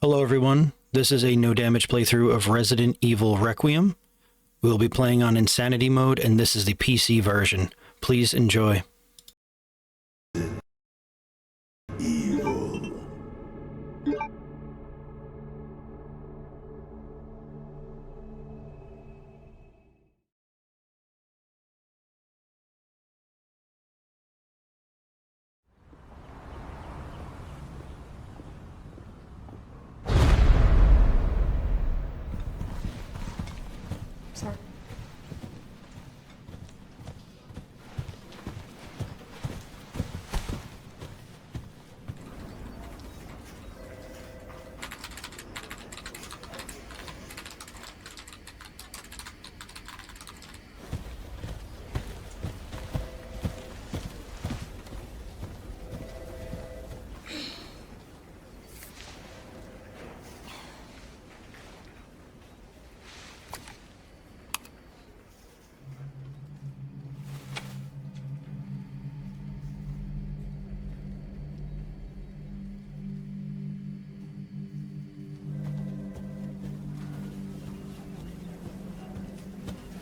Hello everyone, this is a no damage playthrough of Resident Evil Requiem. We'll be playing on Insanity mode and this is the PC version. Please enjoy. Evil. Sorry.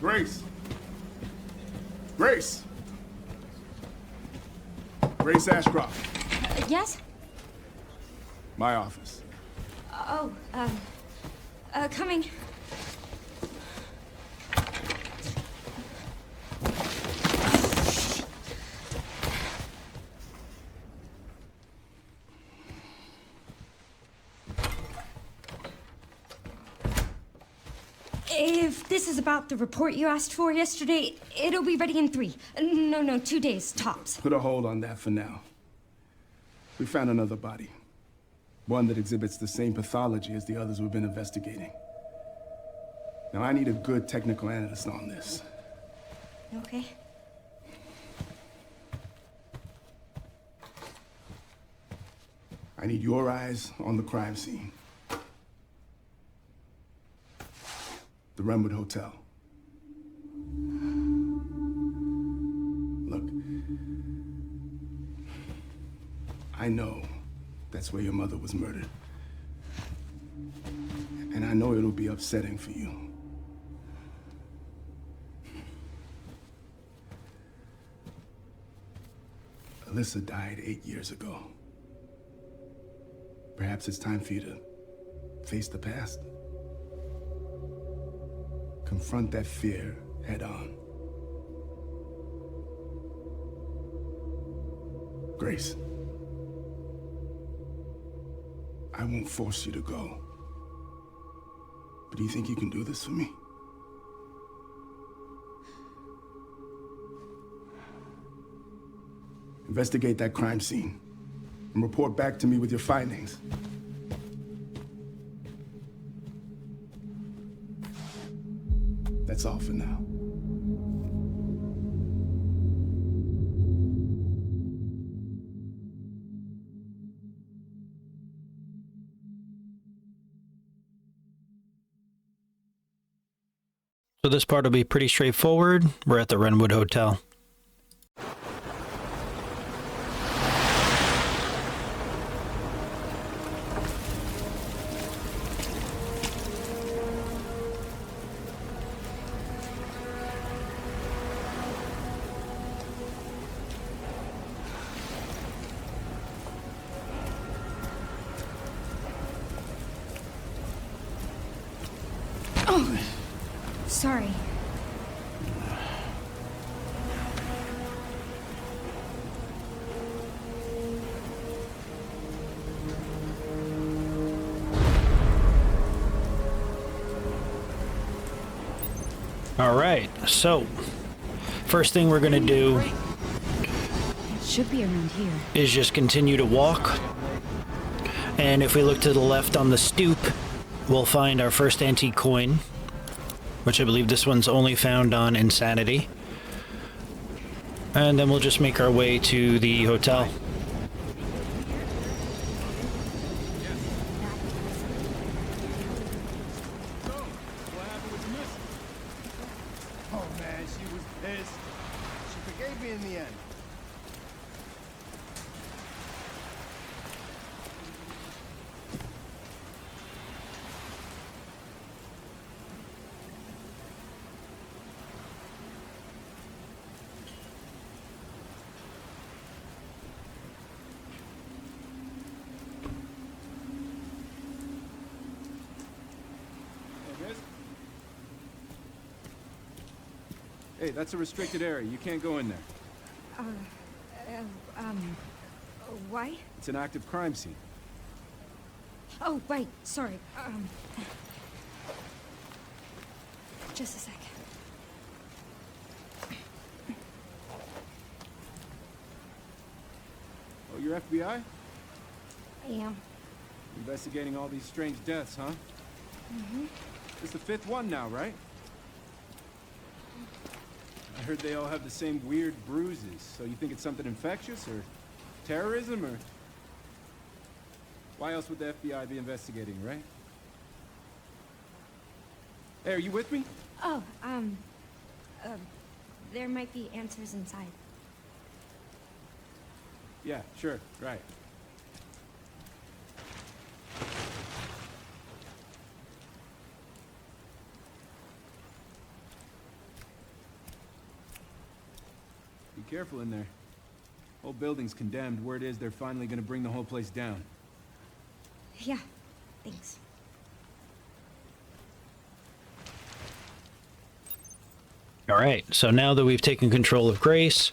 Grace! Grace! Grace Ashcroft. Yes? My office. Oh, coming. If this is about the report you asked for yesterday, it'll be ready in 3. No, 2 days, tops. Put a hold on that for now. We found another body. One that exhibits the same pathology as the others we've been investigating. Now, I need a good technical analyst on this. Okay. I need your eyes on the crime scene. The Wrenwood Hotel. Look, I know that's where your mother was murdered. And I know it'll be upsetting for you. Alyssa died 8 years ago. Perhaps it's time for you to face the past. Confront that fear head on. Grace, I won't force you to go. But do you think you can do this for me? Investigate that crime scene and report back to me with your findings. That's all for now. So this part will be pretty straightforward. We're at the Wrenwood Hotel. Sorry. All right, so first thing we're gonna do It should be around here. is just continue to walk. And if we look to the left on the stoop, we'll find our first antique coin, which I believe this one's only found on Insanity. And then we'll just make our way to the hotel. Oh man, she was pissed. She forgave me in the end. Hey, that's a restricted area. You can't go in there. Why? It's an active crime scene. Oh, right. Sorry. Just a sec. Oh, you're FBI? I am. Investigating all these strange deaths, huh? Mm-hmm. It's the 5th one now, right? I heard they all have the same weird bruises, so you think it's something infectious, or terrorism, or... Why else would the FBI be investigating, right? Hey, are you with me? Oh, there might be answers inside. Yeah, sure, right. Be careful in there. Whole building's condemned. Word is they're finally gonna bring the whole place down. Yeah, thanks. All right, so now that we've taken control of Grace,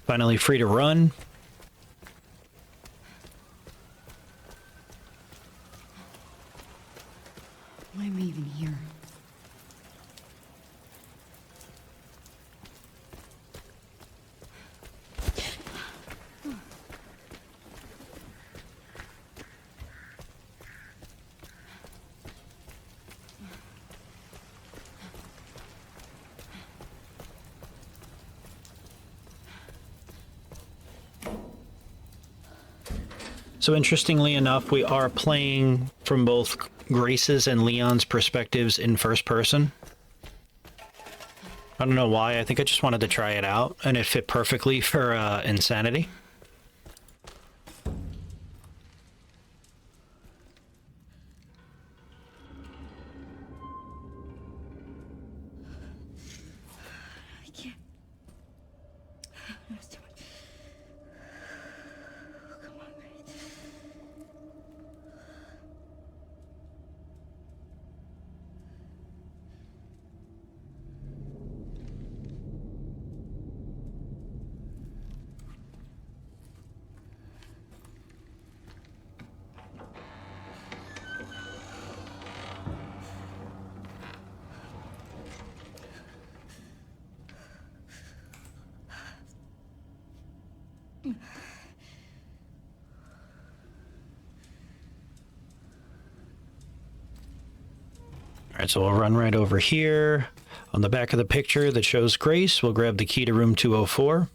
finally free to run. Why am I even here? So interestingly enough, we are playing from both Grace's and Leon's perspectives in first person. I don't know why, I think I just wanted to try it out, and it fit perfectly for Insanity. I can't. That's too much. Come on, Grace. All right, so we'll run right over here. On the back of the picture that shows Grace, we'll grab the key to room 204.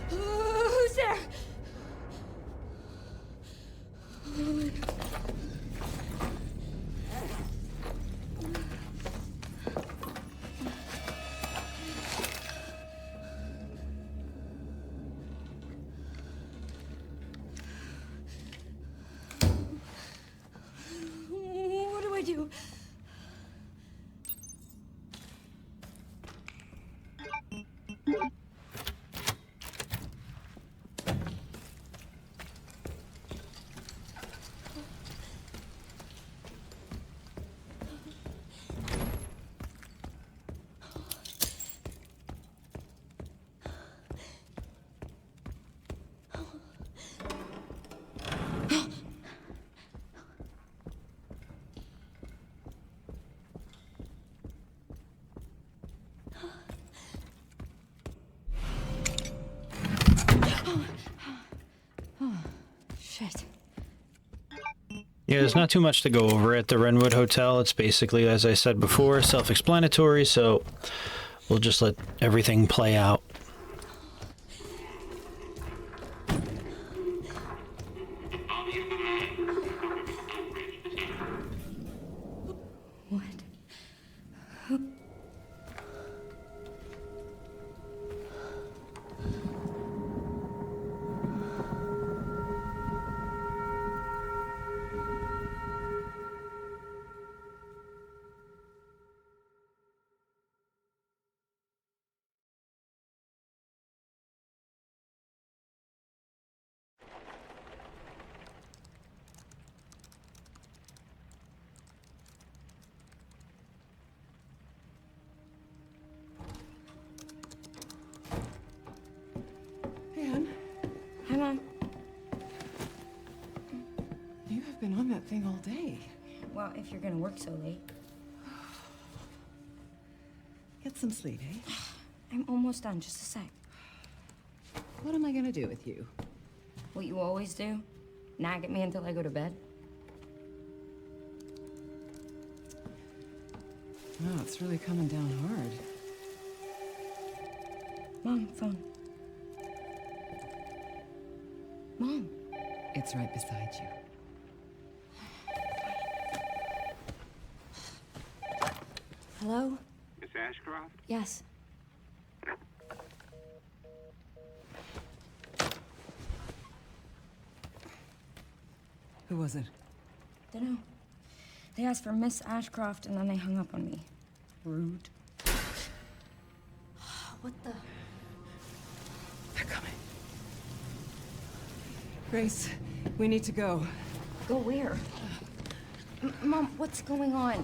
Who's there? What do I do? Shit. Yeah, there's not too much to go over at the Wrenwood Hotel. It's basically, as I said before, self-explanatory, so we'll just let everything play out. that thing all day. Well, if you're gonna work so late. Get some sleep, eh? I'm almost done, just a sec. What am I gonna do with you? What you always do? Nag at me until I go to bed? Oh, it's really coming down hard. Mom, phone. Mom. It's right beside you. Hello? Miss Ashcroft? Yes. Who was it? Dunno. They asked for Miss Ashcroft and then they hung up on me. Rude. What the? They're coming. Grace, we need to go. Go where? Mom, what's going on?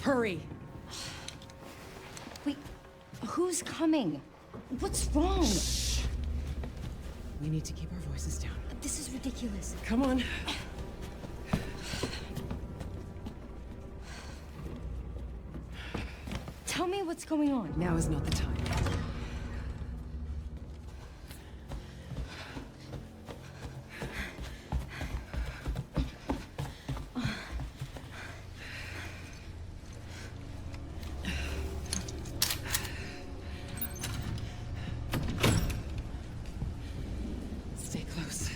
Hurry! Wait, who's coming? What's wrong? We need to keep our voices down. This is ridiculous. Come on. Tell me what's going on. Now is not the time. Stay close.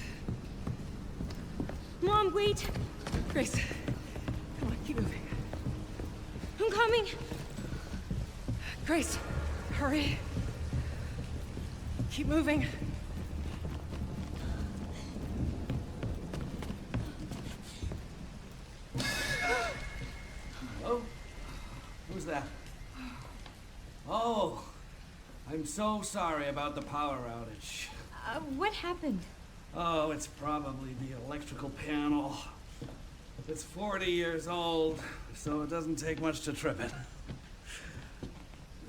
Mom, wait. Grace, come on, keep moving. I'm coming. Grace, hurry. Keep moving. Oh, who's that? Oh, I'm so sorry about the power outage. What happened? Oh, it's probably the electrical panel. It's 40 years old, so it doesn't take much to trip it.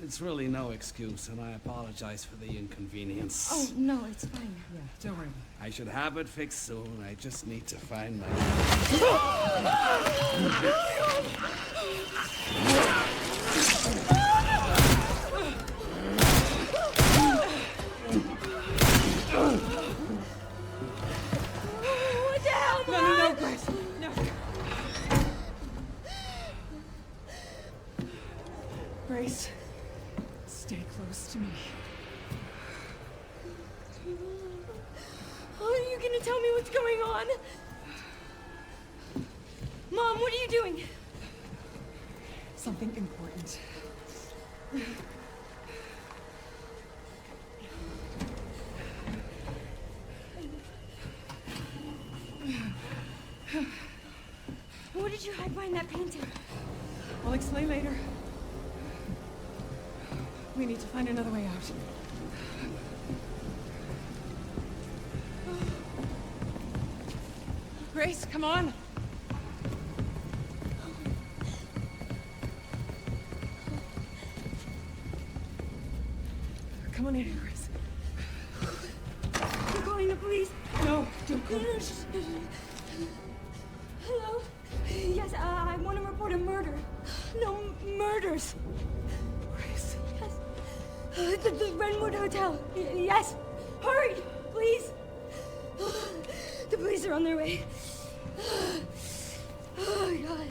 It's really no excuse, and I apologize for the inconvenience. Oh, no, it's fine. Yeah, don't worry. I should have it fixed soon. I just need to find my... What the hell, Mom? No, Grace. No. Grace, stay close to me. Are you gonna tell me what's going on? Mom, what are you doing? Something important. What did you hide behind that painting? I'll explain later. We need to find another way out. Grace, come on! Come on in, Grace. I'm calling the police. No, don't go. Hello? Yes, I want to report a murder. No, murders. Grace. Yes. The Wrenwood Hotel. Yes. Hurry, please. The police are on their way. Oh, God.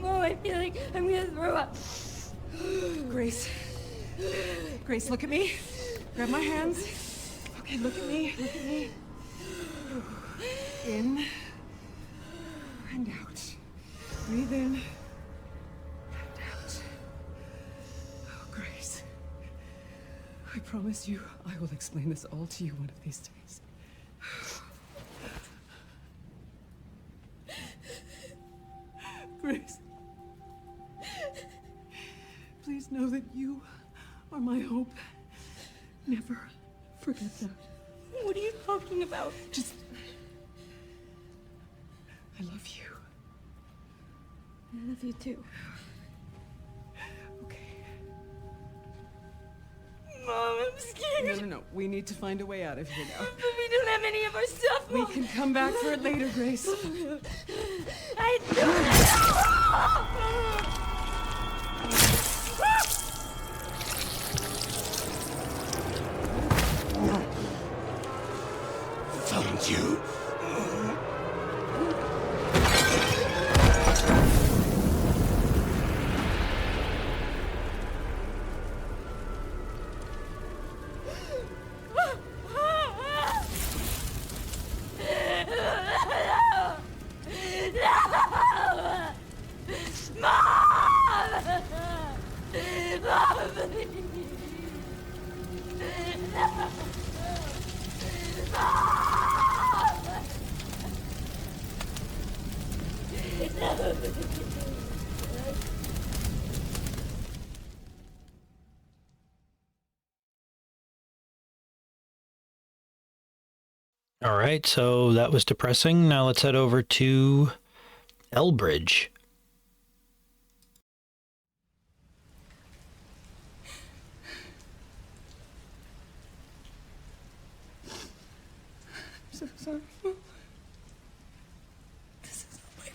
Mom, I feel like I'm gonna throw up. Grace. Grace, look at me. Grab my hands. Okay, look at me. Look at me. In. And out. Breathe in. And out. Oh, Grace. I promise you, I will explain this all to you one of these days. Grace. Please know that you are my hope. Never forget that. What are you talking about? Just... I love you. I love you too. Okay. Mom, I'm scared. No. We need to find a way out of here now. But we don't have any of our stuff, We Mom. can come back for it later, Grace. I Found you. All right, so that was depressing. Now let's head over to Elbridge. So sorry. This is not my fault.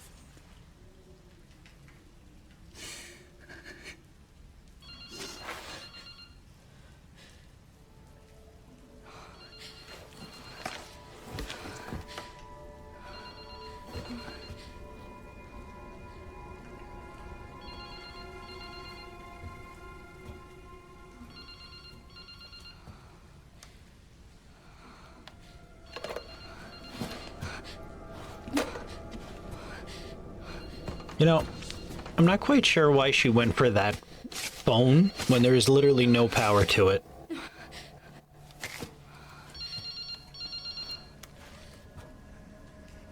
You know, I'm not quite sure why she went for that phone when there is literally no power to it.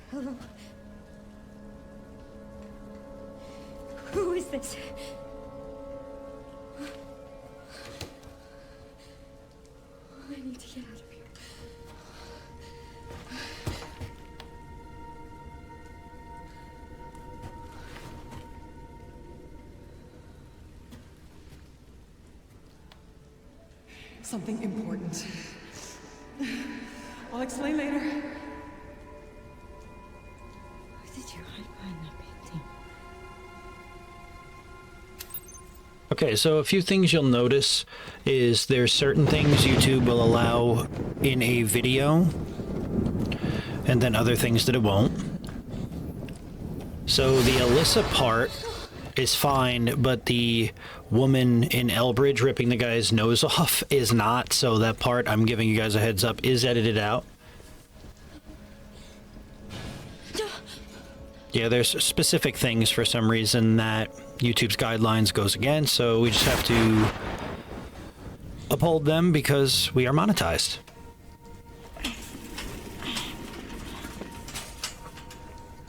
Hello. Who is this? I need to get out of here. Something important. I'll explain later. Why did you hide behind that painting? Okay, so a few things you'll notice is there's certain things YouTube will allow in a video, and then other things that it won't. So the Alyssa part is fine, but the woman in Elbridge ripping the guy's nose off is not, so that part, I'm giving you guys a heads up, is edited out. Yeah, there's specific things for some reason that YouTube's guidelines goes against, so we just have to uphold them because we are monetized.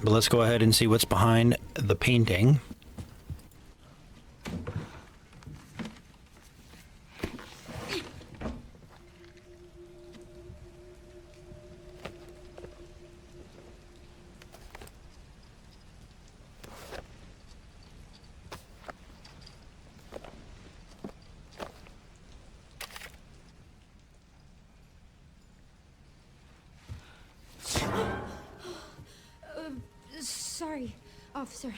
But let's go ahead and see what's behind the painting. Sorry, officer.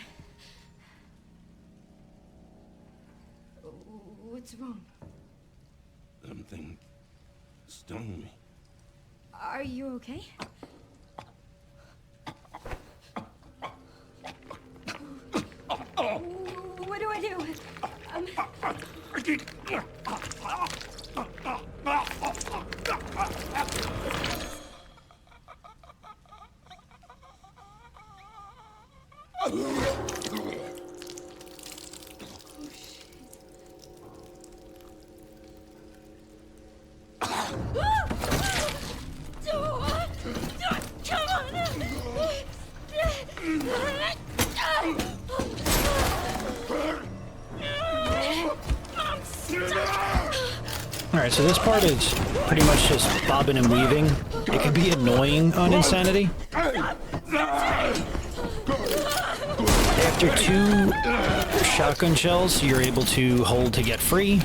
What's wrong? Something stung me. Are you okay? What do I do? Alright, so this part is pretty much just bobbing and weaving. It can be annoying on Insanity. After 2 shotgun shells, you're able to hold to get free.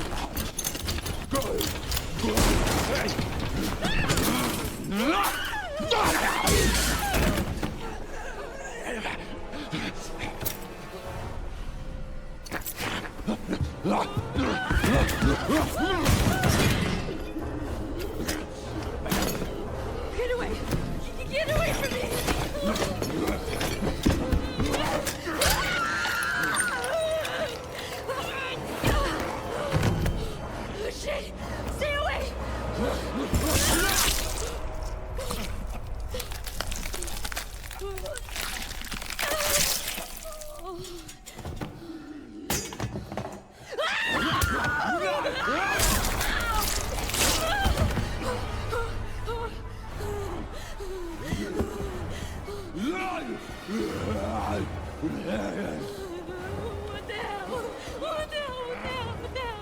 What the hell? What the hell? What the hell? What the hell?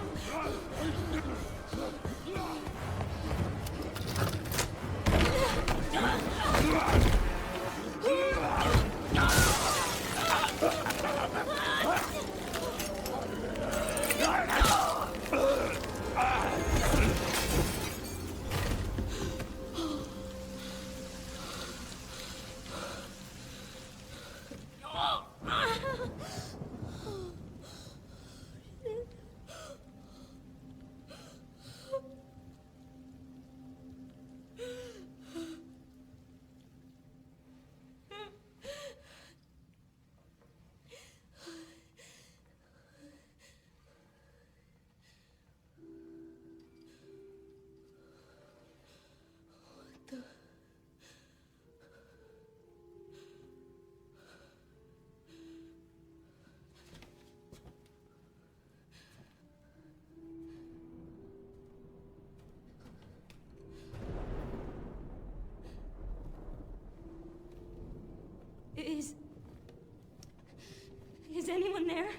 Is anyone there?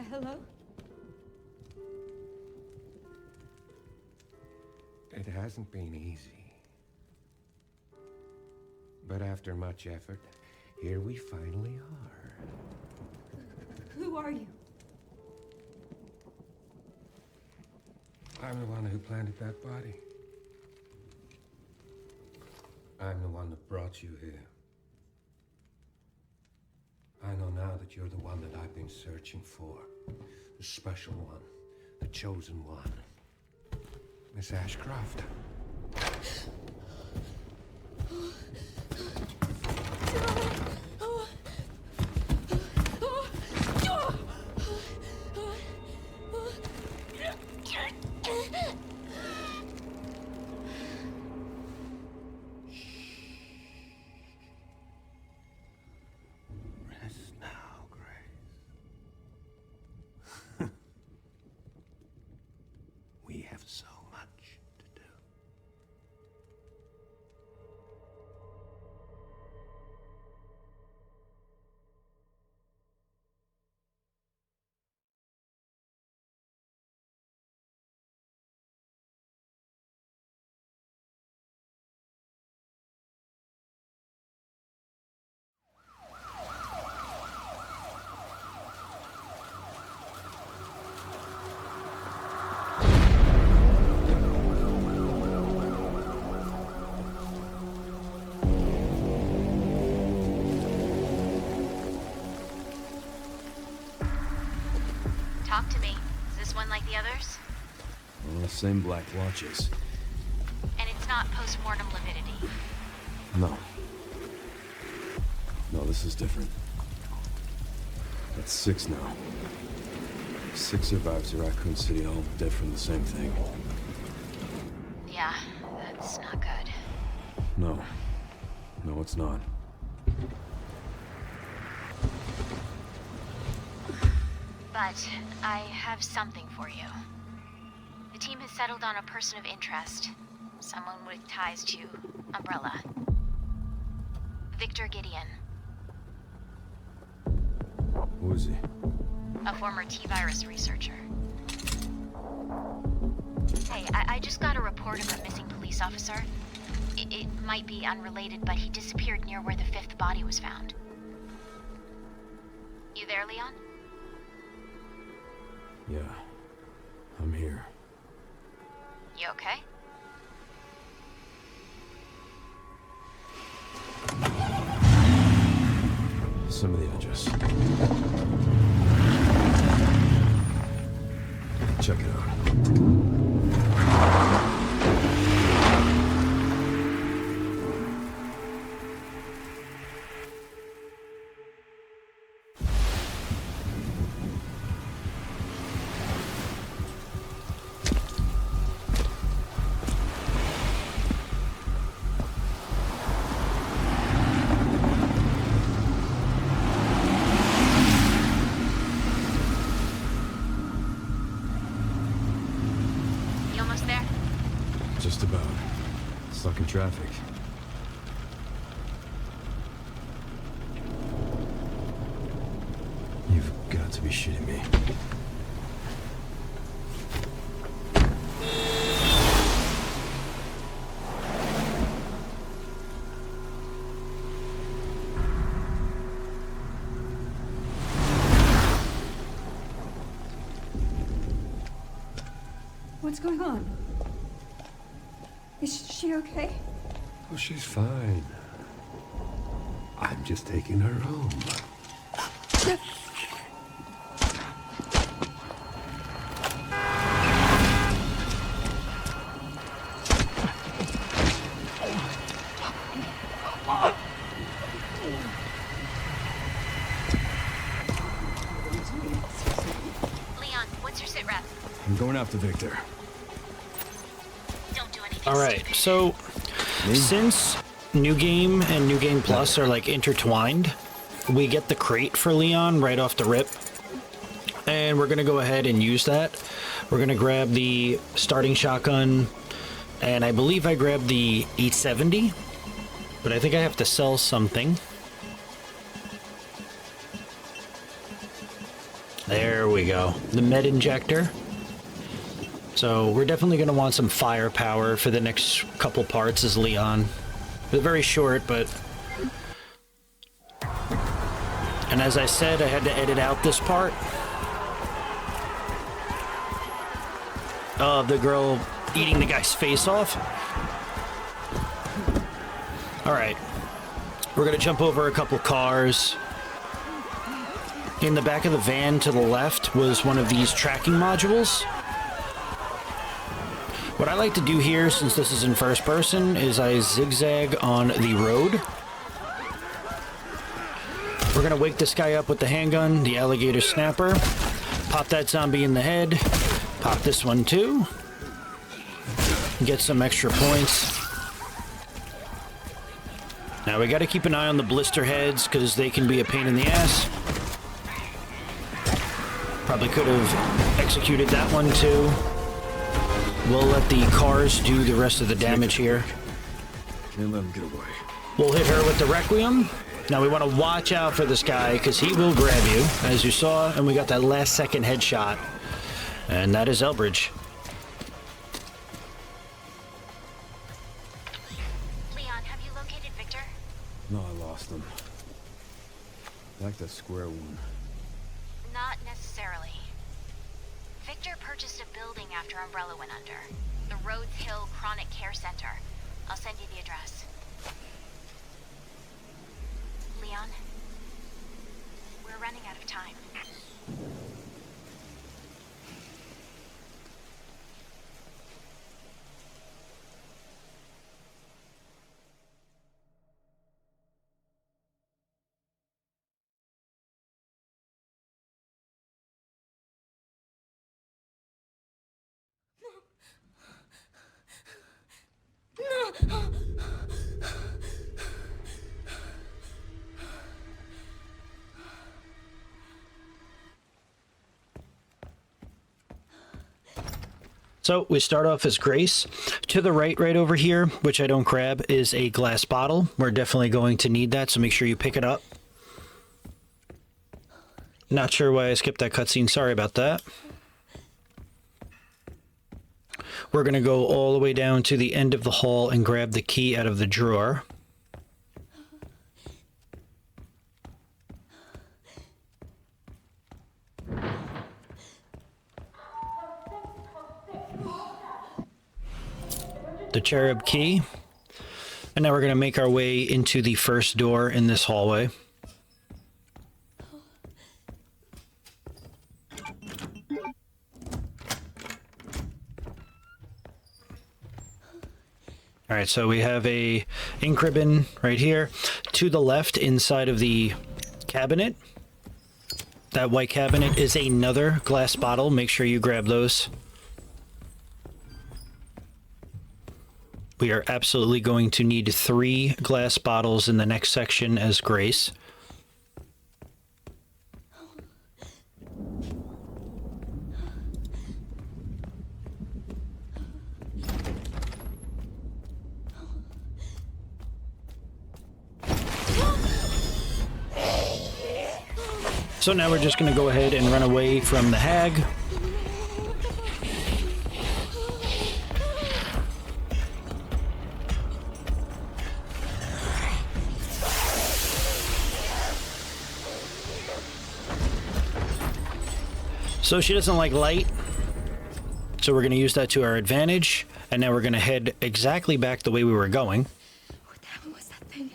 Hello? It hasn't been easy. But after much effort, here we finally are. Who are you? I'm the one who planted that body. I'm the one that brought you here. I know now that you're the one that I've been searching for. The special one. The chosen one. Miss Ashcroft. So much to do. Talk to me. Is this one like the others? Well, same black watches. And it's not post-mortem lividity? No. No, this is different. That's 6 now. 6 survivors of Raccoon City, all dead from the same thing. Yeah, that's not good. No. No, it's not. But I have something for you. The team has settled on a person of interest. Someone with ties to Umbrella. Victor Gideon. Who is he? A former T-virus researcher. Hey, I just got a report of a missing police officer. It might be unrelated, but he disappeared near where the 5th body was found. You there, Leon? Yeah, I'm here. You okay? Some of the edges. Check it out. You almost there? Just about. Stuck in traffic. You've got to be shitting me. What's going on? Is she okay? Oh, she's fine. I'm just taking her home. Leon, what's your sit rep? I'm going after Victor. Don't do anything All right, stupid. so since New Game and New Game Plus are like intertwined, we get the crate for Leon right off the rip. And we're going to go ahead and use that. We're going to grab the starting shotgun, and I believe I grabbed the 870, but I think I have to sell something. There we go. The med injector. So we're definitely going to want some firepower for the next couple parts as Leon. They're very short, but... And as I said, I had to edit out this part. Of the girl eating the guy's face off. Alright. We're going to jump over a couple cars. In the back of the van to the left was one of these tracking modules. What I like to do here, since this is in first person, is I zigzag on the road. We're gonna wake this guy up with the handgun, the alligator snapper. Pop that zombie in the head. Pop this one too. Get some extra points. Now we gotta keep an eye on the blister heads, because they can be a pain in the ass. Probably could have executed that one too. We'll let the cars do the rest of the damage here. Can't let him get away. We'll hit her with the Requiem. Now we want to watch out for this guy, because he will grab you, as you saw, and we got that last second headshot. And that is Elbridge. Leon, have you located Victor? No, I lost him. Back to square one. Not necessarily. Victor purchased a building after Umbrella went under. The Rhodes Hill Chronic Care Center. I'll send you the address. Leon, we're running out of time. So we start off as Grace. To the right over here, which I don't grab, is a glass bottle. We're definitely going to need that, so make sure you pick it up. Not sure why I skipped that cutscene. Sorry about that. We're going to go all the way down to the end of the hall and grab the key out of the drawer. the cherub key. And now we're going to make our way into the first door in this hallway. All right, so we have a ink ribbon right here. To the left, inside of the cabinet, that white cabinet is another glass bottle. Make sure you grab those. We are absolutely going to need 3 glass bottles in the next section as grace. So now we're just going to go ahead and run away from the hag. So she doesn't like light, so we're going to use that to our advantage, and now we're going to head exactly back the way we were going. What the hell was that thing?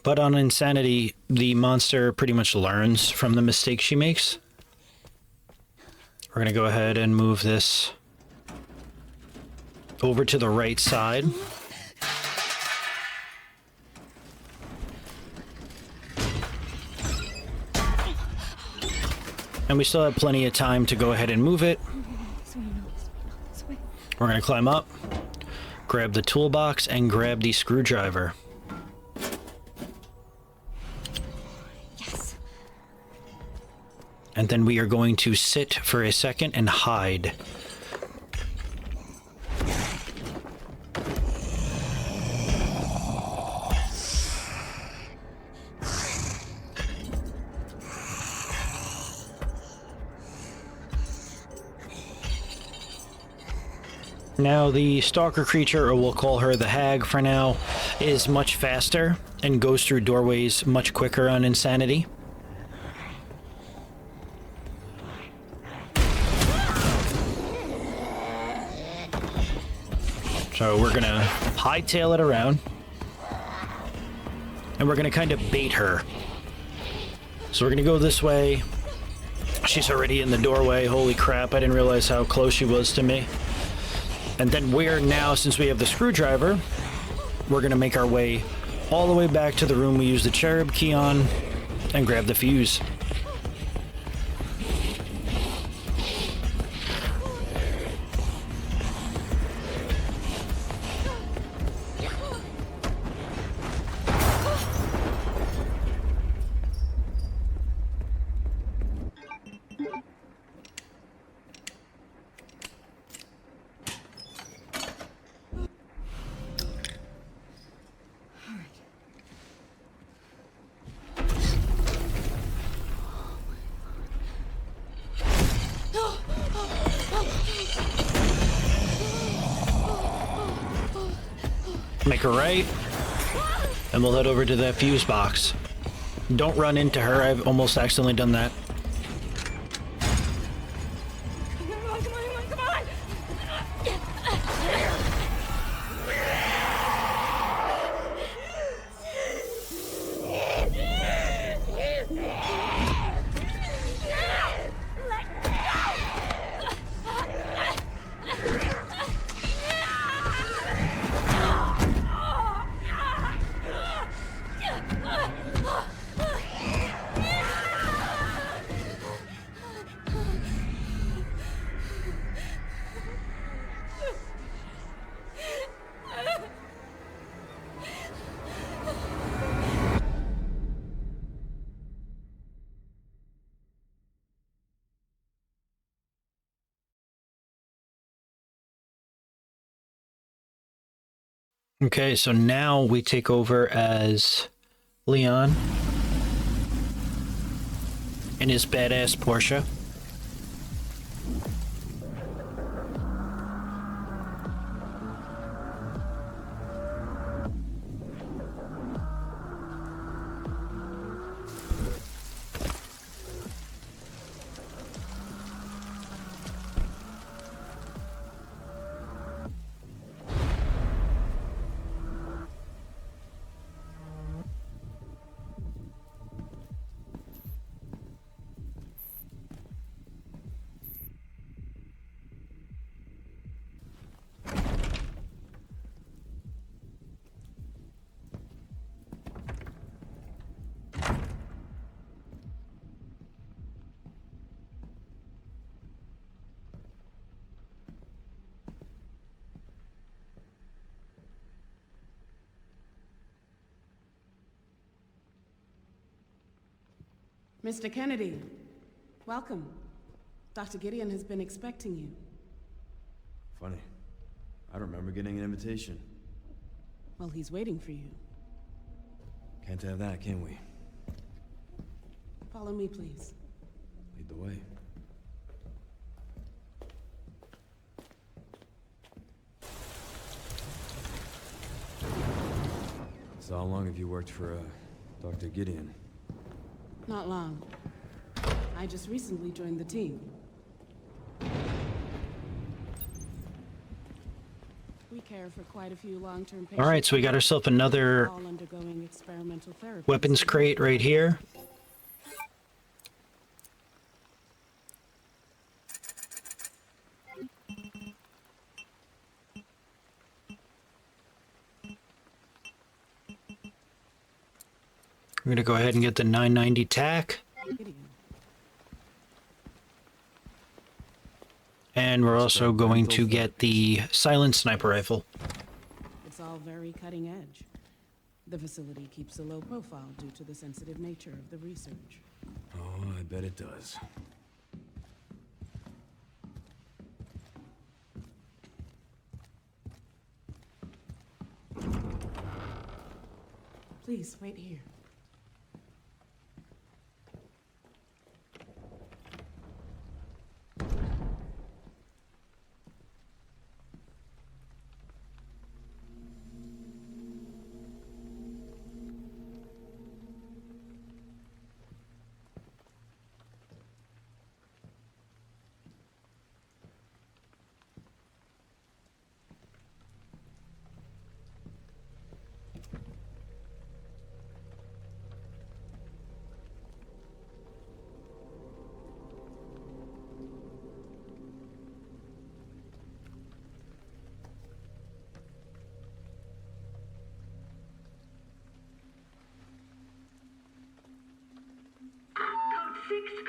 But on Insanity, the monster pretty much learns from the mistakes she makes. We're going to go ahead and move this over to the right side. And we still have plenty of time to go ahead and move it. We're going to climb up, grab the toolbox, and grab the screwdriver. Yes. And then we are going to sit for a second and hide. Now, the stalker creature, or we'll call her the hag for now, is much faster and goes through doorways much quicker on Insanity. So we're gonna hightail it around, and we're gonna kind of bait her. So we're gonna go this way. She's already in the doorway. Holy crap, I didn't realize how close she was to me. And then we're now, since we have the screwdriver, we're going to make our way all the way back to the room we used the cherub key on and grab the fuse. Make her right, and we'll head over to that fuse box. Don't run into her. I've almost accidentally done that. Come on, come on, come on, Okay, so now we take over as Leon in his badass Porsche. Mr. Kennedy, welcome. Dr. Gideon has been expecting you. Funny. I don't remember getting an invitation. Well, he's waiting for you. Can't have that, can we? Follow me, please. Lead the way. So how long have you worked for, Dr. Gideon? Not long. I just recently joined the team. We care for quite a few long-term patients. All right, so we got ourselves another all undergoing experimental therapy. weapons crate right here. We're gonna go ahead and get the 990 TAC. And we're also going to get the silent sniper rifle. It's all very cutting edge. The facility keeps a low profile due to the sensitive nature of the research. Oh, I bet it does. Please, wait here.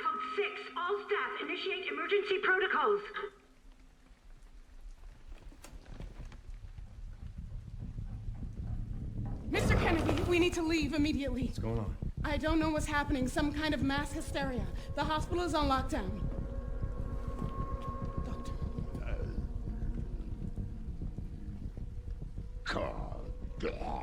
Code 6, all staff, initiate emergency protocols. Mr. Kennedy, we need to leave immediately. What's going on? I don't know what's happening. Some kind of mass hysteria. The hospital is on lockdown. Doctor. Calm down.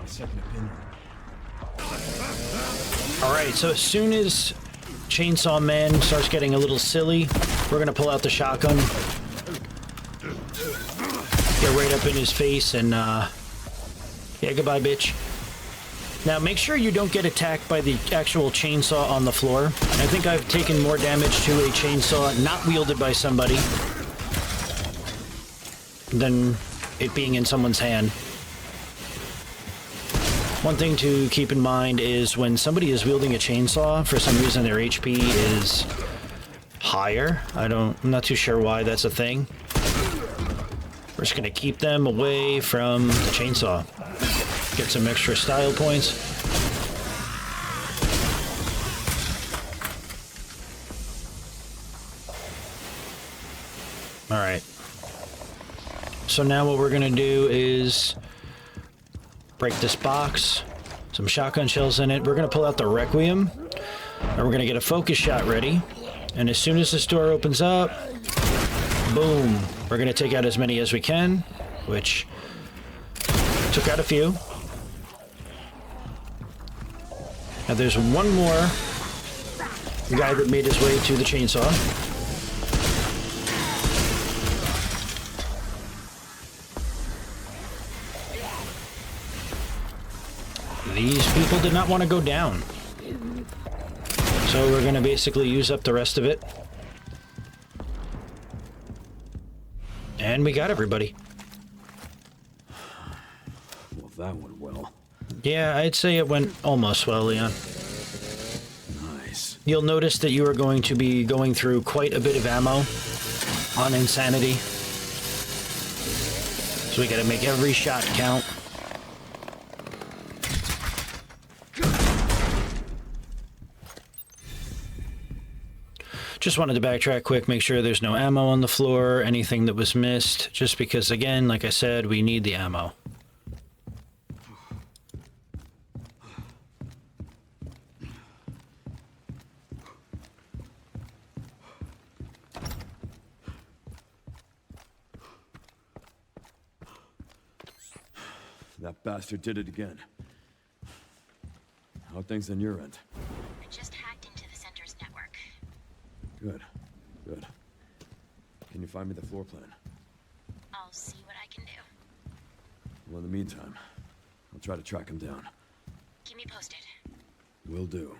Second opinion. Alright, so as soon as Chainsaw Man starts getting a little silly, we're gonna pull out the shotgun. Get right up in his face and, yeah, goodbye, bitch. Now, make sure you don't get attacked by the actual chainsaw on the floor. I think I've taken more damage to a chainsaw not wielded by somebody than it being in someone's hand. One thing to keep in mind is when somebody is wielding a chainsaw, for some reason their HP is higher. I'm not too sure why that's a thing. We're just gonna keep them away from the chainsaw. Get some extra style points. Alright. So now what we're gonna do is break this box, some shotgun shells in it. We're gonna pull out the Requiem, and we're gonna get a focus shot ready. And as soon as this door opens up, boom, we're gonna take out as many as we can, which took out a few. Now there's one more guy that made his way to the chainsaw. These people did not want to go down. So we're going to basically use up the rest of it. And we got everybody. Well, that went well. Yeah, I'd say it went almost well, Leon. Nice. You'll notice that you are going to be going through quite a bit of ammo on Insanity. So we got to make every shot count. Just wanted to backtrack quick, make sure there's no ammo on the floor, anything that was missed, just because, again, like I said, we need the ammo. That bastard did it again. How are things on your end? I just hacked into the center's network. Good. Good. Can you find me the floor plan? I'll see what I can do. Well, in the meantime, I'll try to track him down. Keep me posted. Will do.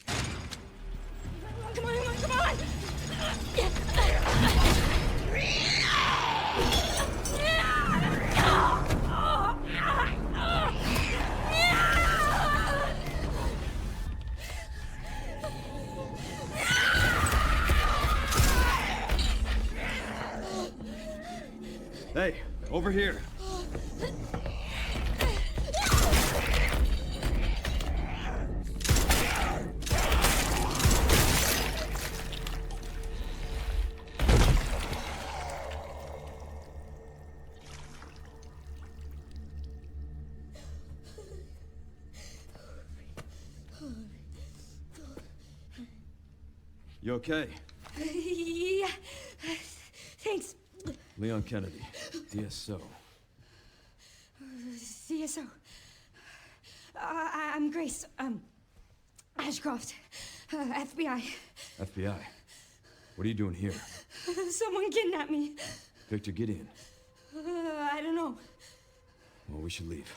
Come on, come on! Hey, over here. You okay? Yeah. Thanks. Leon Kennedy, DSO. CSO. I'm Grace. Ashcroft. FBI. FBI? What are you doing here? Someone kidnapped me. Victor Gideon. I don't know. Well, we should leave.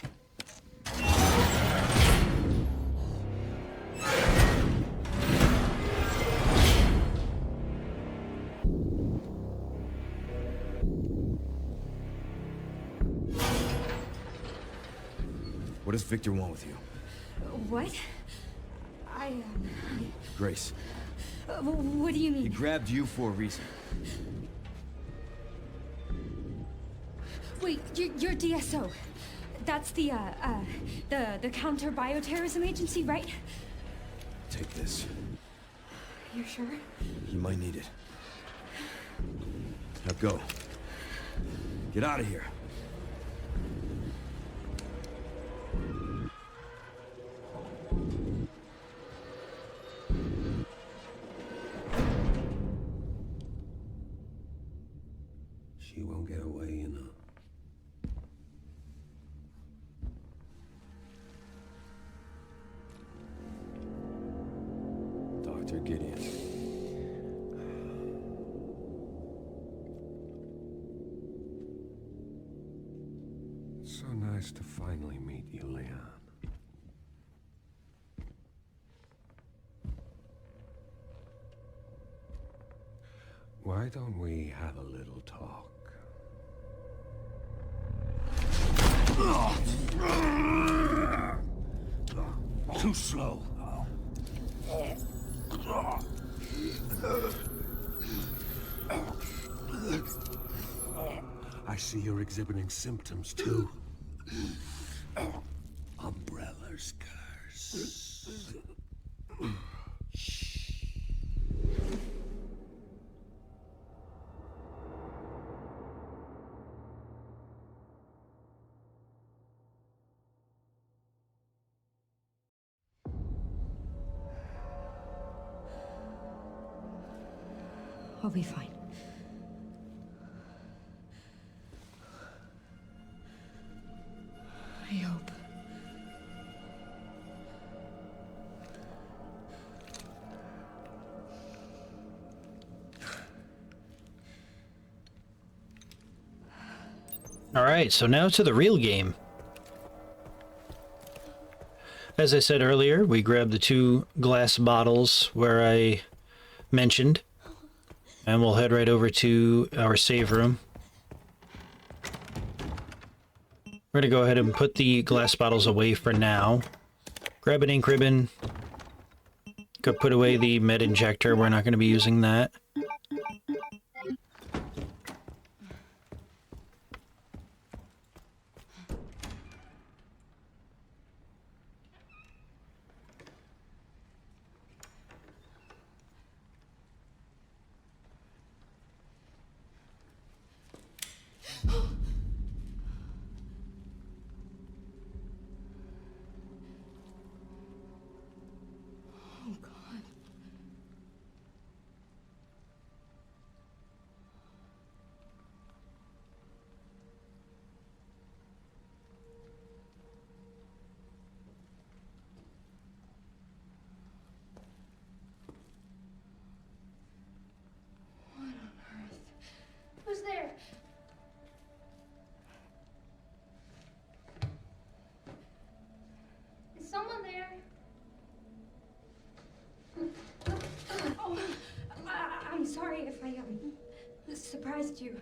What does Victor want with you? What? Grace. What do you mean? He grabbed you for a reason. Wait, you're DSO. That's the counter bioterrorism agency, right? Take this. You sure? You might need it. Now go. Get out of here. She won't get away, you know. Dr. Gideon. So nice to finally meet you, Leon. Why don't we have a little talk? Too slow. I see you're exhibiting symptoms too. Umbrella's curse. I'll be fine. I hope. All right, so now to the real game. As I said earlier, we grabbed the 2 glass bottles where I mentioned, and we'll head right over to our save room. We're gonna go ahead and put the glass bottles away for now. Grab an ink ribbon. Go put away the med injector. We're not gonna be using that. sorry if I surprised you.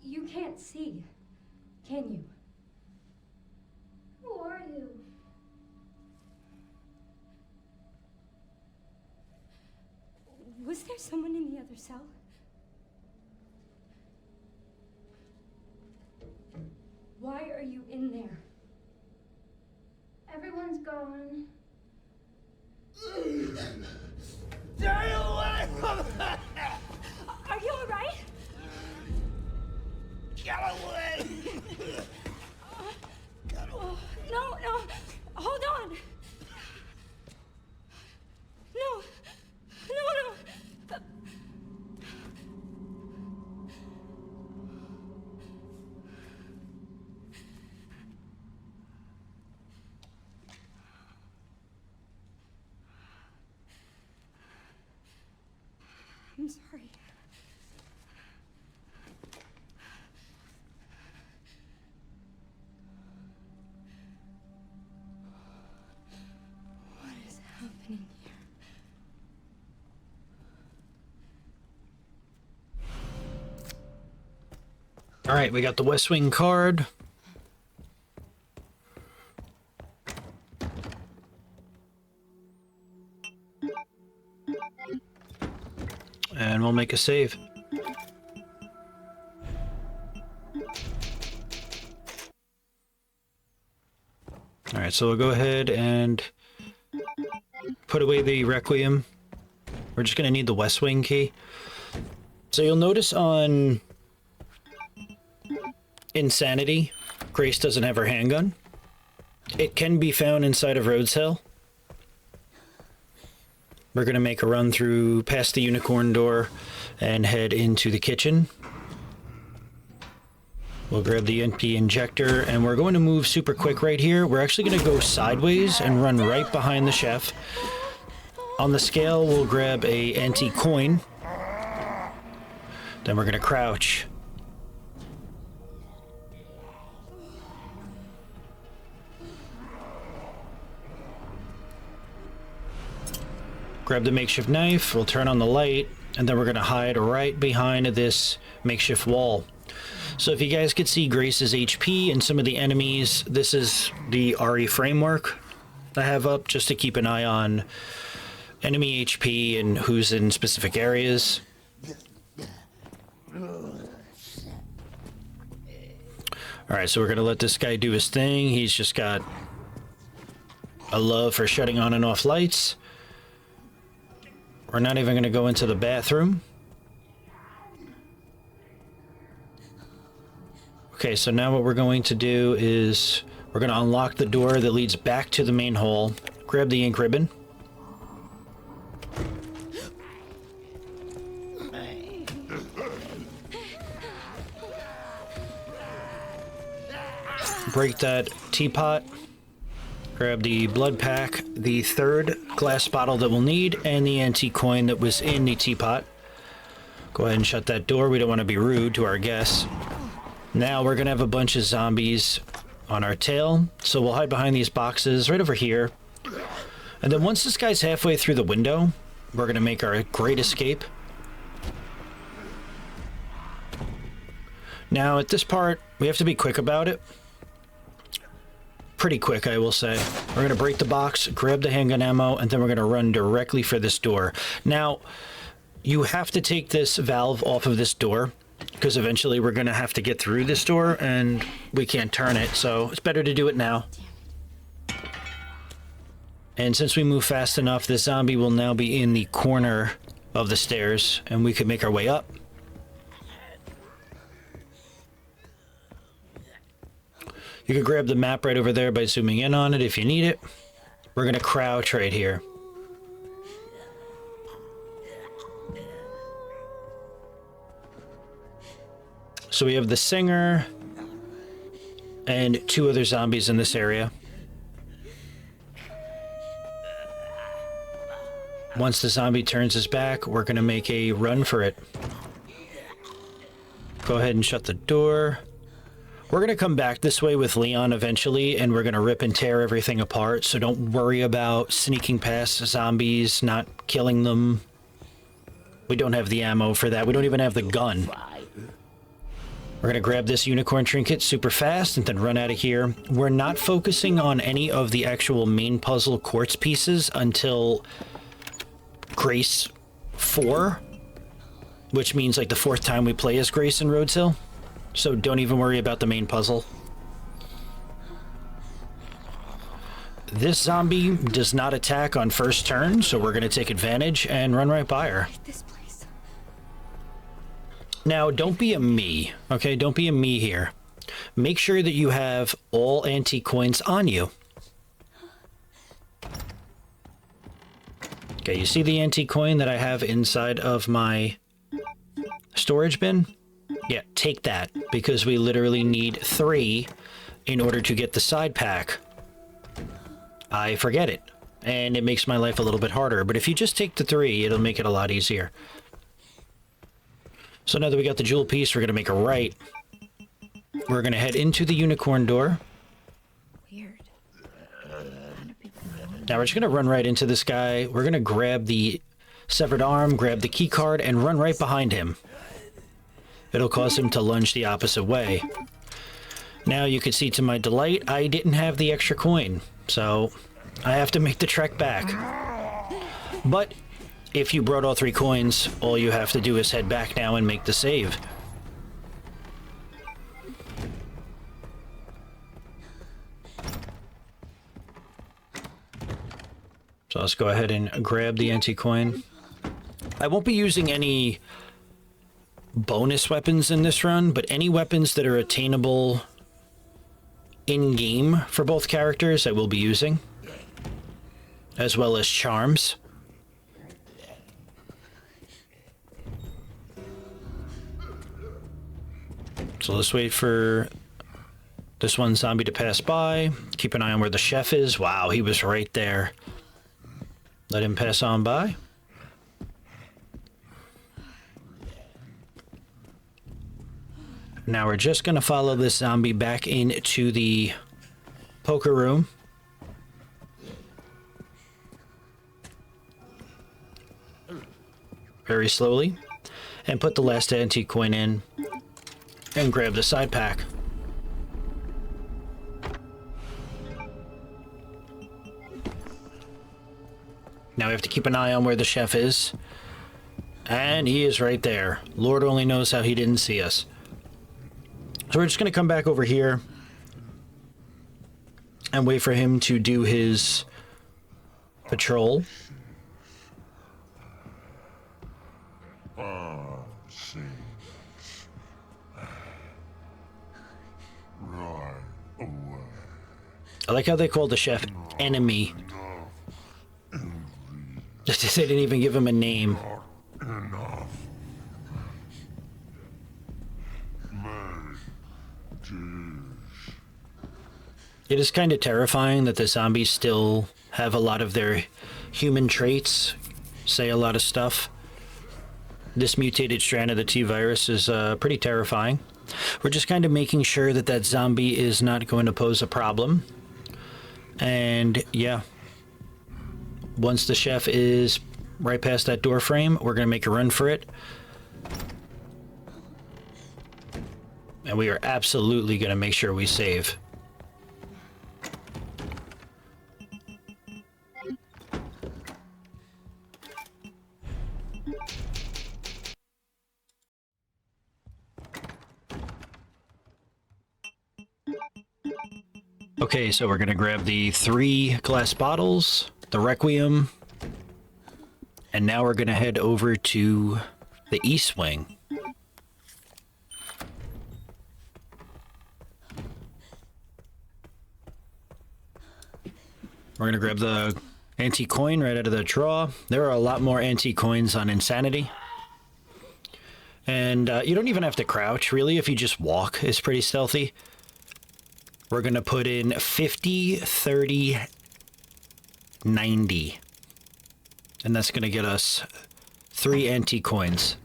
You can't see, can you? Who are you? Was there someone in the other cell? Why are you in there? Everyone's gone. Stay away from me! Are you all right? Get away! No, hold on. No. I'm sorry. What is happening here? All right, we got the West Wing card. And we'll make a save. All right, so we'll go ahead and put away the Requiem. We're just going to need the West Wing key. So you'll notice on Insanity, Grace doesn't have her handgun. It can be found inside of Rhodes Hill. We're going to make a run through past the unicorn door and head into the kitchen. We'll grab the empty injector and we're going to move super quick right here. We're actually going to go sideways and run right behind the chef. On the scale, we'll grab a antique coin. Then we're going to crouch. Grab the makeshift knife, we'll turn on the light, and then we're going to hide right behind this makeshift wall. So if you guys could see Grace's HP and some of the enemies, this is the RE framework I have up just to keep an eye on enemy HP and who's in specific areas. Alright, so we're going to let this guy do his thing. He's just got a love for shutting on and off lights. We're not even going to go into the bathroom. Okay, so now what we're going to do is we're going to unlock the door that leads back to the main hall. Grab the ink ribbon. Break that teapot. Grab the blood pack, the third glass bottle that we'll need, and the antique coin that was in the teapot. Go ahead and shut that door. We don't want to be rude to our guests. Now we're going to have a bunch of zombies on our tail, so we'll hide behind these boxes right over here. And then once this guy's halfway through the window, we're going to make our great escape. Now at this part, we have to be quick about it. Pretty quick, I will say. We're going to break the box, grab the handgun ammo, and then we're going to run directly for this door. Now, you have to take this valve off of this door, because eventually we're going to have to get through this door, and we can't turn it, so it's better to do it now. And since we move fast enough, this zombie will now be in the corner of the stairs, and we can make our way up. You can grab the map right over there by zooming in on it if you need it. We're going to crouch right here. So we have the singer and 2 other zombies in this area. Once the zombie turns his back, we're going to make a run for it. Go ahead and shut the door. We're going to come back this way with Leon eventually, and we're going to rip and tear everything apart, so don't worry about sneaking past zombies, not killing them. We don't have the ammo for that. We don't even have the gun. We're going to grab this unicorn trinket super fast and then run out of here. We're not focusing on any of the actual main puzzle quartz pieces until Grace 4, which means like the 4th time we play as Grace in Rhodes Hill. So don't even worry about the main puzzle. This zombie does not attack on first turn, so we're going to take advantage and run right by her. Now, don't be a me, okay? Don't be a me here. Make sure that you have all antique coins on you. Okay, you see the antique coin that I have inside of my storage bin? Yeah, take that, because we literally need 3 in order to get the side pack. I forget it, and it makes my life a little bit harder, but if you just take the 3, it'll make it a lot easier. So now that we got the jewel piece, we're going to make a right. We're going to head into the unicorn door. Weird. Now we're just going to run right into this guy. We're going to grab the severed arm, grab the key card, and run right behind him. It'll cause him to lunge the opposite way. Now you can see to my delight, I didn't have the extra coin, so I have to make the trek back. But if you brought all 3 coins, all you have to do is head back now and make the save. So let's go ahead and grab the antique coin. I won't be using any bonus weapons in this run, but any weapons that are attainable in-game for both characters I will be using, as well as charms. So let's wait for this one zombie to pass by. Keep an eye on where the chef is. Wow, he was right there. Let him pass on by. Now we're just going to follow this zombie back into the poker room. Very slowly. And put the last antique coin in. And grab the side pack. Now we have to keep an eye on where the chef is. And he is right there. Lord only knows how he didn't see us. So we're just going to come back over here and wait for him to do his patrol. I like how they call the chef enemy. They didn't even give him a name. It is kind of terrifying that the zombies still have a lot of their human traits, say a lot of stuff. This mutated strand of the T-virus is pretty terrifying. We're just kind of making sure that that zombie is not going to pose a problem. And yeah, once the chef is right past that door frame, we're going to make a run for it. And we are absolutely going to make sure we save. Okay, so we're going to grab the 3 glass bottles, the Requiem, and now we're going to head over to the East Wing. We're going to grab the antique coin right out of the drawer. There are a lot more antique coins on Insanity. And you don't even have to crouch, really, if you just walk. It's pretty stealthy. We're going to put in 50, 30, 90. And that's going to get us 3 antique coins.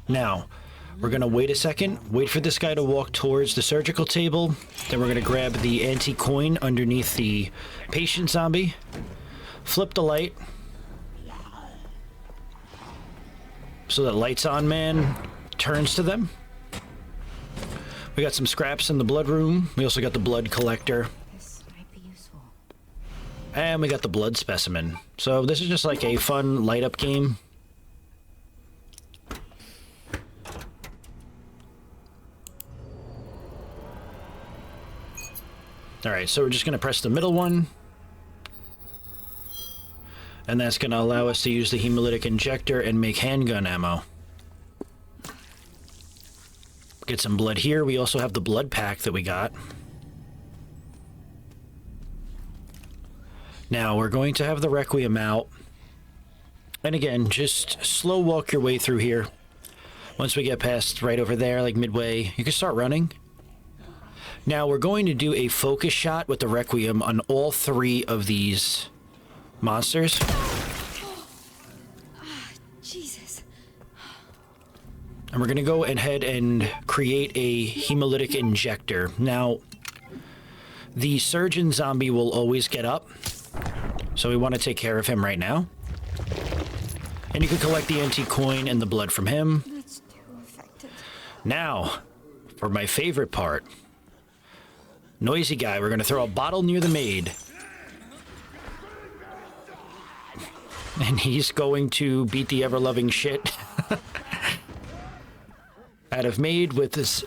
Now, we're going to wait a second, wait for this guy to walk towards the surgical table. Then we're going to grab the anti-coin underneath the patient zombie. Flip the light. So that lights on man turns to them. We got some scraps in the blood room. We also got the blood collector. This might be useful. And we got the blood specimen. So this is just like a fun light up game. Alright, so we're just going to press the middle one. And that's going to allow us to use the hemolytic injector and make handgun ammo. Get some blood here. We also have the blood pack that we got. Now, we're going to have the Requiem out. And again, just slow walk your way through here. Once we get past right over there, like midway, you can start running. Now, we're going to do a focus shot with the Requiem on all 3 of these monsters. Jesus. And we're going to go ahead and create a hemolytic injector. Now, the surgeon zombie will always get up. So we want to take care of him right now. And you can collect the anti-coin and the blood from him. That's too effective. Now, for my favorite part. Noisy guy, we're going to throw a bottle near the maid. And he's going to beat the ever-loving shit out of maid with this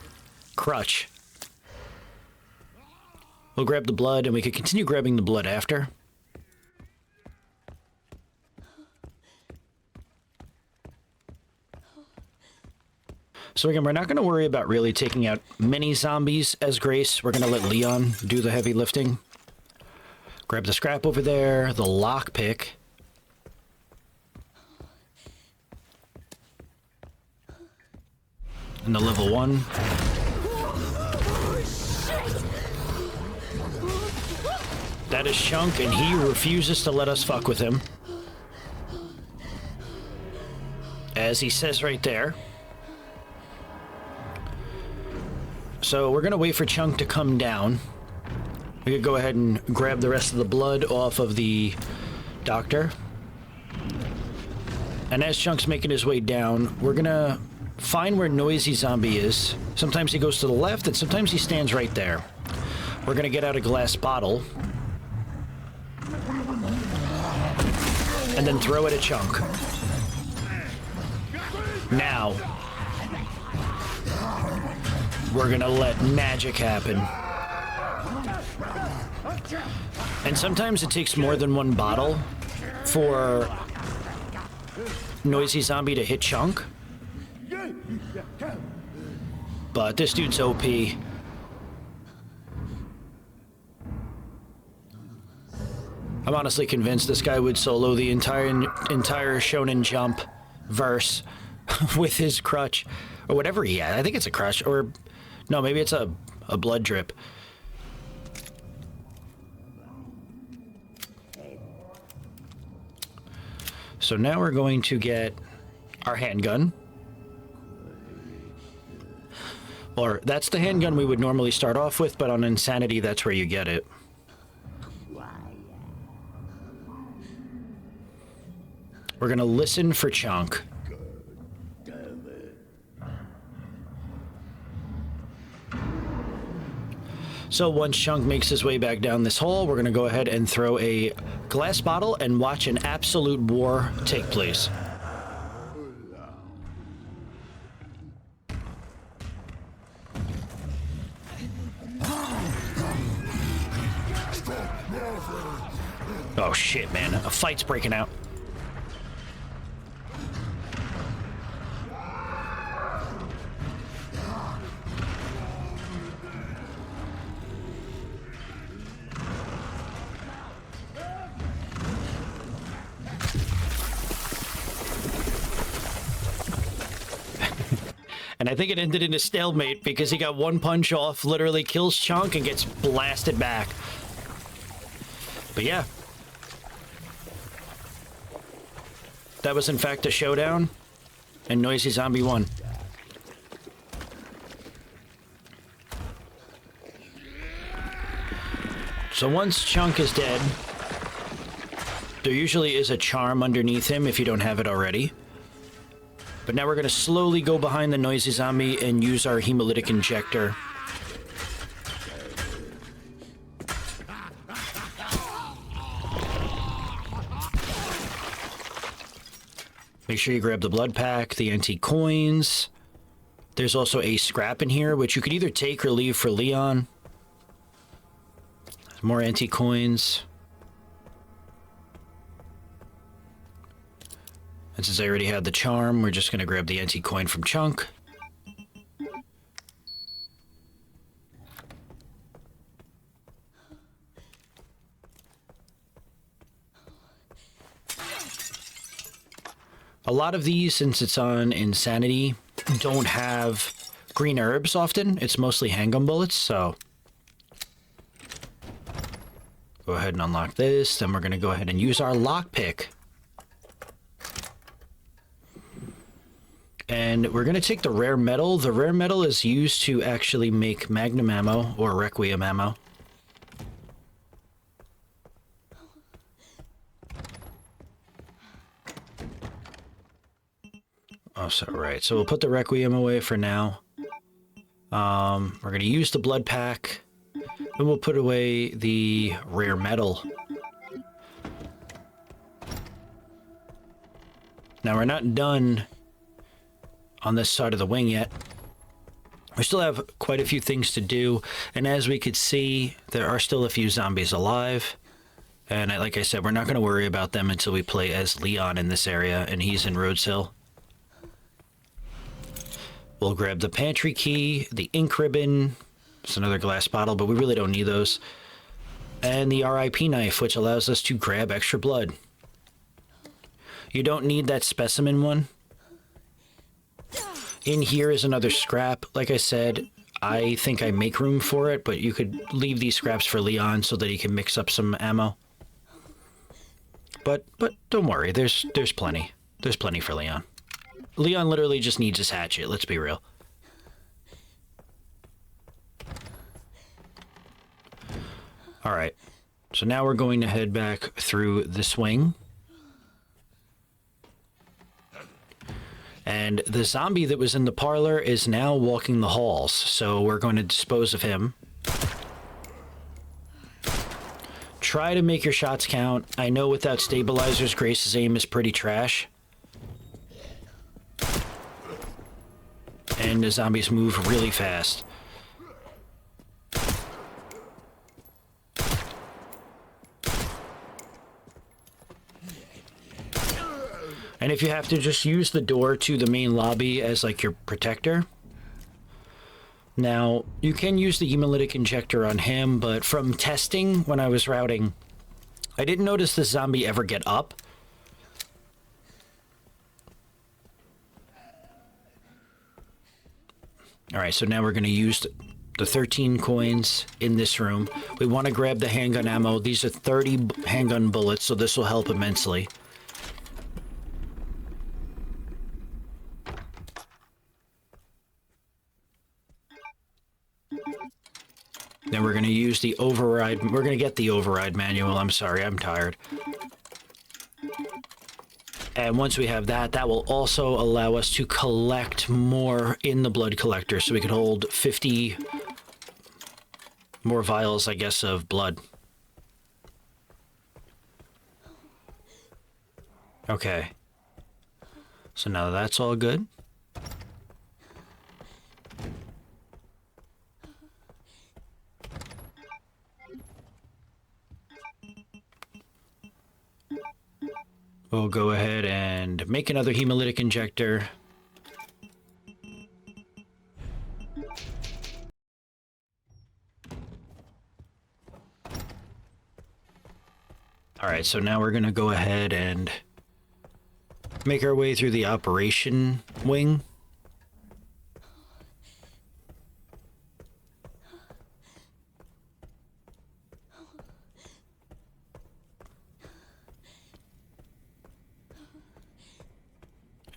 crutch. We'll grab the blood, and we can continue grabbing the blood after. So again, we're not going to worry about really taking out many zombies as Grace. We're going to let Leon do the heavy lifting. Grab the scrap over there, the lockpick. And the level 1. That is Chunk, and he refuses to let us fuck with him. As he says right there. So we're going to wait for Chunk to come down. We could go ahead and grab the rest of the blood off of the doctor. And as Chunk's making his way down, we're going to find where Noisy Zombie is. Sometimes he goes to the left, and sometimes he stands right there. We're going to get out a glass bottle. And then throw it at Chunk. Now, we're gonna let magic happen. And sometimes it takes more than one bottle for Noisy Zombie to hit Chunk. But this dude's OP. I'm honestly convinced this guy would solo the entire Shonen Jump verse with his crutch. Or whatever he had. I think it's a crutch. Or, no, maybe it's a blood drip. So now we're going to get our handgun. Or, that's the handgun we would normally start off with, but on Insanity, that's where you get it. We're gonna listen for Chunk. So once Chunk makes his way back down this hall, we're gonna go ahead and throw a glass bottle and watch an absolute war take place. Oh shit, man. A fight's breaking out. And I think it ended in a stalemate because he got one punch off, literally kills Chunk, and gets blasted back. But yeah. That was in fact a showdown, and Noisy Zombie won. So once Chunk is dead, there usually is a charm underneath him if you don't have it already. But now we're going to slowly go behind the noisy zombie and use our hemolytic injector. Make sure you grab the blood pack, the antique coins. There's also a scrap in here, which you could either take or leave for Leon. More antique coins. And since I already had the charm, we're just going to grab the antique coin from Chunk. A lot of these, since it's on Insanity, don't have green herbs often. It's mostly handgun bullets, so... Go ahead and unlock this. Then we're going to go ahead and use our lockpick. And we're going to take the rare metal. The rare metal is used to actually make magnum ammo or Requiem ammo. Oh, so right. So we'll put the Requiem away for now. We're going to use the blood pack. Then we'll put away the rare metal. Now we're not done on this side of the wing yet. We still have quite a few things to do, and as we could see, there are still a few zombies alive. And like I said, we're not going to worry about them until we play as Leon in this area, and he's in Rhodes Hill. We'll grab the pantry key, the ink ribbon, it's another glass bottle, but we really don't need those, and the R.I.P. knife, which allows us to grab extra blood. You don't need that specimen one. In here is another scrap. Like I said, I think I make room for it, but you could leave these scraps for Leon so that he can mix up some ammo. But don't worry, there's plenty. There's plenty for Leon. Leon literally just needs his hatchet, let's be real. Alright, so now we're going to head back through this wing. And the zombie that was in the parlor is now walking the halls, so we're going to dispose of him. Try to make your shots count. I know without stabilizers, Grace's aim is pretty trash. And the zombies move really fast. And if you have to, just use the door to the main lobby as like your protector. Now, you can use the hemolytic injector on him, but from testing when I was routing, I didn't notice the zombie ever get up. Alright, so now we're going to use the 13 coins in this room. We want to grab the handgun ammo. These are 30 handgun bullets, so this will help immensely. Then we're going to use the override. We're going to get the override manual. I'm sorry, I'm tired. And once we have that, that will also allow us to collect more in the blood collector. So we can hold 50 more vials, I guess, of blood. Okay. So now that's all good. We'll go ahead and make another hemolytic injector. Alright, so now we're going to go ahead and make our way through the operation wing.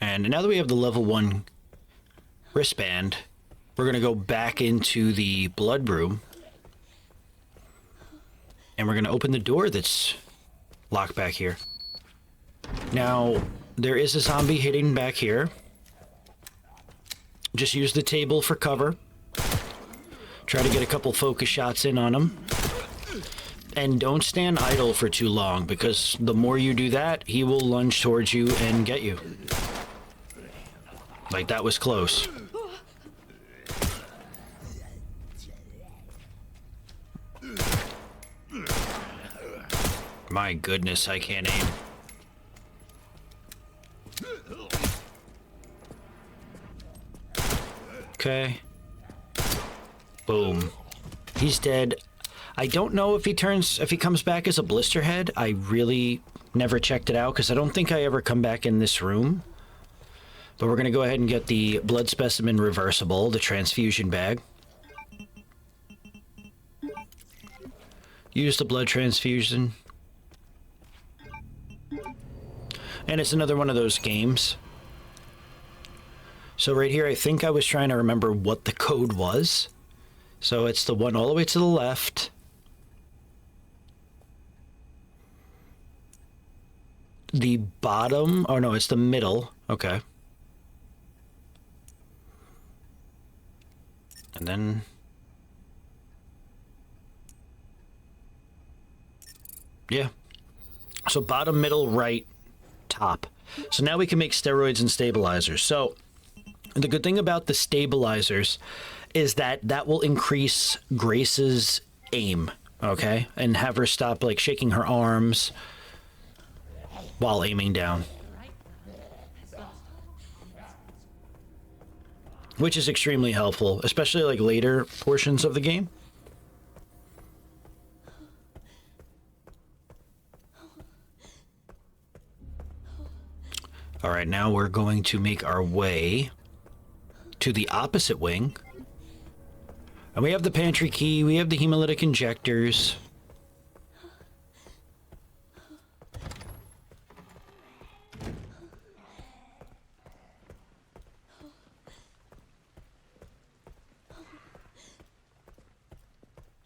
And now that we have the level 1 wristband, we're going to go back into the blood room. And we're going to open the door that's locked back here. Now, there is a zombie hidden back here. Just use the table for cover. Try to get a couple focus shots in on him. And don't stand idle for too long, because the more you do that, he will lunge towards you and get you. Like, that was close. My goodness, I can't aim. Okay. Boom. He's dead. I don't know if he comes back as a blister head. I really never checked it out because I don't think I ever come back in this room. But we're going to go ahead and get the blood specimen reversible, the transfusion bag. Use the blood transfusion. And it's another one of those games. So right here, I think I was trying to remember what the code was. So it's the one all the way to the left. The bottom, oh no, it's the middle. Okay. And then... yeah. So bottom, middle, right, top. So now we can make steroids and stabilizers. So the good thing about the stabilizers is that that will increase Grace's aim, okay? And have her stop, like, shaking her arms while aiming down. Which is extremely helpful, especially, like, later portions of the game. All right, now we're going to make our way to the opposite wing. And we have the pantry key, we have the hemolytic injectors.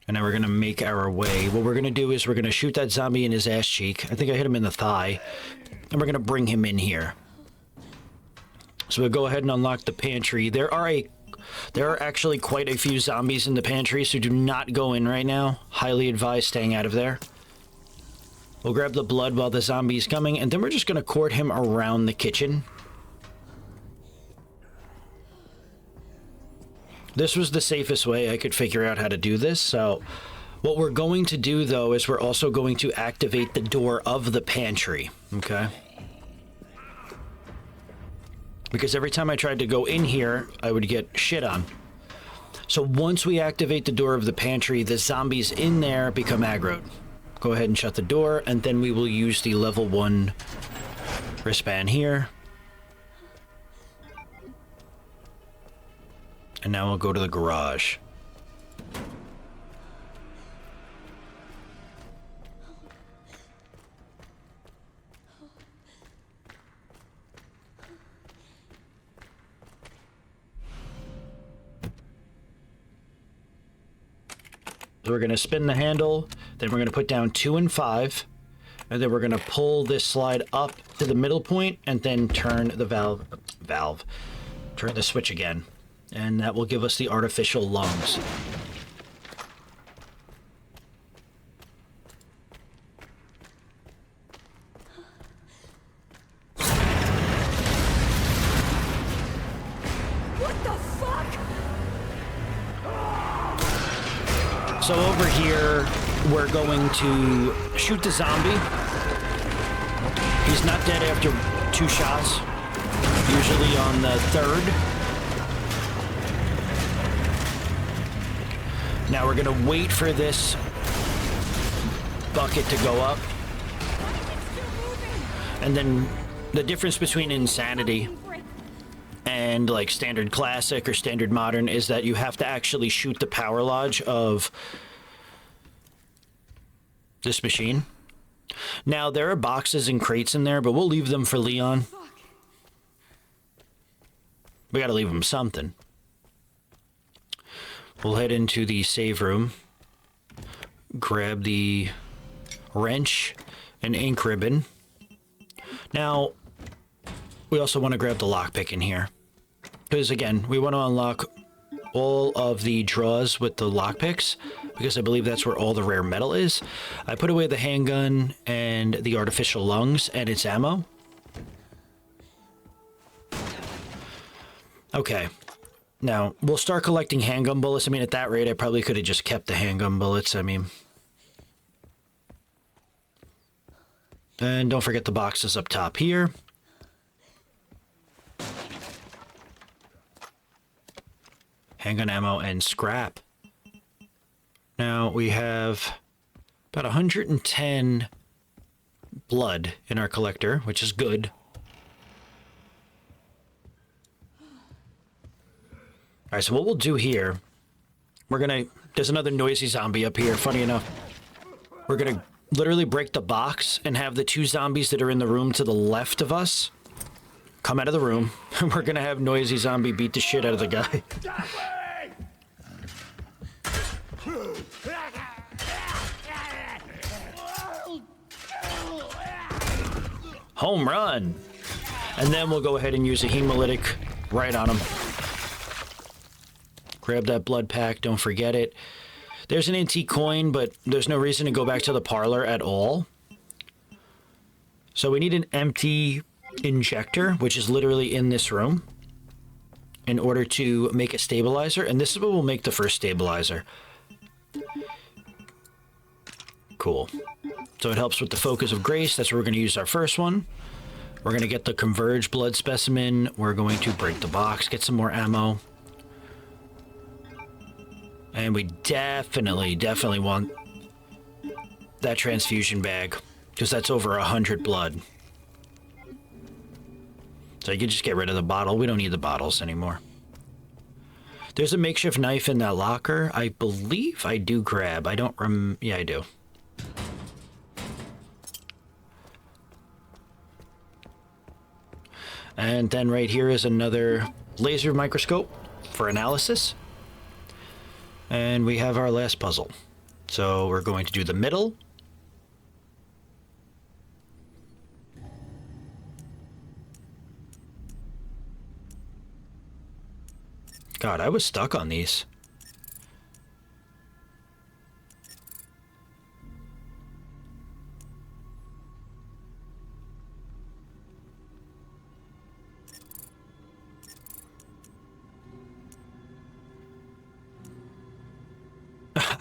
And now we're going to make our way. What we're going to do is we're going to shoot that zombie in his ass cheek. I think I hit him in the thigh. And we're going to bring him in here. So we'll go ahead and unlock the pantry. There are actually quite a few zombies in the pantry, so do not go in right now. Highly advised staying out of there. We'll grab the blood while the zombie's coming, and then we're just going to court him around the kitchen. This was the safest way I could figure out how to do this, so what we're going to do, though, is we're also going to activate the door of the pantry, okay? Because every time I tried to go in here, I would get shit on. So once we activate the door of the pantry, the zombies in there become aggroed. Go ahead and shut the door, and then we will use the level 1 wristband here. And now we'll go to the garage. So we're going to spin the handle, then we're going to put down 2 and 5, and then we're going to pull this slide up to the middle point, and then turn the turn the switch again. And that will give us the artificial lungs. What the fuck? So over here, we're going to shoot the zombie. He's not dead after 2 shots, usually on the 3rd. Now we're going to wait for this bucket to go up. And then the difference between Insanity and like Standard Classic or Standard Modern is that you have to actually shoot the power lodge of this machine. Now there are boxes and crates in there, but we'll leave them for Leon. We got to leave him something. We'll head into the save room, grab the wrench, an ink ribbon. Now, we also want to grab the lockpick in here. Because, again, we want to unlock all of the drawers with the lockpicks, because I believe that's where all the rare metal is. I put away the handgun and the artificial lungs and its ammo. Okay. Now, we'll start collecting handgun bullets. I mean, at that rate, I probably could have just kept the handgun bullets. I mean... And don't forget the boxes up top here. Handgun ammo and scrap. Now we have about 110 blood in our collector, which is good. Alright, so what we'll do here, there's another noisy zombie up here, funny enough. We're gonna literally break the box and have the two zombies that are in the room to the left of us come out of the room, and we're gonna have noisy zombie beat the shit out of the guy. Home run! And then we'll go ahead and use a hemolytic right on him. Grab that blood pack, don't forget it. There's an antique coin, but there's no reason to go back to the parlor at all. So we need an empty injector, which is literally in this room, in order to make a stabilizer. And this is what will make the first stabilizer. Cool. So it helps with the focus of grace. That's where we're going to use our first one. We're going to get the converged blood specimen. We're going to break the box, get some more ammo. And we definitely want that transfusion bag, because that's over 100 blood. So you can just get rid of the bottle. We don't need the bottles anymore. There's a makeshift knife in that locker. I believe I do grab. I don't yeah, I do. And then right here is another laser microscope for analysis. And we have our last puzzle. So we're going to do the middle. God, I was stuck on these.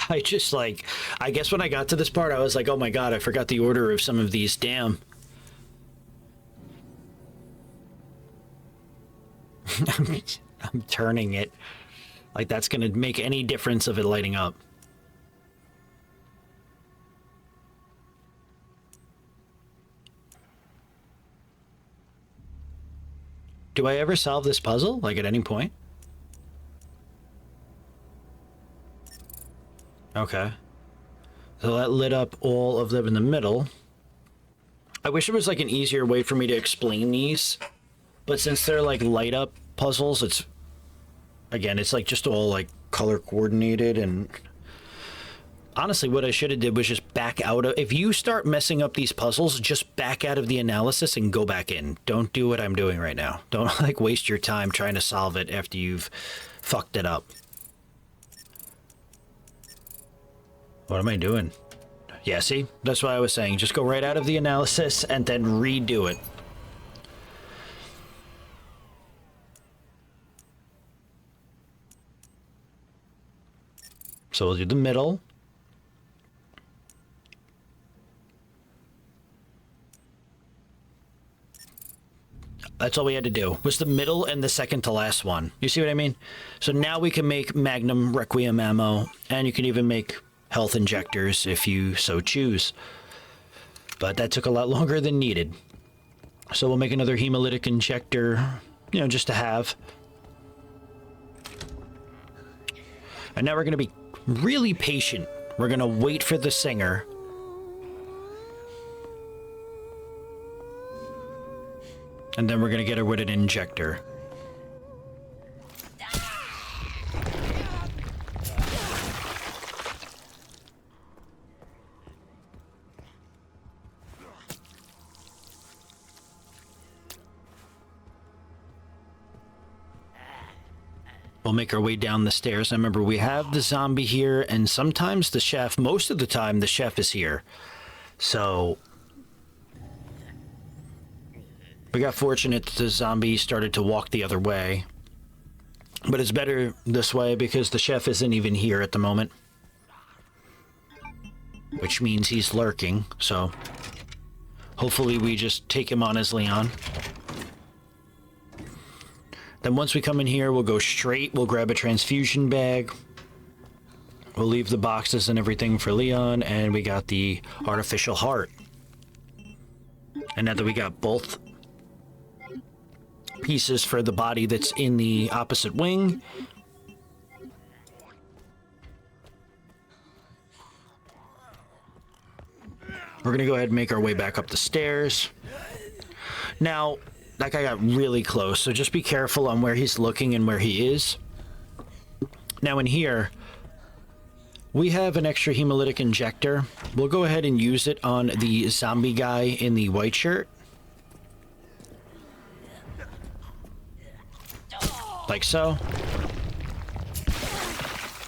I guess when I got to this part, I was like, oh my God, I forgot the order of some of these. Damn. I'm turning it. Like that's going to make any difference of it lighting up. Do I ever solve this puzzle? Like at any point? Okay. So that lit up all of them in the middle. I wish there was like an easier way for me to explain these. But since they're like light up puzzles, it's like just all like color coordinated. And honestly, what I should have did was just back out of, if you start messing up these puzzles, just back out of the analysis and go back in. Don't do what I'm doing right now. Don't like waste your time trying to solve it after you've fucked it up. What am I doing? Yeah, see? That's what I was saying. Just go right out of the analysis and then redo it. So we'll do the middle. That's all we had to do, was the middle and the second to last one. You see what I mean? So now we can make Magnum Requiem ammo, and you can even make health injectors if you so choose. But that took a lot longer than needed. So we'll make another hemolytic injector, you know, just to have. And now we're going to be really patient. We're going to wait for the singer. And then we're going to get her with an injector. We'll make our way down the stairs. I remember we have the zombie here, and sometimes the chef, most of the time, the chef is here. So we got fortunate that the zombie started to walk the other way. But it's better this way because the chef isn't even here at the moment. Which means he's lurking, so hopefully we just take him on as Leon. Then once we come in here, we'll go straight, we'll grab a transfusion bag. We'll leave the boxes and everything for Leon, and we got the artificial heart. And now that we got both pieces for the body that's in the opposite wing, we're gonna go ahead and make our way back up the stairs. Now, that guy got really close, so just be careful on where he's looking and where he is. Now in here, we have an extra hemolytic injector. We'll go ahead and use it on the zombie guy in the white shirt. Like so.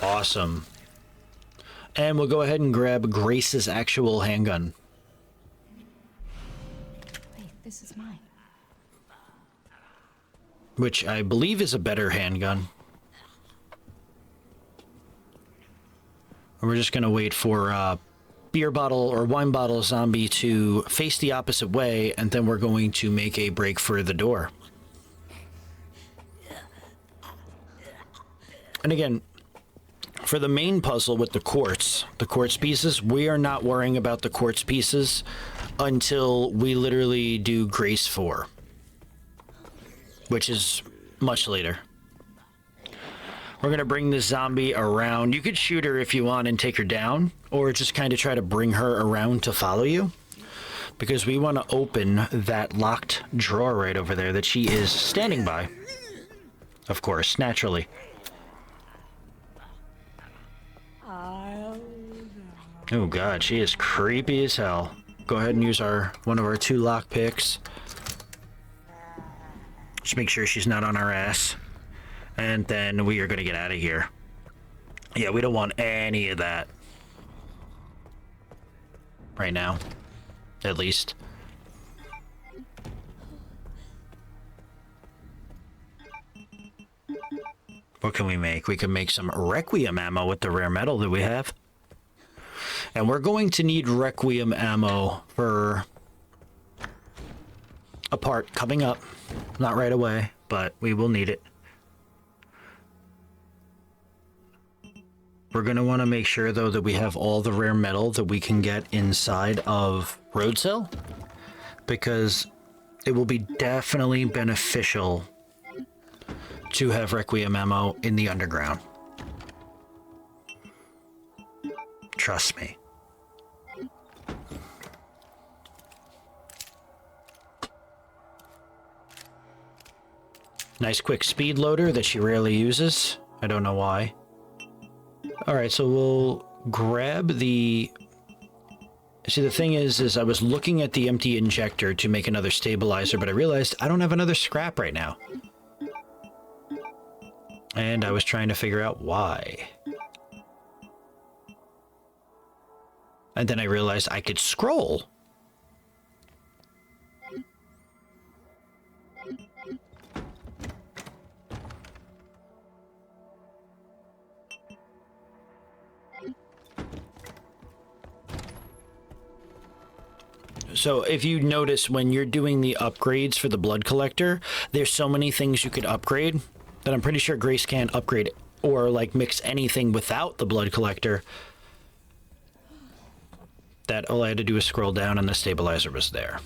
Awesome. And we'll go ahead and grab Grace's actual handgun. Wait, this is mine. Which I believe is a better handgun. And we're just going to wait for beer bottle or wine bottle zombie to face the opposite way, and then we're going to make a break for the door. And again, for the main puzzle with the quartz pieces, we are not worrying about the quartz pieces until we literally do Grace 4. Which is much later. We're going to bring this zombie around. You could shoot her if you want and take her down, or just kind of try to bring her around to follow you. Because we want to open that locked drawer right over there that she is standing by. Of course, naturally. Oh god, she is creepy as hell. Go ahead and use one of our 2 lock picks. Just make sure she's not on our ass. And then we are going to get out of here. Yeah, we don't want any of that. Right now. At least. What can we make? We can make some Requiem ammo with the rare metal that we have. And we're going to need Requiem ammo for a part coming up. Not right away, but we will need it. We're going to want to make sure, though, that we have all the rare metal that we can get inside of Rhodes, because it will be definitely beneficial to have Requiem ammo in the underground. Trust me. Nice quick speed loader that she rarely uses. I don't know why. Alright, so we'll grab the... See, the thing is I was looking at the empty injector to make another stabilizer, but I realized I don't have another scrap right now. And I was trying to figure out why. And then I realized I could scroll. So if you notice when you're doing the upgrades for the blood collector, there's so many things you could upgrade that I'm pretty sure Grace can't upgrade or like mix anything without the blood collector. That all I had to do was scroll down and the stabilizer was there.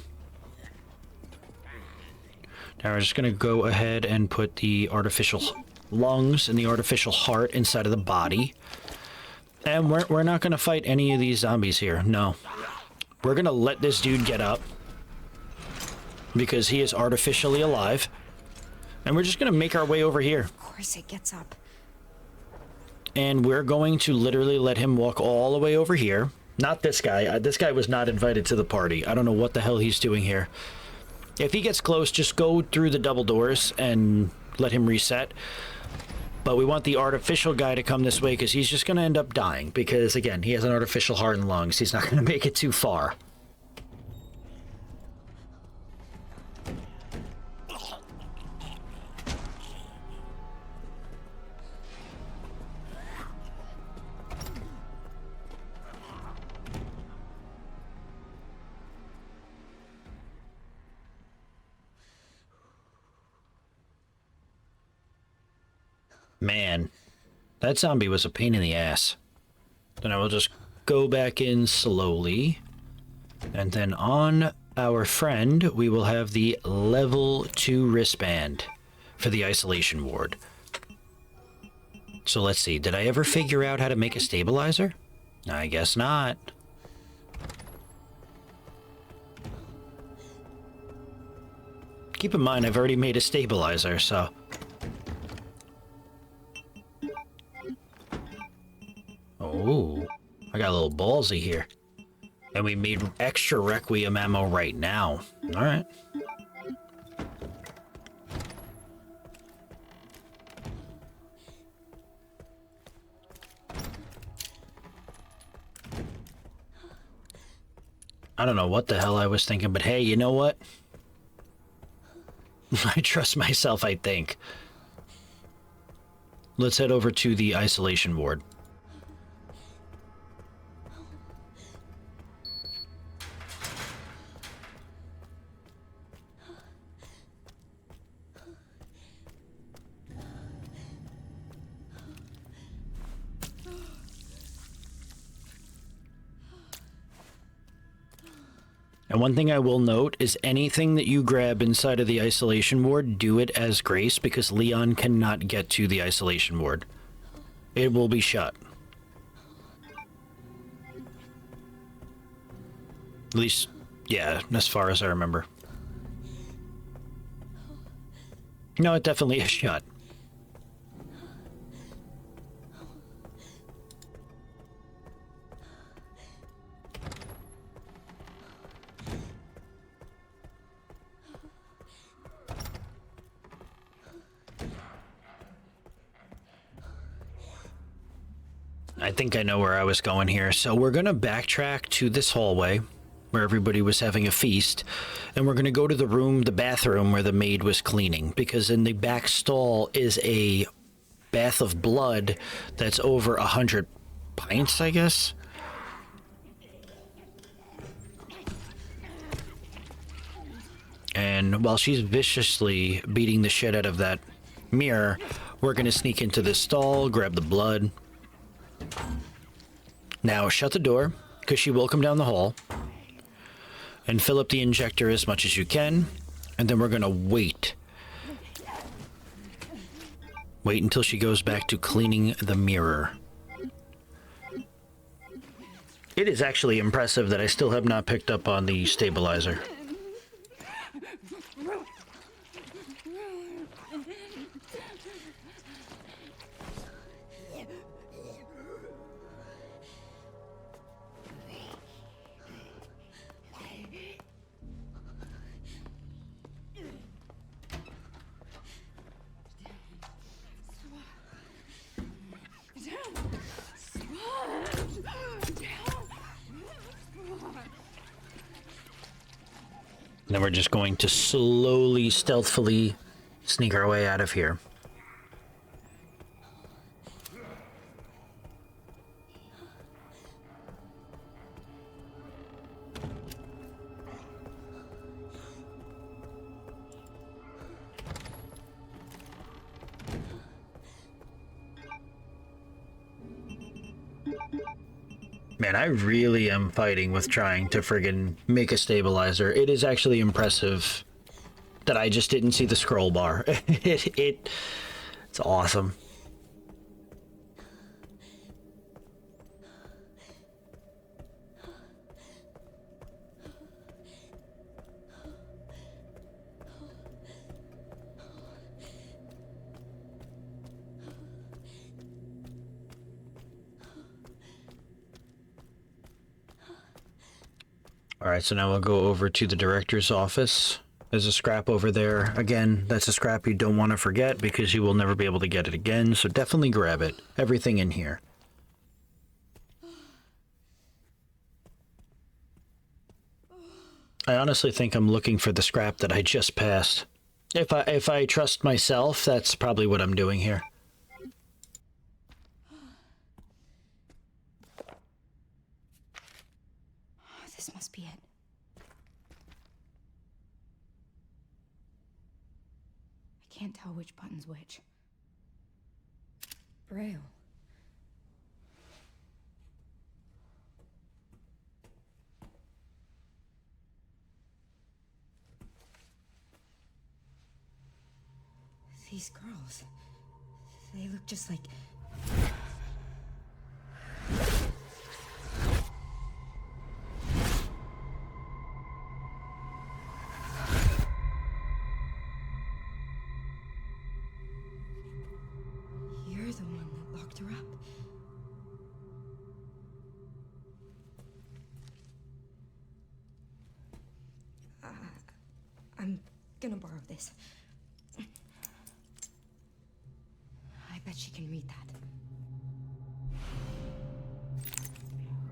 Now we're just going to go ahead and put the artificial lungs and the artificial heart inside of the body. And we're not going to fight any of these zombies here, no. We're going to let this dude get up because he is artificially alive. And we're just going to make our way over here. Of course it gets up. And we're going to literally let him walk all the way over here. Not this guy. This guy was not invited to the party. I don't know what the hell he's doing here. If he gets close, just go through the double doors and let him reset. But we want the artificial guy to come this way because he's just going to end up dying. Because, again, he has an artificial heart and lungs. He's not going to make it too far. Man, that zombie was a pain in the ass. Then I will just go back in slowly. And then on our friend, we will have the level 2 wristband for the isolation ward. So let's see, did I ever figure out how to make a stabilizer? I guess not. Keep in mind, I've already made a stabilizer, so... Oh, I got a little ballsy here. And we made extra Requiem ammo right now. Alright. I don't know what the hell I was thinking, but hey, you know what? I trust myself, I think. Let's head over to the isolation ward. And one thing I will note is anything that you grab inside of the isolation ward, do it as Grace, because Leon cannot get to the isolation ward. It will be shut. At least, yeah, as far as I remember. No, it definitely is shut. I think I know where I was going here. So we're going to backtrack to this hallway where everybody was having a feast. And we're going to go to the room, the bathroom where the maid was cleaning. Because in the back stall is a bath of blood that's over 100 pints, I guess. And while she's viciously beating the shit out of that mirror, we're going to sneak into this stall, grab the blood. Now shut the door, because she will come down the hall, and fill up the injector as much as you can, and then we're gonna wait. Wait until she goes back to cleaning the mirror. It is actually impressive that I still have not picked up on the stabilizer. And then we're just going to slowly, stealthily sneak our way out of here. Man, I really am fighting with trying to friggin' make a stabilizer. It is actually impressive that I just didn't see the scroll bar. It's awesome. Alright, so now we'll go over to the director's office. There's a scrap over there. Again, that's a scrap you don't want to forget because you will never be able to get it again, so definitely grab it. Everything in here. I honestly think I'm looking for the scrap that I just passed. If I trust myself, that's probably what I'm doing here. This must be it. I can't tell which button's which. Braille. These girls, they look just like... You're the one that locked her up. I'm gonna borrow this. I bet she can read that.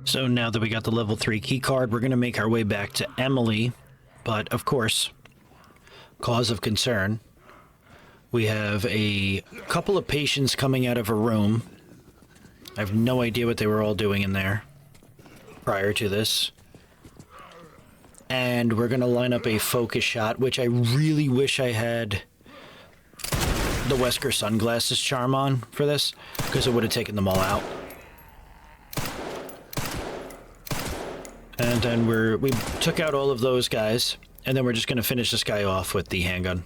So now that we got the level 3 key card, we're going to make our way back to Emily. But, of course, cause of concern. We have a couple of patients coming out of a room. I have no idea what they were all doing in there prior to this. And we're going to line up a focus shot, which I really wish I had the Wesker sunglasses charm on for this, because it would have taken them all out. And then we took out all of those guys, and then we're just going to finish this guy off with the handgun.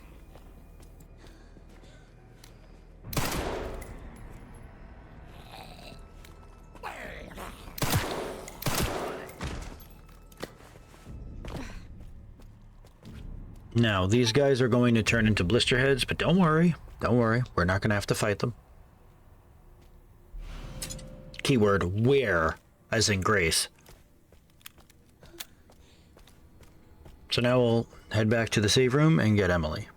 Now, these guys are going to turn into blister heads, but don't worry, we're not going to have to fight them. Keyword, where, as in Grace. So now we'll head back to the save room and get Emily.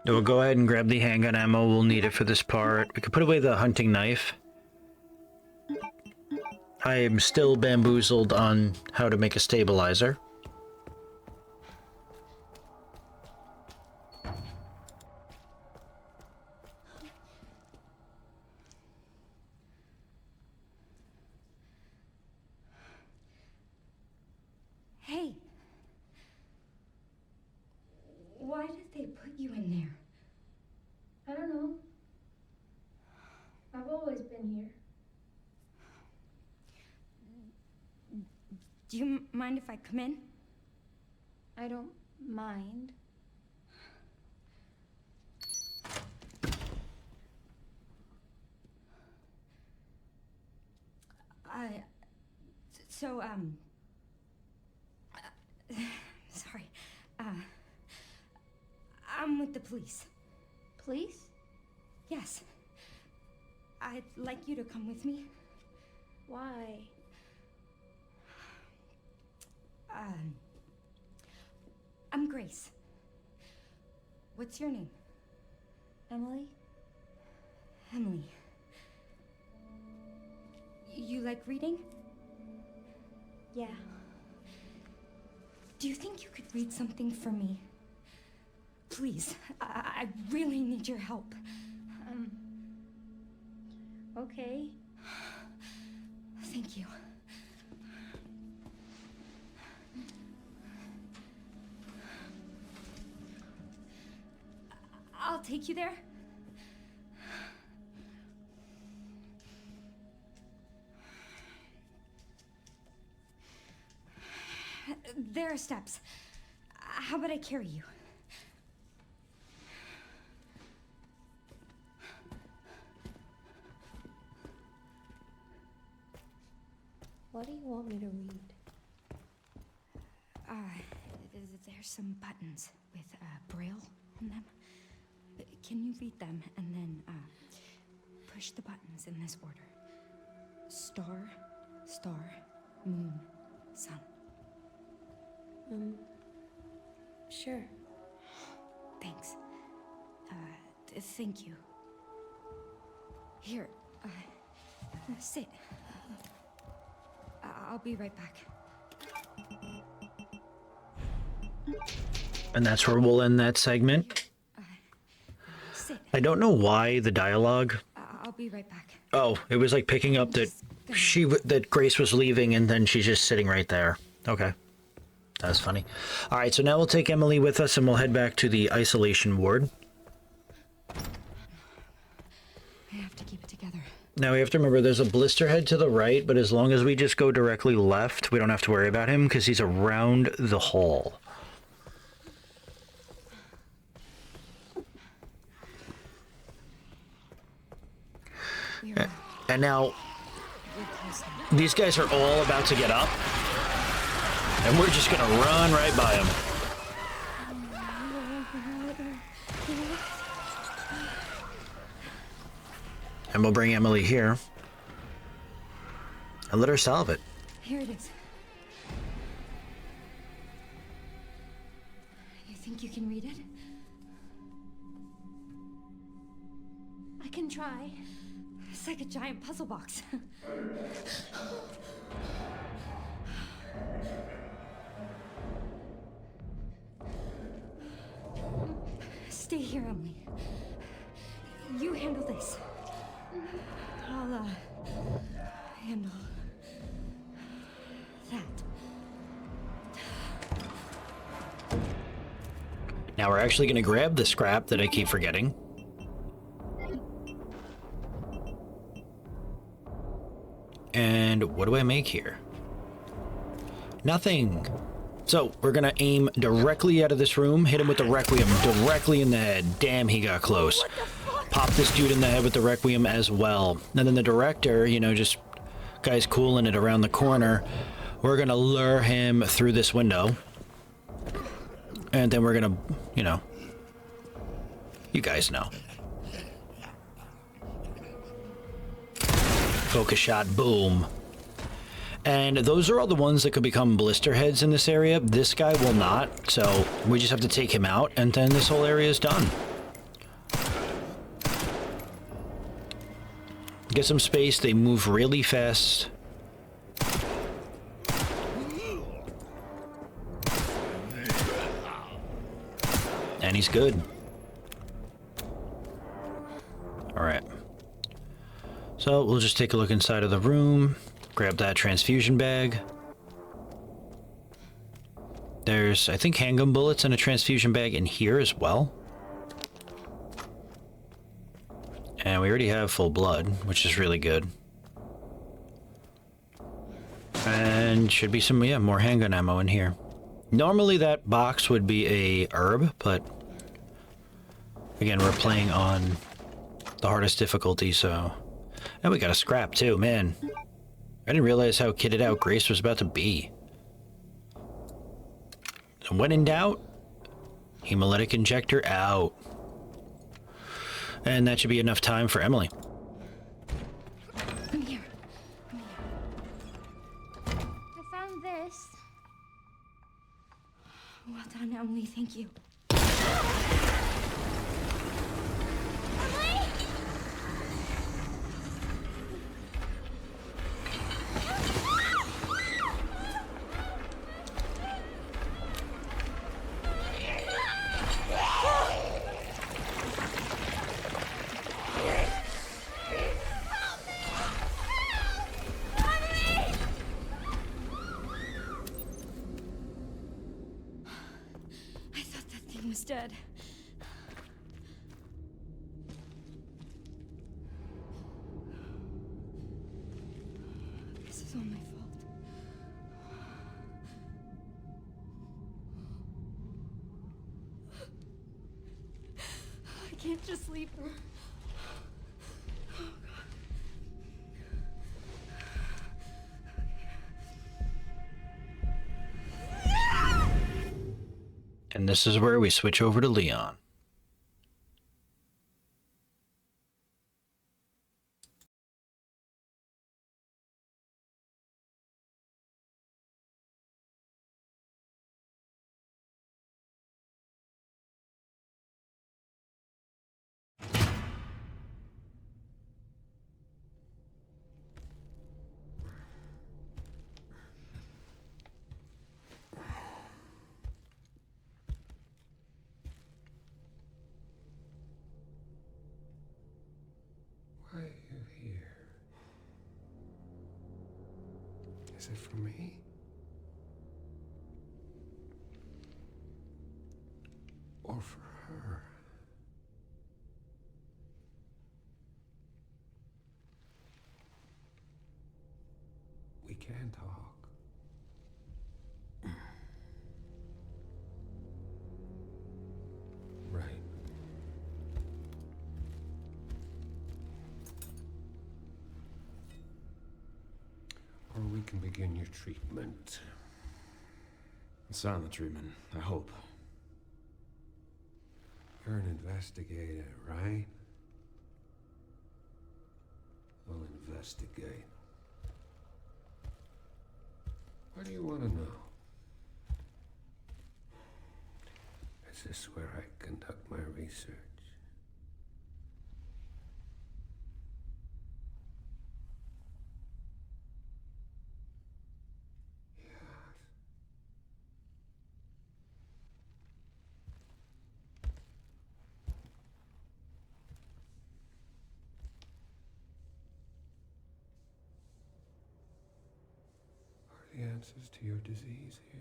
So we'll go ahead and grab the handgun ammo. We'll need it for this part. We could put away the hunting knife. I am still bamboozled on how to make a stabilizer. Hey! Why did they put you in there? I don't know. I've always been here. Do you mind if I come in? I don't mind. Sorry. I'm with the police. Police? Yes. I'd like you to come with me. Why? I'm Grace. What's your name? Emily? Emily. You like reading? Yeah. Do you think you could read something for me? Please, I really need your help. Okay. Thank you. I'll take you there. There are steps. How about I carry you? What do you want me to read? There's some buttons with Braille on them. Can you read them and then push the buttons in this order? Star, star, moon, sun. Sure. Thanks. Thank you. Here, sit. I'll be right back. And that's where we'll end that segment. Sit. I don't know why the dialogue. I'll be right back. Oh, it was like picking up that that Grace was leaving and then she's just sitting right there. Okay. That's funny. All right, so now we'll take Emily with us and we'll head back to the isolation ward. I have to keep it together. Now we have to remember there's a blister head to the right, but as long as we just go directly left, we don't have to worry about him because he's around the hall. And now, these guys are all about to get up, and we're just gonna run right by them. And we'll bring Emily here and let her solve it. Here it is. You think you can read it? I can try. It's like a giant puzzle box. Stay here, Emily. You handle this. I'll, handle that. Now we're actually going to grab the scrap that I keep forgetting. And what do I make here? Nothing. So we're going to aim directly out of this room, hit him with the Requiem directly in the head. Damn, he got close. Pop this dude in the head with the Requiem as well. And then the director, you know, just guy's cooling it around the corner. We're going to lure him through this window. And then we're going to, you know, you guys know. Focus shot, boom. And those are all the ones that could become blister heads in this area. This guy will not, so we just have to take him out, and then this whole area is done. Get some space, they move really fast. And he's good. Alright. So we'll just take a look inside of the room, grab that transfusion bag. There's, I think, handgun bullets and a transfusion bag in here as well. And we already have full blood, which is really good. And should be some, yeah, more handgun ammo in here. Normally that box would be a herb, but again, we're playing on the hardest difficulty, so... And we got a scrap too, man. I didn't realize how kitted out Grace was about to be. So when in doubt, hemolytic injector out. And that should be enough time for Emily. Come here. I found this. Well done, Emily. Thank you. Dead. It's all my fault. I can't just leave her. And this is where we switch over to Leon. Why are you here? Is it for me? Or for her? We can talk. Right. Or we can begin your treatment. Silent treatment, I hope. You're an investigator, right? We'll investigate. What do you want to know? Is this where I conduct my research? The answers to your disease here.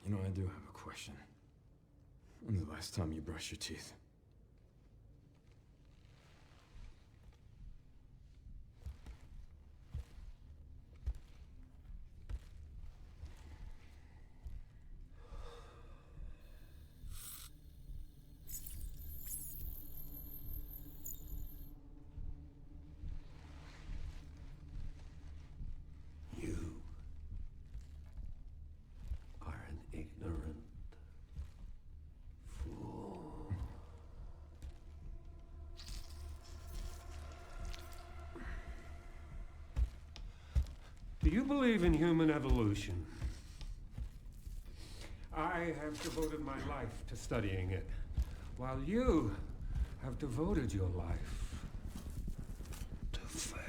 You know, I do have a question. When's the last time you brushed your teeth? Ignorant fool. Do you believe in human evolution? I have devoted my life to studying it, while you have devoted your life to failure.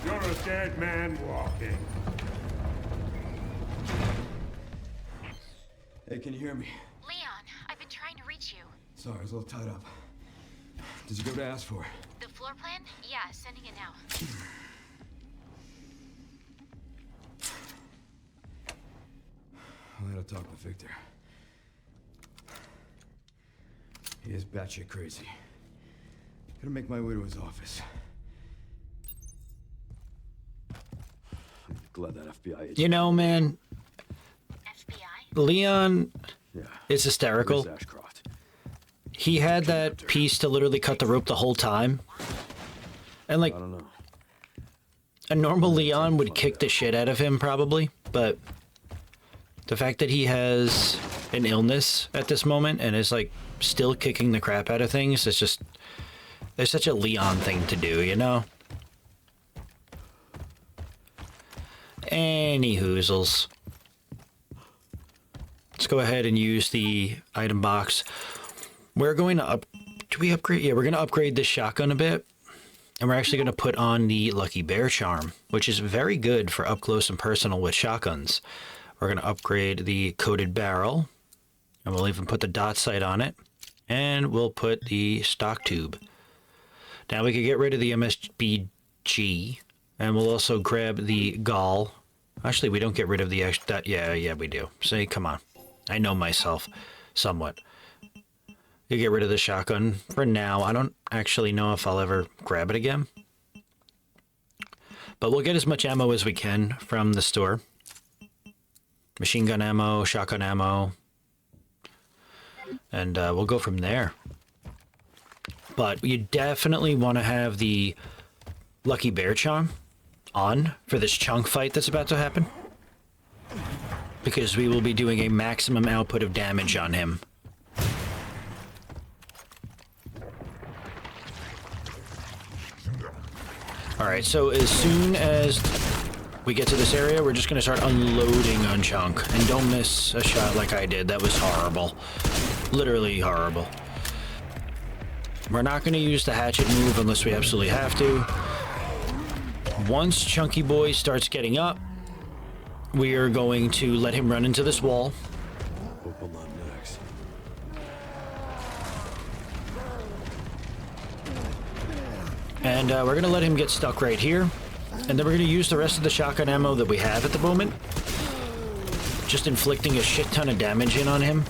You're a dead man walking. Hey, can you hear me? Leon, I've been trying to reach you. Sorry, I was a little tied up. Did you go to ask for it? The floor plan? Yeah, sending it now. I had to talk with Victor. He is batshit crazy. Gotta make my way to his office. I'm glad that FBI agent... You know, man, Leon is hysterical. He had that piece to literally cut the rope the whole time. And like, I don't know. A normal Leon would kick the shit out of him probably, but the fact that he has an illness at this moment and is like still kicking the crap out of things, it's just, there's such a Leon thing to do, you know? Any hoozles. Let's go ahead and use the item box. We're going to do we upgrade? Yeah, we're going to upgrade this shotgun a bit. And we're actually going to put on the Lucky Bear Charm, which is very good for up close and personal with shotguns. We're going to upgrade the coated barrel, and we'll even put the dot sight on it, and we'll put the stock tube. Now we can get rid of the MSBG, and we'll also grab the gall. Actually, we don't get rid of the extra. Yeah, we do. See, come on. I know myself somewhat. You get rid of the shotgun for now. I don't actually know if I'll ever grab it again. But we'll get as much ammo as we can from the store. Machine gun ammo, shotgun ammo. And we'll go from there. But you definitely want to have the Lucky Bear charm on for this chunk fight that's about to happen. Because we will be doing a maximum output of damage on him. Alright, so as soon as we get to this area, we're just going to start unloading on Chunk. And don't miss a shot like I did. That was horrible. Literally horrible. We're not going to use the hatchet move unless we absolutely have to. Once Chunky Boy starts getting up, we are going to let him run into this wall. Hope I'm not next. And we're going to let him get stuck right here. And then we're going to use the rest of the shotgun ammo that we have at the moment. Just inflicting a shit ton of damage in on him.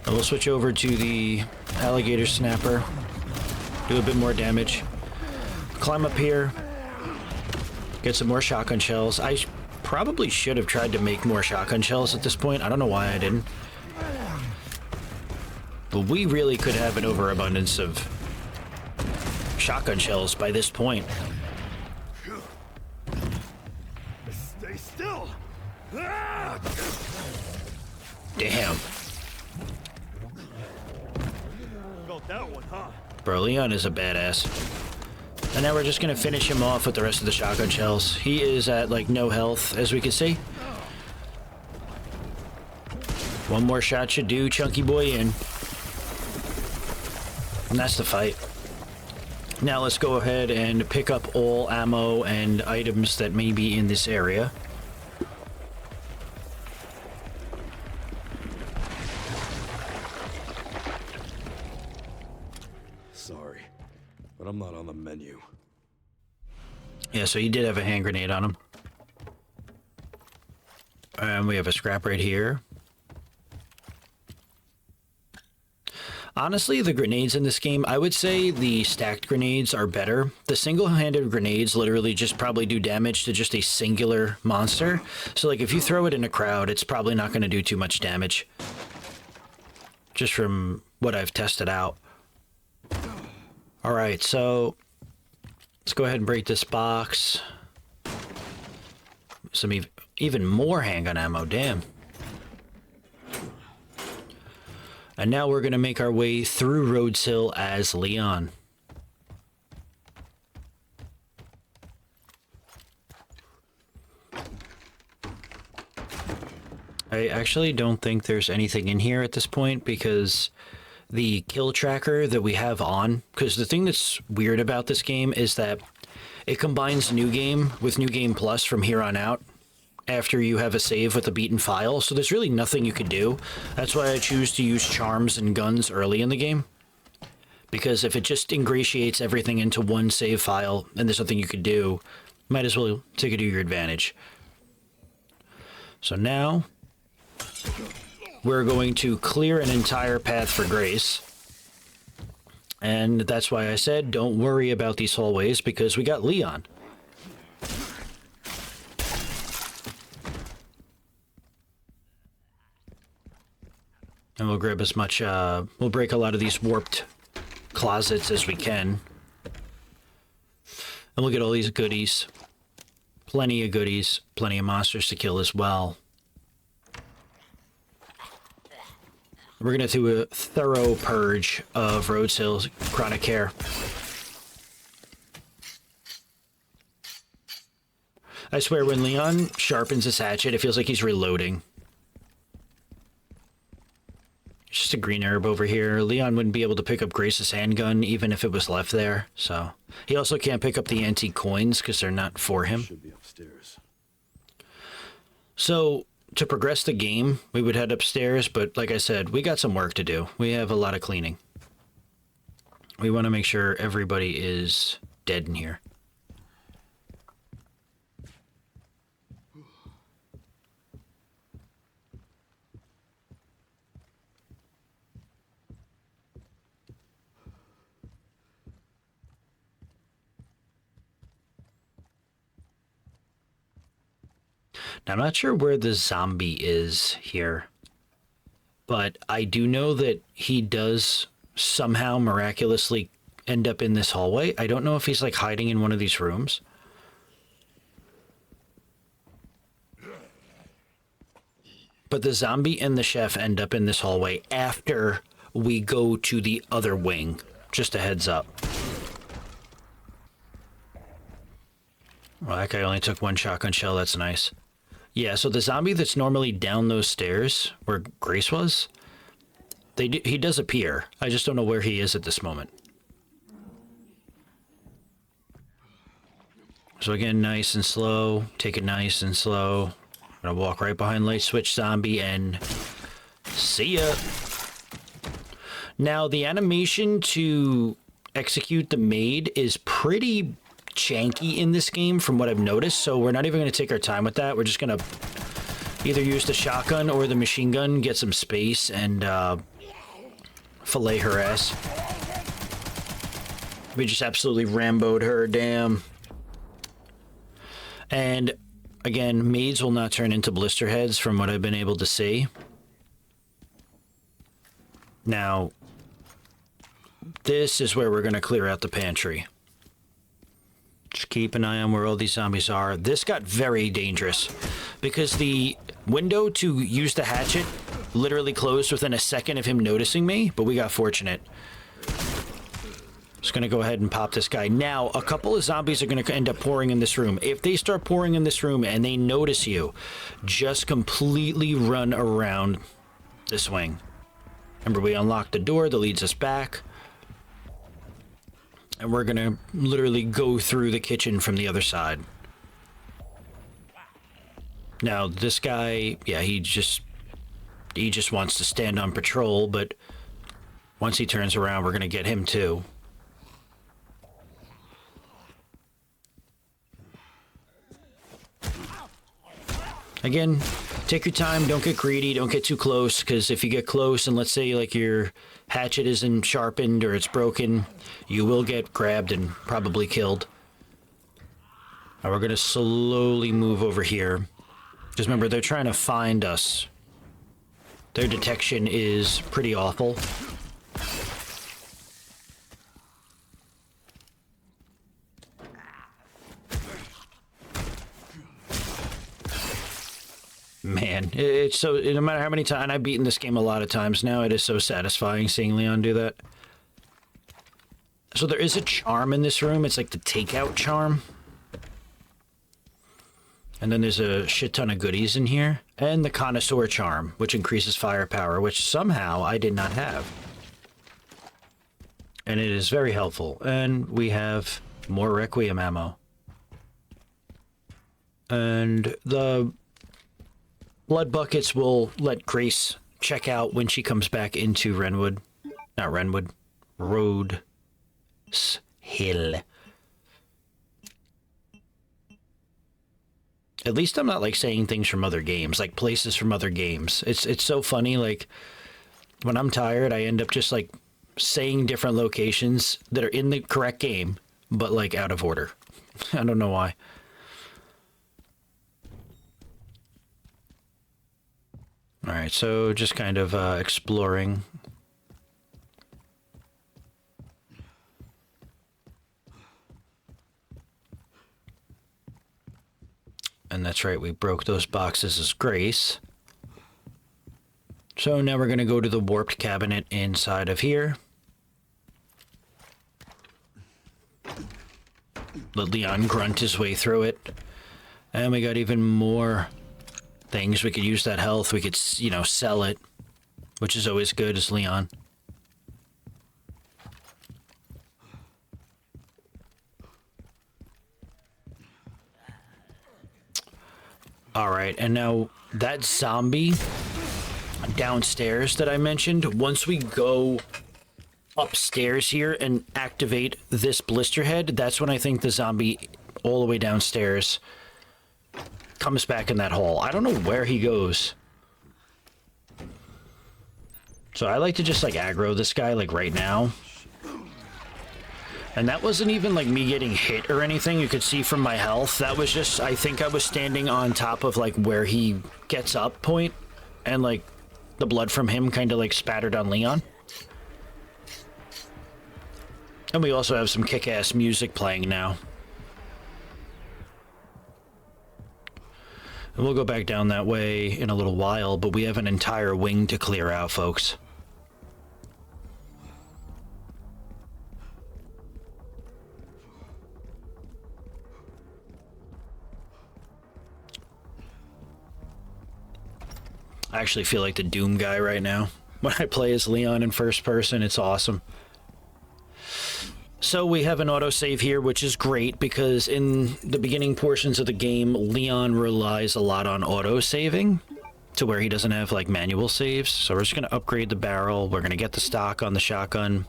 And we'll switch over to the alligator snapper. Do a bit more damage. Climb up here. Get some more shotgun shells. I probably should have tried to make more shotgun shells at this point. I don't know why I didn't. But we really could have an overabundance of shotgun shells by this point. Stay still. Damn. Got that one, huh? Bro, Leon is a badass. And now we're just gonna finish him off with the rest of the shotgun shells. He is at, like, no health, as we can see. One more shot should do Chunky Boy in. And that's the fight. Now let's go ahead and pick up all ammo and items that may be in this area. Sorry, but I'm not on the menu. Yeah, so he did have a hand grenade on him. And we have a scrap right here. Honestly, the grenades in this game, I would say the stacked grenades are better. The single-handed grenades literally just probably do damage to just a singular monster. So, like, if you throw it in a crowd, it's probably not going to do too much damage. Just from what I've tested out. Alright, so let's go ahead and break this box. Some even more handgun ammo, damn. And now we're going to make our way through Rhodes Hill as Leon. I actually don't think there's anything in here at this point because the kill tracker that we have on, because the thing that's weird about this game is that it combines New Game with New Game Plus from here on out after you have a save with a beaten file, so there's really nothing you could do. That's why I choose to use charms and guns early in the game, because if it just ingratiates everything into one save file and there's nothing you could do, might as well take it to your advantage. So now we're going to clear an entire path for Grace. And that's why I said, don't worry about these hallways, because we got Leon. And we'll grab as much, we'll break a lot of these warped closets as we can. And we'll get all these goodies. Plenty of goodies, plenty of monsters to kill as well. We're going to do a thorough purge of Rhodes Hill's chronic care. I swear, when Leon sharpens his hatchet, it feels like he's reloading. Just a green herb over here. Leon wouldn't be able to pick up Grace's handgun even if it was left there. So he also can't pick up the antique coins because they're not for him. Should be upstairs. So, to progress the game, we would head upstairs, but like I said, we got some work to do. We have a lot of cleaning. We want to make sure everybody is dead in here. Now, I'm not sure where the zombie is here, but I do know that he does somehow miraculously end up in this hallway. I don't know if he's like hiding in one of these rooms. But the zombie and the chef end up in this hallway after we go to the other wing. Just a heads up. Well, that guy only took one shotgun shell. That's nice. Yeah, so the zombie that's normally down those stairs where Grace was, he does appear. I just don't know where he is at this moment. So again, nice and slow. Take it nice and slow. I'm gonna walk right behind light switch zombie and see ya. Now, the animation to execute the maid is pretty janky in this game from what I've noticed, so we're not even going to take our time with that. We're just going to either use the shotgun or the machine gun, get some space, and fillet her ass. We just absolutely Rambo'd her, damn. And again, maids will not turn into blister heads from what I've been able to see. Now, this is where we're going to clear out the pantry. Just keep an eye on where all these zombies are. This got very dangerous because the window to use the hatchet literally closed within a second of him noticing me, but we got fortunate. Just gonna go ahead and pop this guy. Now, a couple of zombies are gonna end up pouring in this room. If they start pouring in this room and they notice you, just completely run around this wing. Remember, we unlocked the door that leads us back. And we're gonna literally go through the kitchen from the other side. Now, this guy, yeah, he just wants to stand on patrol, but once he turns around, we're gonna get him too. Again, take your time, don't get greedy, don't get too close, because if you get close and let's say like your hatchet isn't sharpened or it's broken, you will get grabbed and probably killed. Now we're going to slowly move over here. Because remember, they're trying to find us. Their detection is pretty awful. Man, it's so, no matter how many times, and I've beaten this game a lot of times now, it is so satisfying seeing Leon do that. So there is a charm in this room. It's like the takeout charm. And then there's a shit ton of goodies in here. And the connoisseur charm, which increases firepower, which somehow I did not have. And it is very helpful. And we have more Requiem ammo. And the blood buckets will let Grace check out when she comes back into Wrenwood. Not Wrenwood. Rhodes Hill. At least I'm not like saying things from other games, like places from other games. It's so funny, like when I'm tired, I end up just like saying different locations that are in the correct game, but like out of order. I don't know why. All right, so just kind of exploring. And that's right, we broke those boxes as Grace. So now we're going to go to the warped cabinet inside of here. Let Leon grunt his way through it. And we got even more things. We could use that health. We could, you know, sell it, which is always good as Leon. All right, and now that zombie downstairs that I mentioned, once we go upstairs here and activate this blister head, that's when I think the zombie all the way downstairs comes back in that hole. I don't know where he goes. So I like to just like aggro this guy like right now. And that wasn't even like me getting hit or anything. You could see from my health. That was just, I think I was standing on top of like where he gets up point. And like the blood from him kind of like spattered on Leon. And we also have some kick-ass music playing now. And we'll go back down that way in a little while, but we have an entire wing to clear out, folks. I actually feel like the Doom guy right now. When I play as Leon in first person, it's awesome. So we have an autosave here, which is great because in the beginning portions of the game, Leon relies a lot on autosaving to where he doesn't have like manual saves. So we're just going to upgrade the barrel. We're going to get the stock on the shotgun.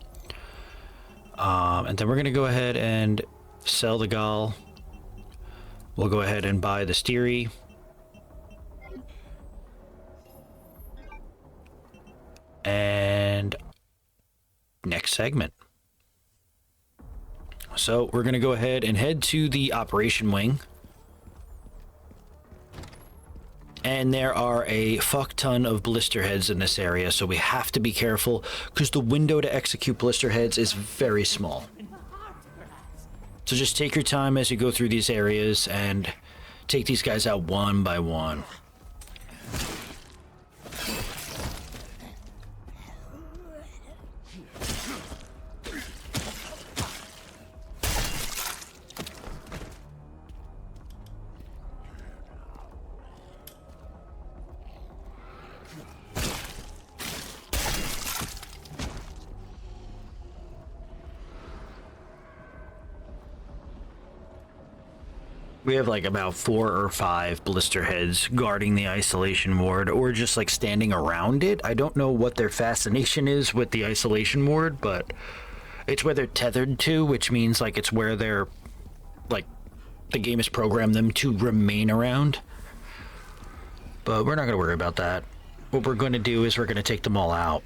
And then we're going to go ahead and sell the Gall. We'll go ahead and buy the Steery. And next segment. So we're going to go ahead and head to the operation wing. And there are a fuck ton of blister heads in this area, so we have to be careful because the window to execute blister heads is very small. So just take your time as you go through these areas and take these guys out one by one. We have like about 4 or 5 blister heads guarding the isolation ward or just like standing around it. I don't know what their fascination is with the isolation ward, but it's where they're tethered to, which means like it's where they're like the game has programmed them to remain around. But we're not going to worry about that. What we're going to do is we're going to take them all out.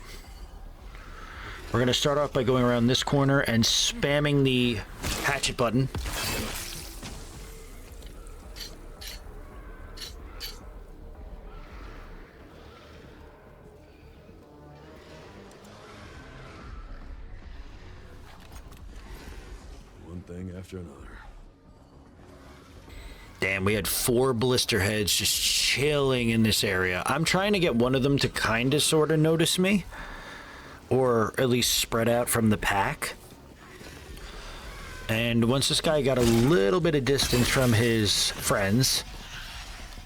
We're going to start off by going around this corner and spamming the hatchet button. After another. Damn, we had 4 blister heads just chilling in this area. I'm trying to get one of them to kind of sort of notice me, or at least spread out from the pack. And once this guy got a little bit of distance from his friends,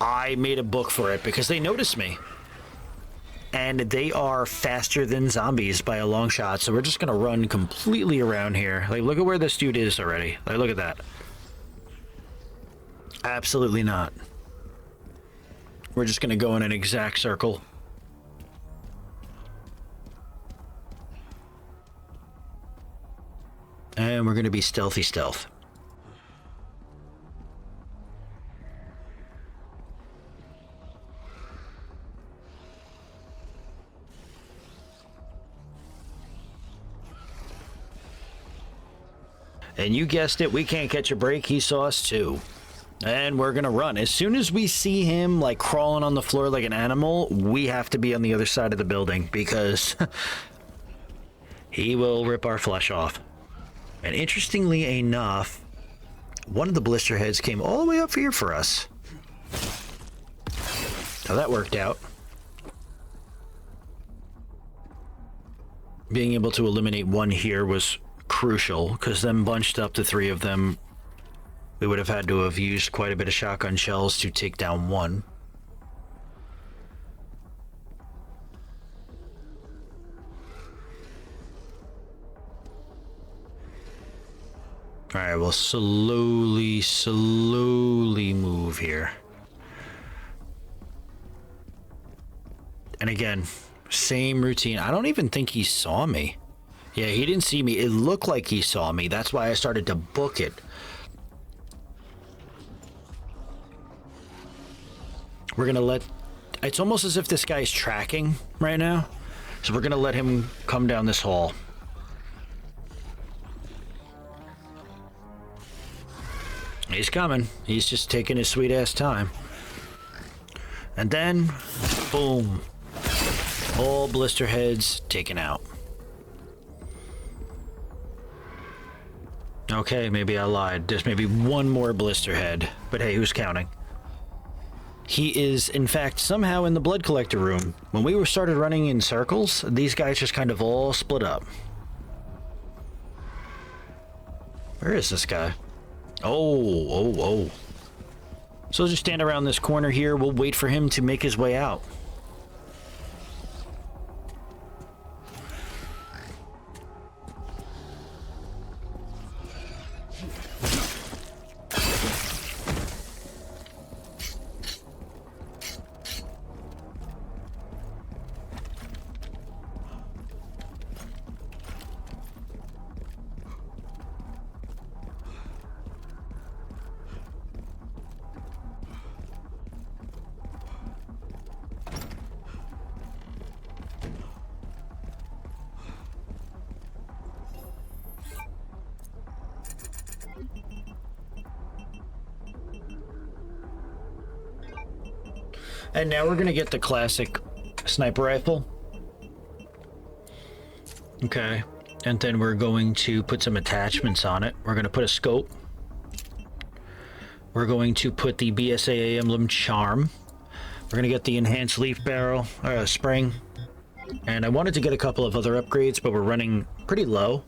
I made a book for it because they noticed me. And they are faster than zombies by a long shot, so we're just gonna run completely around here. Like, look at where this dude is already. Like, look at that. Absolutely not. We're just gonna go in an exact circle. And we're gonna be stealthy stealth. And you guessed it, we can't catch a break. He saw us too. And we're gonna run. As soon as we see him like crawling on the floor like an animal, we have to be on the other side of the building because he will rip our flesh off. And interestingly enough, one of the blister heads came all the way up here for us. So that worked out. Being able to eliminate one here was crucial, because then bunched up the 3 of them, we would have had to have used quite a bit of shotgun shells to take down one. Alright, we'll slowly move here. And again, same routine. I don't even think he saw me. Yeah, he didn't see me. It looked like he saw me. That's why I started to book it. We're gonna let... It's almost as if this guy's tracking right now. So we're gonna let him come down this hall. He's coming. He's just taking his sweet ass time. And then, boom. All blister heads taken out. Okay, maybe I lied. There's maybe one more blister head. But hey, who's counting? He is, in fact, somehow in the blood collector room. When we started running in circles, these guys just kind of all split up. Where is this guy? Oh. So just stand around this corner here. We'll wait for him to make his way out. And now we're gonna get the classic sniper rifle. Okay, and then we're going to put some attachments on it. We're gonna put a scope. We're going to put the BSAA emblem charm. We're gonna get the enhanced leaf barrel, spring. And I wanted to get a couple of other upgrades, but we're running pretty low.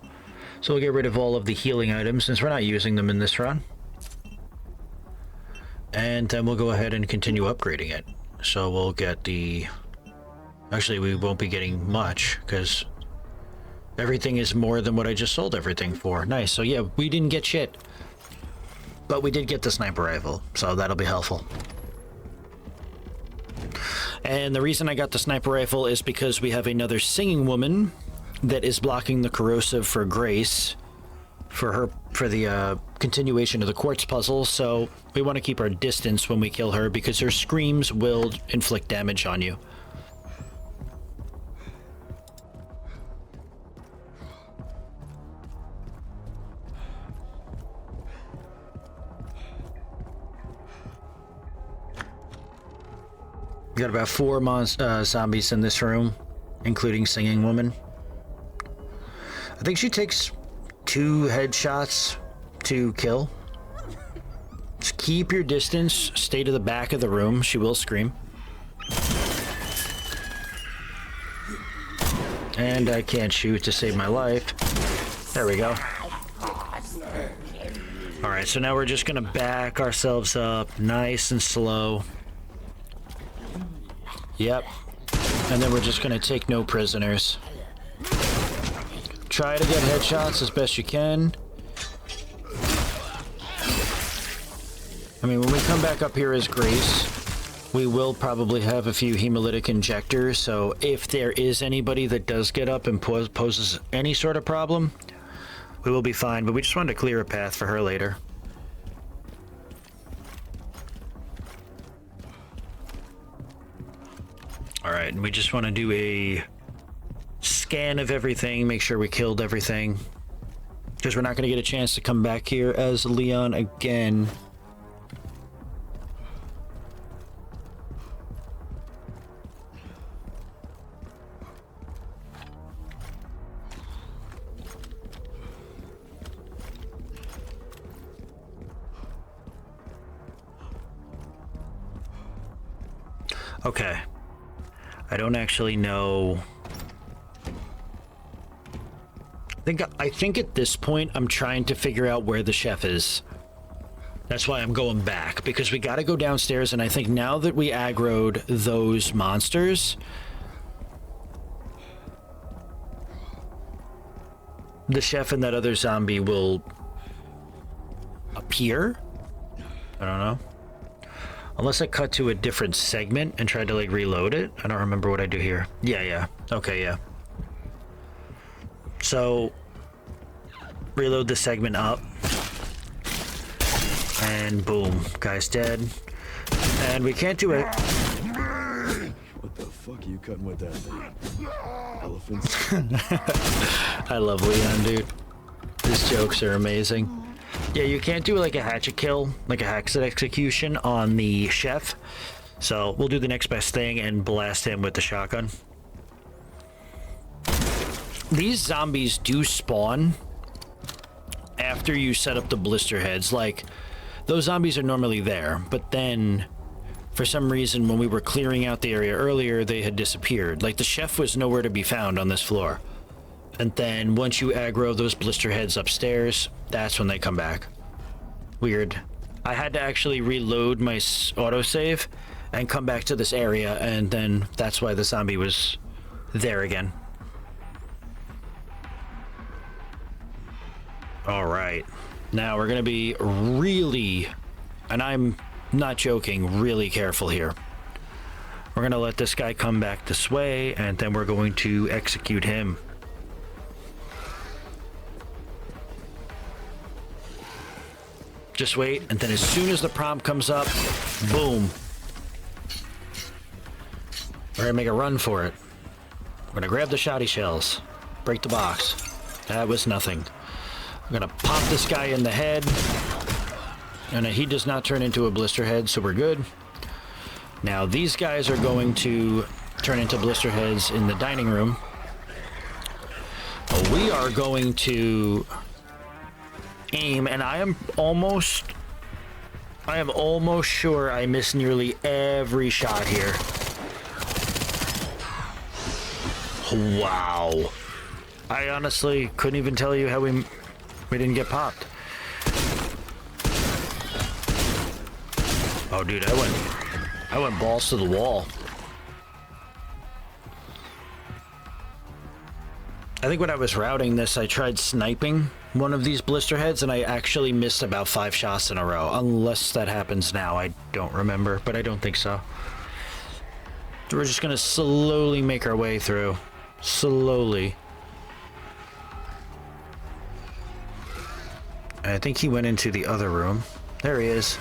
So we'll get rid of all of the healing items since we're not using them in this run. And then we'll go ahead and continue upgrading it. So we'll get the... Actually, we won't be getting much, because everything is more than what I just sold everything for. Nice. So yeah, we didn't get shit. But we did get the sniper rifle, so that'll be helpful. And the reason I got the sniper rifle is because we have another singing woman that is blocking the corrosive for Grace for the continuation of the quartz puzzle, so we want to keep our distance when we kill her because her screams will inflict damage on you. We got about 4 zombies in this room, including Singing Woman. I think she takes 2 headshots to kill. Just keep your distance, stay to the back of the room, she will scream. And I can't shoot to save my life. There we go. Alright, so now we're just gonna back ourselves up nice and slow. Yep. And then we're just gonna take no prisoners. Try to get headshots as best you can. I mean, when we come back up here as Grace, we will probably have a few hemolytic injectors, so if there is anybody that does get up and poses any sort of problem, we will be fine, but we just wanted to clear a path for her later. Alright, and we just want to do a scan of everything, make sure we killed everything. Because we're not going to get a chance to come back here as Leon again. Okay. I don't actually know. I think at this point I'm trying to figure out where the chef is. That's why I'm going back, because we got to go downstairs, and I think now that we aggroed those monsters, the chef and that other zombie will appear. I don't know. Unless I cut to a different segment and tried to like reload it. I don't remember what I do here. Yeah. Okay, yeah. So reload the segment up. And boom, guy's dead. And we can't do it. What the fuck are you cutting with that thing? Elephants? I love Leon, dude. His jokes are amazing. Yeah, you can't do like a hatchet kill, like a hackset execution on the chef. So we'll do the next best thing and blast him with the shotgun. These zombies do spawn after you set up the blister heads. Like, those zombies are normally there, but then for some reason when we were clearing out the area earlier, they had disappeared. Like, the chef was nowhere to be found on this floor. And then once you aggro those blister heads upstairs, that's when they come back. Weird. I had to actually reload my autosave and come back to this area, and then that's why the zombie was there again. All right. Now we're going to be really, and I'm not joking, really careful here. We're going to let this guy come back this way, and then we're going to execute him. Just wait, and then as soon as the prompt comes up, boom. We're gonna make a run for it. We're gonna grab the shotty shells, break the box. That was nothing. We're gonna pop this guy in the head, and he does not turn into a blister head, so we're good. Now these guys are going to turn into blister heads in the dining room. We are going to aim, and I am almost sure I missed nearly every shot here. Wow. I honestly couldn't even tell you how we didn't get popped. Oh dude, I went balls to the wall. I think when I was routing this, I tried sniping one of these blister heads, and I actually missed about 5 shots in a row. Unless that happens now, I don't remember, but I don't think so. So we're just gonna slowly make our way through. Slowly. I think he went into the other room. There he is.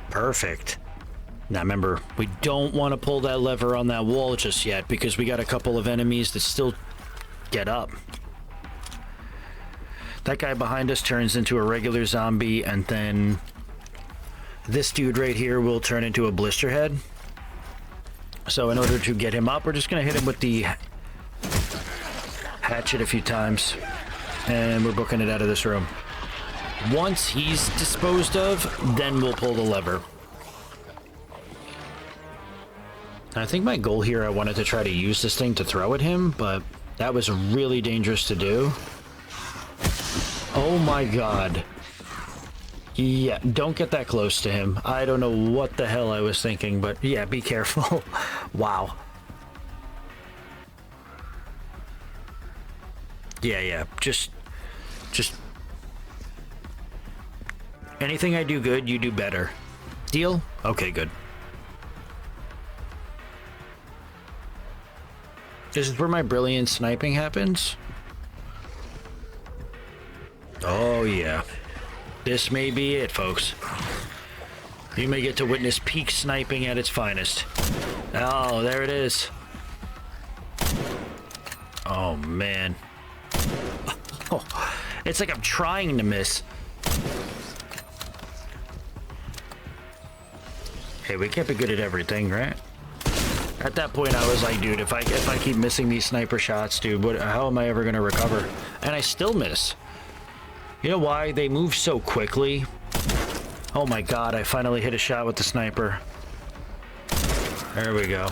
Perfect. Now remember, we don't want to pull that lever on that wall just yet because we got a couple of enemies that still get up. That guy behind us turns into a regular zombie, and then this dude right here will turn into a blister head. So in order to get him up, we're just going to hit him with the hatchet a few times, and we're booking it out of this room. Once he's disposed of, then we'll pull the lever. I think my goal here, I wanted to try to use this thing to throw at him, but that was really dangerous to do. Oh my god. Yeah, don't get that close to him. I don't know what the hell I was thinking, but yeah, be careful. Wow. Yeah, just anything I do good, you do better. Deal? Okay, good. This is where my brilliant sniping happens. Oh yeah. This may be it, folks. You may get to witness peak sniping at its finest. Oh, there it is. Oh man. Oh, it's like I'm trying to miss. Hey, we can't be good at everything, right? At that point, I was like, dude, if I keep missing these sniper shots, dude, how am I ever gonna recover? And I still miss. You know why? They move so quickly. Oh my god, I finally hit a shot with the sniper. There we go.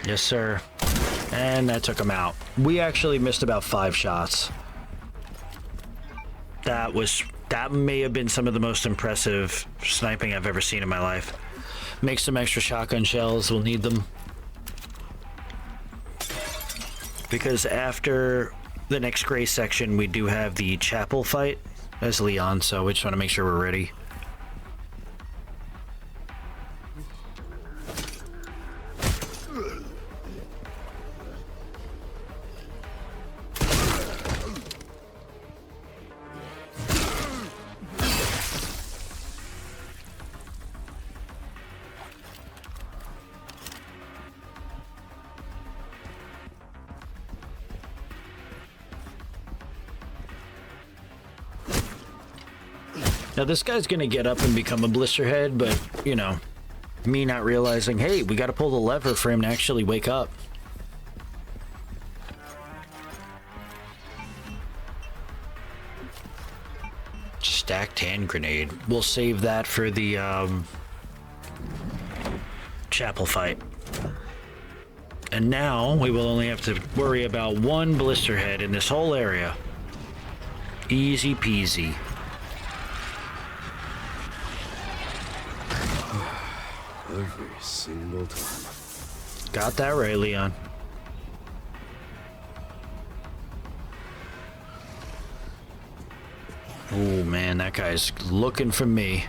Yes, sir. And that took him out. We actually missed about 5 shots. That may have been some of the most impressive sniping I've ever seen in my life. Make some extra shotgun shells, we'll need them. Because after the next gray section, we do have the chapel fight as Leon, so we just want to make sure we're ready. Now this guy's gonna get up and become a blisterhead, but, you know, me not realizing, hey, we gotta pull the lever for him to actually wake up. Stacked hand grenade. We'll save that for the, chapel fight. And now we will only have to worry about one blisterhead in this whole area. Easy peasy. Every single time. Got that right, Leon. Oh man, that guy's looking for me.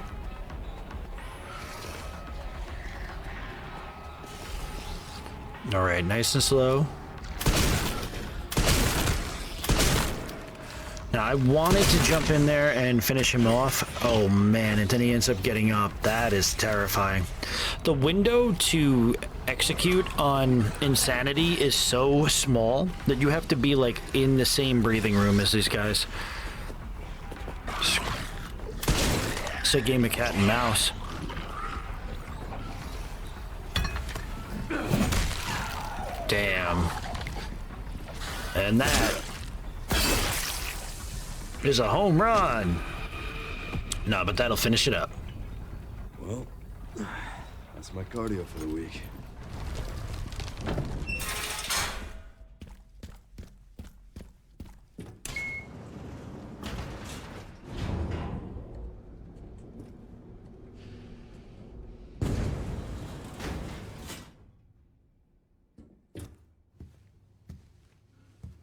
All right, nice and slow. Now, I wanted to jump in there and finish him off. Oh man, and then he ends up getting up. That is terrifying. The window to execute on insanity is so small that you have to be like in the same breathing room as these guys. It's a game of cat and mouse. Damn. And that is a home run. No, but that'll finish it up. Well, that's my cardio for the week.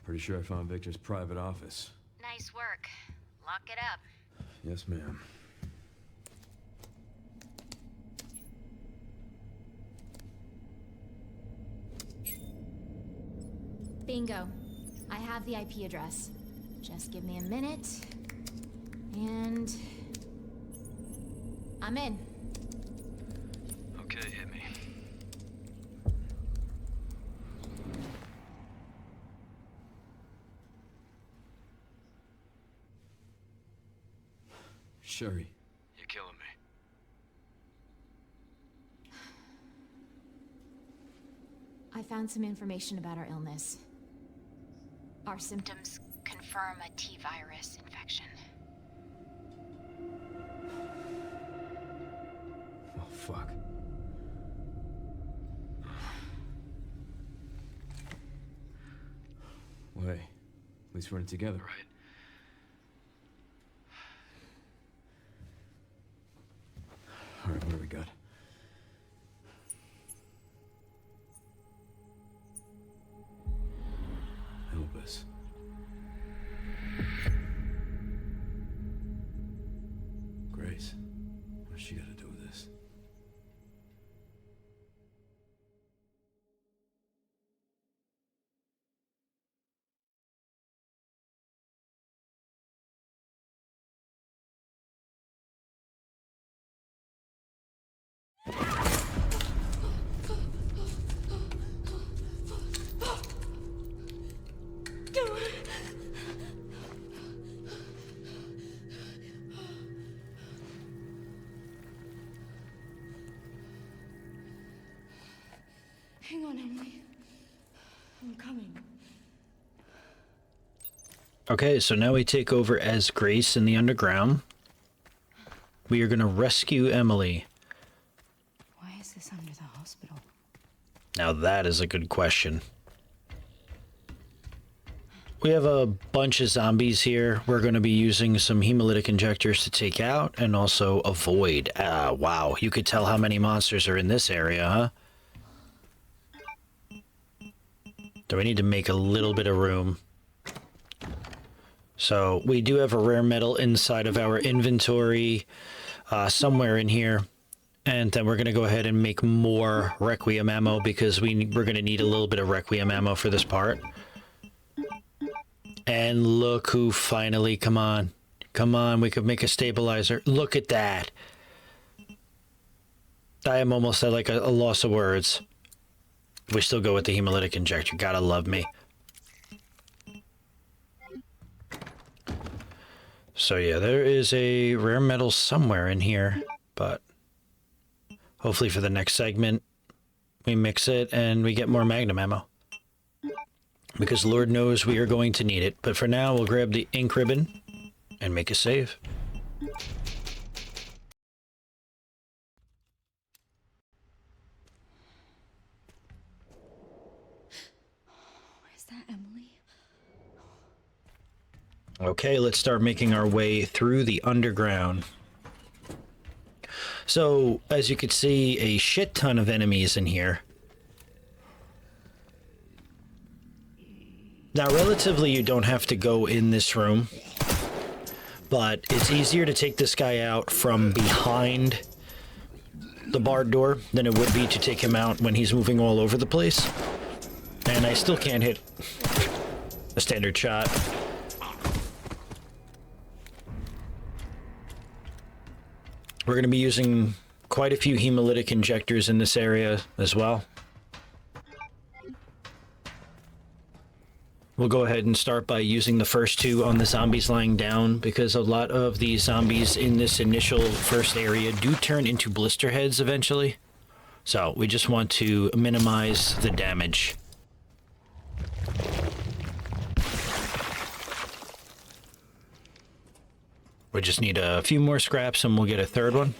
Pretty sure I found Victor's private office. Nice work. Lock it up. Yes, ma'am. Bingo. I have the IP address. Just give me a minute. And... I'm in. Okay, hit me. Sherry, you're killing me. I found some information about our illness. Our symptoms confirm a T-virus infection. Oh, fuck. Well, hey, at least we're in it together, right? All right, what do we got? Elbridge. Grace, what's she got to do with this? Hang on, Emily. I'm coming. Okay, so now we take over as Grace in the underground. We are going to rescue Emily. Why is this under the hospital? Now that is a good question. We have a bunch of zombies here. We're going to be using some hemolytic injectors to take out and also avoid. Wow, you could tell how many monsters are in this area, huh? Do we need to make a little bit of room? So we do have a rare metal inside of our inventory somewhere in here. And then we're going to go ahead and make more Requiem ammo because we're going to need a little bit of Requiem ammo for this part. And look who finally, come on. Come on, we could make a stabilizer. Look at that. I am almost at like a loss of words. We still go with the hemolytic injector. Gotta love me. So yeah, there is a rare metal somewhere in here, but hopefully for the next segment, we mix it and we get more Magnum ammo. Because Lord knows we are going to need it. But for now, we'll grab the ink ribbon and make a save. Is that Emily? Okay, let's start making our way through the underground. So, as you can see, a shit ton of enemies in here. Now, relatively, you don't have to go in this room, but it's easier to take this guy out from behind the barred door than it would be to take him out when he's moving all over the place. And I still can't hit a standard shot. We're going to be using quite a few hemolytic injectors in this area as well. We'll go ahead and start by using the first two on the zombies lying down, because a lot of the zombies in this initial first area do turn into blister heads eventually. So we just want to minimize the damage. We just need a few more scraps and we'll get a third one.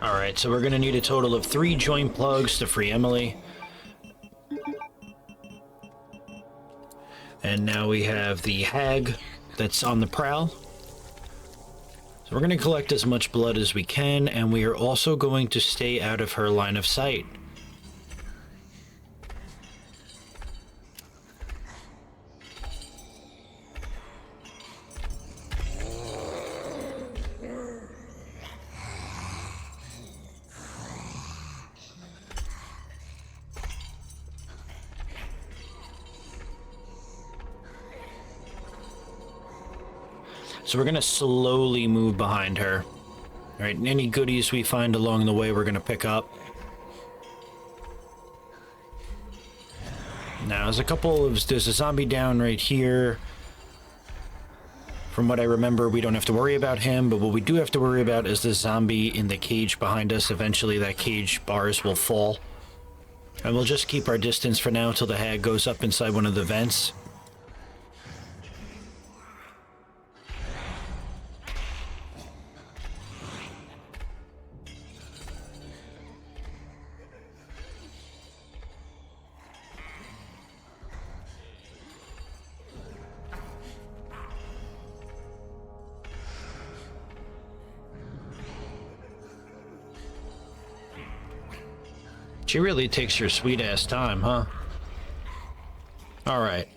Alright, so we're going to need a total of 3 joint plugs to free Emily. And now we have the hag that's on the prowl. So we're going to collect as much blood as we can, and we are also going to stay out of her line of sight. So we're going to slowly move behind her. All right, and any goodies we find along the way, we're going to pick up. Now, there's a zombie down right here. From what I remember, we don't have to worry about him, but what we do have to worry about is the zombie in the cage behind us. Eventually, that cage bars will fall. And we'll just keep our distance for now until the hag goes up inside one of the vents. She really takes her sweet ass time, huh? Alright.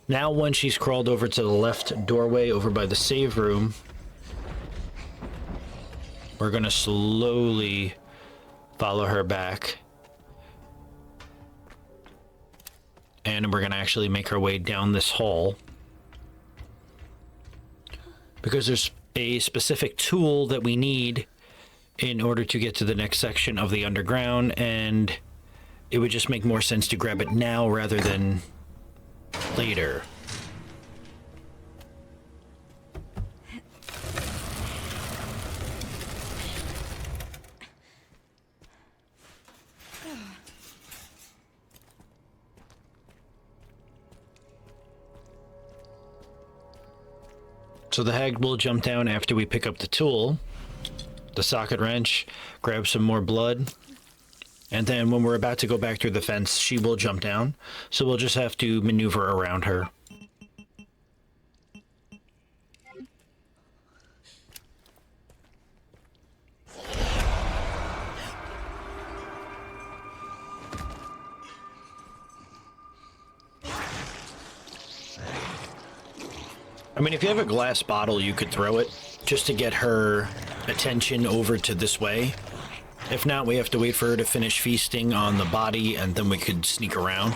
Now when she's crawled over to the left doorway over by the save room, we're gonna slowly follow her back. And we're gonna actually make our way down this hall. Because there's a specific tool that we need in order to get to the next section of the underground, and it would just make more sense to grab it now rather than later. So the hag will jump down after we pick up the tool, the socket wrench, grab some more blood, and then when we're about to go back through the fence, she will jump down. So we'll just have to maneuver around her. I mean, if you have a glass bottle, you could throw it just to get her attention over to this way. If not, we have to wait for her to finish feasting on the body, and then we could sneak around.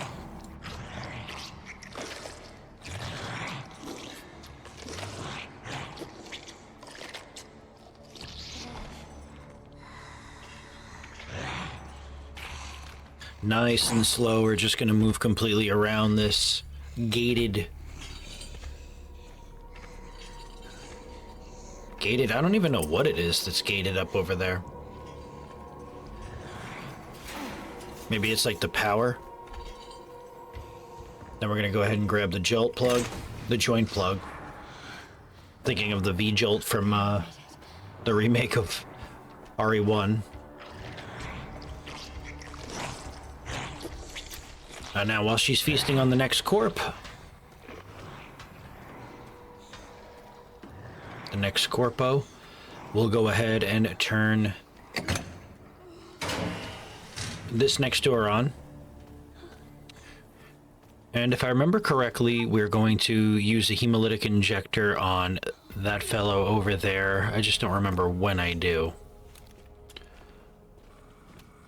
Nice and slow, we're just going to move completely around this gated... I don't even know what it is that's gated up over there. Maybe it's like the power. Then we're gonna go ahead and grab the jolt plug, the joint plug. Thinking of the V-jolt from the remake of RE1. Now while she's feasting on the next corp, the next corpo, we'll go ahead and turn this next door on. And if I remember correctly, we're going to use a hemolytic injector on that fellow over there. I just don't remember when I do.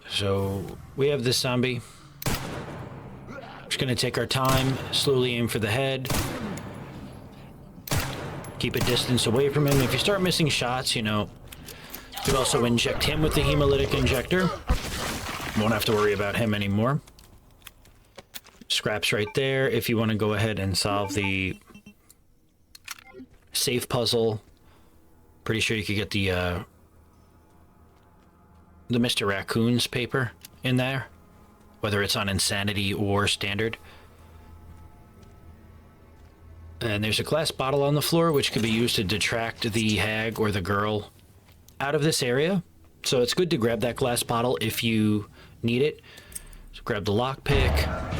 So we have this zombie. Just gonna take our time, slowly aim for the head. Keep a distance away from him. If you start missing shots, you know, you could also inject him with the hemolytic injector. Won't have to worry about him anymore. Scraps right there. If you want to go ahead and solve the safe puzzle, pretty sure you could get the Mr. Raccoon's paper in there, whether it's on Insanity or Standard. And there's a glass bottle on the floor, which could be used to detract the hag or the girl out of this area. So it's good to grab that glass bottle if you need it. So grab the lockpick.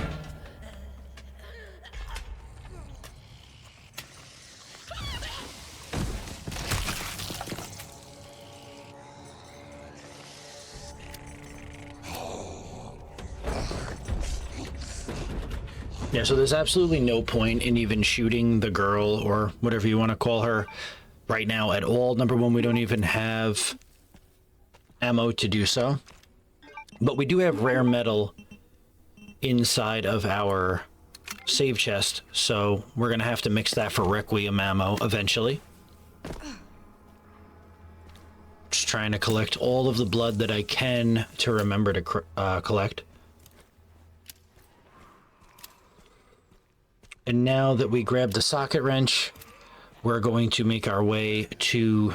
Yeah, so there's absolutely no point in even shooting the girl, or whatever you want to call her, right now at all. Number one, we don't even have ammo to do so. But we do have rare metal inside of our save chest, so we're going to have to mix that for Requiem ammo eventually. Just trying to collect all of the blood that I can to remember to collect. And now that we grabbed the socket wrench, we're going to make our way to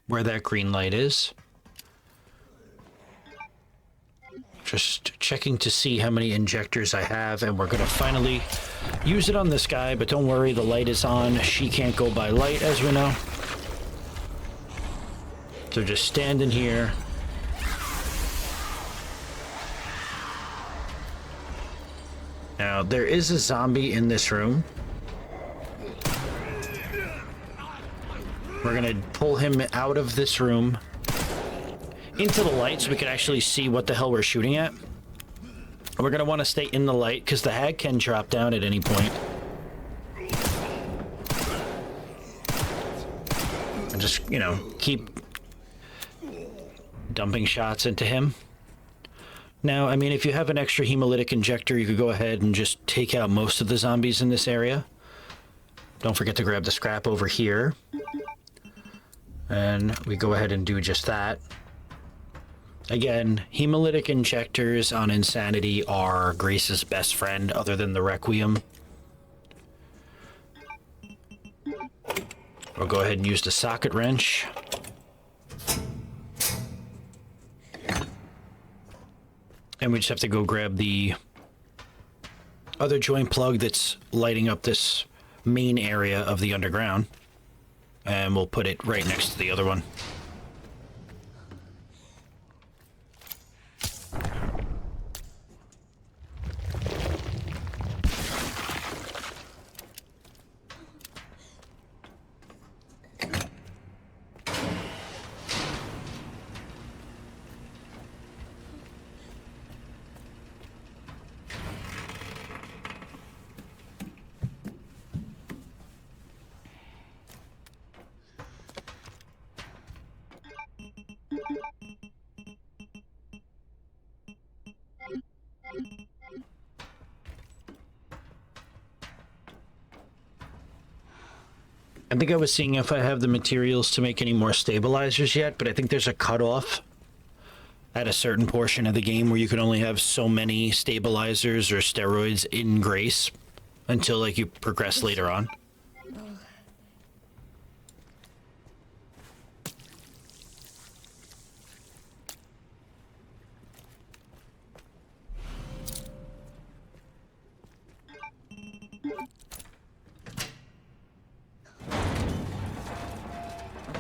where that green light is. Just checking to see how many injectors I have, and we're going to finally use it on this guy, but don't worry, the light is on. She can't go by light, as we know. So just stand in here. Now, there is a zombie in this room. We're gonna pull him out of this room into the light so we can actually see what the hell we're shooting at. We're going to want to stay in the light because the hag can drop down at any point. And just, you know, keep dumping shots into him. Now, I mean, if you have an extra hemolytic injector, you could go ahead and just take out most of the zombies in this area. Don't forget to grab the scrap over here. And we go ahead and do just that. Again, hemolytic injectors on Insanity are Grace's best friend other than the Requiem. We'll go ahead and use the socket wrench. And we just have to go grab the other joint plug that's lighting up this main area of the underground. And we'll put it right next to the other one. I think I was seeing if I have the materials to make any more stabilizers yet, but I think there's a cutoff at a certain portion of the game where you can only have so many stabilizers or steroids in Grace until, like, you progress later on.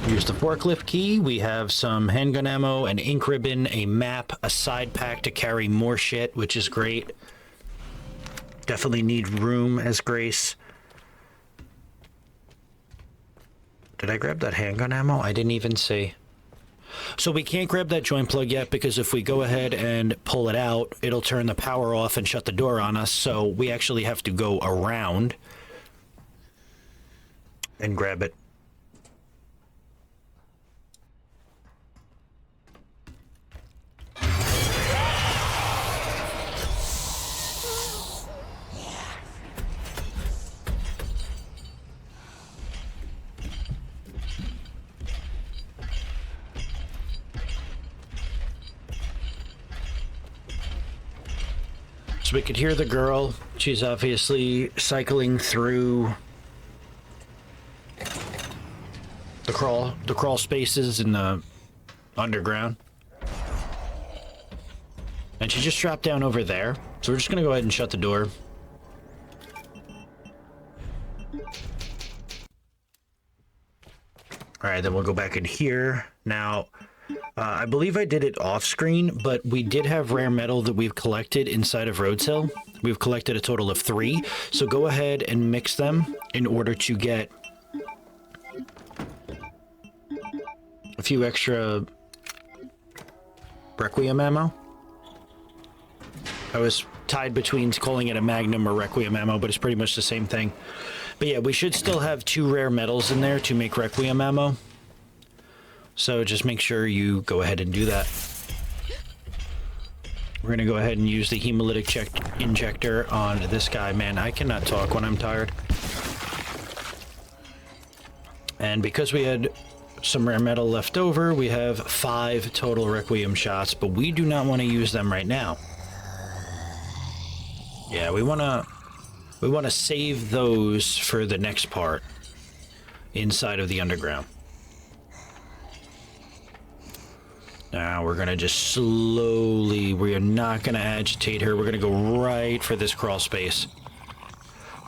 Use the forklift key. We have some handgun ammo, an ink ribbon, a map, a side pack to carry more shit, which is great. Definitely need room as Grace. Did I grab that handgun ammo? I didn't even see. So we can't grab that joint plug yet because if we go ahead and pull it out, it'll turn the power off and shut the door on us. So we actually have to go around and grab it. So we could hear the girl. She's obviously cycling through the crawl spaces in the underground. And she just dropped down over there. So we're just gonna go ahead and shut the door. All right, then we'll go back in here. Now, I believe I did it off screen, but we did have rare metal that we've collected inside of Rhodes Hill. We've collected a total of 3. So go ahead and mix them in order to get a few extra Requiem ammo. I was tied between calling it a Magnum or Requiem ammo, but it's pretty much the same thing. But yeah, we should still have 2 rare metals in there to make Requiem ammo. So just make sure you go ahead and do that. We're going to go ahead and use the hemolytic injector on this guy. Man, I cannot talk when I'm tired. And because we had some rare metal left over, we have 5 total Requiem shots, but we do not want to use them right now. Yeah, we want to save those for the next part inside of the underground. Now we're gonna just slowly, we are not gonna agitate her. We're gonna go right for this crawl space.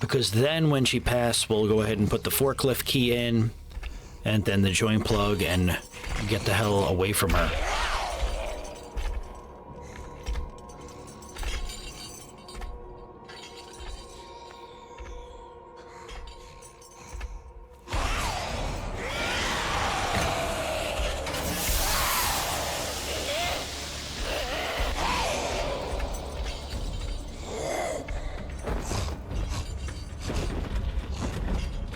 Because then when she passes, we'll go ahead and put the forklift key in and then the joint plug and get the hell away from her.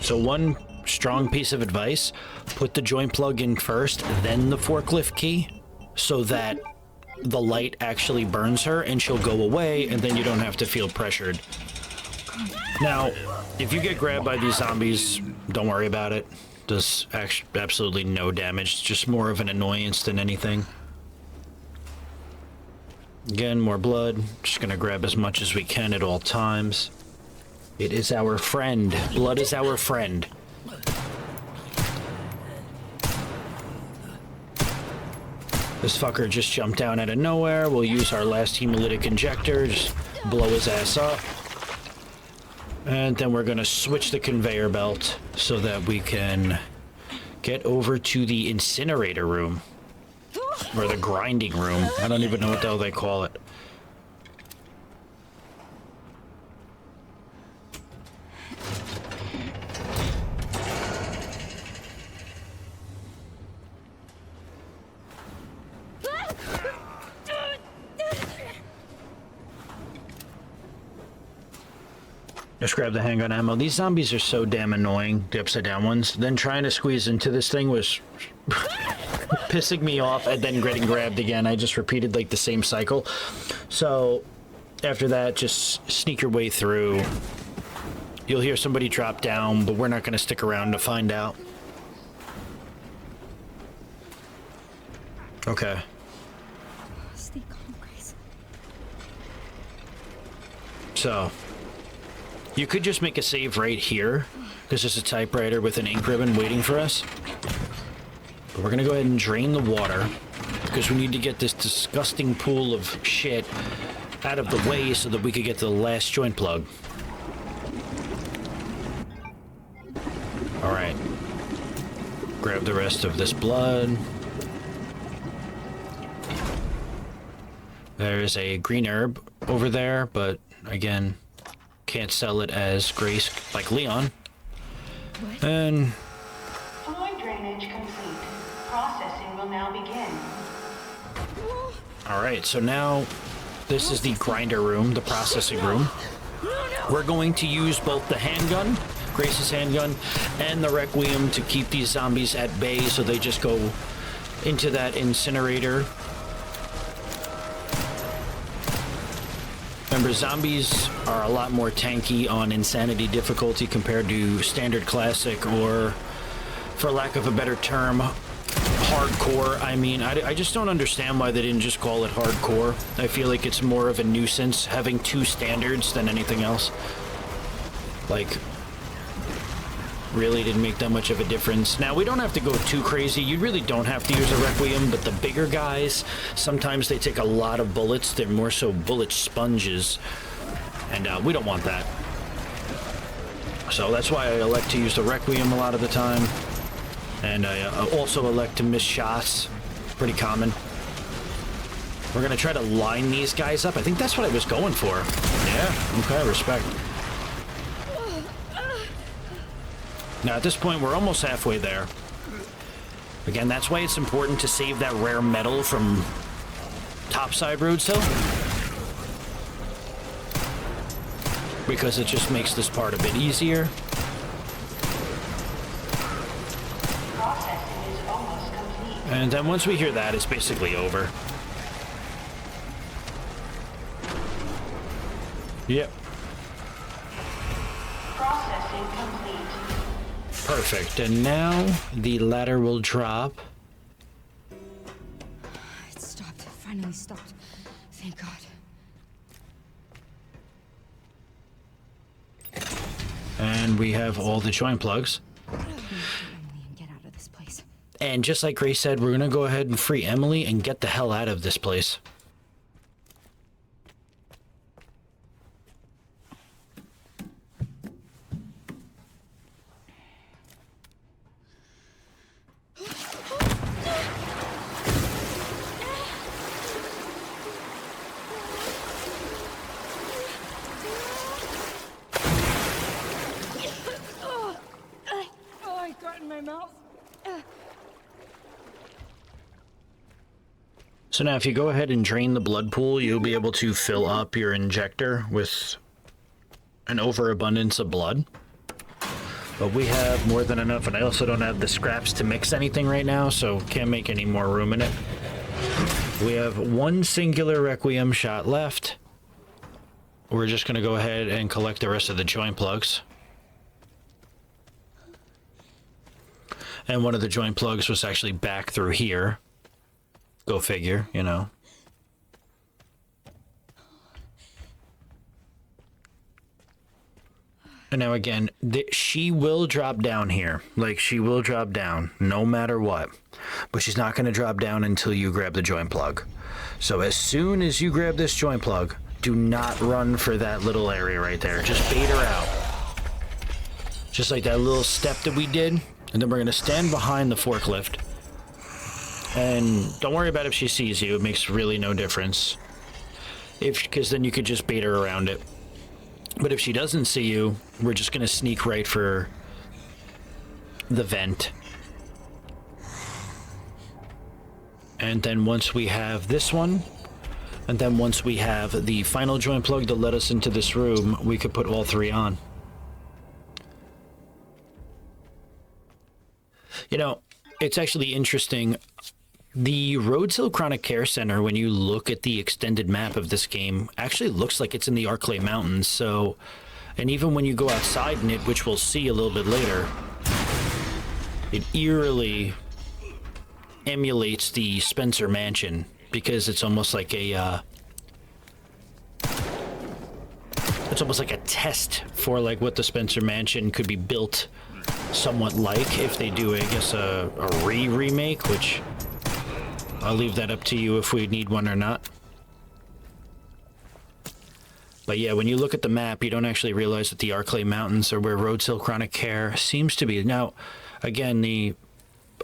So one strong piece of advice, put the joint plug in first, then the forklift key, so that the light actually burns her and she'll go away, and then you don't have to feel pressured. Now, if you get grabbed by these zombies, don't worry about it. Does absolutely no damage. It's just more of an annoyance than anything. Again, more blood. Just gonna grab as much as we can at all times. It is our friend. Blood is our friend. This fucker just jumped down out of nowhere. We'll use our last hemolytic injector. Just blow his ass up. And then we're gonna switch the conveyor belt so that we can get over to the incinerator room. Or the grinding room. I don't even know what the hell they call it. Just grab the handgun ammo. These zombies are so damn annoying, the upside down ones. Then trying to squeeze into this thing was pissing me off, and then getting grabbed again. I just repeated like the same cycle. So after that, just sneak your way through. You'll hear somebody drop down, but we're not going to stick around to find out. Okay. Stay calm, Grace. So you could just make a save right here, because there's a typewriter with an ink ribbon waiting for us. But we're gonna go ahead and drain the water, because we need to get this disgusting pool of shit out of the way so that we could get to the last joint plug. Alright. Grab the rest of this blood. There's a green herb over there, but again, can't sell it as Grace like Leon. And Fluid drainage complete. Processing will now begin. alright, so now this is the grinder room, the processing room. We're going to use both the handgun, Grace's handgun, and the Requiem to keep these zombies at bay so they just go into that incinerator. Remember, zombies are a lot more tanky on Insanity difficulty compared to Standard Classic, or, for lack of a better term, Hardcore. I mean, I just don't understand why they didn't just call it Hardcore. I feel like it's more of a nuisance having two standards than anything else. Like, really didn't make that much of a difference. Now, we don't have to go too crazy. You really don't have to use a Requiem, but the bigger guys, sometimes they take a lot of bullets. They're more so bullet sponges, and we don't want that. So that's why I elect to use the Requiem a lot of the time, and I also elect to miss shots. Pretty common. We're gonna try to line these guys up. I think that's what I was going for. Yeah, okay, respect. Now, at this point, we're almost halfway there. Again, that's why it's important to save that rare metal from topside Rhodes Hill, because it just makes this part a bit easier. Processing is almost complete. And then once we hear that, it's basically over. Yep. Processing complete. Perfect. And now the ladder will drop. It stopped. It finally stopped. Thank God. And we have all the joint plugs. Emily and get out of this place. And just like Grace said, we're gonna go ahead and free Emily and get the hell out of this place. I got in my mouth. So now if you go ahead and drain the blood pool, you'll be able to fill up your injector with an overabundance of blood. But we have more than enough, and I also don't have the scraps to mix anything right now, so can't make any more room in it. We have one singular Requiem shot left. We're just going to go ahead and collect the rest of the joint plugs. And one of the joint plugs was actually back through here. Go figure, you know. And now again, she will drop down here. Like, she will drop down no matter what. But she's not going to drop down until you grab the joint plug. So as soon as you grab this joint plug, do not run for that little area right there. Just bait her out. Just like that little step that we did. And then we're going to stand behind the forklift. And don't worry about if she sees you. It makes really no difference. Because then you could just bait her around it. But if she doesn't see you, we're just going to sneak right for the vent. And then once we have this one, and then once we have the final joint plug to let us into this room, we could put all three on. You know, it's actually interesting. The Rhodes Hill Chronic Care Center, when you look at the extended map of this game, actually looks like it's in the Arklay Mountains. So, and even when you go outside in it, which we'll see a little bit later, it eerily emulates the Spencer Mansion because it's almost like a test for like what the Spencer Mansion could be built somewhat like if they do, I guess, a remake, which I'll leave that up to you if we need one or not. But yeah, when you look at the map, you don't actually realize that the Arklay Mountains are where Rhodes Hill Chronic Care seems to be. Now, again, the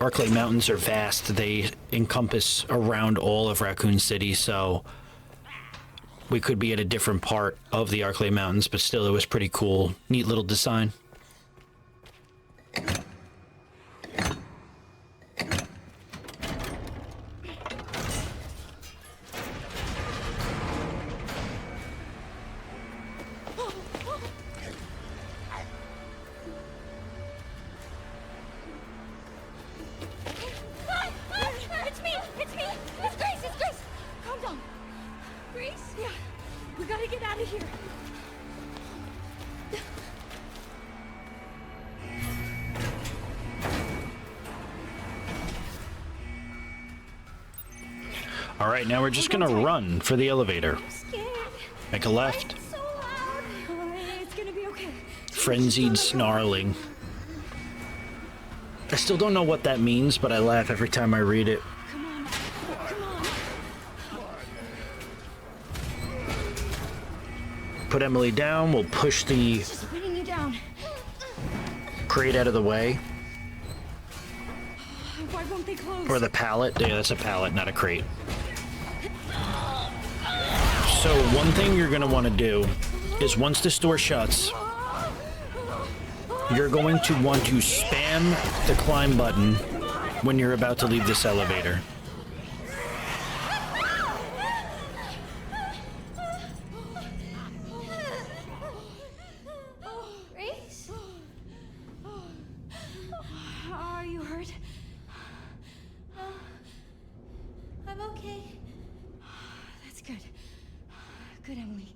Arklay Mountains are vast. They encompass around all of Raccoon City, so we could be at a different part of the Arklay Mountains, but still, it was pretty cool. Neat little design. All right, now we're just gonna run for the elevator. Make a left. Frenzied snarling. I still don't know what that means, but I laugh every time I read it. Put Emily down. We'll push the crate out of the way. Why won't they close? Or the pallet. Yeah, that's a pallet, not a crate. So one thing you're going to want to do is once this door shuts, you're going to want to spam the climb button when you're about to leave this elevator. Grace? Are you hurt? I'm okay. That's good. Good, Emily.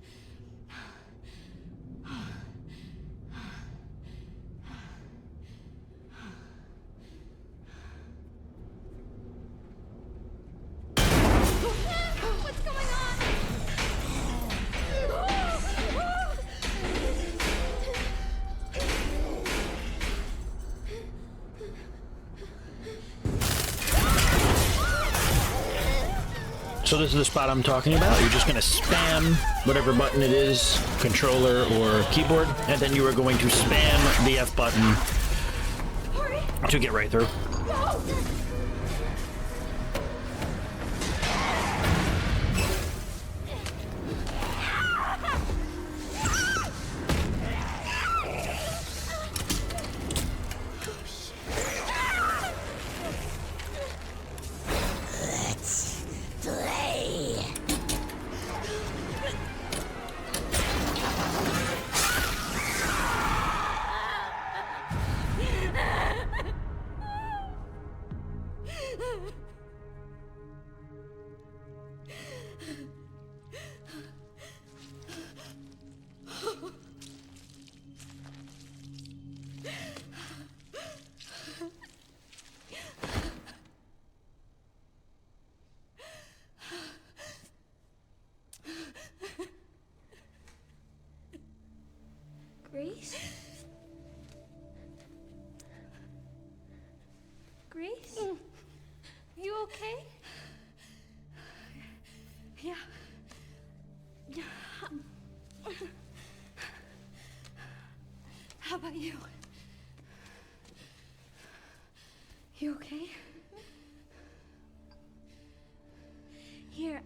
What's going on? So this is the spot I'm talking about. You're just going to spam whatever button it is, controller or keyboard, and then you are going to spam the F button to get right through. Grace? Grace? You okay? Yeah. How about you? You okay? Here,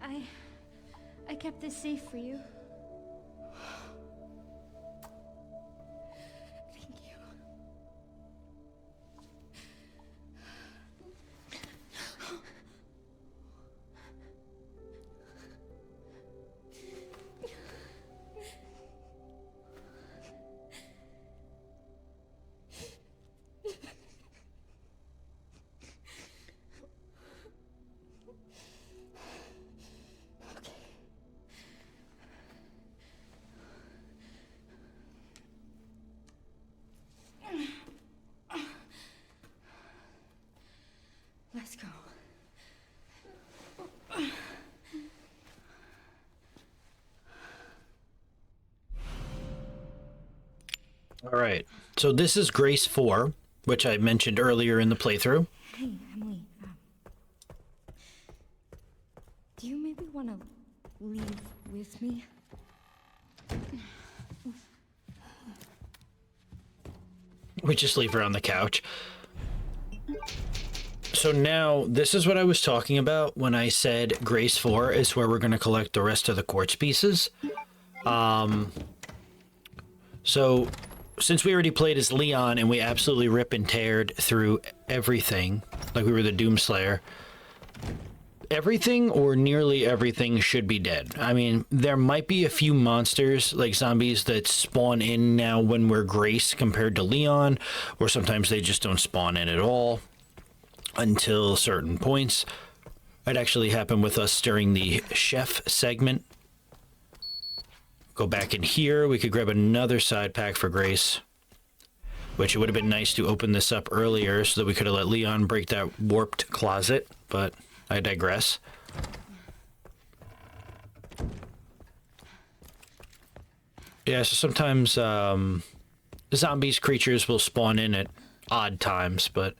I kept this safe for you. Thank you. Let's go. All right. So this is Grace 4, which I mentioned earlier in the playthrough. Hey, Emily. Do you maybe want to leave with me? We just leave her on the couch. So now, this is what I was talking about when I said Grace 4 is where we're going to collect the rest of the quartz pieces. So, since we already played as Leon and we absolutely rip and teared through everything, like we were the Doomslayer, everything or nearly everything should be dead. I mean, there might be a few monsters, like zombies, that spawn in now when we're Grace compared to Leon, or sometimes they just don't spawn in at all until certain points. It actually happened with us during the chef segment. Go back in here. We could grab another side pack for Grace, which it would have been nice to open this up earlier so that we could have let Leon break that warped closet, but I digress. Yeah, so sometimes zombies, creatures will spawn in at odd times, but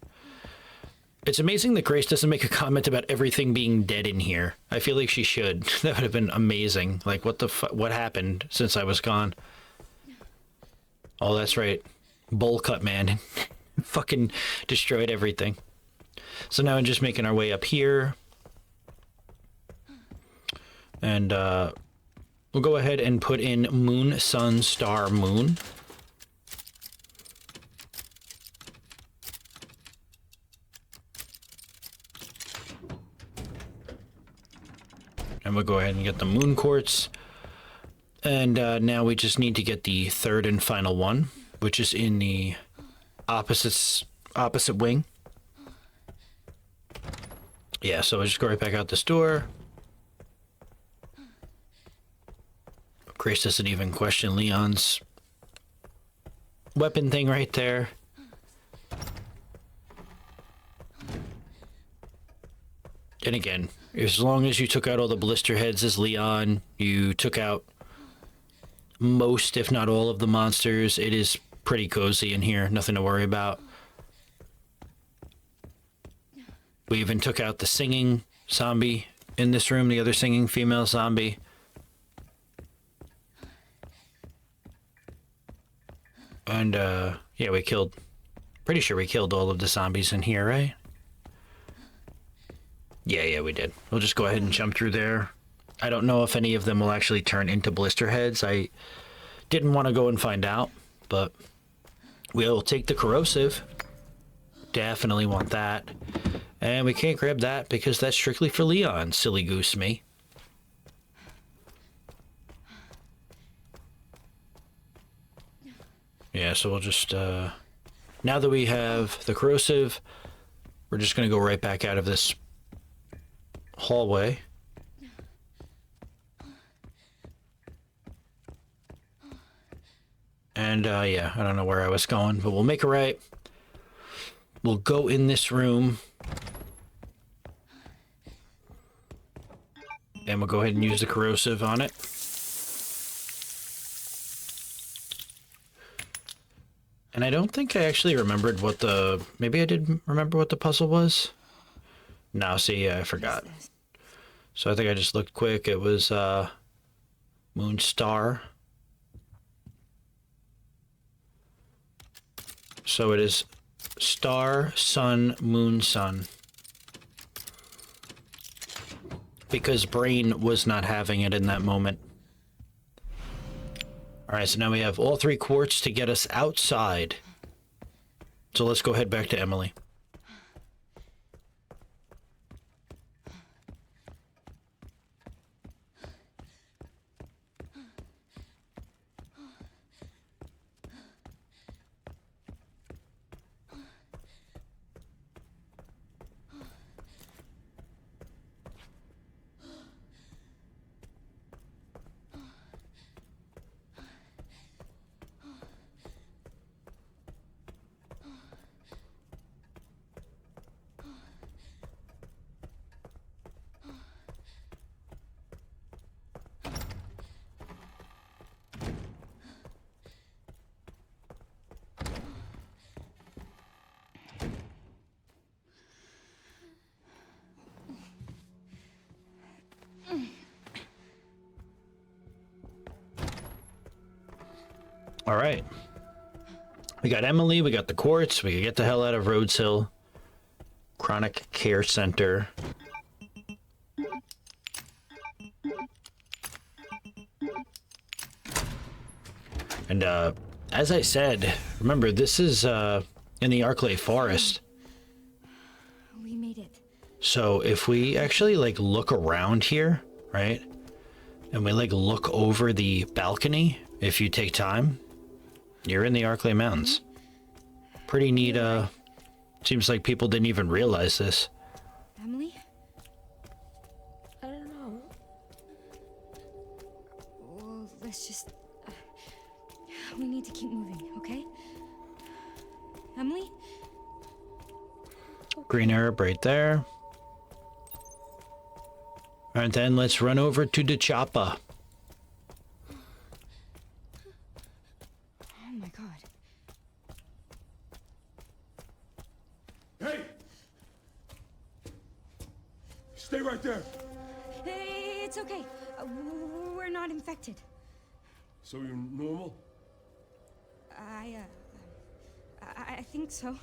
it's amazing that Grace doesn't make a comment about everything being dead in here. I feel like she should. That would have been amazing. Like, what happened since I was gone? Oh, that's right. Bowl cut, man. Fucking destroyed everything. So now we're just making our way up here. And we'll go ahead and put in moon, sun, star, moon. And we'll go ahead and get the moon quartz. And now we just need to get the third and final one, which is in the opposite wing. Yeah, so we'll just go right back out this door. Grace doesn't even question Leon's weapon thing right there. And again, as long as you took out all the blister heads as Leon, you took out most, if not all, of the monsters. It is pretty cozy in here. Nothing to worry about. We even took out the singing zombie in this room, the other singing female zombie. And, yeah, we killed... Pretty sure we killed all of the zombies in here, right? Yeah, we did. We'll just go ahead and jump through there. I don't know if any of them will actually turn into blister heads. I didn't want to go and find out, but we'll take the corrosive. Definitely want that. And we can't grab that because that's strictly for Leon, silly goose me. Yeah, so we'll just, now that we have the corrosive, we're just going to go right back out of this hallway. And, yeah, I don't know where I was going, but we'll make a right. We'll go in this room. And we'll go ahead and use the corrosive on it. And I don't think I actually remembered what the... Maybe I did remember what the puzzle was. No, see, I forgot. So I think I just looked quick. It was Moon Star. So it is Star, Sun, Moon, Sun. Because Brain was not having it in that moment. Alright, so now we have all 3 quartz to get us outside. So let's go head back to Emily. All right. We got Emily, we got the quartz, we can get the hell out of Rhodes Hill. Chronic Care Center. And as I said, remember this is in the Arclay Forest. We made it. So if we actually like look around here, right? And we like look over the balcony, if you take time, you're in the Arclay Mountains. Pretty neat, seems like people didn't even realize this. Emily? I don't know. Well, let's just... we need to keep moving, okay? Emily? Green herb right there. Alright then, let's run over to the chopper. Oh my god. Hey! Stay right there. It's okay. We're not infected. So you're normal? I think so.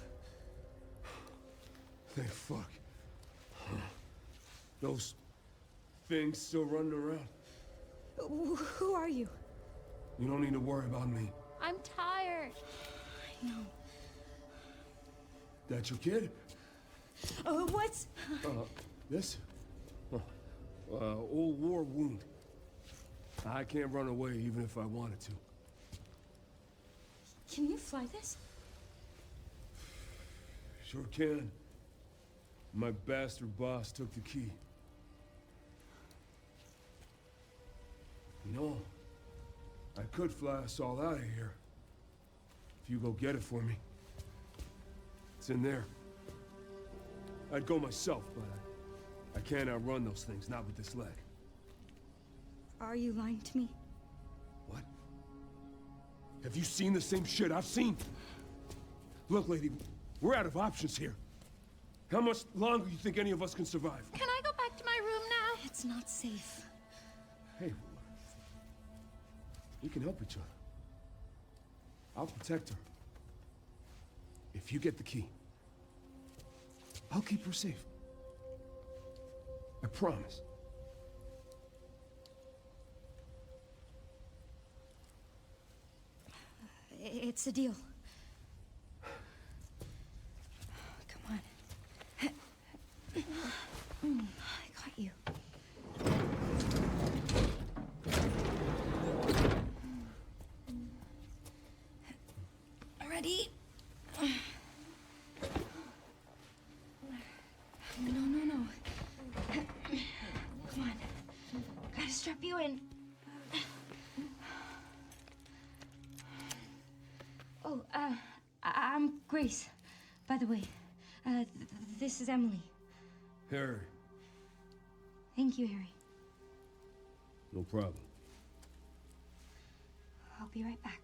Thank fuck. Those things still running around. Who are you? You don't need to worry about me. I'm tired. I know. That your kid? What's... This? Old war wound. I can't run away even if I wanted to. Can you fly this? Sure can. My bastard boss took the key. You know, I could fly us all out of here. If you go get it for me. It's in there. I'd go myself, but I can't outrun those things, not with this leg. Are you lying to me? What? Have you seen the same shit I've seen? Look, lady, we're out of options here. How much longer do you think any of us can survive? Can I go back to my room now? It's not safe. Hey, we can help each other. I'll protect her. If you get the key, I'll keep her safe. I promise. It's a deal. Come on. I got you. Ready? No. Come on. Gotta strap you in. Oh, I'm Grace, by the way. This is Emily. Harry. Thank you, Harry. No problem. I'll be right back.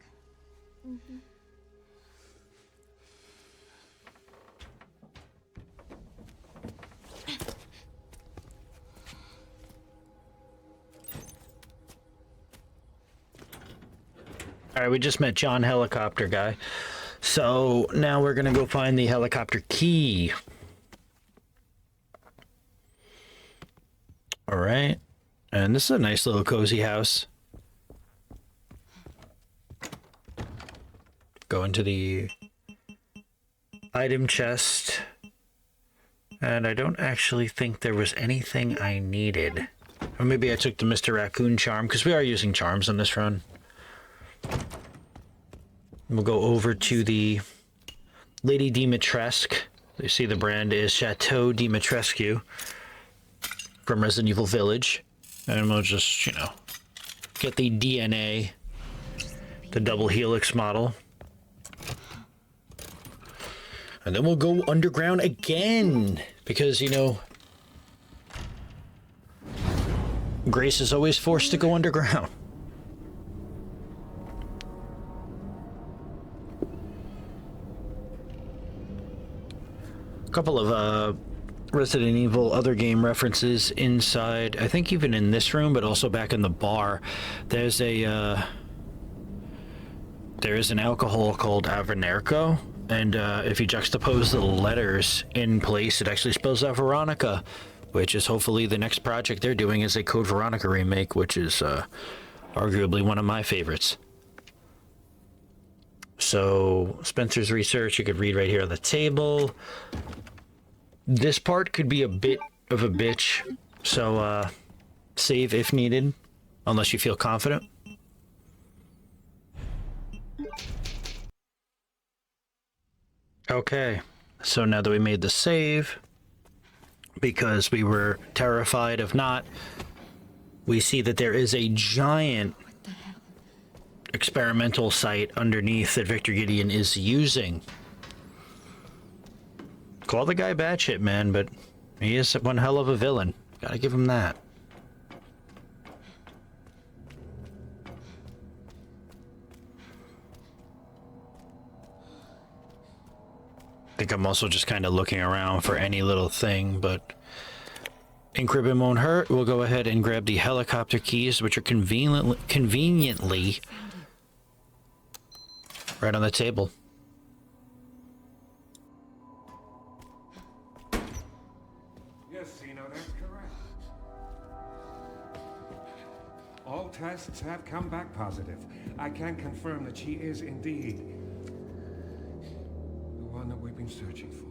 All right, we just met John Helicopter Guy. So now we're going to go find the helicopter key. All right. And this is a nice little cozy house. Go into the item chest. And I don't actually think there was anything I needed. Or maybe I took the Mr. Raccoon charm, because we are using charms on this run. We'll go over to the Lady Dimitrescu. You see the brand is Chateau Dimitrescu from Resident Evil Village. And we'll just, you know, get the DNA, the double helix model. And then we'll go underground again, because, you know, Grace is always forced to go underground. A couple of Resident Evil other game references inside, I think even in this room, but also back in the bar. There's a there is an alcohol called Avenerco. And if you juxtapose the letters in place, it actually spells out Veronica, which is hopefully the next project they're doing is a Code Veronica remake, which is arguably one of my favorites. So, Spencer's research, you could read right here on the table. This part could be a bit of a bitch, so save if needed, unless you feel confident. Okay, so now that we made the save, because we were terrified of not, we see that there is a giant experimental site underneath that Victor Gideon is using. Call the guy batshit, man, but he is one hell of a villain. Gotta give him that. I think I'm also just kind of looking around for any little thing, but encryption won't hurt. We'll go ahead and grab the helicopter keys, which are conveniently right on the table. Yes, Zeno, that's correct. All tests have come back positive. I can confirm that she is indeed one that we've been searching for.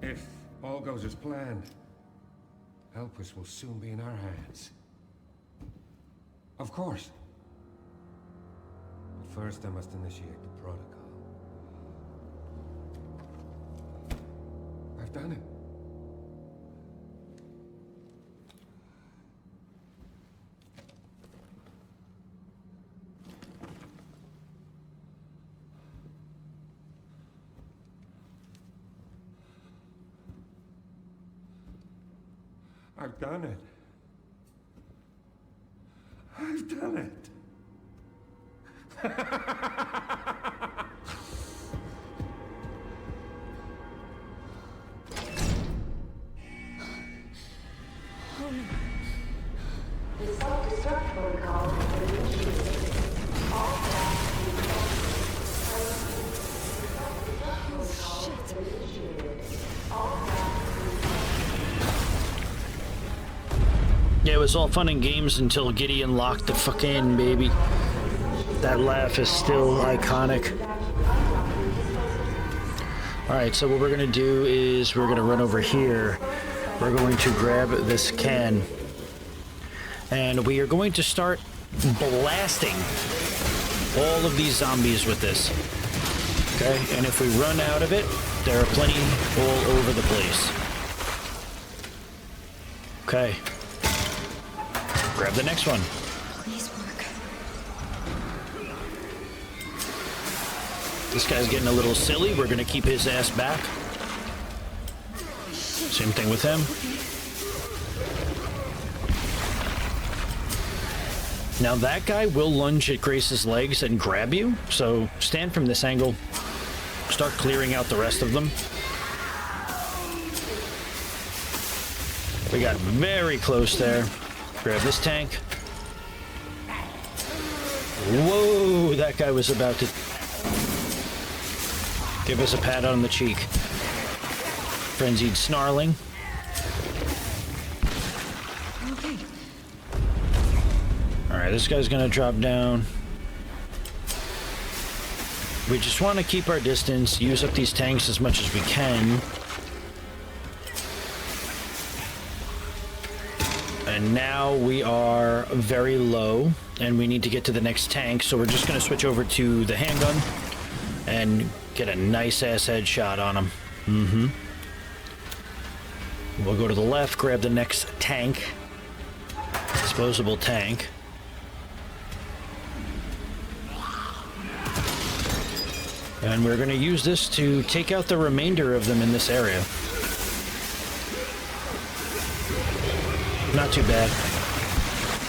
If all goes as planned, Elpis will soon be in our hands. Of course. But first I must initiate the protocol. I've done it. I've done it. I've done it. The self-destruct protocol has been initiated. All staff Yeah, it was all fun and games until Gideon locked the fuck in, baby. That laugh is still iconic. Alright, so what we're going to do is we're going to run over here. We're going to grab this can. And we are going to start blasting all of these zombies with this. Okay, and if we run out of it, there are plenty all over the place. Okay. Grab the next one. Please work. This guy's getting a little silly. We're gonna keep his ass back. Same thing with him. Now that guy will lunge at Grace's legs and grab you, so stand from this angle. Start clearing out the rest of them. We got very close there. Grab this tank. Whoa, that guy was about to give us a pat on the cheek. Frenzied snarling. Okay. Alright, this guy's gonna drop down. We just want to keep our distance, use up these tanks as much as we can. And now we are very low, and we need to get to the next tank, so we're just going to switch over to the handgun and get a nice-ass headshot on him. We'll go to the left, grab the next tank. Disposable tank. And we're going to use this to take out the remainder of them in this area. Not too bad.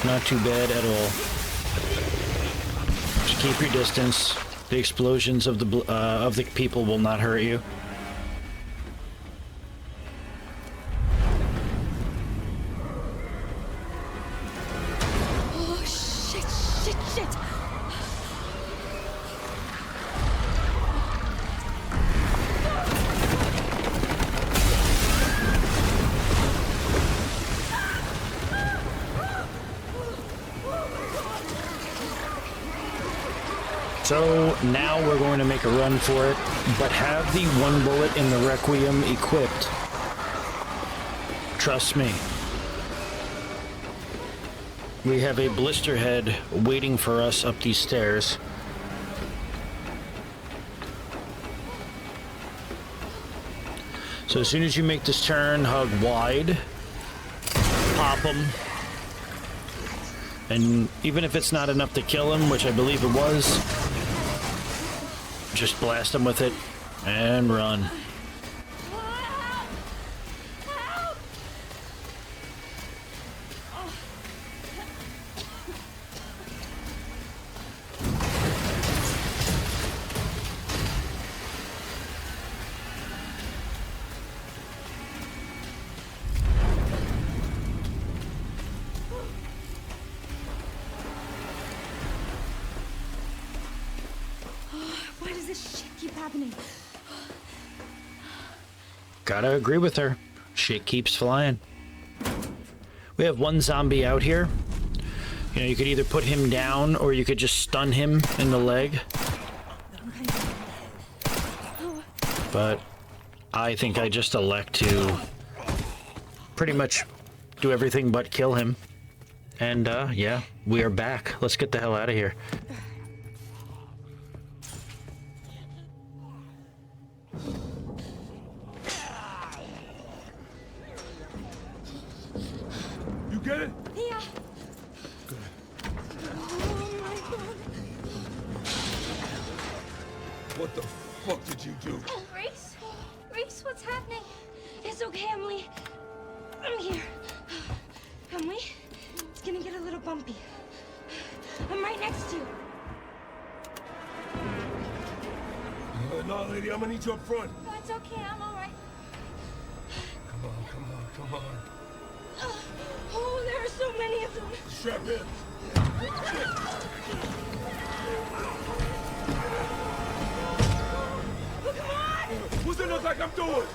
Not too bad at all. Just keep your distance. The explosions of the people will not hurt you. Oh, shit. So now we're going to make a run for it, but have the one bullet in the Requiem equipped. Trust me. We have a blister head waiting for us up these stairs. So as soon as you make this turn, hug wide, pop him. And even if it's not enough to kill him, which I believe it was, just blast him with it and run. Why does this shit keep happening? Gotta agree with her. Shit keeps flying. We have one zombie out here. You know, you could either put him down or you could just stun him in the leg. But I think I just elect to pretty much do everything but kill him. And yeah, we are back. Let's get the hell out of here. Get it? Yeah. Good. Oh my god. What the fuck did you do? Reese? Reese, what's happening? It's okay, Emily. I'm here. Emily, it's gonna get a little bumpy. I'm right next to you. No, lady, I'm gonna need you up front. No, it's okay, I'm alright. Come on. Oh, there are so many of them. Strap in. Oh, come on! What's it look like I'm doing?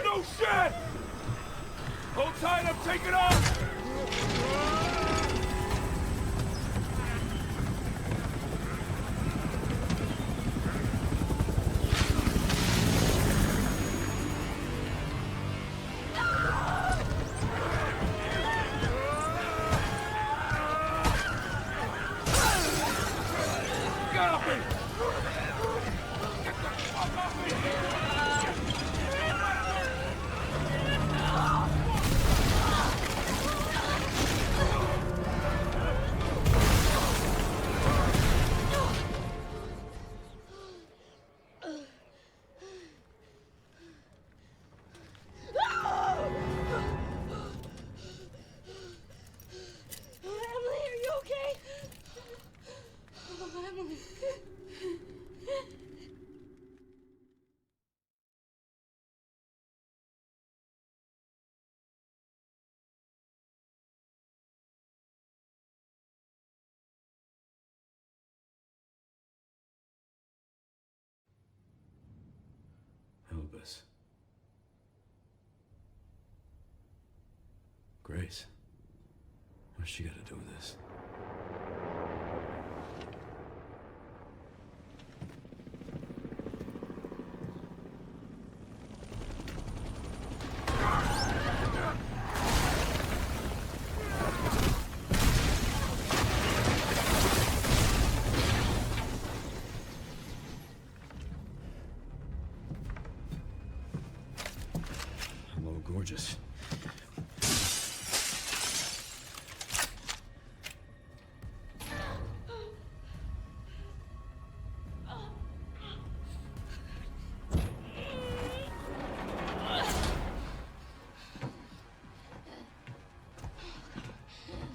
No shit! Hold tight, I'm taking off! Grace. What's she got to do with this? Hello, gorgeous.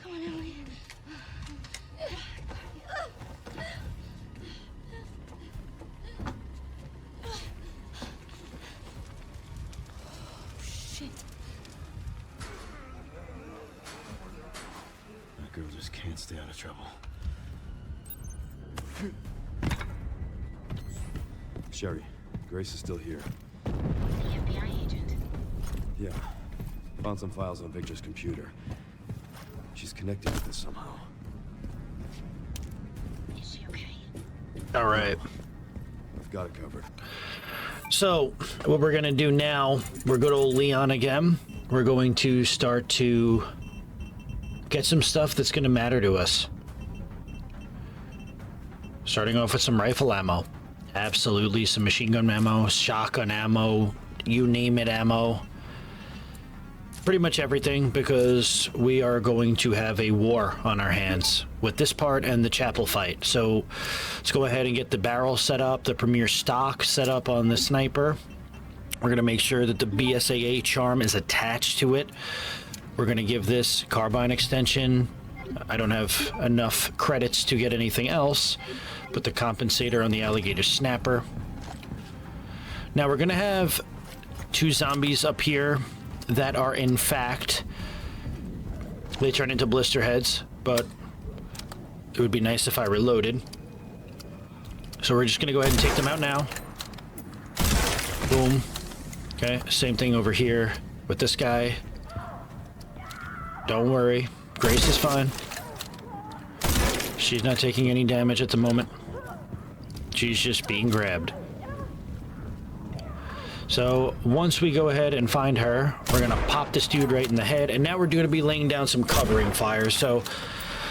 Come on, Emily. Shit. That girl just can't stay out of trouble. Sherry, Grace is still here. The FBI agent. Yeah. Found some files on Victor's computer. She's connected with this somehow. Is she okay? All right. I've got it covered. So, what we're going to do now, we're good old Leon again. We're going to start to get some stuff that's going to matter to us. Starting off with some rifle ammo. Absolutely, some machine gun ammo, shotgun ammo, you name it ammo. Pretty much everything, because we are going to have a war on our hands with this part and the chapel fight. So let's go ahead and get the barrel set up, the premier stock set up on the sniper. We're going to make sure that the BSAA charm is attached to it. We're going to give this carbine extension. I don't have enough credits to get anything else. Put the compensator on the alligator snapper. Now we're going to have two zombies up here that are in fact, they turn into blister heads, but it would be nice if I reloaded. So we're just going to go ahead and take them out now. Boom. Okay, same thing over here with this guy. Don't worry, Grace is fine. She's not taking any damage at the moment. She's just being grabbed. So once we go ahead and find her, we're gonna pop this dude right in the head, and now we're going to be laying down some covering fire. So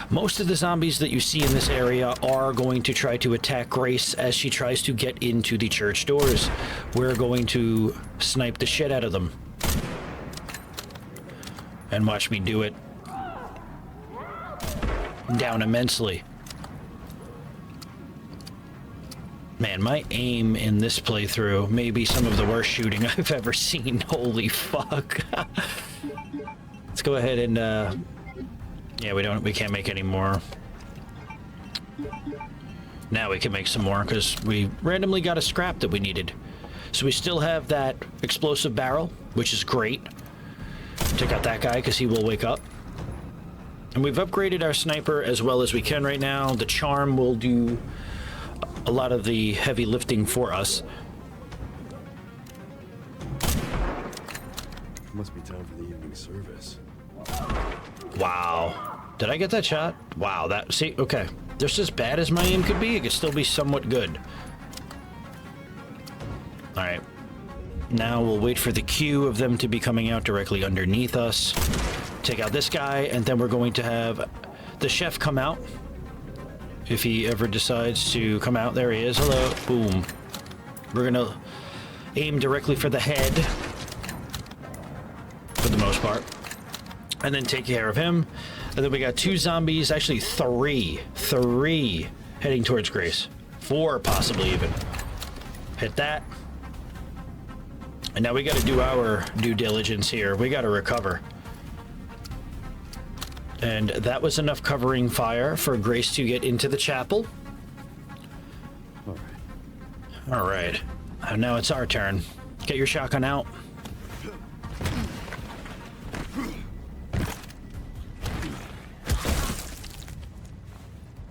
most of the zombies that you see in this area are going to try to attack Grace as she tries to get into the church doors. We're going to snipe the shit out of them. And watch me do it. Down immensely. Man, my aim in this playthrough may be some of the worst shooting I've ever seen. Holy fuck. Let's go ahead and yeah, we can't make any more. Now we can make some more because we randomly got a scrap that we needed. So we still have that explosive barrel, which is great. Take out that guy because he will wake up. And we've upgraded our sniper as well as we can right now. The charm will do a lot of the heavy lifting for us. Must be time for the evening service. Wow. Did I get that shot? Wow, that... See, okay. Just as bad as my aim could be, it could still be somewhat good. Alright. Now we'll wait for the cue of them to be coming out directly underneath us. Take out this guy, and then we're going to have the chef come out. If he ever decides to come out. There he is. Hello. Boom. We're gonna aim directly for the head. For the most part. And then take care of him. And then we got two zombies, actually three heading towards Grace. 4 possibly even. Hit that. And now we gotta do our due diligence here. We gotta recover. And that was enough covering fire for Grace to get into the chapel. All right. And now it's our turn. Get your shotgun out.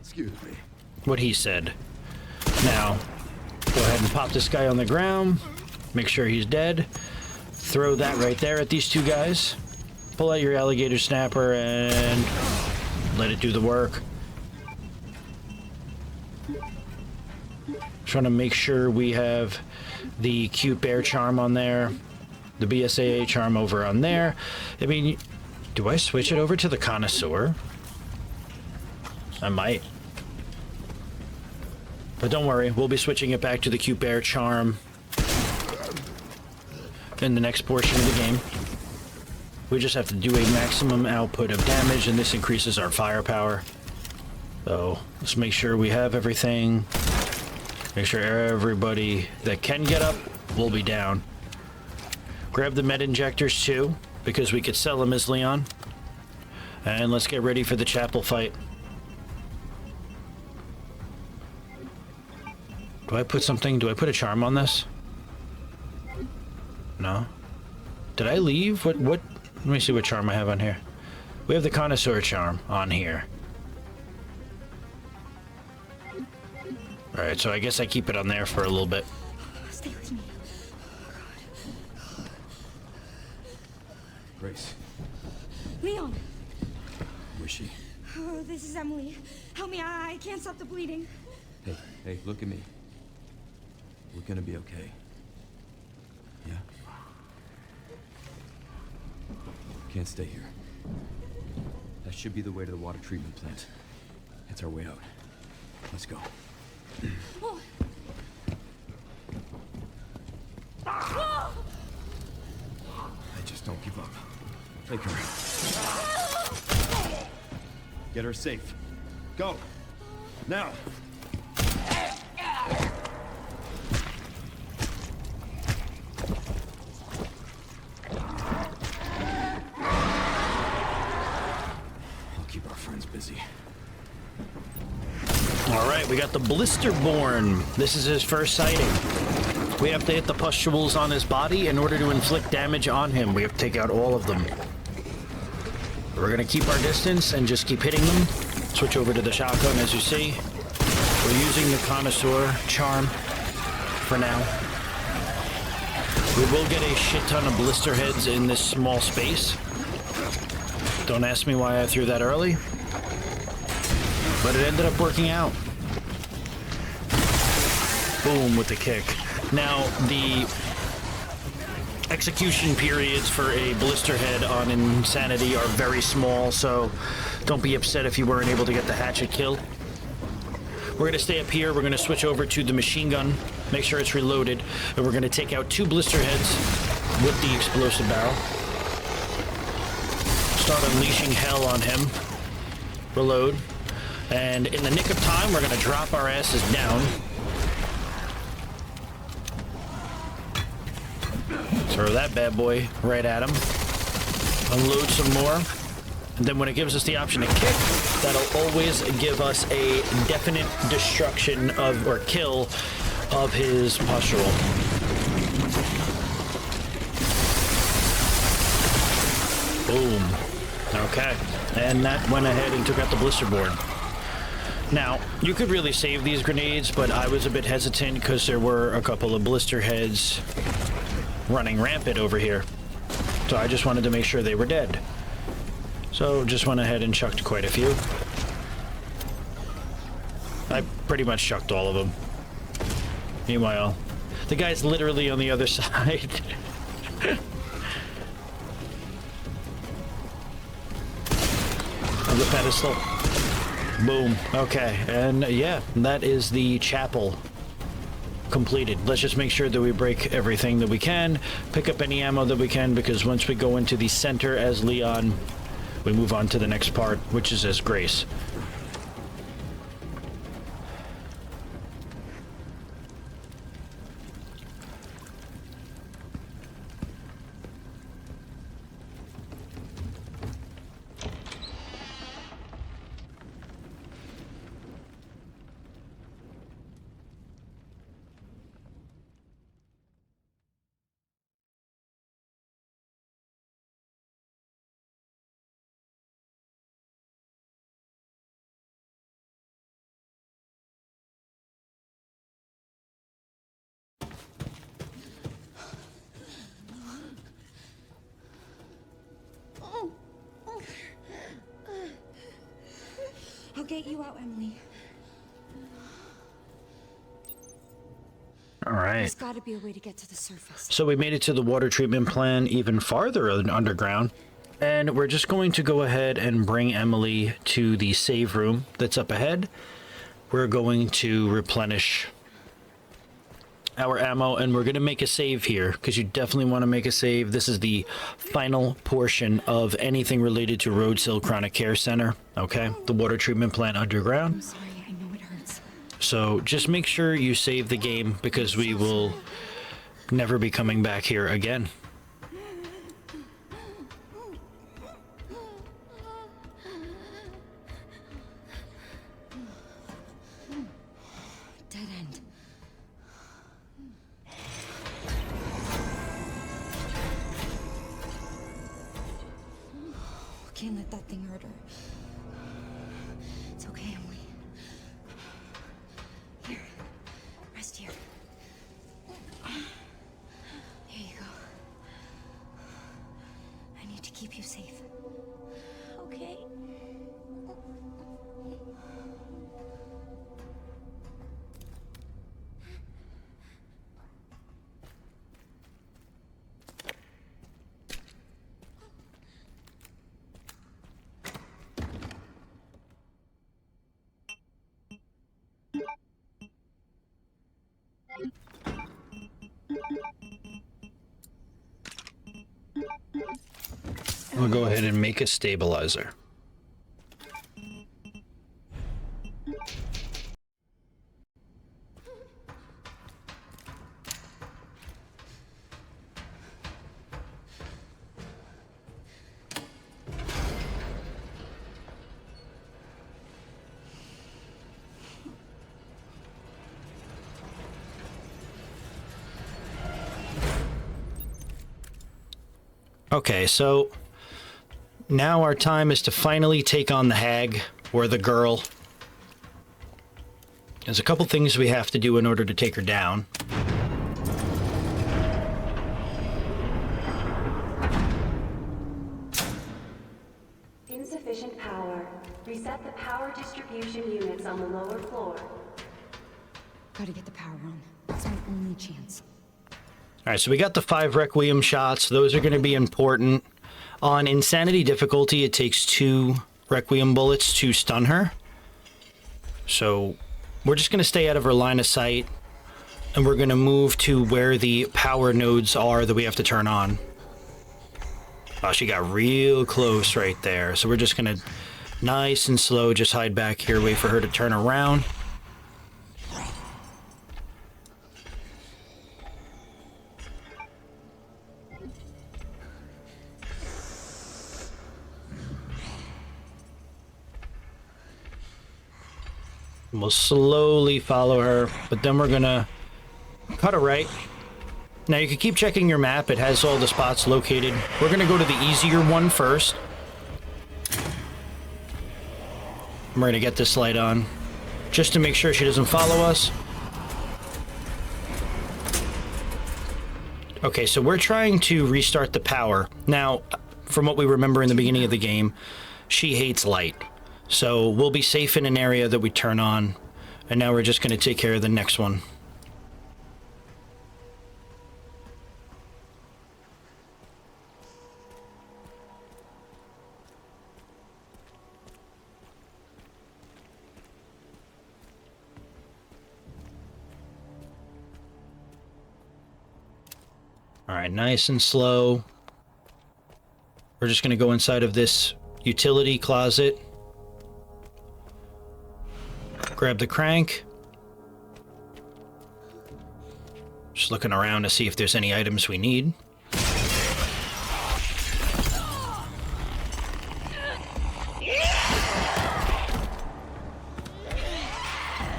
Excuse me. What he said. Now, go ahead and pop this guy on the ground. Make sure he's dead. Throw that right there at these two guys. pull out your alligator snapper and let it do the work. Trying to make sure we have the cute bear charm on there, the BSAA charm over on there. I mean, do I switch it over to the connoisseur? I might. But don't worry, we'll be switching it back to the cute bear charm in the next portion of the game. We just have to do a maximum output of damage, and this increases our firepower. So let's make sure we have everything. Make sure everybody that can get up will be down. Grab the med injectors too, because we could sell them as Leon. And let's get ready for the chapel fight. Do I put a charm on this? No. Did I leave? What? Let me see what charm I have on here. We have the connoisseur charm on here. Alright, so I guess I keep it on there for a little bit. Stay with me. Grace. Leon! Where's she? Oh, this is Emily. Help me, I can't stop the bleeding. Hey, look at me. We're gonna be okay. Yeah? Can't stay here. That should be the way to the water treatment plant. It's our way out. Let's go. Oh. Oh. I just don't give up. Take her. Get her safe. Go! Now! I'll keep our friends busy. Alright, we got the Blisterborn. This is his first sighting. We have to hit the pustules on his body in order to inflict damage on him. We have to take out all of them. We're going to keep our distance and just keep hitting them. Switch over to the shotgun, as you see. We're using the connoisseur charm for now. We will get a shit ton of blister heads in this small space. Don't ask me why I threw that early. But it ended up working out. Boom with the kick. Now, the execution periods for a blister head on Insanity are very small, so don't be upset if you weren't able to get the hatchet kill. We're going to stay up here. We're going to switch over to the machine gun, make sure it's reloaded, and we're going to take out 2 blister heads with the explosive barrel. Start unleashing hell on him. Reload. And in the nick of time, we're going to drop our asses down. Throw that bad boy right at him. Unload some more. And then when it gives us the option to kick, that'll always give us a definite destruction of, or kill, of his pustule. Boom. Okay. And that went ahead and took out the Blisterborn. Now, you could really save these grenades, but I was a bit hesitant because there were a couple of blister heads running rampant over here. So I just wanted to make sure they were dead. So just went ahead and chucked quite a few. I pretty much chucked all of them. Meanwhile, the guy's literally on the other side. Of the pedestal. Boom. Okay. And yeah, that is the chapel completed. Let's just make sure that we break everything that we can, pick up any ammo that we can, because once we go into the center as Leon, we move on to the next part, which is as Grace. get you out, Emily. All right. There's got to be a way to get to the surface. So we made it to the water treatment plant even farther underground. And we're just going to go ahead and bring Emily to the save room that's up ahead. We're going to replenish our ammo, and we're going to make a save here, because you definitely want to make a save. This is the final portion of anything related to Rhodes Hill Chronic Care Center, okay? The water treatment plant underground. I'm sorry, I know it hurts. So just make sure you save the game, because we will never be coming back here again. Dead end. Can't let that thing hurt her. It's okay, Emily. Here, rest here. Here you go. I need to keep you safe. Okay. We'll go ahead and make a stabilizer. Okay, so now our time is to finally take on the hag, or the girl. There's a couple things we have to do in order to take her down. Insufficient power. Reset the power distribution units on the lower floor. Gotta get the power on. It's my only chance. Alright, so we got the 5 Requiem shots. Those are going to be important. On Insanity difficulty, it takes 2 Requiem bullets to stun her. So we're just going to stay out of her line of sight. And we're going to move to where the power nodes are that we have to turn on. Oh, she got real close right there. So we're just going to, nice and slow, just hide back here, wait for her to turn around. We'll slowly follow her, but then we're gonna cut her right. Now you can keep checking your map, it has all the spots located. We're gonna go to the easier one first. We're gonna get this light on, just to make sure she doesn't follow us. Okay, so we're trying to restart the power. Now, from what we remember in the beginning of the game, she hates light. So we'll be safe in an area that we turn on, and now we're just going to take care of the next one. All right, nice and slow. We're just going to go inside of this utility closet. Grab the crank. Just looking around to see if there's any items we need.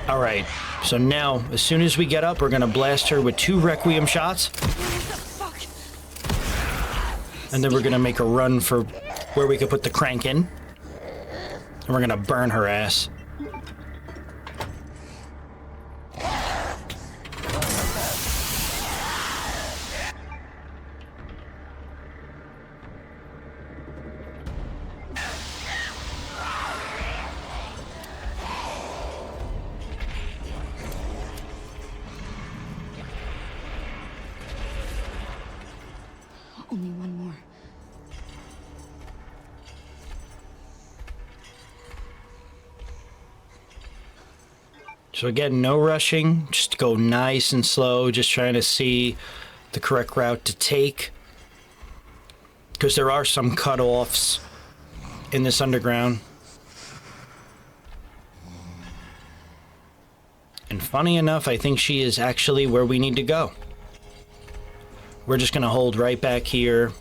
All right, so now, as soon as we get up, we're gonna blast her with 2 Requiem shots. And then we're gonna make a run for where we can put the crank in. And we're gonna burn her ass. Only one more. So again, no rushing, just go nice and slow, just trying to see the correct route to take. Because there are some cutoffs in this underground. And funny enough, I think she is actually where we need to go. We're just going to hold right back here.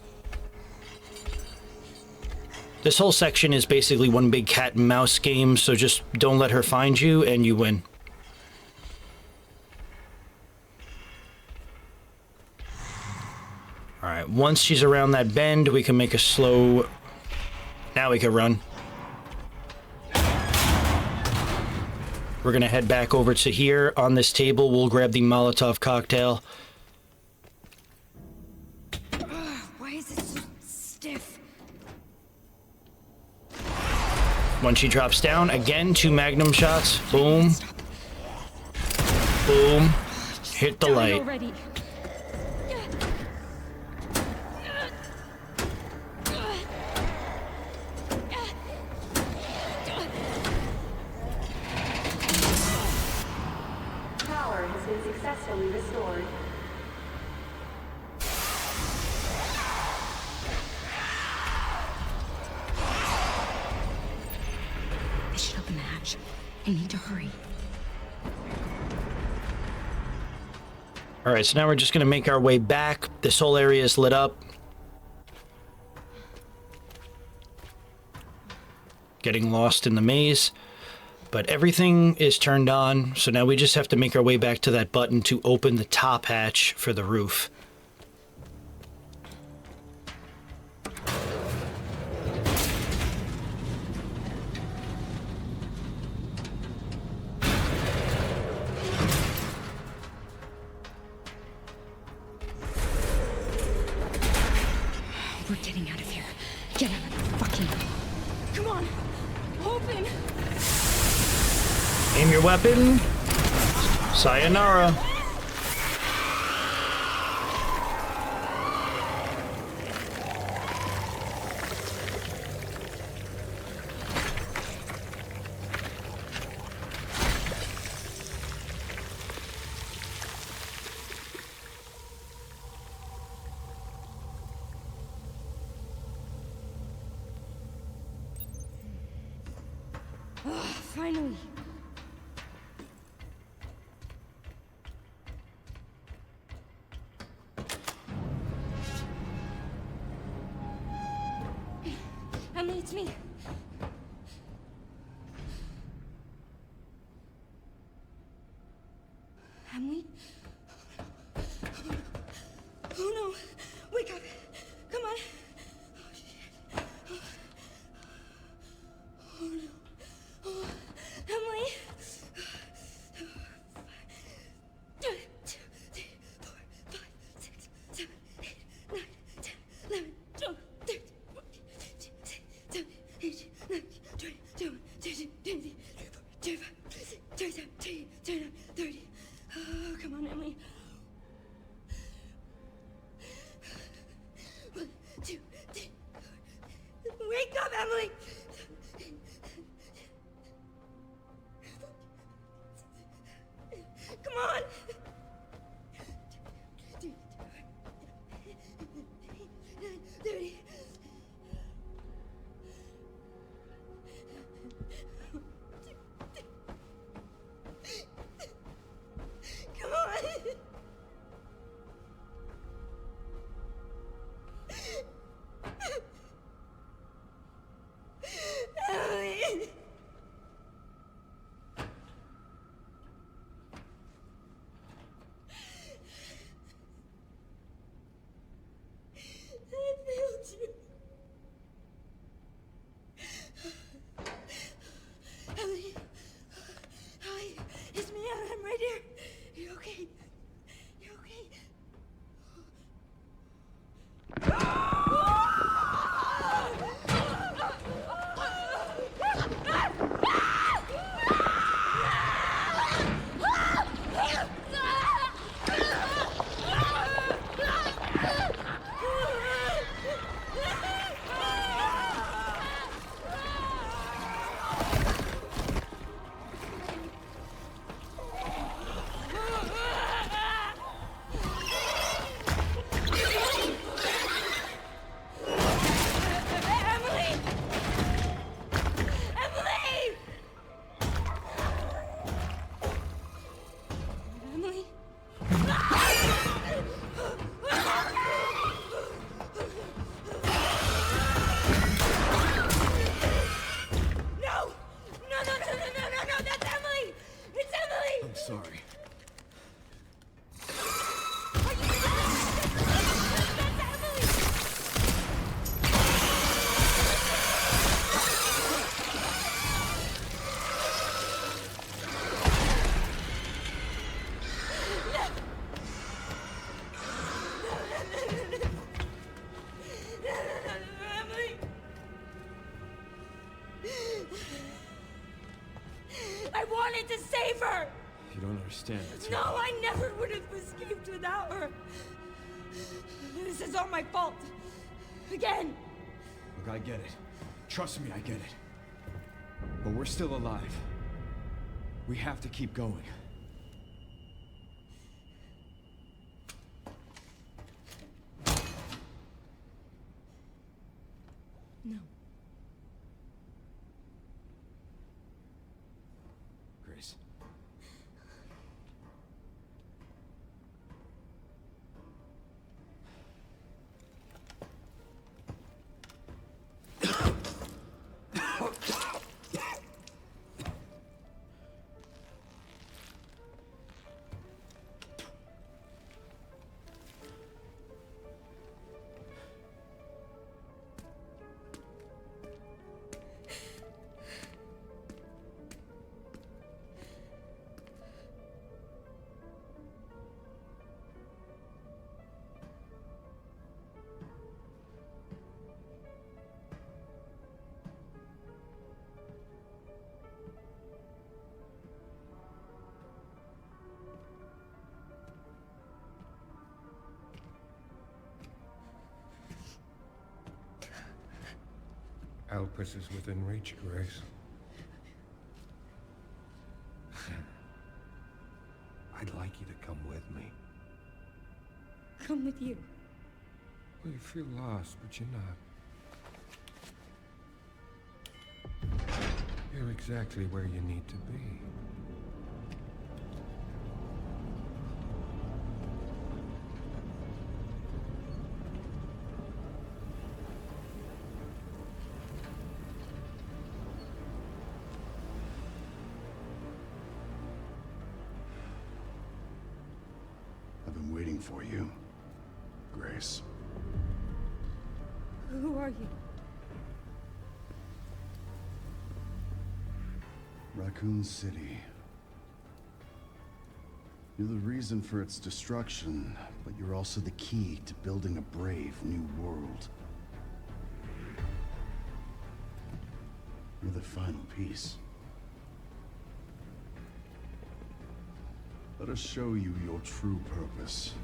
This whole section is basically one big cat and mouse game, so just don't let her find you and you win. Alright, once she's around that bend, we can make a slow... Now we can run. We're gonna head back over to here. On this table, we'll grab the Molotov cocktail. Why is it so stiff? When she drops down, again, 2 magnum shots. Boom. Boom. Hit the light. Already. Power has been successfully restored. This should open the hatch. I need to hurry. Alright, so now we're just gonna make our way back. This whole area is lit up. Getting lost in the maze. But everything is turned on, so now we just have to make our way back to that button to open the top hatch for the roof. We're getting out of here. Get out of the fucking... Come on. Open. Aim your weapon. Sayonara. Finally. Emily, it's me. Emily? Oh no! Wake up! Come on! Oh shit! Oh no! Oh, Emily! 1, 2, 3, 4, 5, 6, 7, 8, 9, 10, 11, 12, 13, 14, 15, 16, 17, 18, to save her! You don't understand. No, I never would have escaped without her. This is all my fault. Again. Look, I get it. Trust me, I get it. But we're still alive. We have to keep going. No. Grace. Elbridge is within reach, Grace. I'd like you to come with me. Come with you. Well, you feel lost, but you're not. You're exactly where you need to be. I've been waiting for you, Grace. Who are you? Raccoon City. You're the reason for its destruction, but you're also the key to building a brave new world. You're the final piece. Let us show you your true purpose.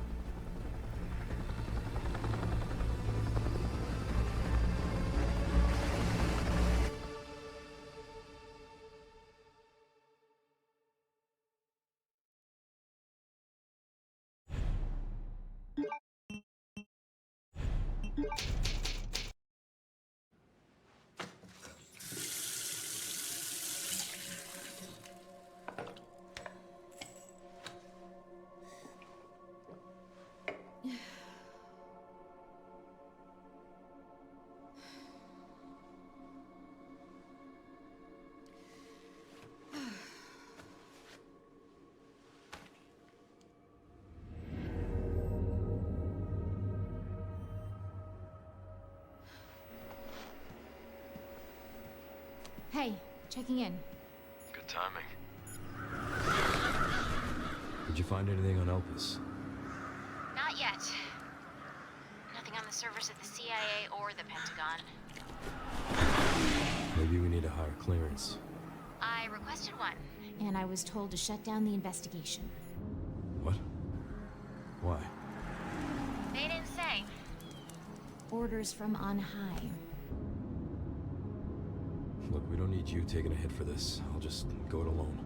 Hey, checking in. Good timing. Did you find anything on Elpis? Not yet. Nothing on the servers at the CIA or the Pentagon. Maybe we need a higher clearance. I requested one, and I was told to shut down the investigation. What? Why? They didn't say. Orders from on high. Look, we don't need you taking a hit for this. I'll just go it alone.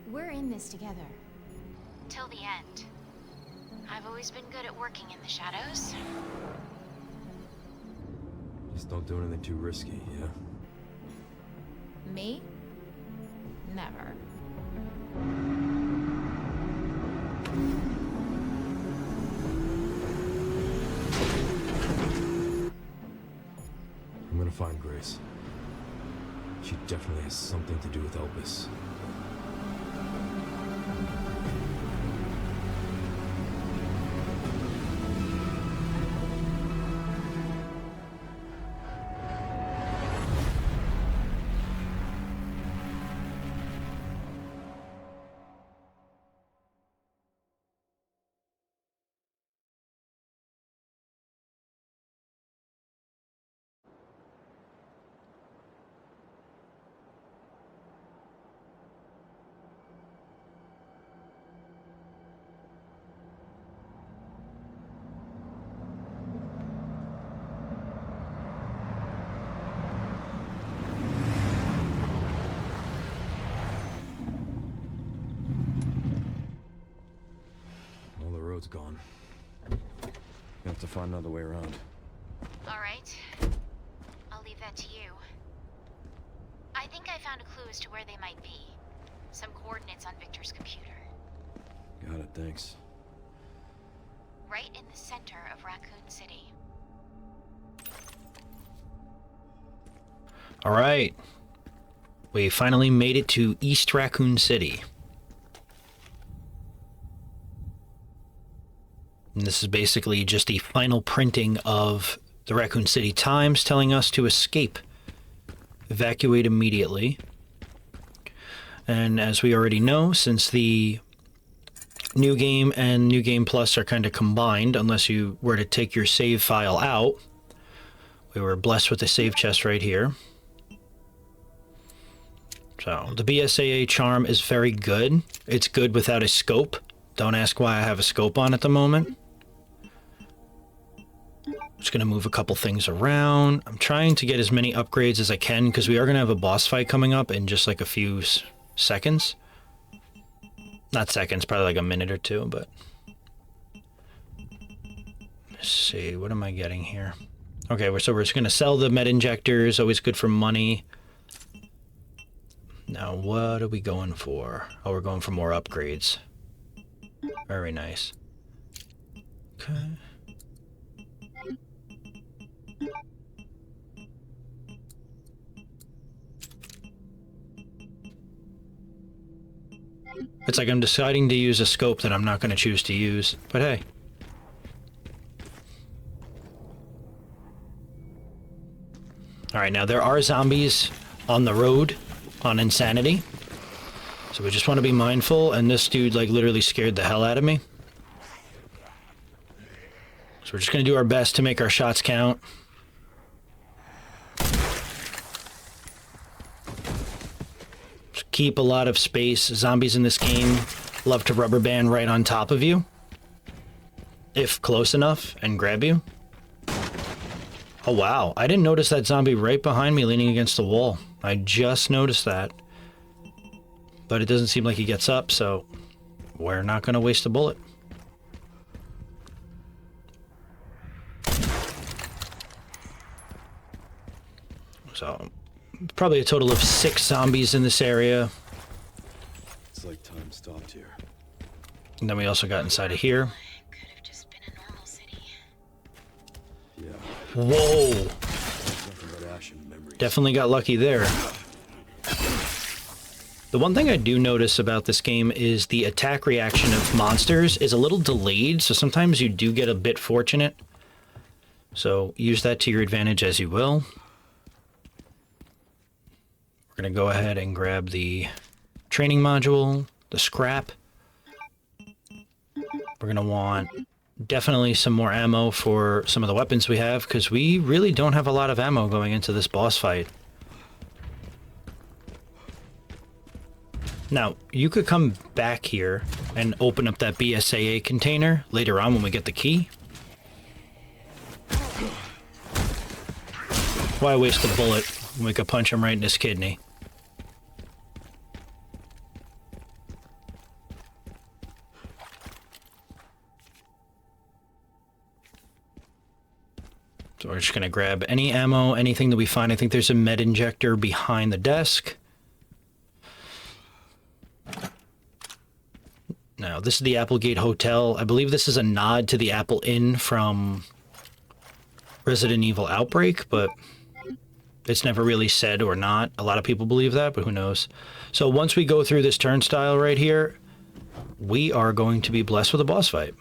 We're in this together. Till the end. I've always been good at working in the shadows. Just don't do anything too risky, yeah? Me? Never. I'm gonna find Grace. She definitely has something to do with Elpis. gone. We have to find another way around. All right. I'll leave that to you. I think I found a clue as to where they might be. Some coordinates on Victor's computer. Got it, thanks. Right in the center of Raccoon City. All right. We finally made it to East Raccoon City. And this is basically just the final printing of the Raccoon City Times telling us to escape. Evacuate immediately. And as we already know, since the New Game and New Game Plus are kind of combined, unless you were to take your save file out, we were blessed with the save chest right here. So, the BSAA charm is very good. It's good without a scope. Don't ask why I have a scope on at the moment. Just going to move a couple things around. I'm trying to get as many upgrades as I can because we are going to have a boss fight coming up in just like a few seconds. Not seconds, probably like a minute or two, but... Let's see, what am I getting here? Okay, so we're just going to sell the med injectors, always good for money. Now, what are we going for? Oh, we're going for more upgrades. Very nice. Okay. It's like I'm deciding to use a scope that I'm not going to choose to use, but hey. Alright, now there are zombies on the road on Insanity. So we just want to be mindful, and this dude like literally scared the hell out of me. So we're just going to do our best to make our shots count. Just keep a lot of space. Zombies in this game love to rubber band right on top of you, if close enough, and grab you. Oh wow, I didn't notice that zombie right behind me leaning against the wall. I just noticed that. But it doesn't seem like he gets up, so we're not going to waste a bullet. So, probably a total of 6 zombies in this area. It's like time stopped here. And then we also got inside of here. Could have just been a normal city. Yeah. Whoa! Nothing but ash and memories. Definitely got lucky there. The one thing I do notice about this game is the attack reaction of monsters is a little delayed, so sometimes you do get a bit fortunate. So use that to your advantage as you will. We're going to go ahead and grab the training module, the scrap. We're going to want definitely some more ammo for some of the weapons we have, because we really don't have a lot of ammo going into this boss fight. Now, you could come back here and open up that BSAA container later on when we get the key. Why waste a bullet when we could punch him right in his kidney? So we're just going to grab any ammo, anything that we find. I think there's a med injector behind the desk. Now, this is the Applegate Hotel. I believe this is a nod to the Apple Inn from Resident Evil Outbreak, but it's never really said or not. A lot of people believe that, but who knows. So once we go through this turnstile right here, we are going to be blessed with a boss fight.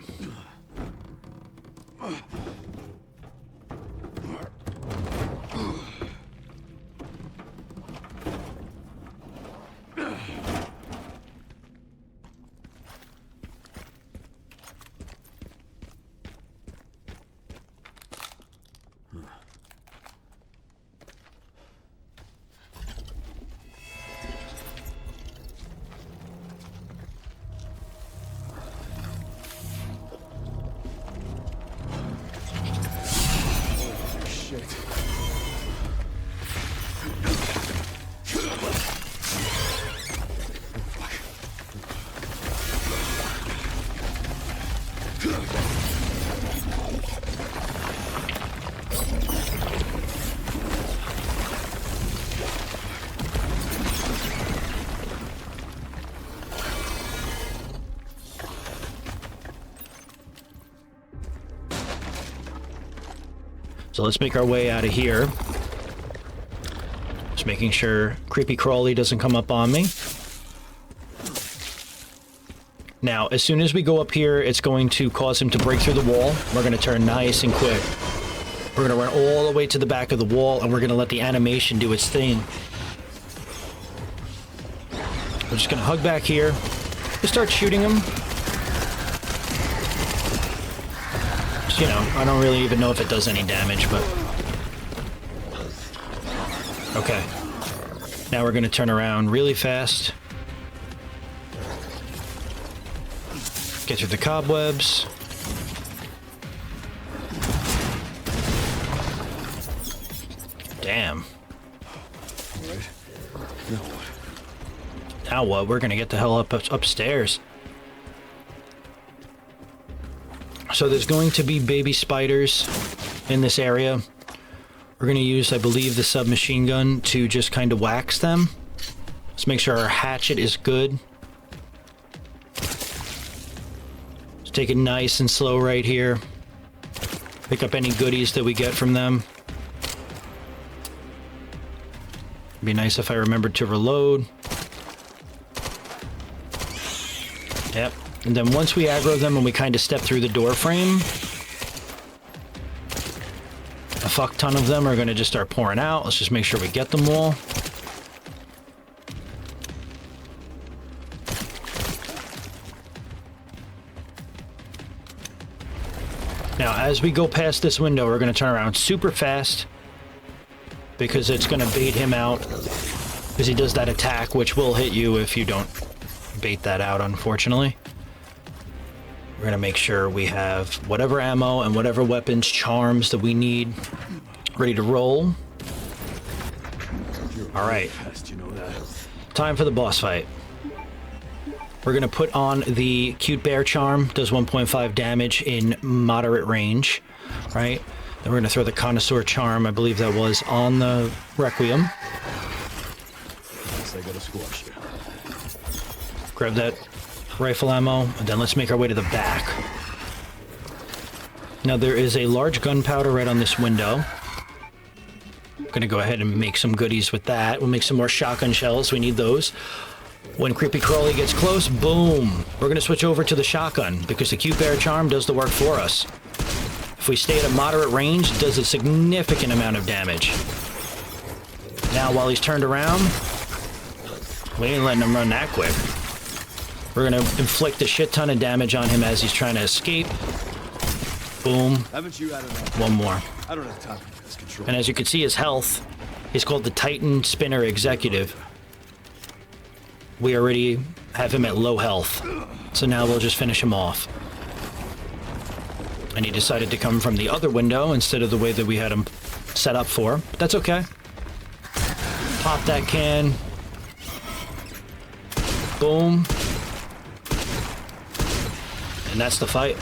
So let's make our way out of here. Just making sure Creepy Crawly doesn't come up on me. Now, as soon as we go up here, it's going to cause him to break through the wall. We're going to turn nice and quick. We're going to run all the way to the back of the wall, and we're going to let the animation do its thing. We're just going to hug back here. Just start shooting him. Just, you know, I don't really even know if it does any damage, but... Okay. Now we're going to turn around really fast. Get through the cobwebs. Damn. Right. Now what? Now what? We're gonna get the hell upstairs. So there's going to be baby spiders in this area. We're gonna use, I believe, the submachine gun to just kind of wax them. Let's make sure our hatchet is good. Take it nice and slow right here. Pick up any goodies that we get from them. It'd be nice if I remembered to reload. Yep. And then once we aggro them and we kind of step through the door frame, a fuck ton of them are going to just start pouring out. Let's just make sure we get them all. Now, as we go past this window, we're going to turn around super fast because it's going to bait him out because he does that attack, which will hit you if you don't bait that out, unfortunately. We're going to make sure we have whatever ammo and whatever weapons, charms that we need ready to roll. All right. Time for the boss fight. We're going to put on the Cute Bear Charm, does 1.5 damage in moderate range, right? Then we're going to throw the Connoisseur Charm, I believe that was on the Requiem. I gotta squash you. Grab that rifle ammo, and then let's make our way to the back. Now there is a large gunpowder right on this window. I'm going to go ahead and make some goodies with that. We'll make some more shotgun shells, we need those. When Creepy Crawly gets close, boom! We're going to switch over to the shotgun, because the Cute Bear Charm does the work for us. If we stay at a moderate range, it does a significant amount of damage. Now, while he's turned around, we ain't letting him run that quick. We're going to inflict a shit ton of damage on him as he's trying to escape. Boom. Haven't you added up? One more. I don't have time for this control. And as you can see, his health, he's called the Titan Spinner Executive. We already have him at low health, so now we'll just finish him off. And he decided to come from the other window instead of the way that we had him set up for. But that's okay. Pop that can. Boom. And that's the fight.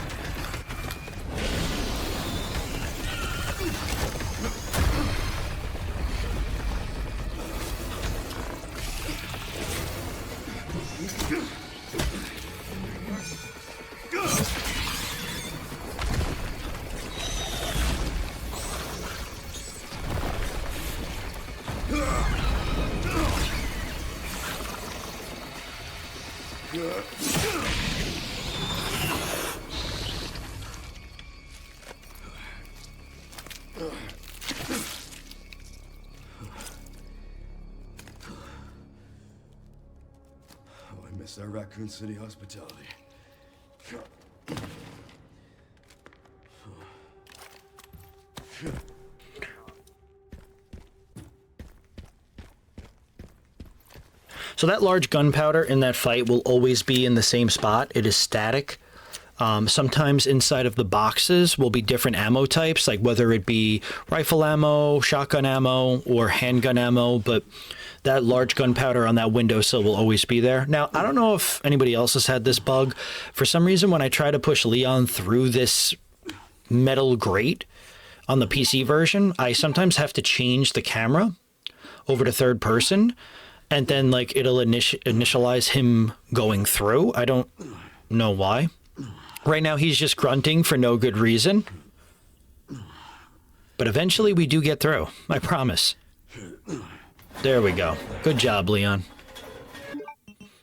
Our Raccoon City hospitality. So that large gunpowder in that fight will always be in the same spot. It is static. Sometimes inside of the boxes will be different ammo types, like whether it be rifle ammo, shotgun ammo, or handgun ammo, but that large gunpowder on that windowsill will always be there. Now, I don't know if anybody else has had this bug. For some reason, when I try to push Leon through this metal grate on the PC version, I sometimes have to change the camera over to third person, and then like it'll initialize him going through. I don't know why. Right now, he's just grunting for no good reason. But eventually we do get through. I promise. There we go. Good job, Leon.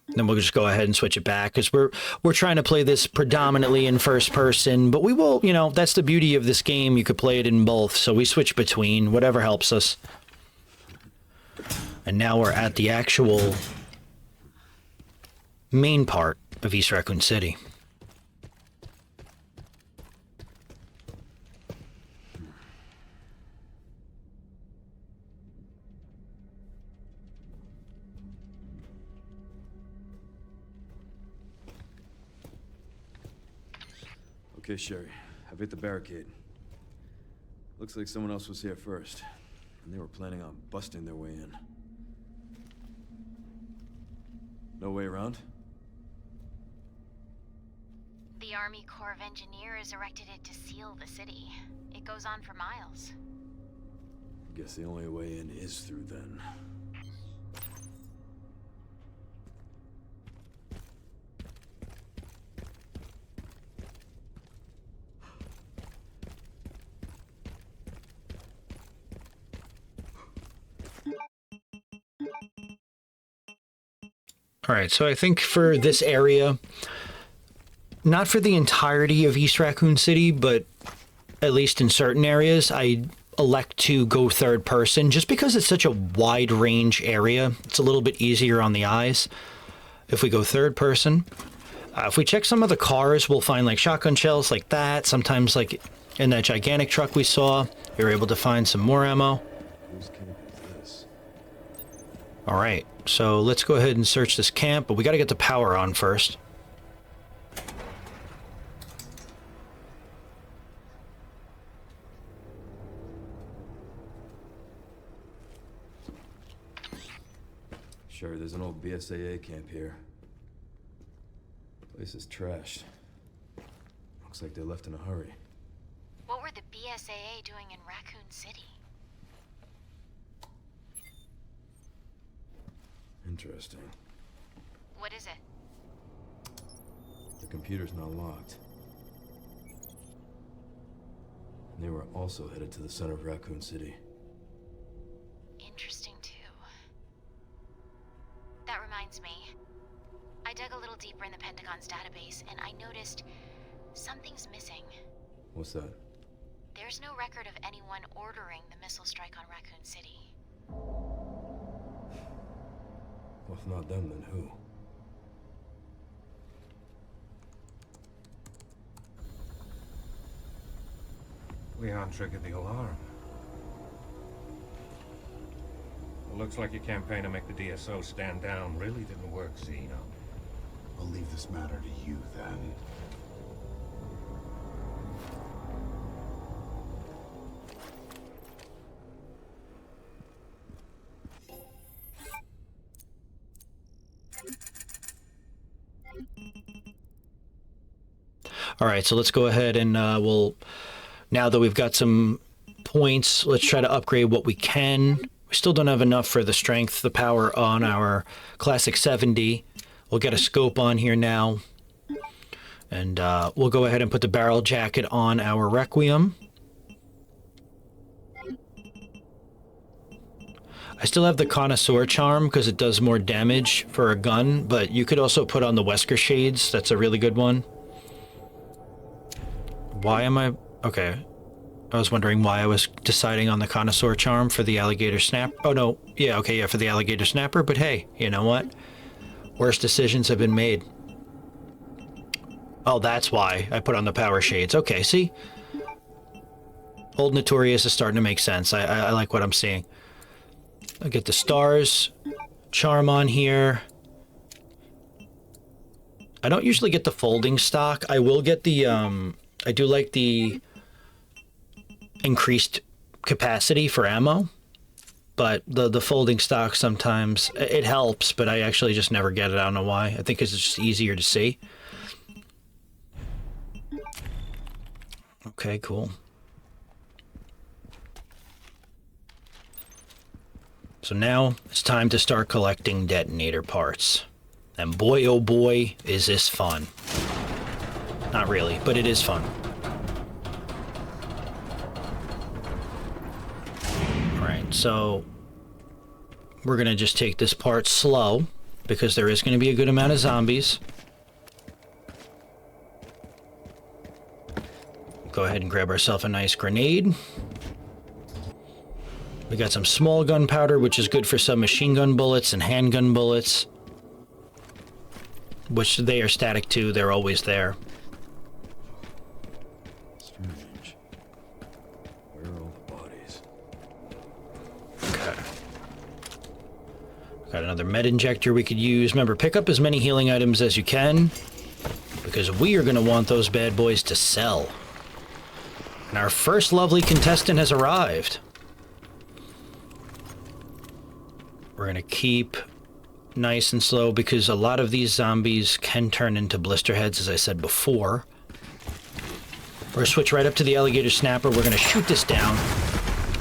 Then we'll just go ahead and switch it back, because we're trying to play this predominantly in first person, but we will, you know, that's the beauty of this game. You could play it in both, so we switch between, whatever helps us. And now we're at the actual main part of East Raccoon City. Okay, Sherry. I've hit the barricade. Looks like someone else was here first, and they were planning on busting their way in. No way around? The Army Corps of Engineers erected it to seal the city. It goes on for miles. Guess the only way in is through then. All right, so I think for this area, not for the entirety of East Raccoon City, but at least in certain areas, I elect to go third person just because it's such a wide range area. It's a little bit easier on the eyes if we go third person. If we check some of the cars, we'll find like shotgun shells like that. Sometimes like in that gigantic truck we saw, we were able to find some more ammo. All right, so let's go ahead and search this camp, but we got to get the power on first. Sure, there's an old BSAA camp here. Place is trashed. Looks like they left in a hurry. What were the BSAA doing in Raccoon City? Interesting. What is it? The computer's not locked. And they were also headed to the center of Raccoon City. Interesting, too. That reminds me. I dug a little deeper in the Pentagon's database, and I noticed something's missing. What's that? There's no record of anyone ordering the missile strike on Raccoon City. Well, if not them, then who? Leon triggered the alarm. It looks like your campaign to make the DSO stand down really didn't work, Zeno. I'll leave this matter to you, then. All right, so let's go ahead and we'll, now that we've got some points, let's try to upgrade what we can. We still don't have enough for the strength, the power on our Classic 70. We'll get a scope on here now. And we'll go ahead and put the barrel jacket on our Requiem. I still have the Connoisseur charm because it does more damage for a gun, but you could also put on the Wesker Shades. That's a really good one. Why am I... Okay. I was wondering why I was deciding on the Connoisseur charm for the Alligator Snapper. Oh, no. Yeah, okay, yeah, for the Alligator Snapper. But hey, you know what? Worse decisions have been made. Oh, that's why I put on the Power Shades. Okay, see? Old Notorious is starting to make sense. I like what I'm seeing. I'll get the Stars charm on here. I don't usually get the folding stock. I will get the... I do like the increased capacity for ammo, but the folding stock sometimes, it helps, but I actually just never get it. I don't know why. I think it's just easier to see. Okay, cool. So now it's time to start collecting detonator parts. And boy, oh boy, is this fun. Not really, but it is fun. So we're going to just take this part slow because there is going to be a good amount of zombies. Go ahead and grab ourselves a nice grenade. We got some small gunpowder, which is good for some machine gun bullets and handgun bullets, which they are static too. They're always there. Strange. Where are all the bodies? Okay. Got another med injector we could use. Remember, pick up as many healing items as you can, because we are going to want those bad boys to sell. And our first lovely contestant has arrived. We're going to keep nice and slow because a lot of these zombies can turn into blister heads, as I said before. We're going to switch right up to the alligator snapper. We're going to shoot this down,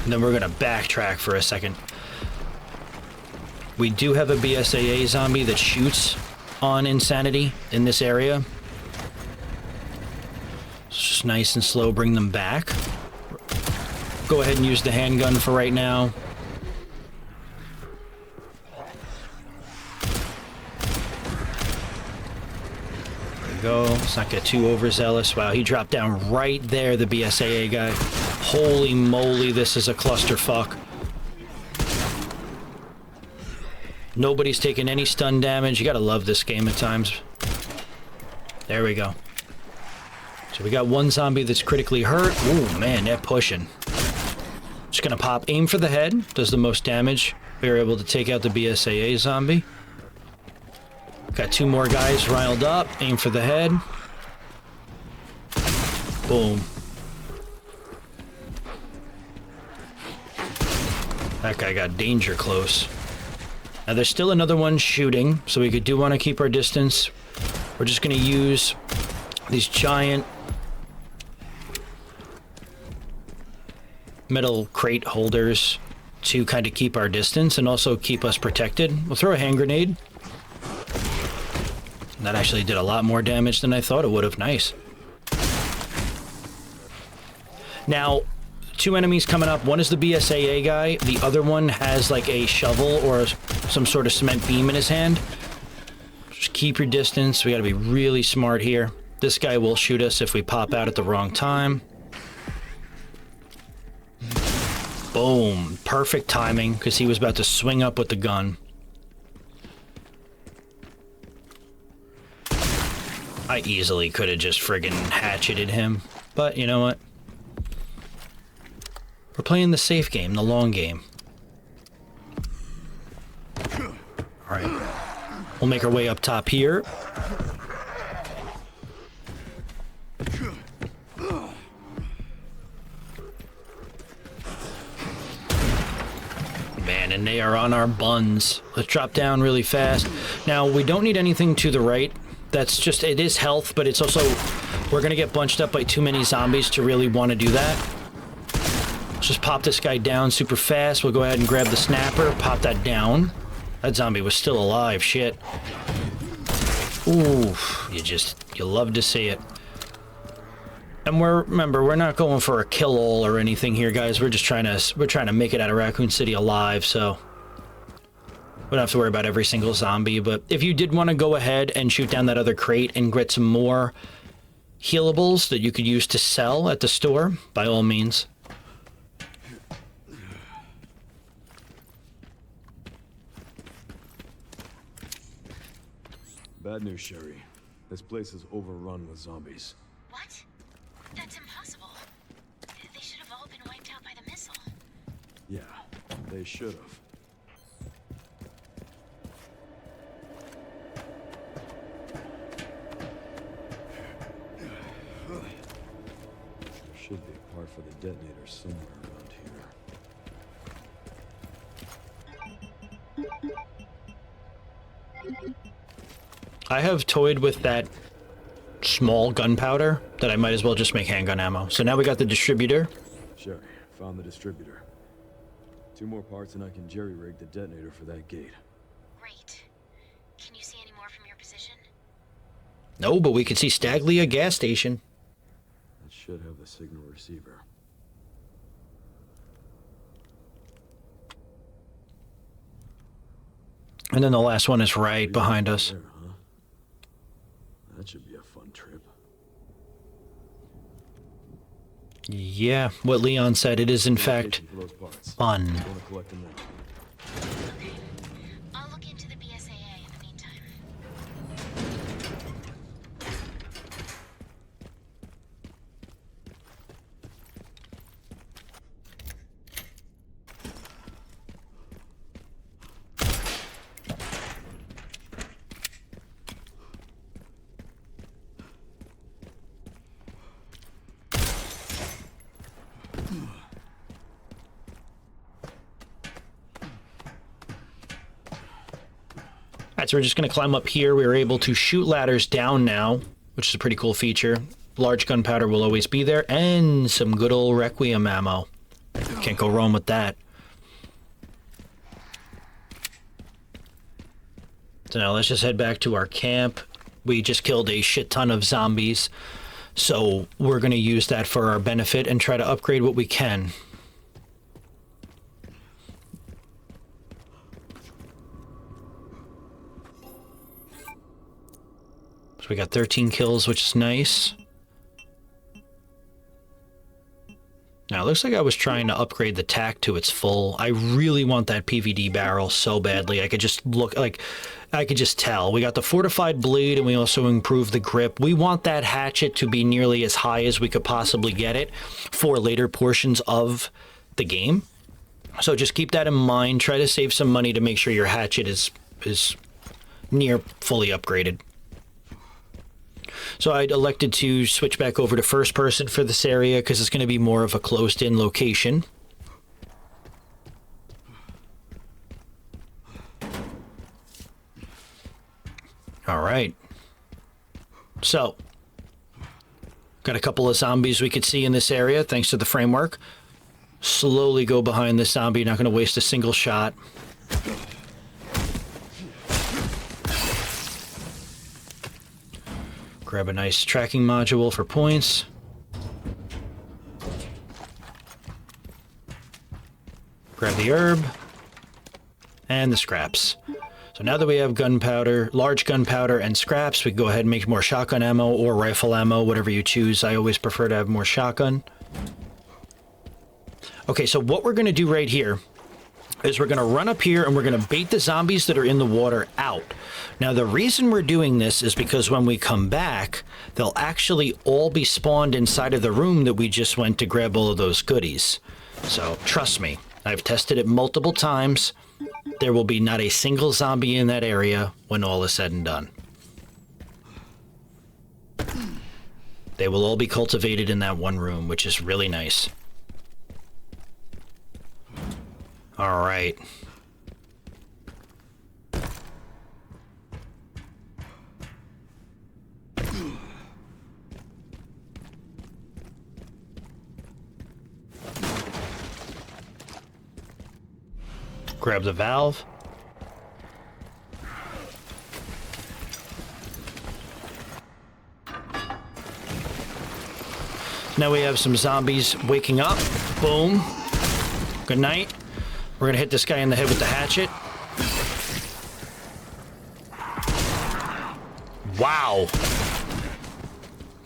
and then we're going to backtrack for a second. We do have a BSAA zombie that shoots on insanity in this area. It's just nice and slow, bring them back. Go ahead and use the handgun for right now. Go. Let's not get too overzealous. Wow, he dropped down right there, the BSAA guy. Holy moly, this is a clusterfuck. Nobody's taking any stun damage. You gotta love this game at times. There we go. So we got one zombie that's critically hurt. Ooh, man, they're pushing. Just gonna pop, aim for the head. Does the most damage. We were able to take out the BSAA zombie. Got two more guys riled up. Aim for the head. Boom. That guy got danger close. Now there's still another one shooting, so we do want to keep our distance. We're just going to use these giant metal crate holders to kind of keep our distance and also keep us protected. We'll throw a hand grenade. That actually did a lot more damage than I thought it would have. Nice. Now, two enemies coming up. One is the BSAA guy. The other one has like a shovel or some sort of cement beam in his hand. Just keep your distance. We got to be really smart here. This guy will shoot us if we pop out at the wrong time. Boom. Perfect timing because he was about to swing up with the gun. I easily could have just friggin' hatcheted him, but you know what? We're playing the safe game, the long game. Alright. We'll make our way up top here. Man, and they are on our buns. Let's drop down really fast. Now, we don't need anything to the right. That's just, it is health, but it's also, we're going to get bunched up by too many zombies to really want to do that. Let's just pop this guy down super fast. We'll go ahead and grab the snapper, pop that down. That zombie was still alive, shit. Ooh, you love to see it. And remember, we're not going for a kill-all or anything here, guys. We're just trying to make it out of Raccoon City alive, so we don't have to worry about every single zombie. But if you did want to go ahead and shoot down that other crate and get some more healables that you could use to sell at the store, by all means. Bad news, Sherry. This place is overrun with zombies. What? That's impossible. They should have all been wiped out by the missile. Yeah, they should have. There should be a part for the detonator somewhere around here. I have toyed with that small gunpowder that I might as well just make handgun ammo. So now we got the distributor. Sherry, found the distributor. 2 more parts and I can jerry-rig the detonator for that gate. Great. Can you see any more from your position? No, but we can see Staglia gas station. That should have the signal receiver. And then the last one is right behind us. There, huh? That should be a fun trip. Yeah, what Leon said, it is in fact fun. Okay. I'll look into the BSAA in the meantime. Alright, so we're just going to climb up here. We were able to shoot ladders down now, which is a pretty cool feature. Large gunpowder will always be there, and some good old Requiem ammo. Can't go wrong with that. So now let's just head back to our camp. We just killed a shit ton of zombies, so we're going to use that for our benefit and try to upgrade what we can. So we got 13 kills, which is nice. Now, it looks like I was trying to upgrade the tack to its full. I really want that PVD barrel so badly. I could just look, like, I could just tell. We got the fortified blade, and we also improved the grip. We want that hatchet to be nearly as high as we could possibly get it for later portions of the game. So just keep that in mind. Try to save some money to make sure your hatchet is near fully upgraded. So I elected to switch back over to first person for this area because it's going to be more of a closed-in location. All right. So, got a couple of zombies we could see in this area thanks to the framework. Slowly go behind this zombie, not going to waste a single shot. Grab a nice tracking module for points. Grab the herb. And the scraps. So now that we have gunpowder, large gunpowder and scraps, we can go ahead and make more shotgun ammo or rifle ammo, whatever you choose. I always prefer to have more shotgun. Okay, so what we're going to do right here is we're going to run up here and we're going to bait the zombies that are in the water out. Now, the reason we're doing this is because when we come back, they'll actually all be spawned inside of the room that we just went to grab all of those goodies. So, trust me, I've tested it multiple times. There will be not a single zombie in that area when all is said and done. They will all be cultivated in that one room, which is really nice. All right. Grab the valve. Now we have some zombies waking up. Boom. Good night. We're gonna hit this guy in the head with the hatchet. Wow.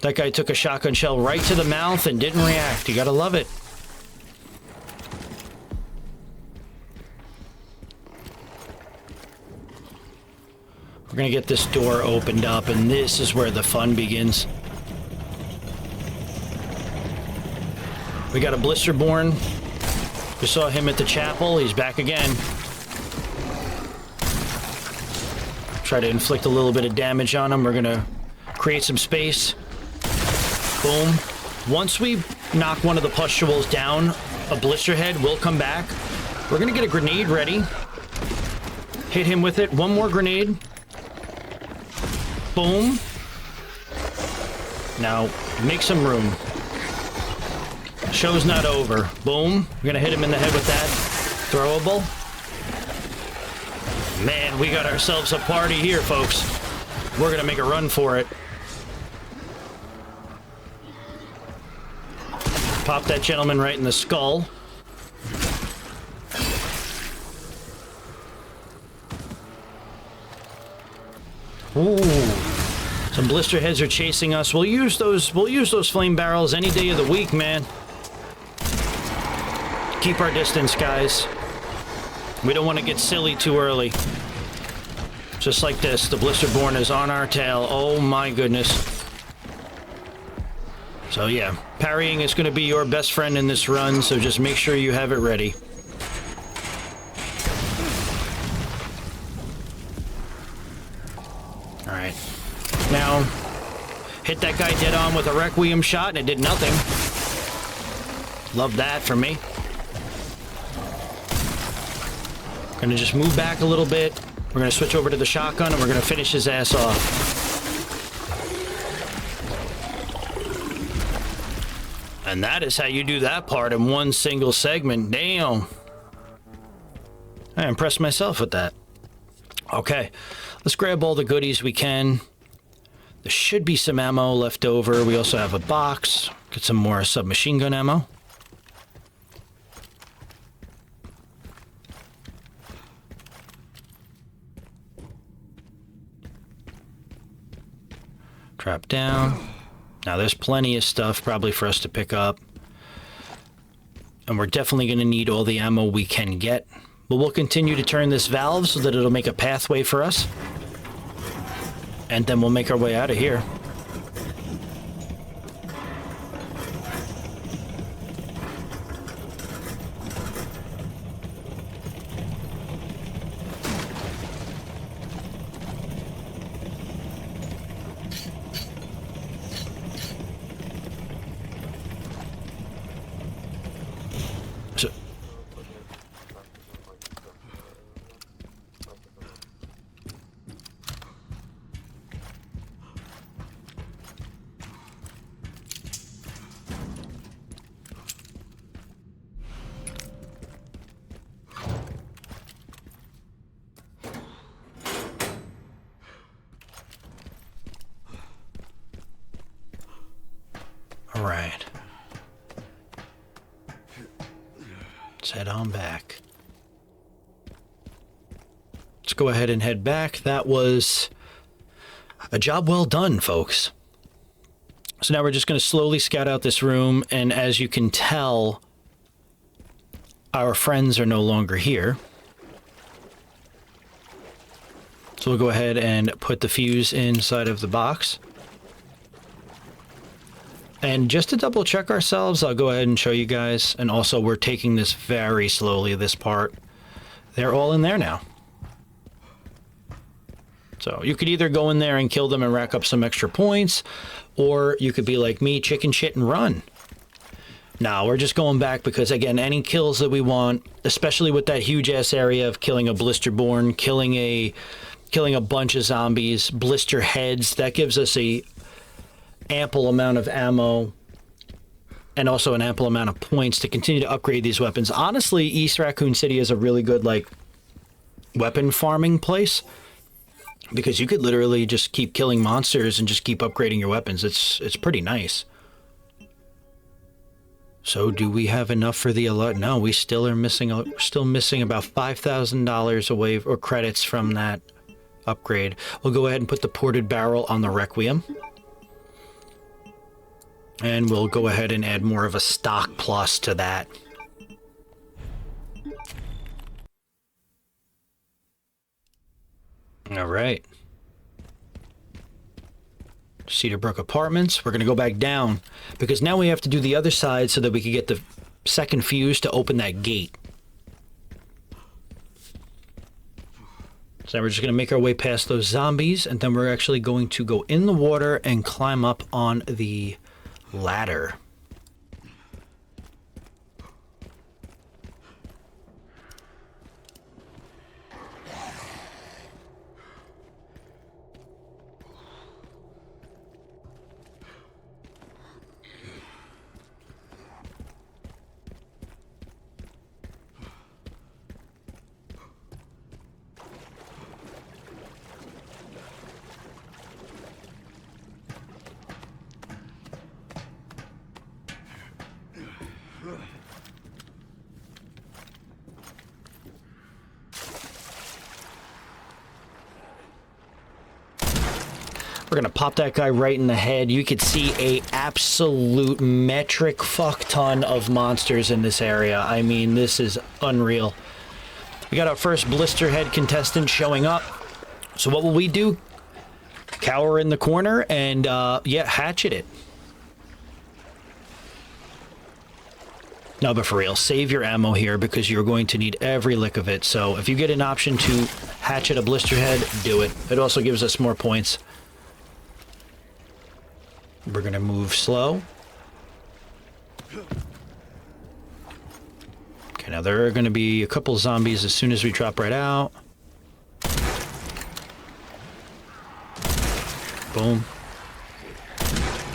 That guy took a shotgun shell right to the mouth and didn't react. You gotta love it. We're gonna get this door opened up, and this is where the fun begins. We got a Blisterborn. We saw him at the chapel. He's back again. Try to inflict a little bit of damage on him. We're gonna create some space. Boom. Once we knock one of the pustules down, a blister head will come back. We're gonna get a grenade ready. Hit him with it. One more grenade. Boom. Now, make some room. Show's not over. Boom. We're gonna hit him in the head with that. Throwable. Man, we got ourselves a party here, folks. We're gonna make a run for it. Pop that gentleman right in the skull. Ooh. Some blister heads are chasing us. We'll use those flame barrels any day of the week, man. Keep our distance, guys. We don't want to get silly too early. Just like this, the Blisterborn is on our tail. Oh my goodness. So yeah, parrying is going to be your best friend in this run, so just make sure you have it ready. Alright. Now, hit that guy dead on with a Requiem shot and it did nothing. Love that for me. Gonna just move back a little bit. We're gonna switch over to the shotgun and we're gonna finish his ass off. And that is how you do that part in one single segment. Damn. I impressed myself with that. Okay, let's grab all the goodies we can. There should be some ammo left over. We also have a box. Get some more submachine gun ammo. Drop down. Now there's plenty of stuff probably for us to pick up. And we're definitely going to need all the ammo we can get. But we'll continue to turn this valve so that it'll make a pathway for us. And then we'll make our way out of here. All right. Let's head on back. Let's go ahead and head back. That was a job well done, folks. So now we're just going to slowly scout out this room, and as you can tell, our friends are no longer here. So we'll go ahead and put the fuse inside of the box. And just to double check ourselves, I'll go ahead and show you guys. And also, we're taking this very slowly, this part. They're all in there now. So you could either go in there and kill them and rack up some extra points, or you could be like me, chicken shit, and run. Now, we're just going back because, again, any kills that we want, especially with that huge-ass area of killing a Blisterborn, killing a bunch of zombies, blister heads, that gives us a ample amount of ammo and also an ample amount of points to continue to upgrade these weapons. Honestly, East Raccoon City is a really good, like, weapon farming place because you could literally just keep killing monsters and just keep upgrading your weapons. It's pretty nice. So do we have enough for the alert? No, we still are missing. We're still missing about $5,000 away or credits from that upgrade. We'll go ahead and put the ported barrel on the Requiem. And we'll go ahead and add more of a stock plus to that. All right. Cedarbrook Apartments. We're going to go back down because now we have to do the other side so that we can get the second fuse to open that gate. So now we're just going to make our way past those zombies, and then we're actually going to go in the water and climb up on the ladder. We're gonna pop that guy right in the head. You could see a absolute metric fuck ton of monsters in this area. I mean, this is unreal. We got our first Blisterhead contestant showing up. So what will we do? Cower in the corner and, yeah, hatchet it. No, but for real, save your ammo here because you're going to need every lick of it. So if you get an option to hatchet a Blisterhead, do it. It also gives us more points. We're going to move slow. Okay, now there are going to be a couple zombies as soon as we drop right out. Boom.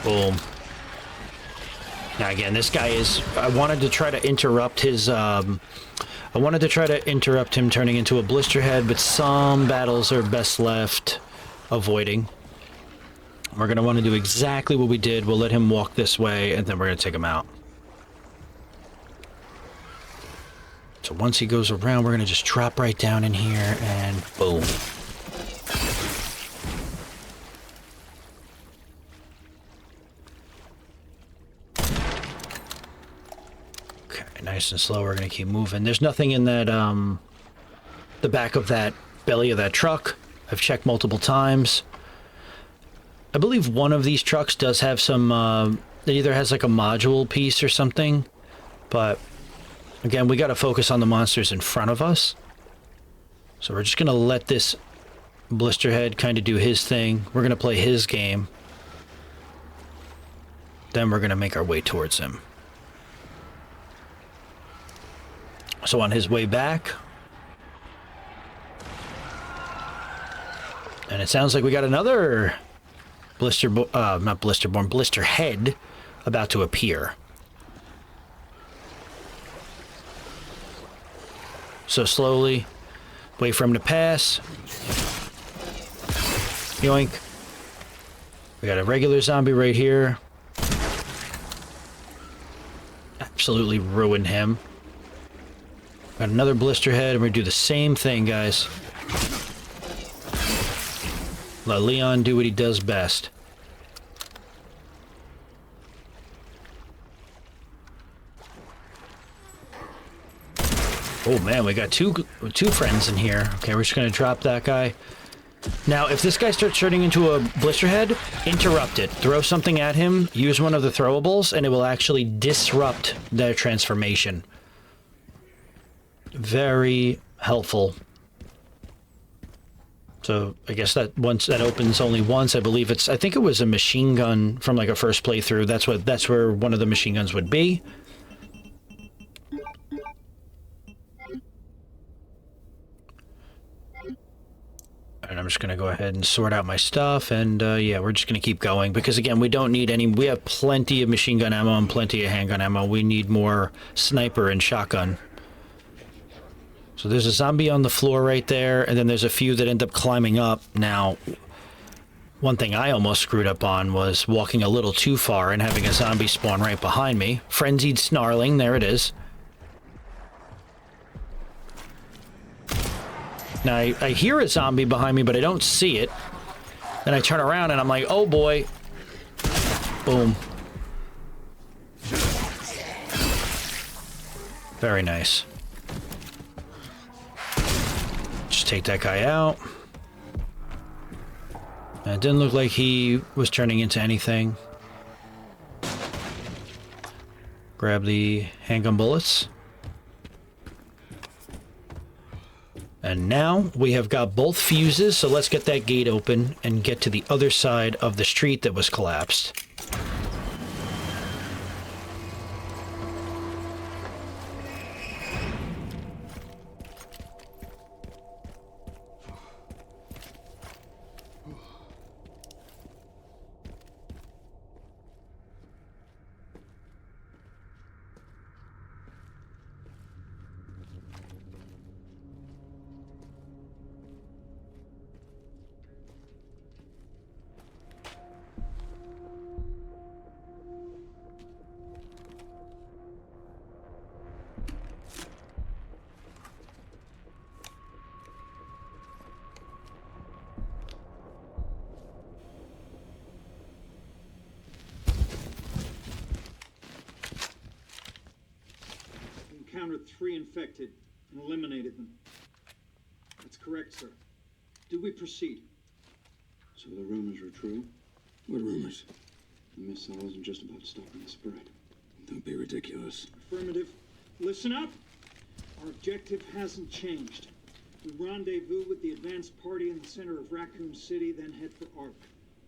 Boom. Now again, this guy is... I wanted to try to interrupt his... I wanted to try to interrupt him turning into a Blisterhead, but some battles are best left avoiding. We're going to want to do exactly what we did. We'll let him walk this way, and then we're going to take him out. So once he goes around, we're going to just drop right down in here, and boom. Nice and slow. We're going to keep moving. There's nothing in that, the back of that belly of that truck. I've checked multiple times. I believe one of these trucks does have some, it either has like a module piece or something. But, again, we got to focus on the monsters in front of us. So we're just going to let this Blisterhead kind of do his thing. We're going to play his game. Then we're going to make our way towards him. So on his way back, and it sounds like we got another Blisterhead about to appear. So slowly, wait for him to pass. Yoink. We got a regular zombie right here. Absolutely ruin him. Got another Blisterhead, and we're gonna do the same thing, guys. Let Leon do what he does best. Oh man, we got two friends in here. Okay, we're just gonna drop that guy. Now, if this guy starts turning into a Blisterhead, interrupt it. Throw something at him, use one of the throwables, and it will actually disrupt their transformation. Very helpful. So I guess that once that opens only once, I believe it's, I think it was a machine gun from like a first playthrough. That's where one of the machine guns would be. And I'm just going to go ahead and sort out my stuff, and yeah, we're just going to keep going because again, we don't need any, we have plenty of machine gun ammo and plenty of handgun ammo. We need more sniper and shotgun. So there's a zombie on the floor right there, and then there's a few that end up climbing up. Now, one thing I almost screwed up on was walking a little too far and having a zombie spawn right behind me. Frenzied snarling, there it is. Now, I hear a zombie behind me, but I don't see it. Then I turn around and I'm like, oh boy. Boom. Very nice. Just take that guy out. And it didn't look like he was turning into anything. Grab the handgun bullets. And now we have got both fuses, so let's get that gate open and get to the other side of the street that was collapsed. 3 infected and eliminated them. That's correct, sir. Do we proceed? So the rumors were true? What rumors? The missile wasn't just about stopping the spread. Don't be ridiculous. Affirmative. Listen up! Our objective hasn't changed. We rendezvous with the advanced party in the center of Raccoon City, then head for Ark.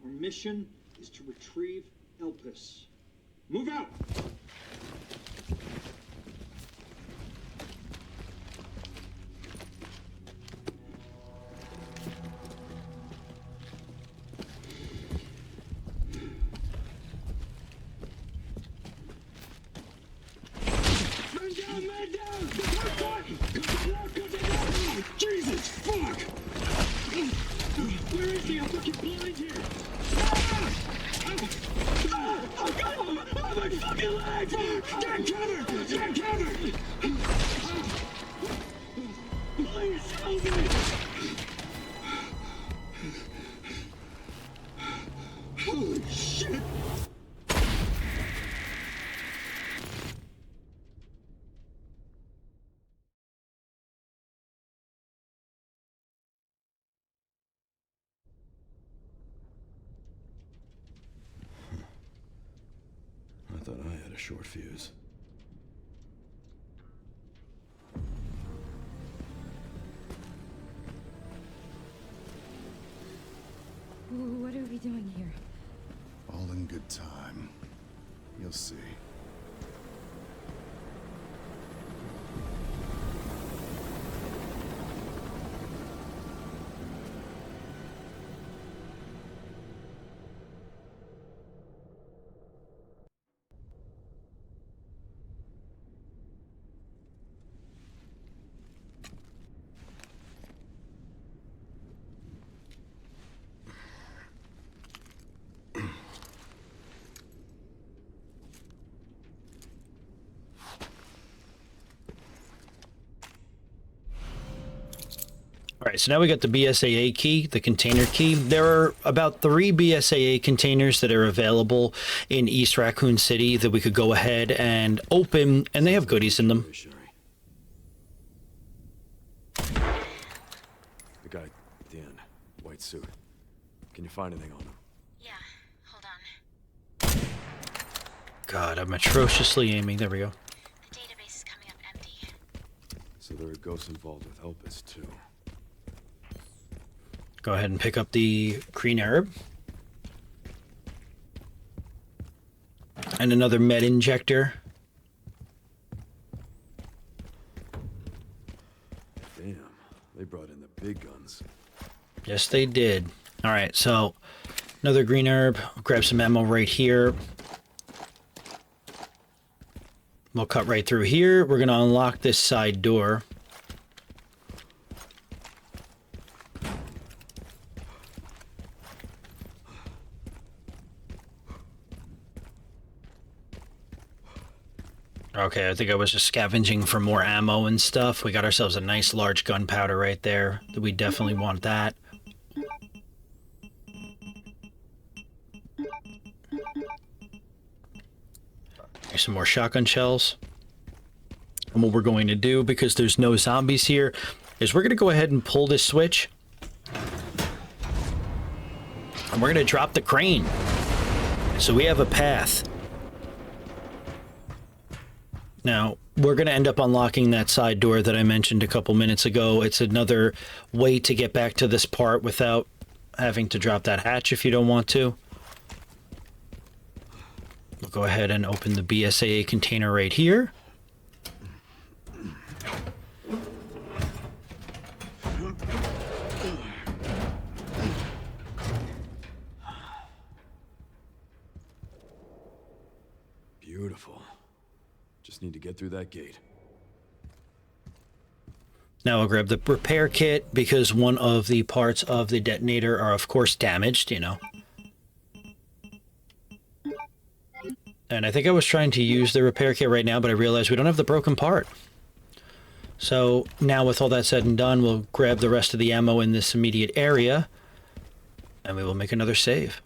Our mission is to retrieve Elpis. Move out! Man down! Jesus, fuck! Where is he? I'm fucking blind here! Oh, God! Oh, my fucking leg! Get covered! Get covered! Please help me! Holy shit! I thought I had a short fuse. What are we doing here? All in good time. You'll see. All right, so now we got the BSAA key, the container key. There are about 3 BSAA containers that are available in East Raccoon City that we could go ahead and open, and they have goodies in them. The guy at the end, white suit. Can you find anything on him? Yeah, hold on. God, I'm atrociously aiming. There we go. The database is coming up empty. So there are ghosts involved with Elpis, too. Go ahead and pick up the green herb. And another med injector. Damn, they brought in the big guns. Yes, they did. All right, so another green herb. I'll grab some ammo right here. We'll cut right through here. We're going to unlock this side door. Okay, I think I was just scavenging for more ammo and stuff. We got ourselves a nice large gunpowder right there. We definitely want that. Some more shotgun shells. And what we're going to do, because there's no zombies here, is we're going to go ahead and pull this switch. And we're going to drop the crane. So we have a path. Now, we're going to end up unlocking that side door that I mentioned a couple minutes ago. It's another way to get back to this part without having to drop that hatch if you don't want to. We'll go ahead and open the BSAA container right here. Beautiful. Just need to get through that gate. Now I'll grab the repair kit because one of the parts of the detonator are of course damaged, you know. And I think I was trying to use the repair kit right now, but I realized we don't have the broken part. So now with all that said and done, we'll grab the rest of the ammo in this immediate area and we will make another save.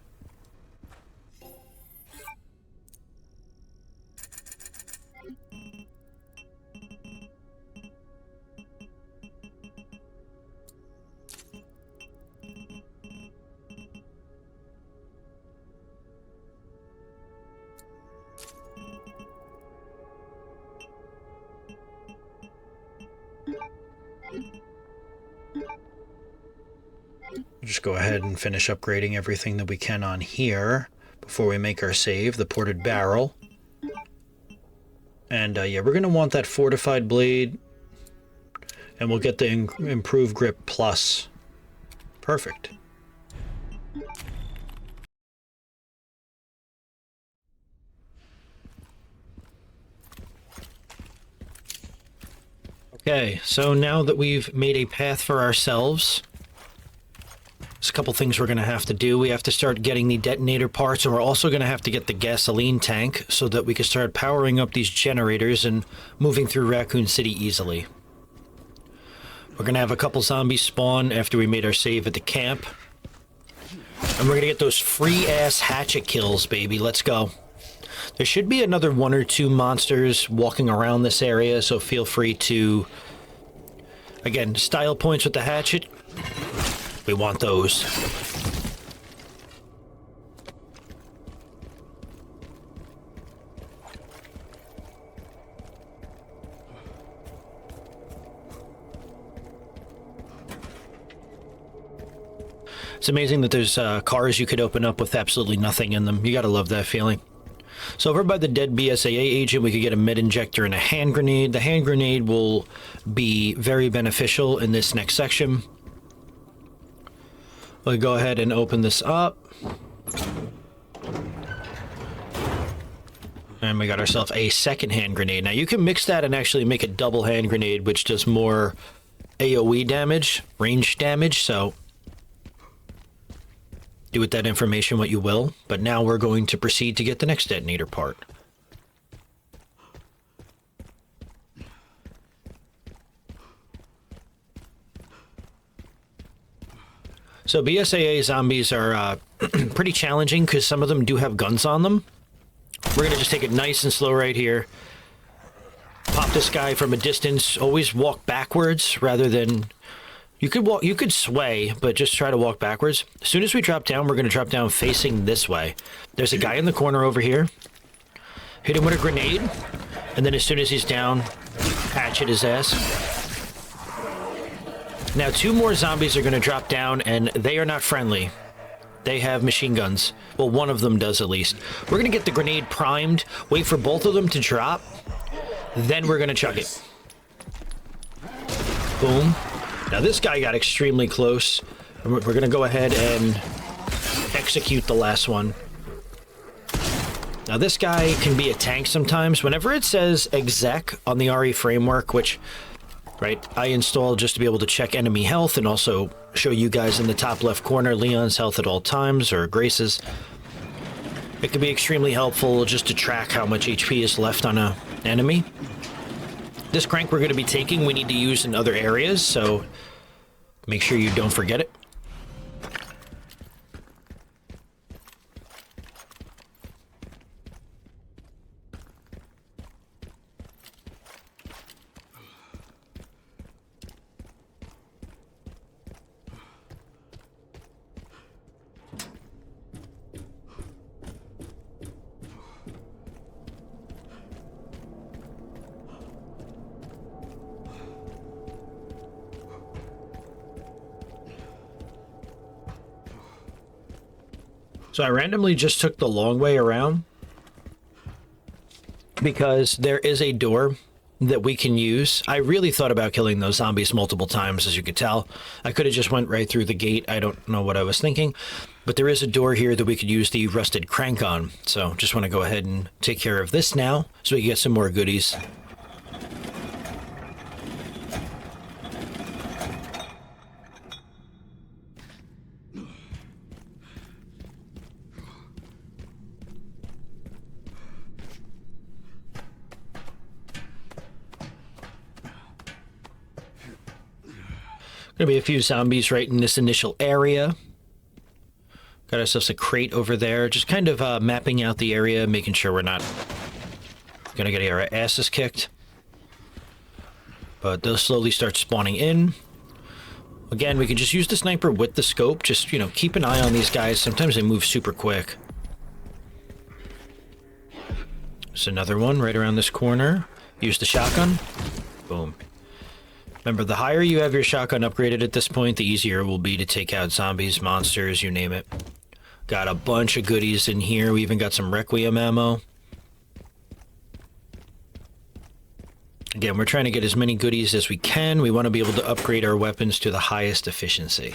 Just go ahead and finish upgrading everything that we can on here before we make our save, the ported barrel. And yeah, we're going to want that fortified blade, and we'll get the improved grip plus. Perfect. Okay, so now that we've made a path for ourselves, there's a couple things we're going to have to do. We have to start getting the detonator parts, and we're also going to have to get the gasoline tank so that we can start powering up these generators and moving through Raccoon City easily. We're going to have a couple zombies spawn after we made our save at the camp. And we're going to get those free-ass hatchet kills, baby. Let's go. There should be another 1 or 2 monsters walking around this area, so feel free to, again, style points with the hatchet. We want those. It's amazing that there's cars you could open up with absolutely nothing in them. You gotta love that feeling. So over by the dead BSAA agent, we could get a med injector and a hand grenade. The hand grenade will be very beneficial in this next section. We'll go ahead and open this up. And we got ourselves a second hand grenade. Now you can mix that and actually make a double hand grenade, which does more AoE damage, range damage, so do with that information what you will. But now we're going to proceed to get the next detonator part. So BSAA zombies are pretty challenging because some of them do have guns on them. We're going to just take it nice and slow right here. Pop this guy from a distance. Always walk backwards rather than... You could sway, but just try to walk backwards. As soon as we drop down, we're going to drop down facing this way. There's a guy in the corner over here. Hit him with a grenade, and then as soon as he's down, hatchet his ass. Now 2 more zombies are going to drop down, and they are not friendly. They have machine guns. Well, one of them does at least. We're going to get the grenade primed, wait for both of them to drop, then we're going to chuck it. Boom. Now this guy got extremely close. We're going to go ahead and execute the last one. Now this guy can be a tank sometimes. Whenever it says exec on the RE framework, which, right, I installed just to be able to check enemy health and also show you guys in the top left corner Leon's health at all times, or Grace's. It can be extremely helpful just to track how much HP is left on an enemy. This crank we're going to be taking, we need to use in other areas, so make sure you don't forget it. So I randomly just took the long way around because there is a door that we can use. I really thought about killing those zombies multiple times, as you could tell. I could have just went right through the gate. I don't know what I was thinking, but there is a door here that we could use the rusted crank on. So just want to go ahead and take care of this now so we can get some more goodies. Gonna be a few zombies right in this initial area. Got ourselves a crate over there, just kind of mapping out the area, making sure we're not gonna get our asses kicked. But they'll slowly start spawning in. Again, we can just use the sniper with the scope. Just, you know, keep an eye on these guys. Sometimes they move super quick. There's another one right around this corner. Use the shotgun. Boom. Remember, the higher you have your shotgun upgraded at this point, the easier it will be to take out zombies, monsters, you name it. Got a bunch of goodies in here. We even got some Requiem ammo. Again, we're trying to get as many goodies as we can. We want to be able to upgrade our weapons to the highest efficiency.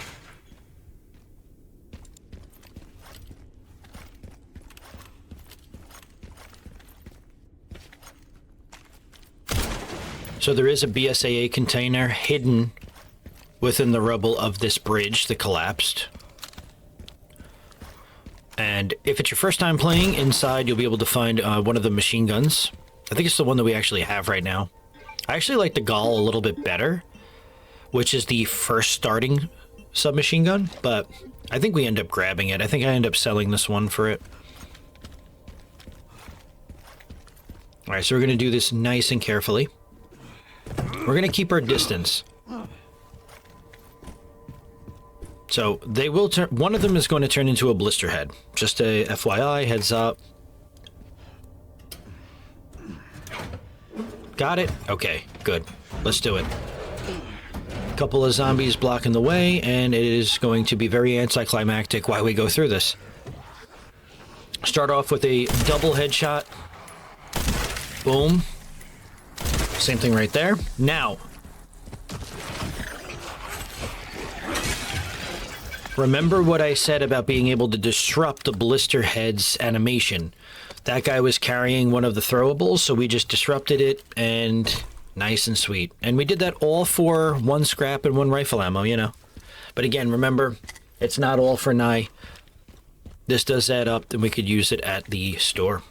So there is a BSAA container hidden within the rubble of this bridge that collapsed. And if it's your first time playing, inside you'll be able to find one of the machine guns. I think it's the one that we actually have right now. I actually like the Gall a little bit better, which is the first starting submachine gun, but I think we end up grabbing it. I think I end up selling this one for it. Alright, so we're going to do this nice and carefully. We're going to keep our distance. So they will turn. One of them is going to turn into a blister head. Just a FYI, heads up. Got it? Okay, good. Let's do it. A couple of zombies blocking the way, and it is going to be very anticlimactic while we go through this. Start off with a double headshot. Boom. Same thing right there. Now, remember what I said about being able to disrupt the blister head's animation. That guy was carrying one of the throwables, so we just disrupted it, and nice and sweet. And we did that all for 1 scrap and 1 rifle ammo, you know. But again, remember, it's not all for nigh. This does add up, and we could use it at the store.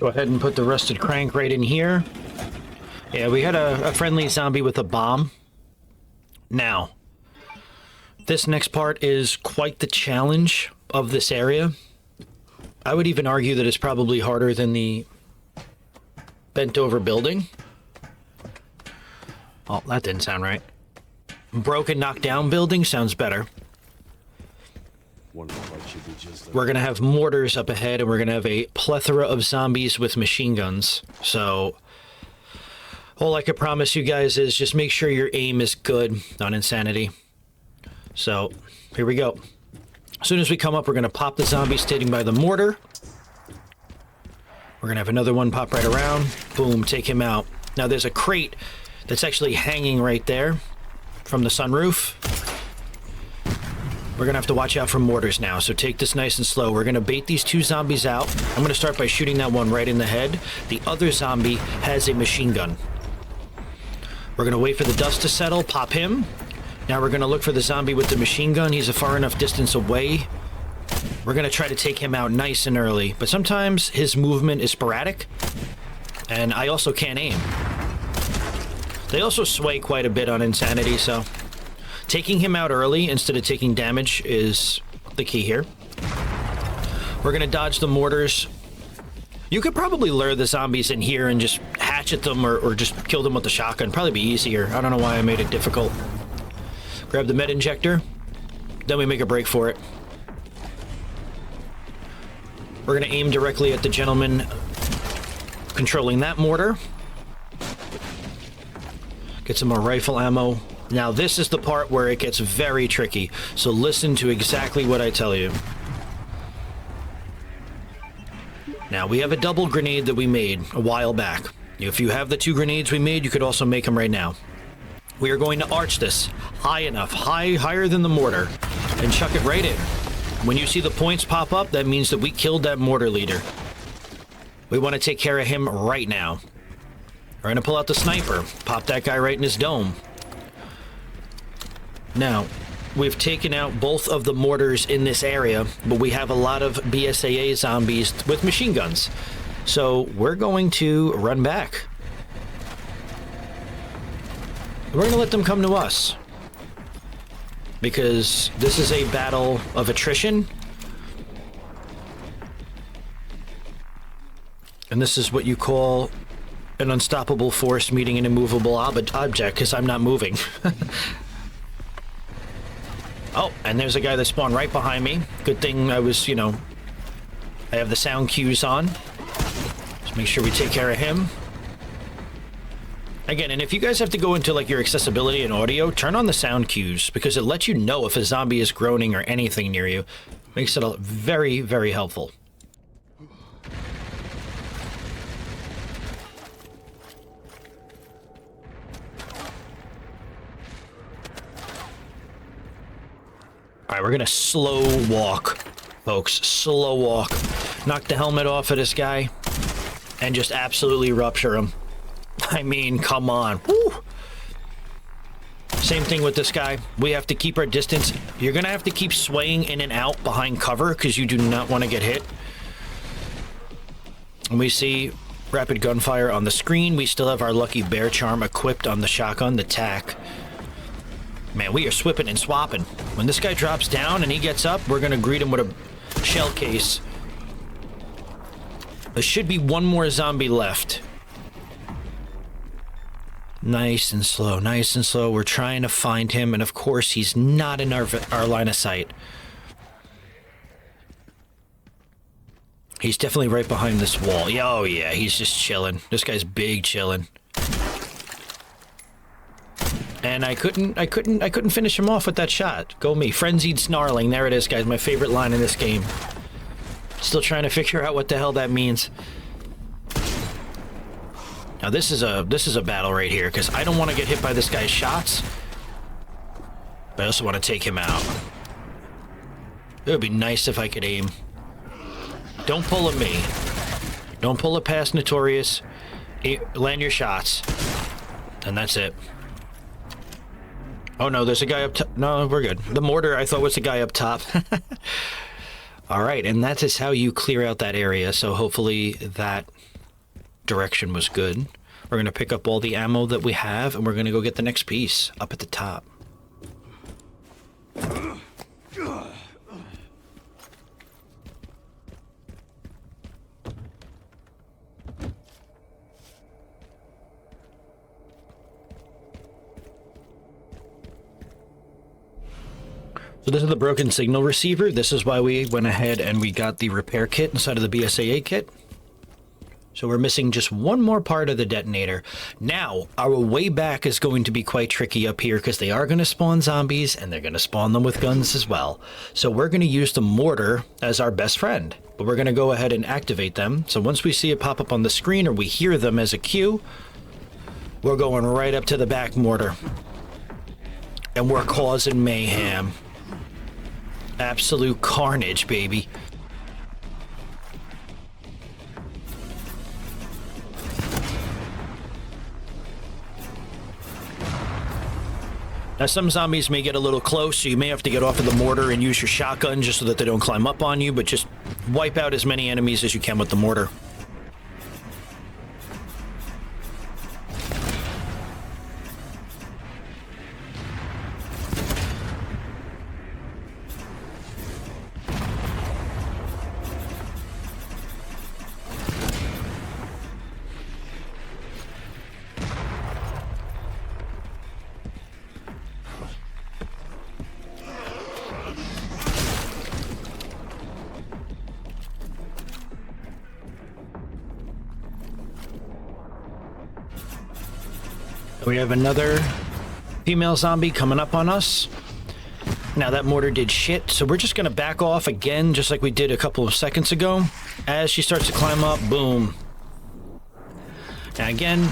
Go ahead and put the rusted crank right in here. Yeah, we had a friendly zombie with a bomb. Now, this next part is quite the challenge of this area. I would even argue that it's probably harder than the bent over building. Oh, that didn't sound right. Broken, knocked down building sounds better. We're going to have mortars up ahead, and we're going to have a plethora of zombies with machine guns. So, all I can promise you guys is just make sure your aim is good on Insanity. So, here we go. As soon as we come up, we're going to pop the zombie standing by the mortar. We're going to have another one pop right around. Boom, take him out. Now, there's a crate that's actually hanging right there from the sunroof. We're going to have to watch out for mortars now, so take this nice and slow. We're going to bait these 2 zombies out. I'm going to start by shooting that one right in the head. The other zombie has a machine gun. We're going to wait for the dust to settle, pop him. Now we're going to look for the zombie with the machine gun. He's a far enough distance away. We're going to try to take him out nice and early, but sometimes his movement is sporadic, and I also can't aim. They also sway quite a bit on Insanity, so taking him out early instead of taking damage is the key here. We're going to dodge the mortars. You could probably lure the zombies in here and just hatchet them or just kill them with the shotgun. Probably be easier. I don't know why I made it difficult. Grab the med injector. Then we make a break for it. We're going to aim directly at the gentleman controlling that mortar. Get some more rifle ammo. Now, this is the part where it gets very tricky, so listen to exactly what I tell you. Now, we have a double grenade that we made a while back. If you have the 2 grenades we made, you could also make them right now. We are going to arch this high enough, higher than the mortar, and chuck it right in. When you see the points pop up, that means that we killed that mortar leader. We want to take care of him right now. We're going to pull out the sniper, pop that guy right in his dome. Now, we've taken out both of the mortars in this area, but we have a lot of BSAA zombies with machine guns. So we're going to run back. We're going to let them come to us. Because this is a battle of attrition. And this is what you call an unstoppable force meeting an immovable object, because I'm not moving. Oh, and there's a guy that spawned right behind me. Good thing I was, you know, I have the sound cues on. Just make sure we take care of him. Again, and if you guys have to go into like your accessibility and audio, turn on the sound cues, because it lets you know if a zombie is groaning or anything near you. Makes it very, very helpful. All right, we're gonna slow walk, folks. Slow walk. Knock the helmet off of this guy and just absolutely rupture him. I mean, come on. Woo! Same thing with this guy. We have to keep our distance. You're gonna have to keep swaying in and out behind cover because you do not want to get hit. And we see rapid gunfire on the screen. We still have our lucky bear charm equipped on the shotgun, the tack. Man, we are swipping and swapping. When this guy drops down and he gets up, we're gonna greet him with a shell case. There should be one more zombie left. Nice and slow, nice and slow. We're trying to find him, and of course, he's not in our line of sight. He's definitely right behind this wall. Yeah, oh yeah, he's just chilling. This guy's big chilling. And I couldn't finish him off with that shot. Go me. Frenzied snarling. There it is, guys. My favorite line in this game. Still trying to figure out what the hell that means. Now this is a battle right here, because I don't want to get hit by this guy's shots. But I also want to take him out. It would be nice if I could aim. Don't pull at me. Don't pull it past Notorious. Land your shots. And that's it. Oh no, there's a guy up top. No, we're good. The mortar I thought was the guy up top. Alright, and that is how you clear out that area, so hopefully that direction was good. We're going to pick up all the ammo that we have, and we're going to go get the next piece up at the top. So this is the broken signal receiver. This is why we went ahead and we got the repair kit inside of the BSAA kit. So we're missing just one more part of the detonator. Now, our way back is going to be quite tricky up here because they are going to spawn zombies and they're going to spawn them with guns as well. So we're going to use the mortar as our best friend. But we're going to go ahead and activate them. So once we see it pop up on the screen or we hear them as a cue, we're going right up to the back mortar. And we're causing mayhem. Absolute carnage, baby. Now, some zombies may get a little close, so you may have to get off of the mortar and use your shotgun just so that they don't climb up on you, but just wipe out as many enemies as you can with the mortar. We have another female zombie coming up on us. Now that mortar did shit, so we're just gonna back off again, just like we did a couple of seconds ago. As she starts to climb up, boom. Now again,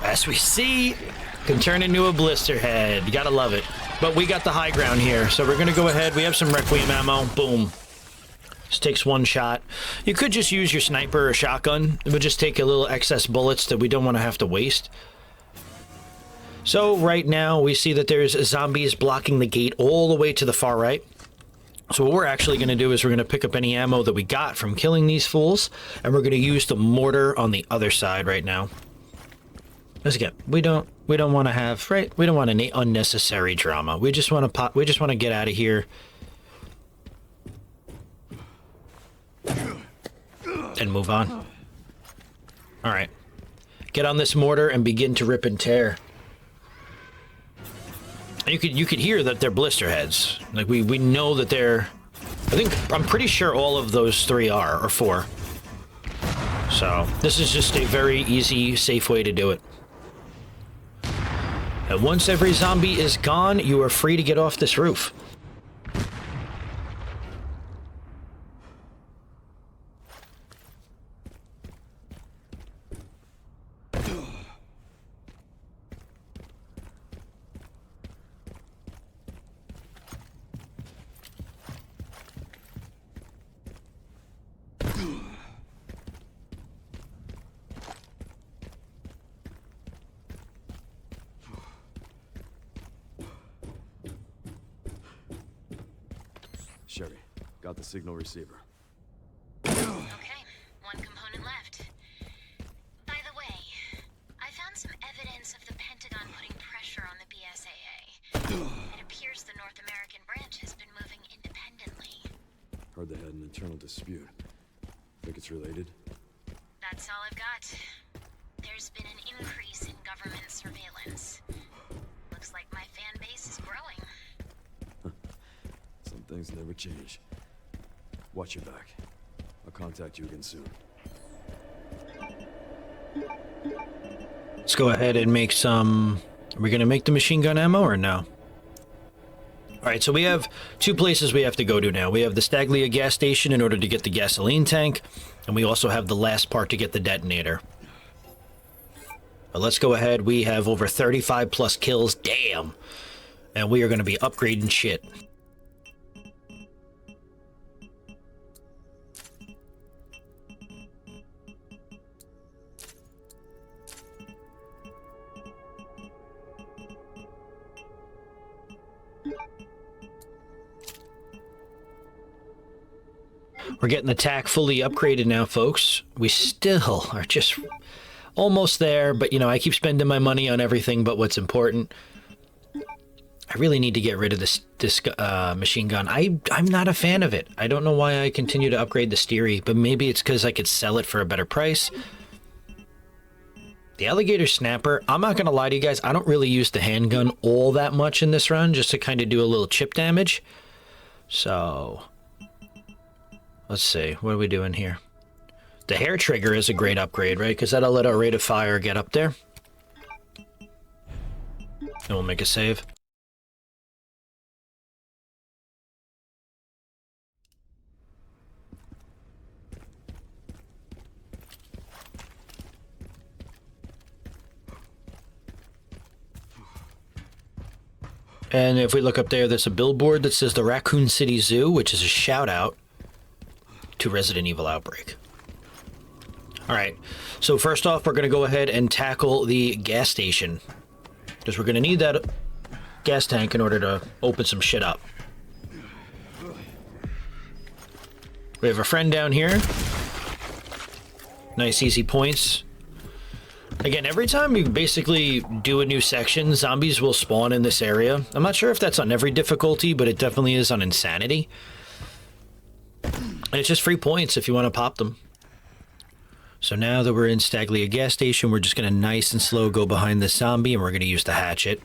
as we see, can turn into a blister head. You gotta love it. But we got the high ground here, so we're gonna go ahead. We have some Requiem ammo. Boom. Just takes one shot. You could just use your sniper or shotgun. It would just take a little excess bullets that we don't want to have to waste. So right now we see that there's zombies blocking the gate all the way to the far right. So what we're actually going to do is we're going to pick up any ammo that we got from killing these fools, and we're going to use the mortar on the other side right now. Because again, we don't We don't want to have, right? We don't want any unnecessary drama. We just want to pop. We just want to get out of here and move on. All right, get on this mortar and begin to rip and tear. You could hear that they're blister heads. Like we know that they're. I'm pretty sure all of those 3 are, or 4. So this is just a very easy, safe way to do it. And once every zombie is gone, you are free to get off this roof. Sherry, got the signal receiver. Okay, one component left. By the way, I found some evidence of the Pentagon putting pressure on the BSAA. It appears the North American branch has been moving independently. Heard they had an internal dispute. Think it's related? That's all I've got. There's been an increase in government surveillance. Looks like my fan base is growing. Some things never change. Watch your back. I'll contact you again soon. Let's go ahead and make some... Are we going to make the machine gun ammo or no? Alright, so we have 2 places we have to go to now. We have the Staglia gas station in order to get the gasoline tank, and we also have the last part to get the detonator. But let's go ahead. We have over 35 plus kills. Damn! And we are going to be upgrading shit. We're getting the TAC fully upgraded now, folks. We still are just almost there, but, you know, I keep spending my money on everything but what's important. I really need to get rid of this machine gun. I'm not a fan of it. I don't know why I continue to upgrade the Steery, but maybe it's because I could sell it for a better price. The Alligator Snapper, I'm not going to lie to you guys, I don't really use the handgun all that much in this run, just to kind of do a little chip damage. So... let's see, what are we doing here? The hair trigger is a great upgrade, right? Because that'll let our rate of fire get up there. And we'll make a save. And if we look up there, there's a billboard that says the Raccoon City Zoo, which is a shout out to Resident Evil Outbreak. Alright, so first off, we're going to go ahead and tackle the gas station. Because we're going to need that gas tank in order to open some shit up. We have a friend down here. Nice easy points. Again, every time you basically do a new section, zombies will spawn in this area. I'm not sure if that's on every difficulty, but it definitely is on Insanity. And it's just free points if you want to pop them. So now that we're in Staglia gas station, we're just going to nice and slow go behind this zombie, and we're going to use the hatchet.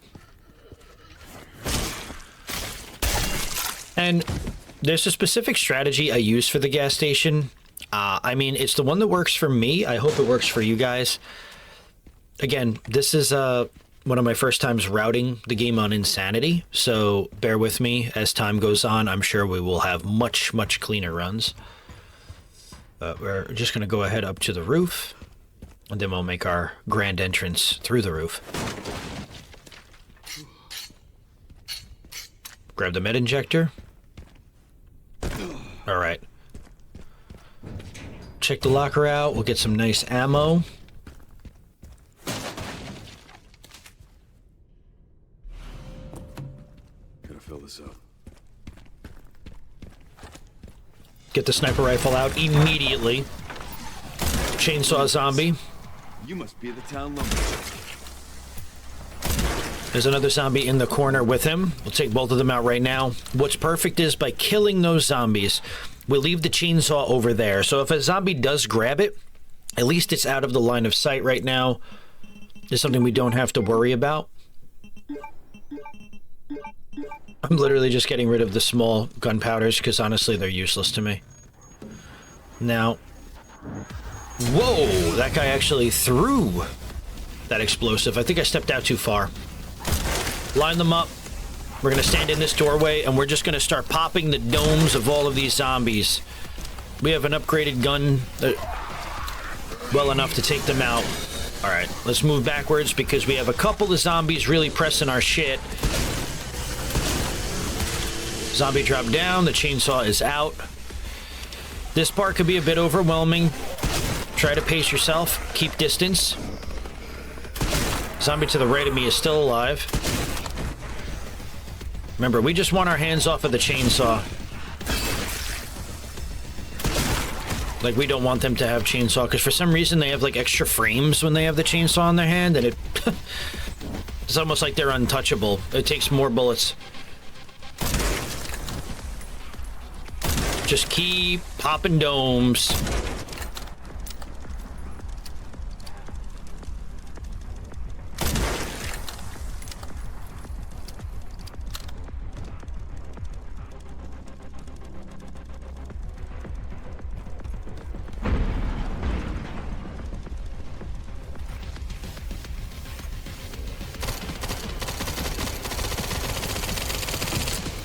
And there's a specific strategy I use for the gas station. I mean, it's the one that works for me. I hope it works for you guys. Again, this is one of my first times routing the game on Insanity, so bear with me as time goes on. I'm sure we will have much, much cleaner runs. We're just going to go ahead up to the roof, and then we'll make our grand entrance through the roof. Grab the med injector. Alright. Check the locker out. We'll get some nice ammo. Gotta fill this up. Get the sniper rifle out immediately. Chainsaw zombie. You must be the town lumberjack. There's another zombie in the corner with him. We'll take both of them out right now. What's perfect is by killing those zombies, we'll leave the chainsaw over there. So if a zombie does grab it, at least it's out of the line of sight right now. It's something we don't have to worry about. I'm literally just getting rid of the small gunpowders because honestly they're useless to me. Now, whoa, that guy actually threw that explosive. I think I stepped out too far. Line them up. We're going to stand in this doorway, and we're just going to start popping the domes of all of these zombies. We have an upgraded gun well enough to take them out. All right, let's move backwards because we have a couple of zombies really pressing our shit. Zombie dropped down. The chainsaw is out. This part could be a bit overwhelming. Try to pace yourself. Keep distance. Zombie to the right of me is still alive. Remember, we just want our hands off of the chainsaw. Like, we don't want them to have chainsaw, because for some reason they have, like, extra frames when they have the chainsaw in their hand, and it's almost like they're untouchable. It takes more bullets. Just keep popping domes.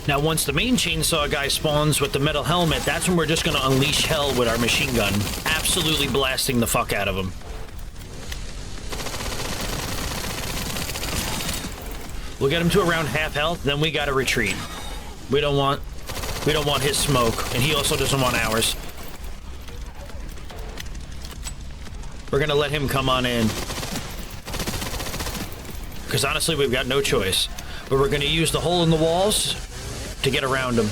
Now, once the main chainsaw guy spawns with the metal helmet, that's when we're just going to unleash hell with our machine gun. Absolutely blasting the fuck out of him. We'll get him to around half health, then we got to retreat. We don't want his smoke, and he also doesn't want ours. We're going to let him come on in. Because honestly, we've got no choice. But we're going to use the hole in the walls to get around him.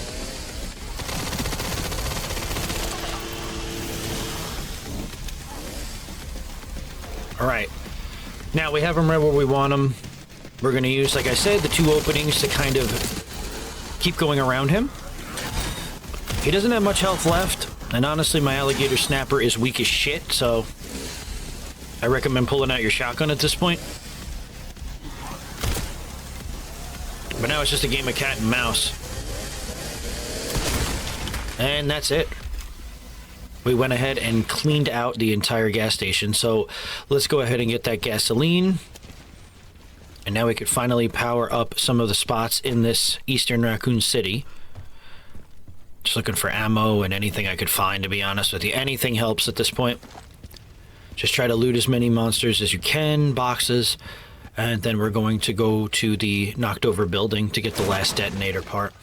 All right. Now we have him right where we want him. We're going to use, like I said, the two openings to kind of keep going around him. He doesn't have much health left, and honestly, my alligator snapper is weak as shit, so I recommend pulling out your shotgun at this point. But now it's just a game of cat and mouse. And that's it. We went ahead and cleaned out the entire gas station. So let's go ahead and get that gasoline. And now we could finally power up some of the spots in this Eastern Raccoon City. Just looking for ammo and anything I could find, to be honest with you. Anything helps at this point. Just try to loot as many monsters as you can, boxes. And then we're going to go to the knocked over building to get the last detonator part.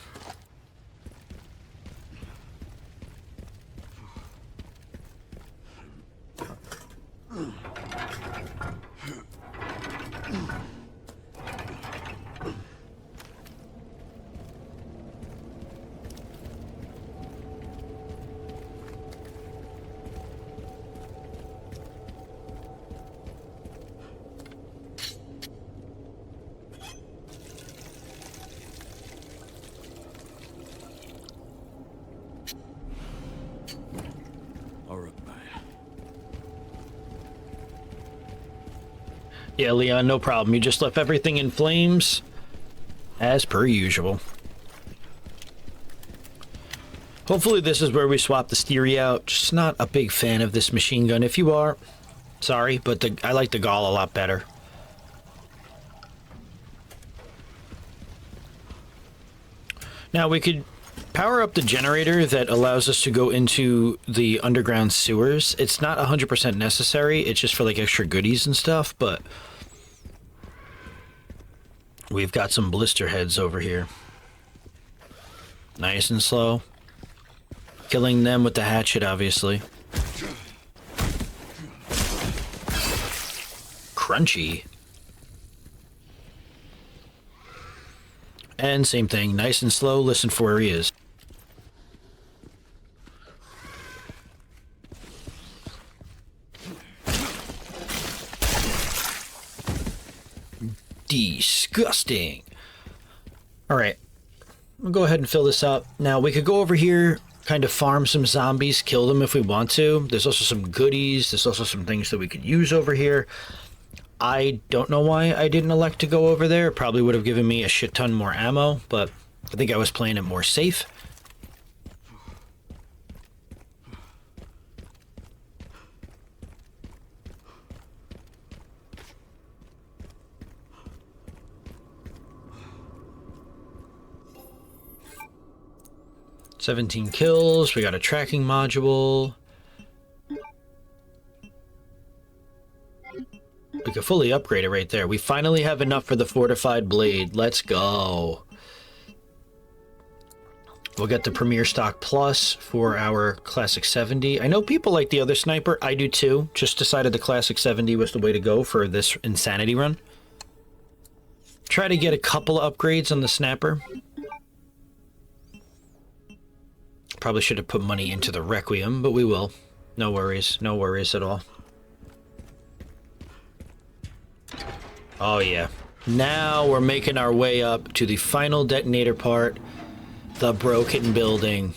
Yeah, Leon, no problem. You just left everything in flames, as per usual. Hopefully this is where we swap the stereo out. Just not a big fan of this machine gun. If you are, sorry, but I like the Gall a lot better. Now we could power up the generator that allows us to go into the underground sewers. It's not 100% necessary. It's just for like extra goodies and stuff, but we've got some blister heads over here. Nice and slow. Killing them with the hatchet, obviously. Crunchy. And same thing, nice and slow, listen for where he is. Disgusting. Disgusting. All right. We'll go ahead and fill this up. Now, we could go over here, kind of farm some zombies, kill them if we want to. There's also some goodies. There's also some things that we could use over here. I don't know why I didn't elect to go over there. It probably would have given me a shit ton more ammo, but I think I was playing it more safe. $17 kills. We got a tracking module. We could fully upgrade it right there. We finally have enough for the fortified blade. Let's go. We'll get the Premier Stock Plus for our Classic 70. I know people like the other sniper. I do too. Just decided the Classic 70 was the way to go for this insanity run. Try to get a couple of upgrades on the snapper. Probably should have put money into the Requiem, but we will. No worries. No worries at all. Oh, yeah. Now we're making our way up to the final detonator part. The broken building.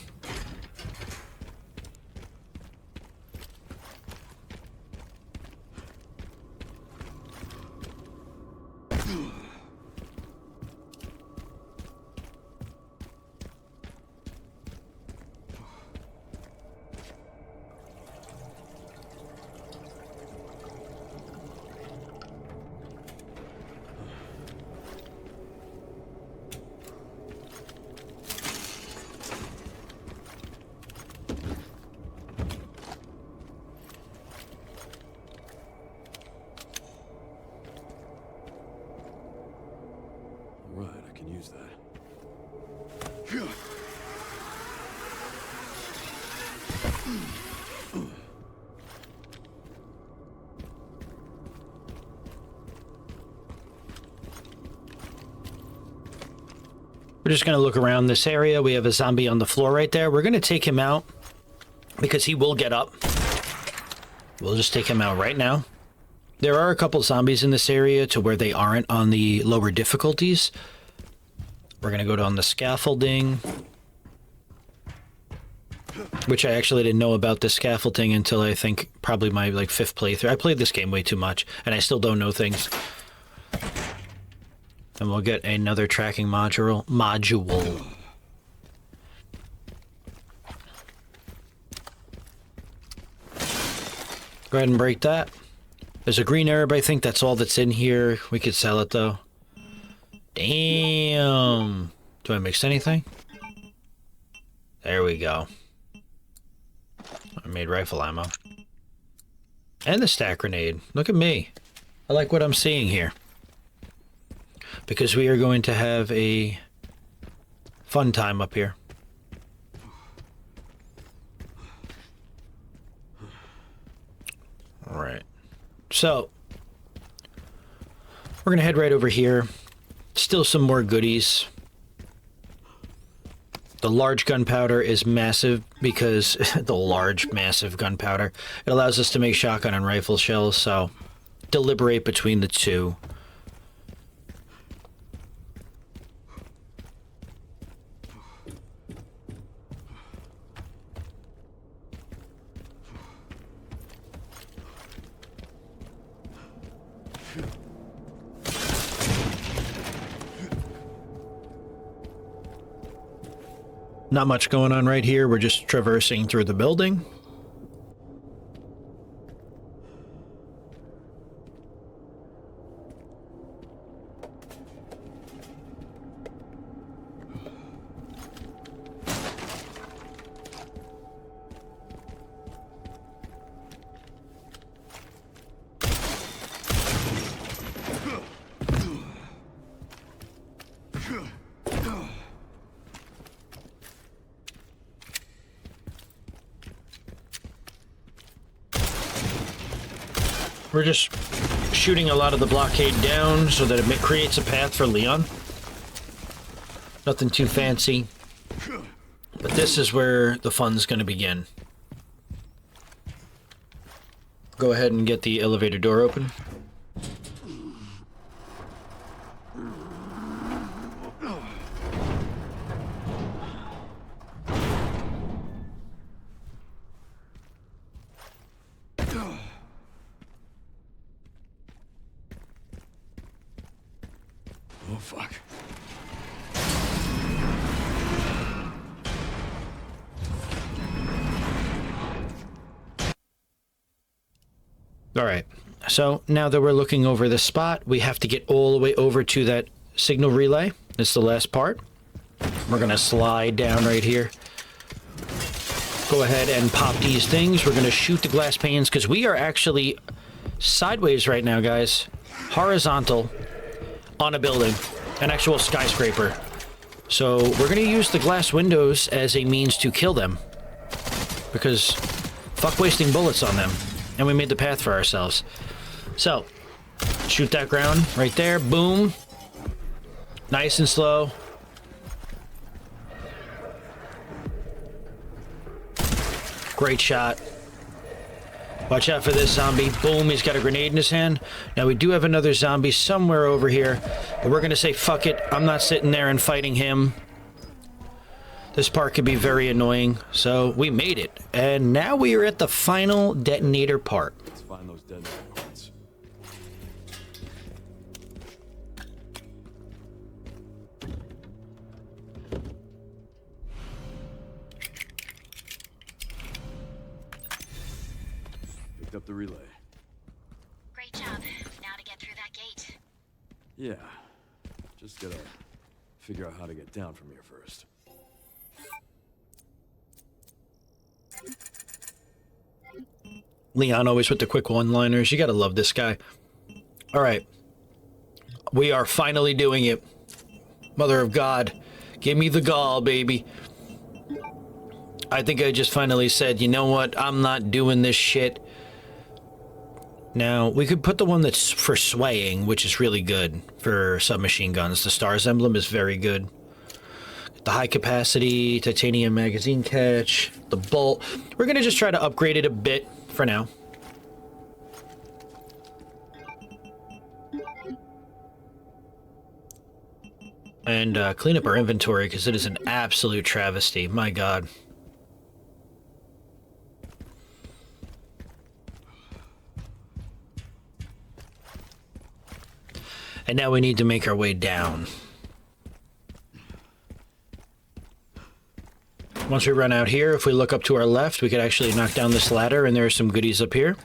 We're just going to look around this area. We have a zombie on the floor right there. We're going to take him out because he will get up. We'll just take him out right now. There are a couple zombies in this area to where they aren't on the lower difficulties. We're going to go down the scaffolding, which I actually didn't know about the scaffolding until I think probably my like 5th playthrough. I played this game way too much and I still don't know things. And we'll get another tracking module. Go ahead and break that. There's a green herb. I think that's all that's in here. We could sell it though. Damn. Do I mix anything? There we go. I made rifle ammo. And the stack grenade. Look at me. I like what I'm seeing here. Because we are going to have a fun time up here. Alright. So, we're going to head right over here. Still some more goodies. The large gunpowder is massive because the large, massive gunpowder. It allows us to make shotgun and rifle shells, so deliberate between the two. Not much going on right here. We're just traversing through the building. We're just shooting a lot of the blockade down so that it creates a path for Leon. Nothing too fancy. But this is where the fun's going to begin. Go ahead and get the elevator door open. Oh, fuck. All right. So now that we're looking over the spot, we have to get all the way over to that signal relay. This is the last part. We're going to slide down right here. Go ahead and pop these things. We're going to shoot the glass panes because we are actually sideways right now, guys. Horizontal on a building, an actual skyscraper. So we're going to use the glass windows as a means to kill them because fuck wasting bullets on them. And we made the path for ourselves. So, shoot that ground right there. Boom. Nice and slow. Great shot. Watch out for this zombie. Boom, he's got a grenade in his hand. Now, we do have another zombie somewhere over here. But we're going to say, fuck it. I'm not sitting there and fighting him. This part could be very annoying. So, we made it. And now we are at the final detonator part. Let's find those detonator points. Picked up the relay. Great job. Now to get through that gate. Yeah. Just gotta figure out how to get down from here first. Leon always with the quick one-liners. You gotta love this guy. All right. We are finally doing it. Mother of God. Give me the gall, baby. I think I just finally said, you know what? I'm not doing this shit. Now, we could put the one that's for swaying, which is really good for submachine guns. The Stars emblem is very good. The high capacity, titanium magazine catch, the bolt. We're going to just try to upgrade it a bit for now. And clean up our inventory because it is an absolute travesty. My God. And now we need to make our way down. Once we run out here, if we look up to our left, we could actually knock down this ladder, and there are some goodies up here.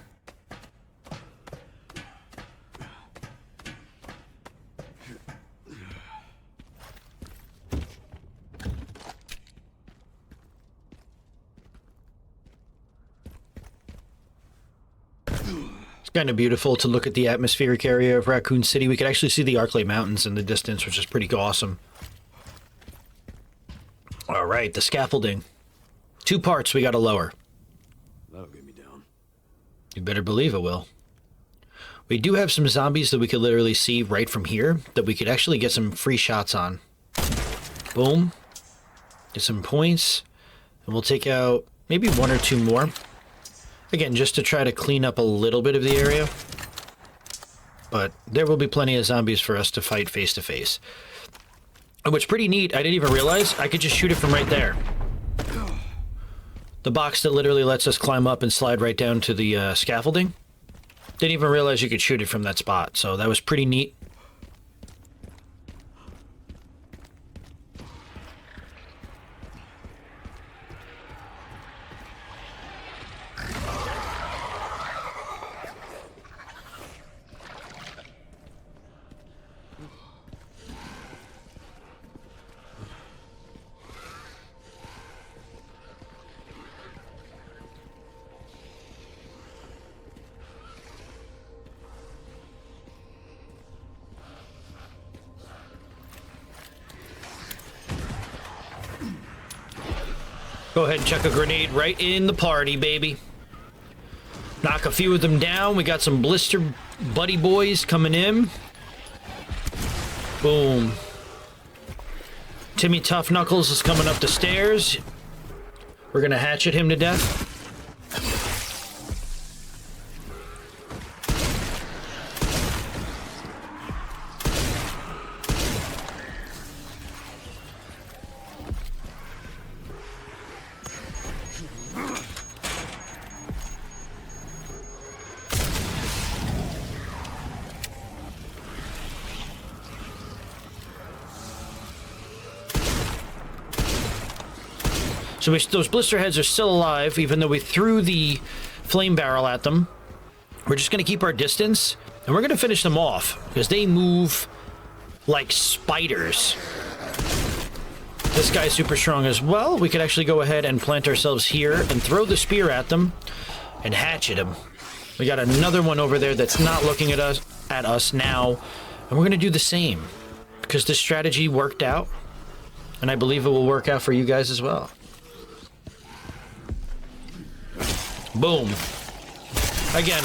It's kind of beautiful to look at the atmospheric area of Raccoon City. We could actually see the Arclay Mountains in the distance, which is pretty awesome. All right, the scaffolding. 2 parts we got to lower. That'll get me down. You better believe it will. We do have some zombies that we could literally see right from here that we could actually get some free shots on. Boom. Get some points. And we'll take out maybe 1 or 2 more. Again, just to try to clean up a little bit of the area. But there will be plenty of zombies for us to fight face to face. And what's pretty neat, I didn't even realize, I could just shoot it from right there. The box that literally lets us climb up and slide right down to the scaffolding. Didn't even realize you could shoot it from that spot, so that was pretty neat. Go ahead and chuck a grenade right in the party, baby. Knock a few of them down. We got some blister buddy boys coming in. Boom. Timmy Tough Knuckles is coming up the stairs. We're gonna hatchet him to death. So those blister heads are still alive, even though we threw the flame barrel at them. We're just going to keep our distance, and we're going to finish them off, because they move like spiders. This guy's super strong as well. We could actually go ahead and plant ourselves here and throw the spear at them and hatchet him. We got another one over there that's not looking at us now, and we're going to do the same, because this strategy worked out, and I believe it will work out for you guys as well. Boom. Again,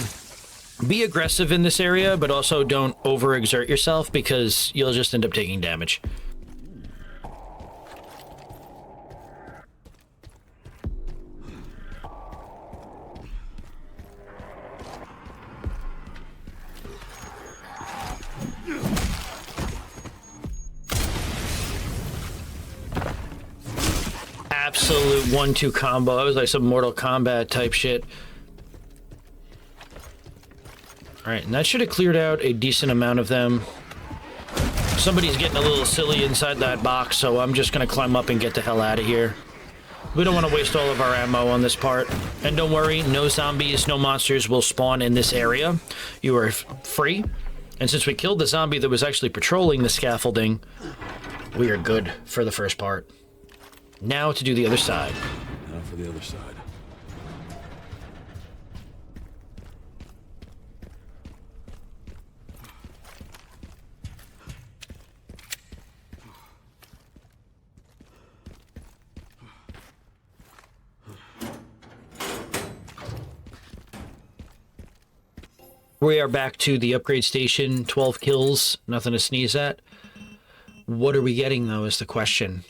be aggressive in this area, but also don't overexert yourself, because you'll just end up taking damage. Absolute 1-2 combo. That was like some Mortal Kombat type shit. Alright, and that should have cleared out a decent amount of them. Somebody's getting a little silly inside that box, so I'm just going to climb up and get the hell out of here. We don't want to waste all of our ammo on this part. And don't worry, no zombies, no monsters will spawn in this area. You are free. And since we killed the zombie that was actually patrolling the scaffolding, we are good for the first part. Now to do the other side. Now for the other side. We are back to the upgrade station. 12 kills, nothing to sneeze at. What are we getting, though, is the question.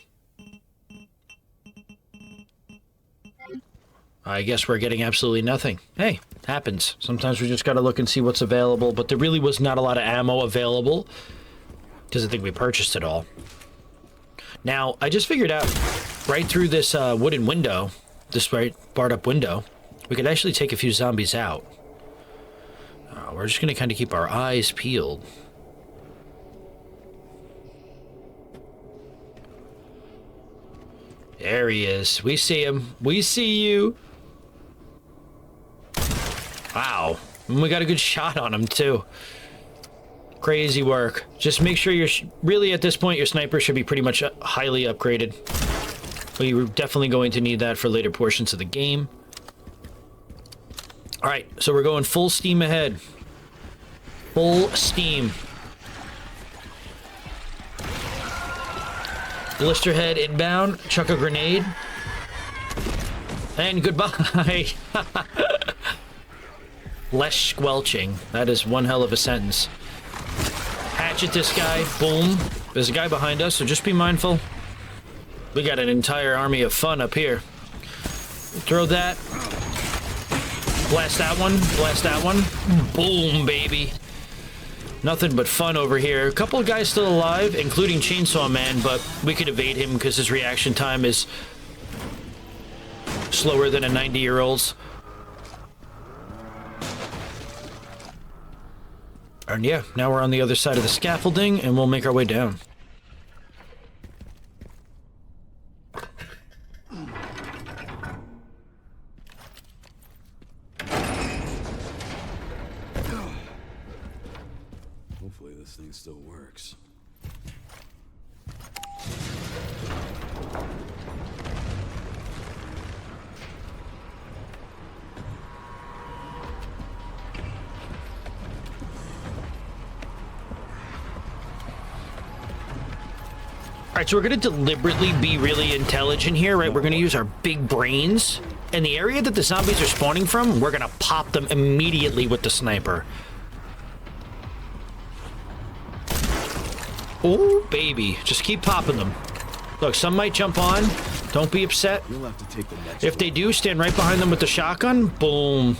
I guess we're getting absolutely nothing. Hey, happens. Sometimes we just gotta look and see what's available, but there really was not a lot of ammo available, because I think we purchased it all. Now, I just figured out, right through this wooden window, this barred up window, we could actually take a few zombies out. We're just gonna kind of keep our eyes peeled. There he is. We see him. We see you. Wow. And we got a good shot on him, too. Crazy work. Just make sure you're... really, at this point, your sniper should be pretty much highly upgraded. But you're definitely going to need that for later portions of the game. Alright, so we're going full steam ahead. Full steam. Blister head inbound. Chuck a grenade. And goodbye. Less squelching. That is one hell of a sentence. Hatchet this guy. Boom. There's a guy behind us, so just be mindful. We got an entire army of fun up here. Throw that. Blast that one. Blast that one. Boom, baby. Nothing but fun over here. A couple of guys still alive, including Chainsaw Man, but we could evade him because his reaction time is slower than a 90-year-old's. And yeah, now we're on the other side of the scaffolding, and we'll make our way down. Hopefully this thing still works. Alright, so we're going to deliberately be really intelligent here, right? We're going to use our big brains. And the area that the zombies are spawning from, we're going to pop them immediately with the sniper. Oh, baby. Just keep popping them. Look, some might jump on. Don't be upset. You'll have to take the next If they do, stand right behind them with the shotgun. Boom.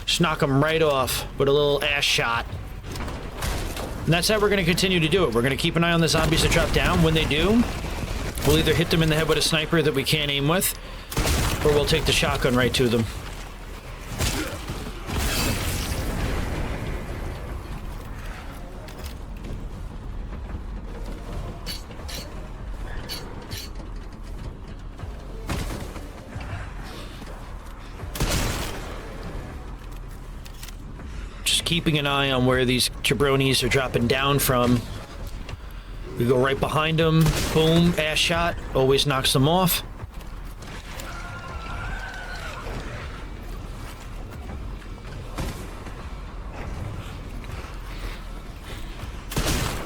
Just knock them right off with a little ass shot. And that's how we're going to continue to do it. We're going to keep an eye on the zombies that drop down. When they do, we'll either hit them in the head with a sniper that we can't aim with, or we'll take the shotgun right to them. keeping an eye on where these jabronis are dropping down from. We go right behind them. Boom, ass shot. Always knocks them off.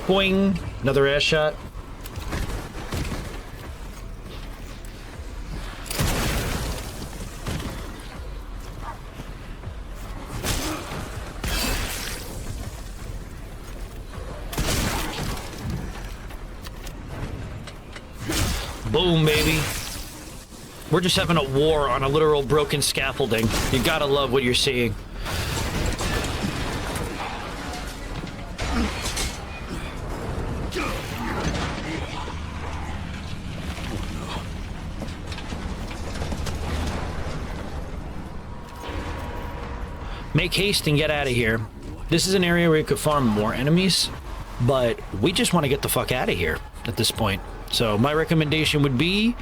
Boing. Another ass shot. Boom, baby. We're just having a war on a literal broken scaffolding. You gotta love what you're seeing. Make haste and get out of here. This is an area where you could farm more enemies, but we just want to get the fuck out of here at this point. So my recommendation would be,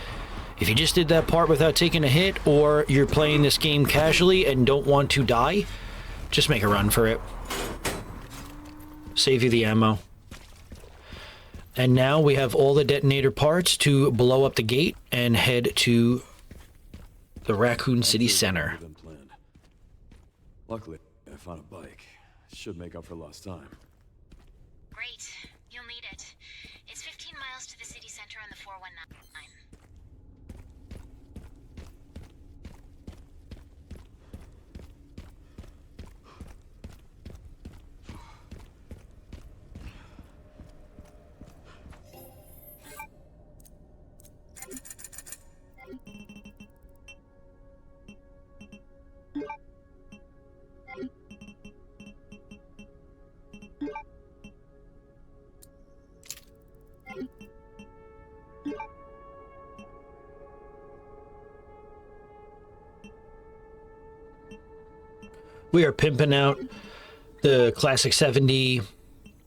if you just did that part without taking a hit, or you're playing this game casually and don't want to die, just make a run for it. Save you the ammo. And now we have all the detonator parts to blow up the gate and head to the Raccoon City Center. Luckily, I found a bike. Should make up for lost time. Great. You'll need it. It's 15 miles to the city center on the 419. We are pimping out the Classic 70.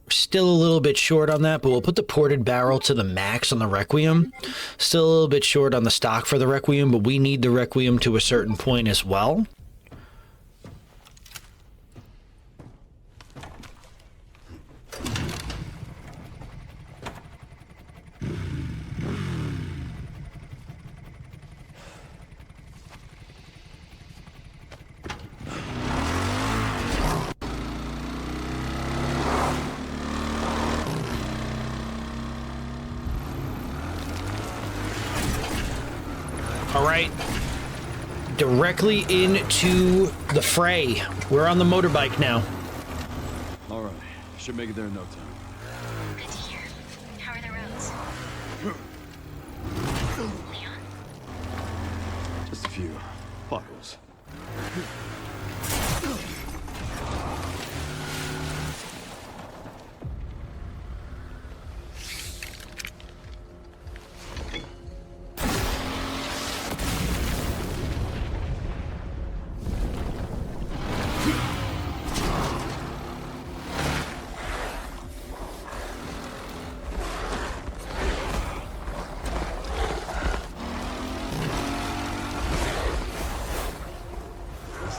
Still a little bit short on that, but we'll put the ported barrel to the max on the Requiem. Still a little bit short on the stock for the Requiem, but we need the Requiem to a certain point as well. Directly into the fray. We're on the motorbike now. All right, should make it there in no time. Good to hear. How are the roads? Leon? Just a few potholes.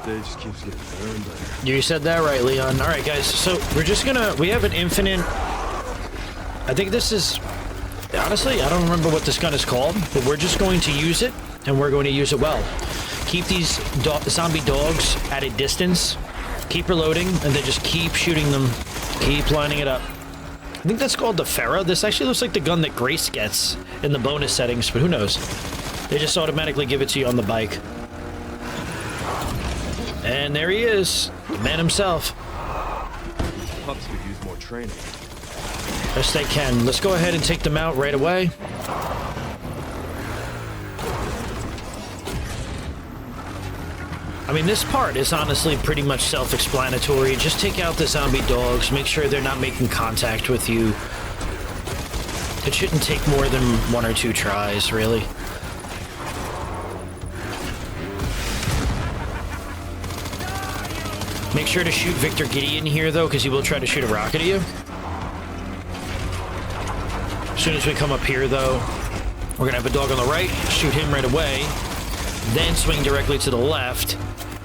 Just keeps getting better and better. You said that right, Leon. All right, guys. So we're just gonna. We have an infinite. I think this is. Honestly, I don't remember what this gun is called, but we're just going to use it, and we're going to use it well. Keep these zombie dogs at a distance. Keep reloading, and then just keep shooting them. Keep lining it up. I think that's called the Farah. This actually looks like the gun that Grace gets in the bonus settings, but who knows? They just automatically give it to you on the bike. And there he is, the man himself. Pups could use more training. Yes, they can. Let's go ahead and take them out right away. I mean, this part is honestly pretty much self-explanatory. Just take out the zombie dogs, make sure they're not making contact with you. It shouldn't take more than 1 or 2 tries, really. Make sure to shoot Victor Gideon here, though, because he will try to shoot a rocket at you. As soon as we come up here, though, we're going to have a dog on the right, shoot him right away, then swing directly to the left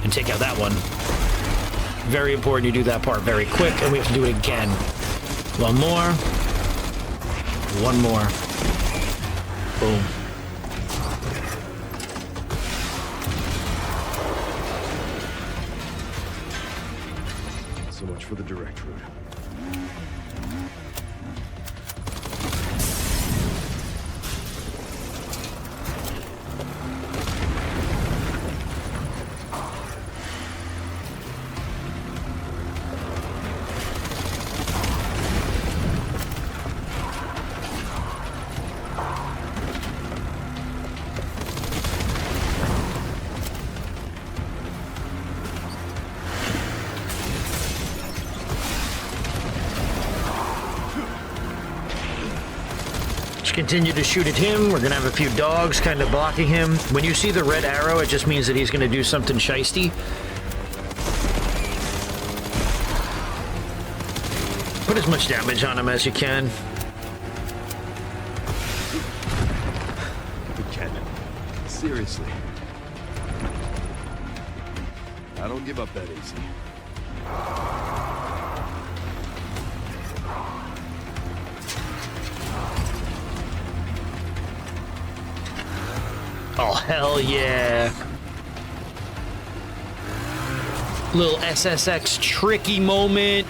and take out that one. Very important you do that part very quick, and we have to do it again. One more. One more. Boom. So much for the direct route. Continue to shoot at him. We're gonna have a few dogs kind of blocking him. When you see the red arrow, it just means that he's gonna do something shisty. Put as much damage on him as you can. We can. Seriously. I don't give up that easy. Oh, hell yeah. Little SSX tricky moment.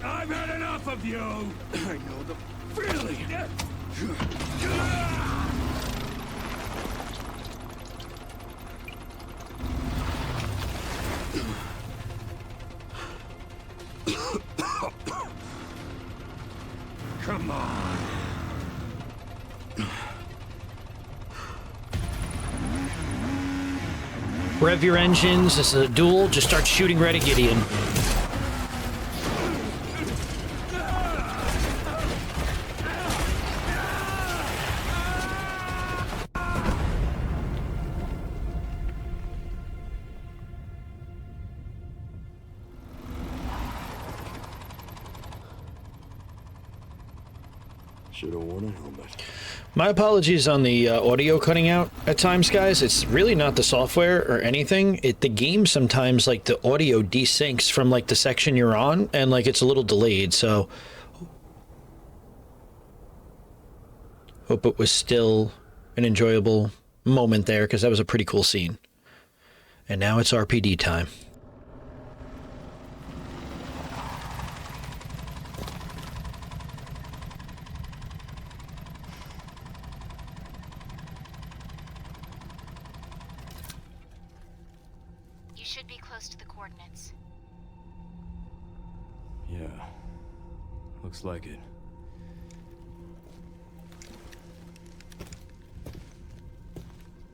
I've had enough of you! I know the feeling! Come on! Rev your engines. This is a duel. Just start shooting right at Gideon. Should have worn a helmet. My apologies on the audio cutting out at times, guys. It's really not the software or anything. The game sometimes, like, the audio desyncs from, like, the section you're on, and, like, it's a little delayed, so... Hope it was still an enjoyable moment there, because that was a pretty cool scene. And now it's R.P.D. time. Yeah, looks like it.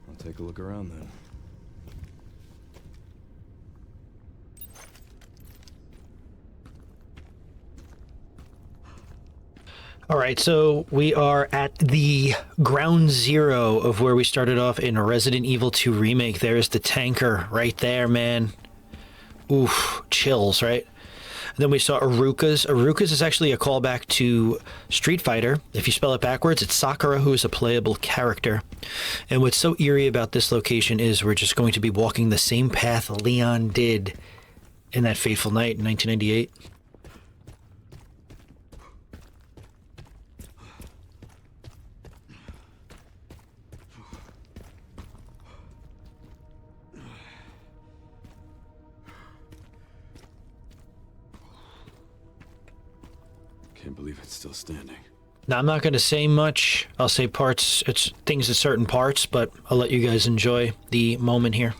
I'll take a look around then. All right, so we are at the ground zero of where we started off in Resident Evil 2 Remake. There's the tanker right there, man. Oof, chills, right? And then we saw Aruka's. Aruka's is actually a callback to Street Fighter. If you spell it backwards, it's Sakura, who is a playable character. And what's so eerie about this location is we're just going to be walking the same path Leon did in that fateful night in 1998. Can't believe it's still standing. Now, I'm not going to say much. I'll say parts, it's things at certain parts, but I'll let you guys enjoy the moment here.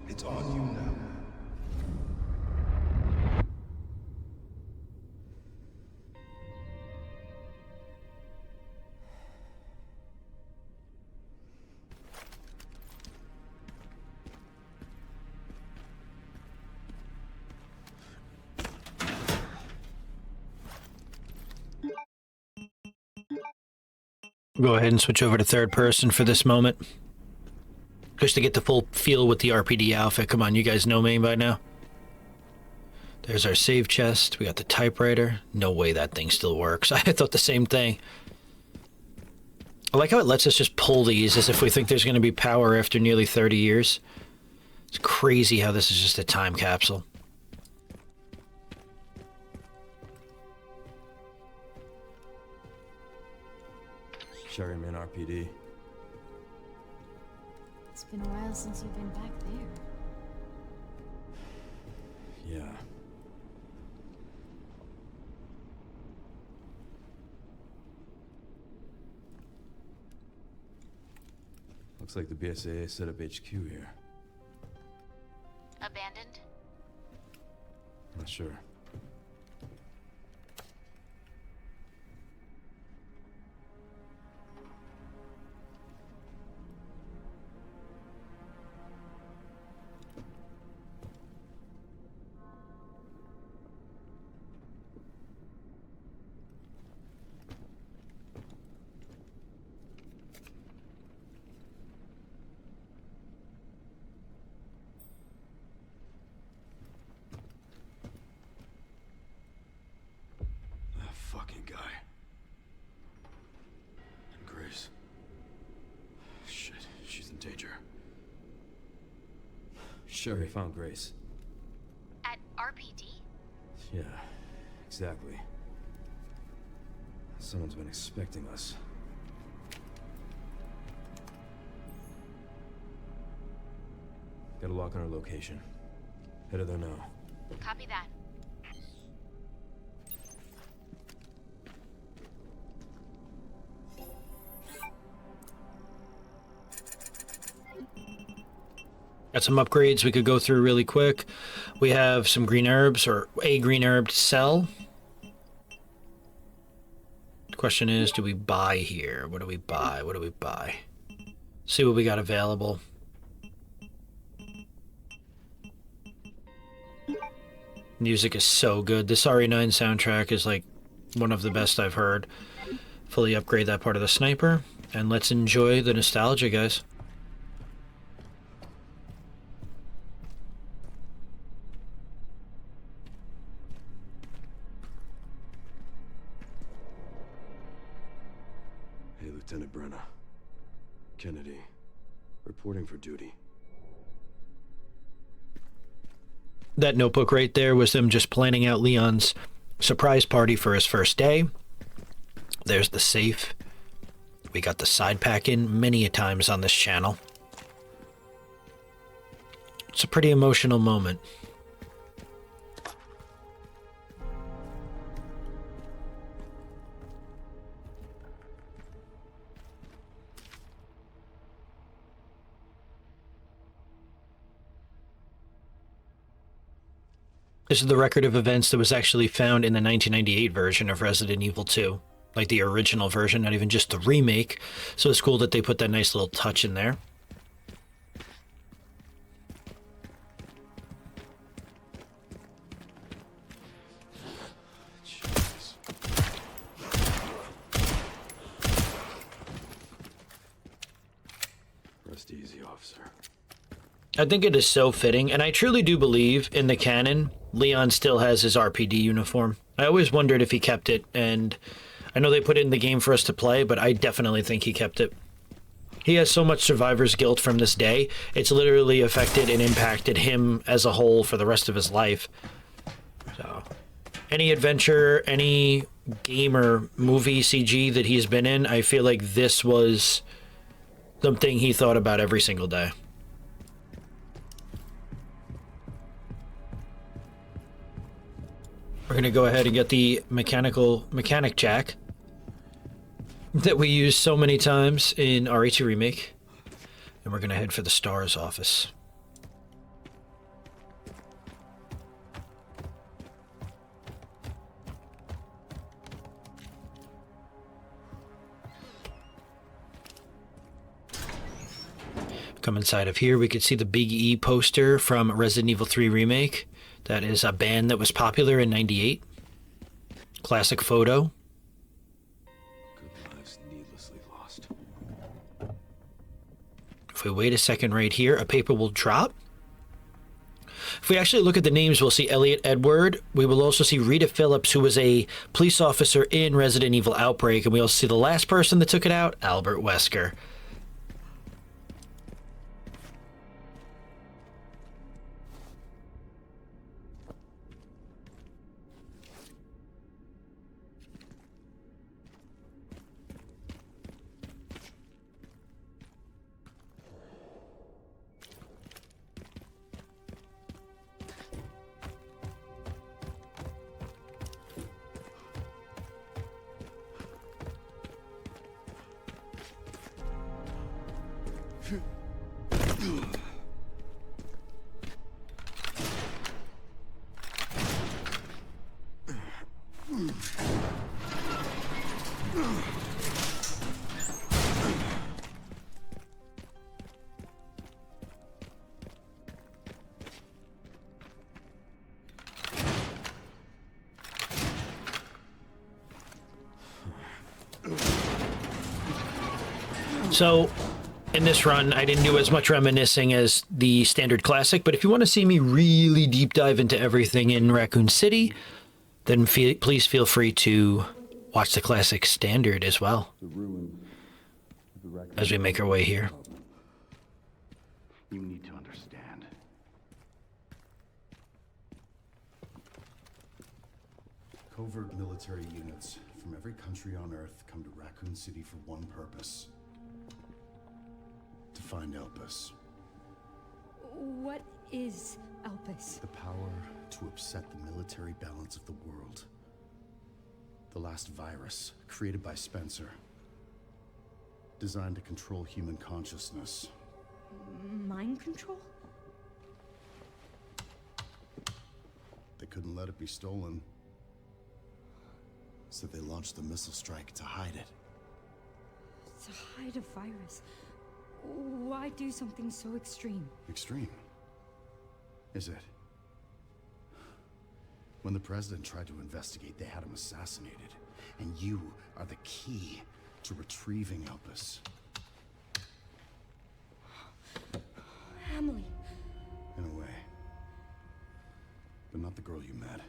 It's on you now. Go ahead and switch over to third person for this moment. Just to get the full feel with the R.P.D. outfit. Come on, you guys know me by now. There's our save chest. We got the typewriter. No way that thing still works. I thought the same thing. I like how it lets us just pull these as if we think there's going to be power after nearly 30 years. It's crazy how this is just a time capsule. Sherryman R.P.D. It's been a while since you've been back there. Yeah. Looks like the BSAA set up HQ here. Abandoned? Not sure. Fucking guy. And Grace. Shit, she's in danger. Sherry found Grace. At R.P.D? Yeah, exactly. Someone's been expecting us. Got a lock on her location. Headed there now. Copy that. Got some upgrades we could go through really quick. We have some green herbs, or a green herb to sell. The question is, do we buy here? What do we buy? What do we buy? See what we got available. Music is so good. This RE9 soundtrack is like one of the best I've heard. Fully upgrade that part of the sniper, and let's enjoy the nostalgia, guys. Hey, Lieutenant Brenna. Kennedy. Reporting for duty. That notebook right there was them just planning out Leon's surprise party for his first day. There's the safe. We got the side pack in many a times on this channel. It's a pretty emotional moment. This is the record of events that was actually found in the 1998 version of Resident Evil 2. Like the original version, not even just the remake. So it's cool that they put that nice little touch in there. Jeez. Rest easy, officer. I think it is so fitting, and I truly do believe in the canon, Leon still has his R.P.D. uniform. I always wondered if he kept it, and I know they put it in the game for us to play, but I definitely think he kept it. He has so much survivor's guilt from this day. It's literally affected and impacted him as a whole for the rest of his life. So, any adventure, any game or movie CG that he's been in, I feel like this was something he thought about every single day. We're going to go ahead and get the mechanic jack that we used so many times in R.P.D Remake. And we're going to head for the STARS office. Come inside of here, we could see the Big E poster from Resident Evil 3 Remake. That is a band that was popular in '98. Classic photo. Good lives needlessly lost. If we wait a second right here, a paper will drop. If we actually look at the names, we'll see Elliot Edward. We will also see Rita Phillips, who was a police officer in Resident Evil Outbreak. And we also see the last person that took it out, Albert Wesker. So, in this run, I didn't do as much reminiscing as the standard classic, but if you want to see me really deep dive into everything in Raccoon City, then please feel free to watch the classic standard as well, as we make our way here. You need to understand. Covert military units from every country on Earth come to Raccoon City for one purpose. To find Elpis. What is Elpis? The power to upset the military balance of the world. The last virus, created by Spencer. Designed to control human consciousness. Mind control? They couldn't let it be stolen. So they launched the missile strike to hide it. To hide a virus? Why do something so extreme? Extreme? Is it? When the president tried to investigate, they had him assassinated. And you are the key to retrieving Elpis. Emily. In a way. But not the girl you met.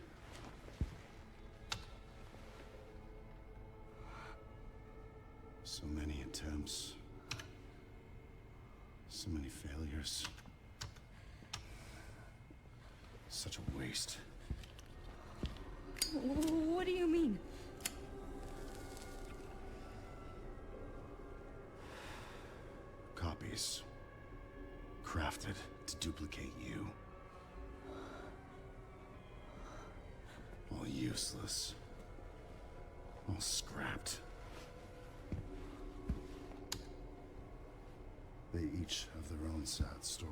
So many attempts. So many failures. Such a waste. What do you mean? Copies. Crafted to duplicate you. All useless. All scrapped. They each have their own sad story.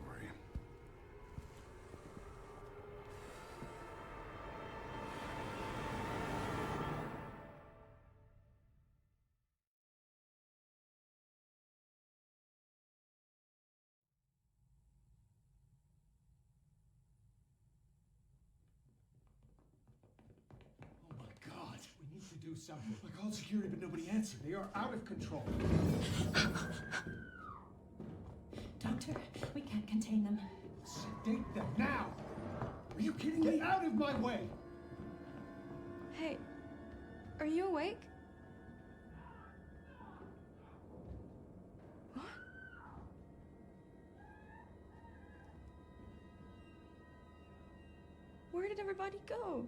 Oh my God, we need to do something. I called security, but nobody answered. They are out of control. Doctor, we can't contain them. Sedate them now! Are you kidding me? Get out of my way! Hey, are you awake? What? did everybody go?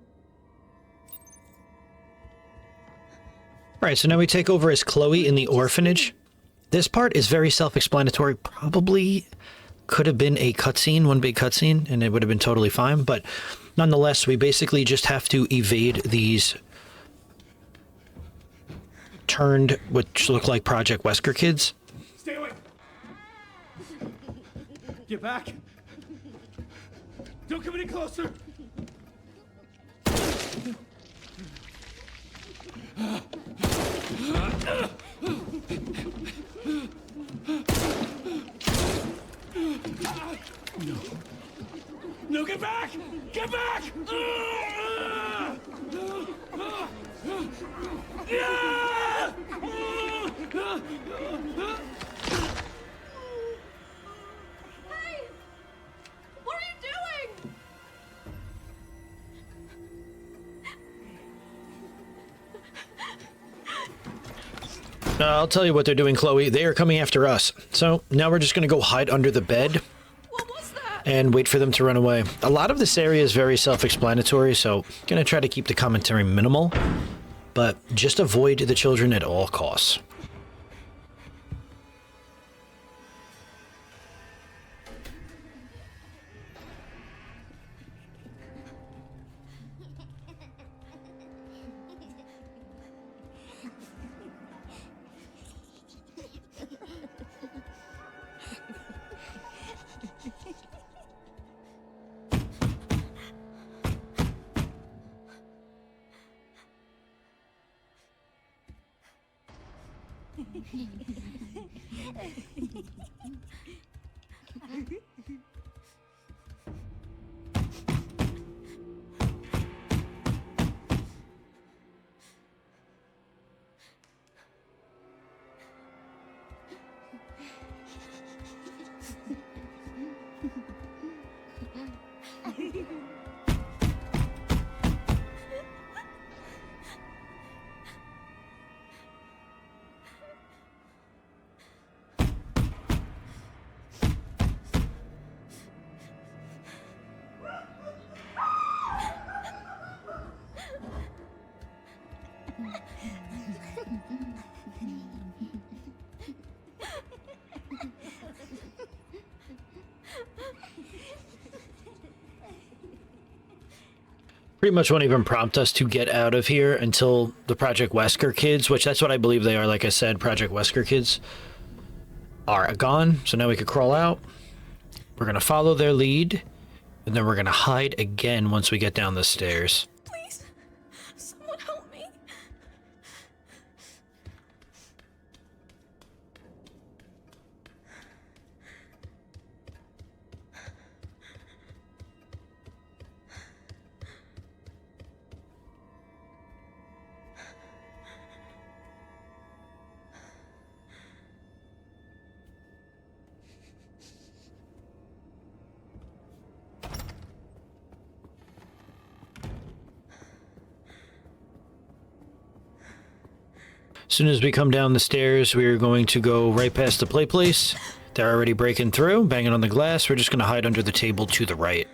Alright, so now we take over as Chloe in the orphanage. This part is very self-explanatory. Probably could have been a cutscene, one big cutscene, and it would have been totally fine. But nonetheless, we basically just have to evade these turned, which look like Project Wesker kids. Stay away! Get back! Don't come any closer! No. No, get back! Get back! Hey! What are you doing? I'll tell you what they're doing, Chloe. They are coming after us. So now we're just going to go hide under the bed and wait for them to run away. A lot of this area is very self-explanatory, so I'm going to try to keep the commentary minimal, but just avoid the children at all costs. Pretty much won't even prompt us to get out of here until the Project Wesker kids, which that's what I believe they are, like I said, Project Wesker kids, are gone. So now we can crawl out. We're going to follow their lead, and then we're going to hide again once we get down the stairs. Please, someone help me. As soon as we come down the stairs, we're going to go right past the play place. They're already breaking through, banging on the glass. We're just going to hide under the table to the right.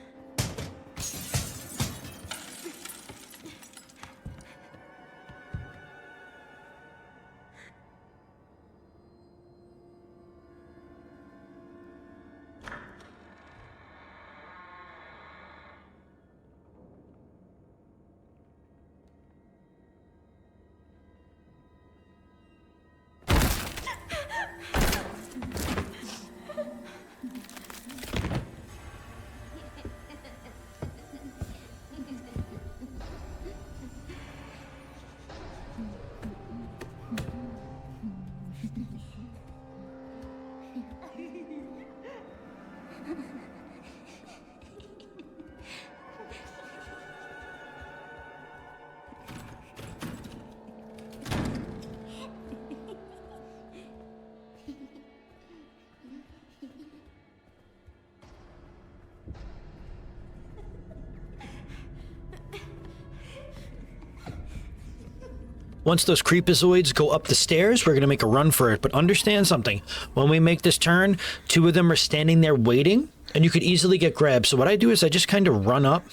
Once those creepazoids go up the stairs, we're going to make a run for it. But understand something. When we make this turn, two of them are standing there waiting, and you could easily get grabbed. So what I do is I just kind of run up,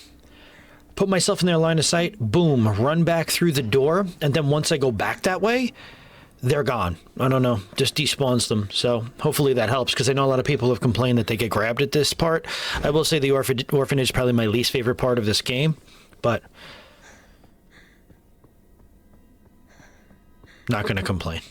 put myself in their line of sight, boom, run back through the door, and then once I go back that way, they're gone. I don't know, just despawns them. So hopefully that helps, because I know a lot of people have complained that they get grabbed at this part. I will say the orphanage is probably my least favorite part of this game, but not going to complain.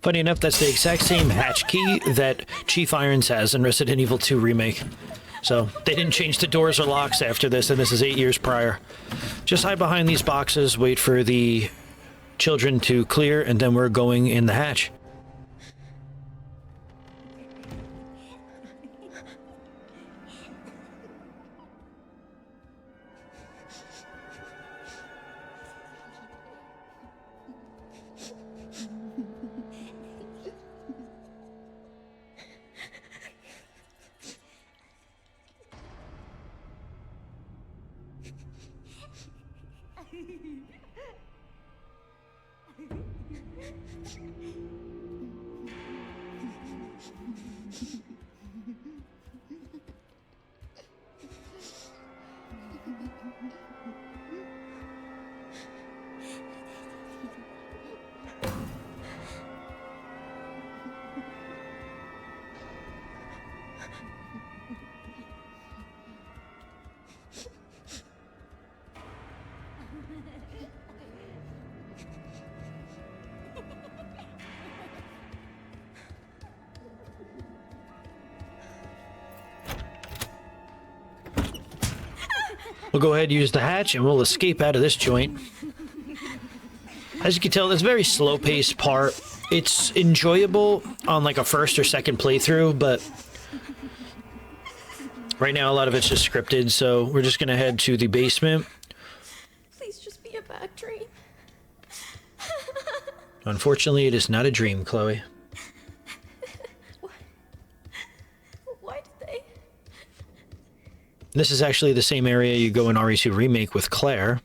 Funny enough, that's the exact same hatch key that Chief Irons has in Resident Evil 2 Remake. So, they didn't change the doors or locks after this, and this is 8 years prior. Just hide behind these boxes, wait for the children to clear, and then we're going in the hatch. We'll go ahead and use the hatch, and we'll escape out of this joint. As you can tell, it's a very slow-paced part. It's enjoyable on like a first or second playthrough, but right now a lot of it's just scripted, so we're just gonna head to the basement. Please just be a bad dream. Unfortunately, it is not a dream, Chloe. Why did they? This is actually the same area you go in RE2 Remake with Claire,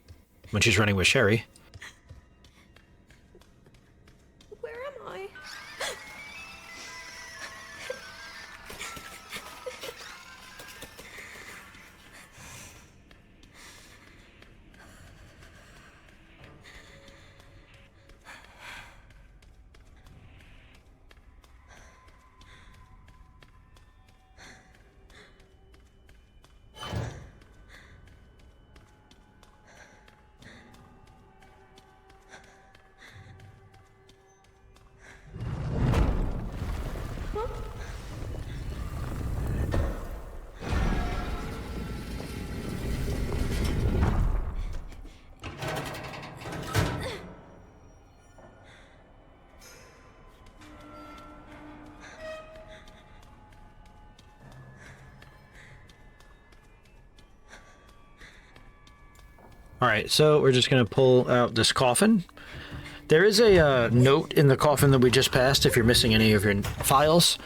when she's running with Sherry. Where am I? Alright, so we're just going to pull out this coffin. There is a note in the coffin that we just passed if you're missing any of your files.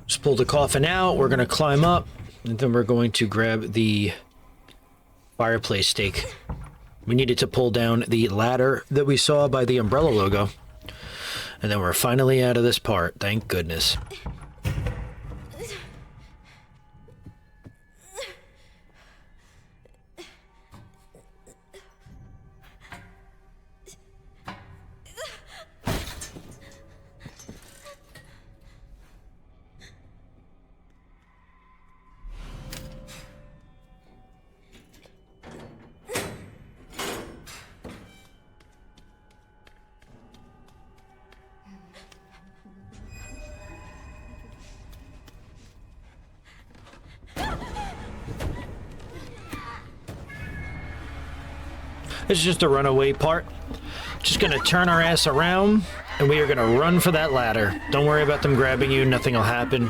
Just pull the coffin out, we're going to climb up, and then we're going to grab the fireplace stake. We needed to pull down the ladder that we saw by the umbrella logo. And then we're finally out of this part, thank goodness. This is just a runaway part. Just gonna turn our ass around, and we are gonna run for that ladder. Don't worry about them grabbing you, nothing will happen.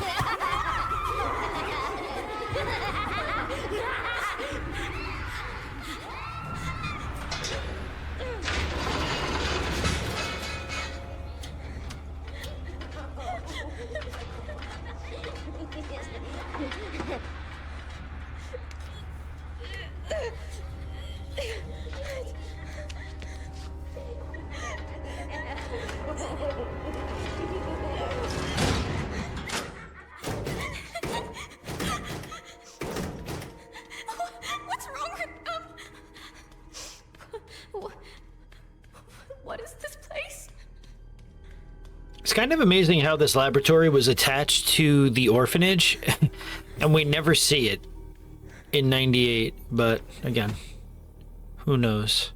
What's wrong with What is this place? It's kind of amazing how this laboratory was attached to the orphanage, and we never see it in 98, but again, who knows?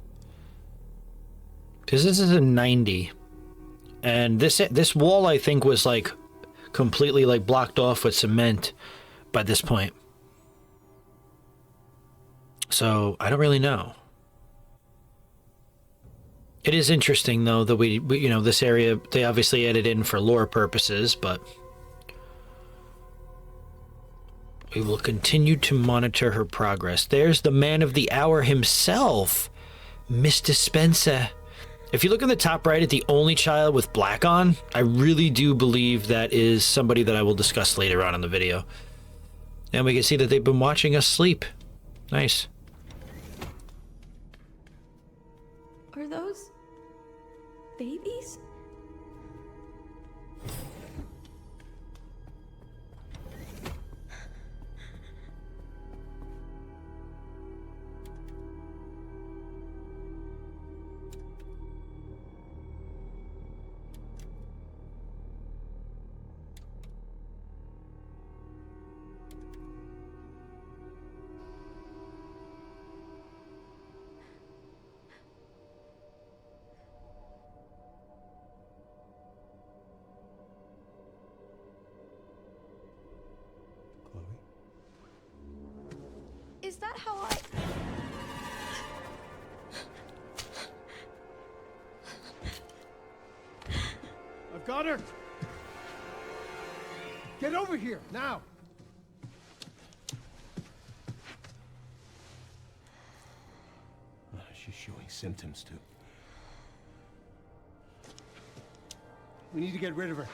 Because this is in 90, and this wall, I think, was like completely like blocked off with cement by this point. So I don't really know. It is interesting though that we you know, this area, they obviously added in for lore purposes, but we will continue to monitor her progress. There's the man of the hour himself, Mr. Spencer. If you look in the top right at the only child with black on, I really do believe that is somebody that I will discuss later on in the video. And we can see that they've been watching us sleep. Nice. Are those babies? Is that how I... I've got her! Get over here, now! She's showing symptoms too. We need to get rid of her.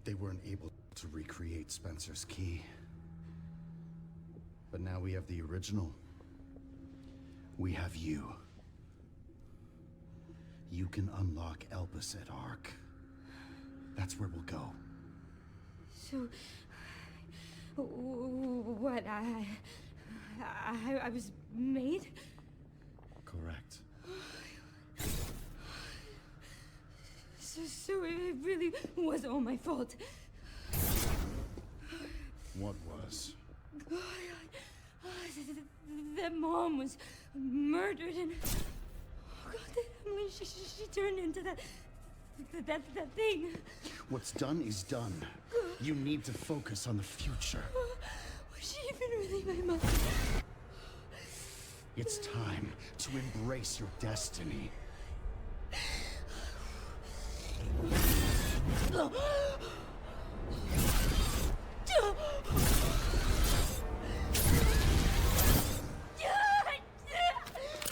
They weren't able to recreate Spencer's key. But now we have the original. We have you. You can unlock Elbridge at Ark. That's where we'll go. So... what, I was made? Correct. So it really was all my fault. What was? That mom was murdered and... oh God, Emily, she turned into that thing. What's done is done. You need to focus on the future. Was she even really my mother? It's time to embrace your destiny.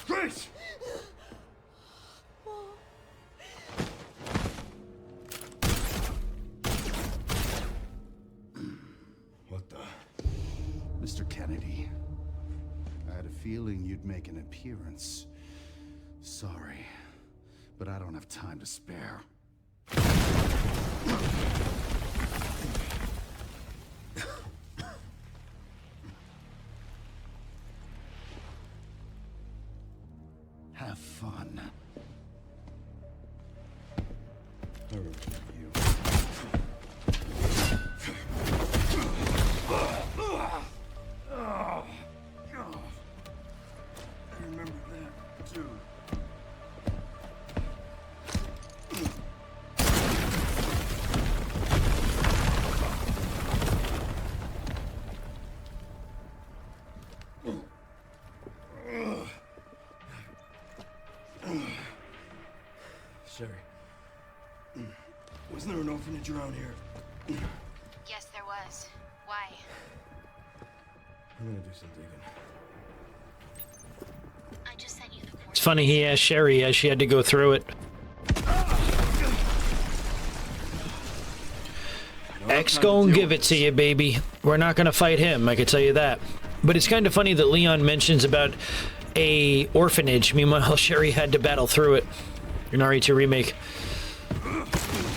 Grace! What the? Mr. Kennedy, I had a feeling you'd make an appearance. Sorry, but I don't have time to spare. Have fun. I remember Sherry. Wasn't there an orphanage around here? Yes, there was. Why? I'm gonna do some digging. I just sent you the coordinates. It's funny he asked Sherry as she had to go through it. X gon' give it to you, baby. We're not gonna fight him, I can tell you that. But it's kind of funny that Leon mentions about a orphanage. Meanwhile, Sherry had to battle through it in RE2 Remake.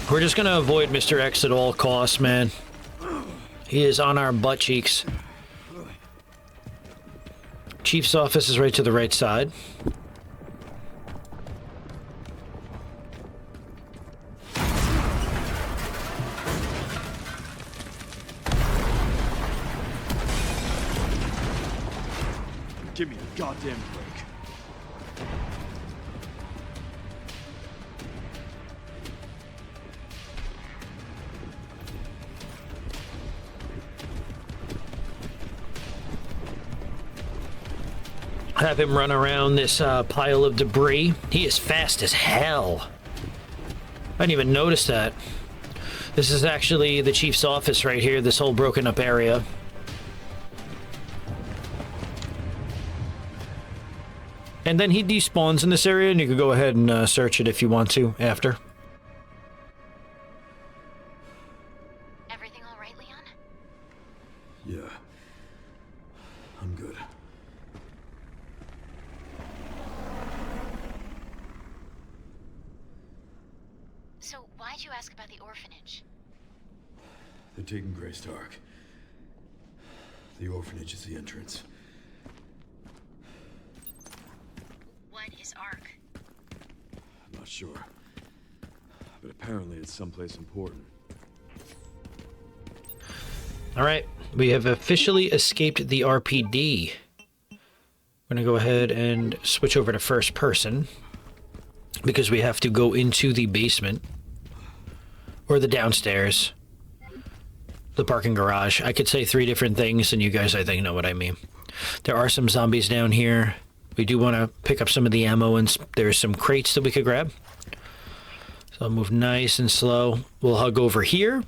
We're just gonna avoid Mr. X at all costs, man. He is on our butt cheeks. Chief's office is right to the right side. Give me a goddamn break. Have him run around this pile of debris. He is fast as hell. I didn't even notice that. This is actually the chief's office right here, this whole broken up area. And then he despawns in this area, and you can go ahead and search it if you want to after. Everything all right, Leon? Yeah. I'm good. So why'd you ask about the orphanage? They're taking Grey Stark. The orphanage is the entrance. What is Ark? I'm not sure. But apparently it's someplace important. Alright, we have officially escaped the R.P.D. I'm gonna go ahead and switch over to first person, because we have to go into the basement, or the downstairs, the parking garage. I could say 3 different things, and you guys, I think, know what I mean. There are some zombies down here. We do want to pick up some of the ammo, and there's some crates that we could grab. So I'll move nice and slow. We'll hug over here.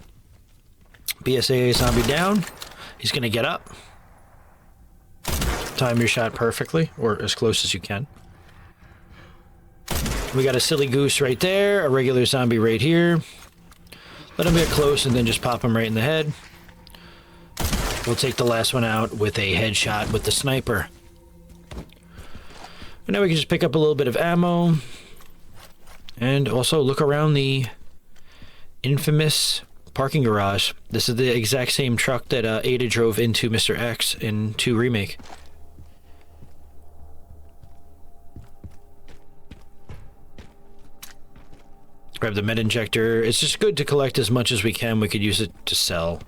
BSAA zombie down. He's going to get up. Time your shot perfectly, or as close as you can. We got a silly goose right there, a regular zombie right here. Let him get close and then just pop him right in the head. We'll take the last one out with a headshot with the sniper. And now we can just pick up a little bit of ammo. And also look around the infamous parking garage. This is the exact same truck that Ada drove into Mr. X in 2 Remake. Grab the med injector. It's just good to collect as much as we can. We could use it to sell.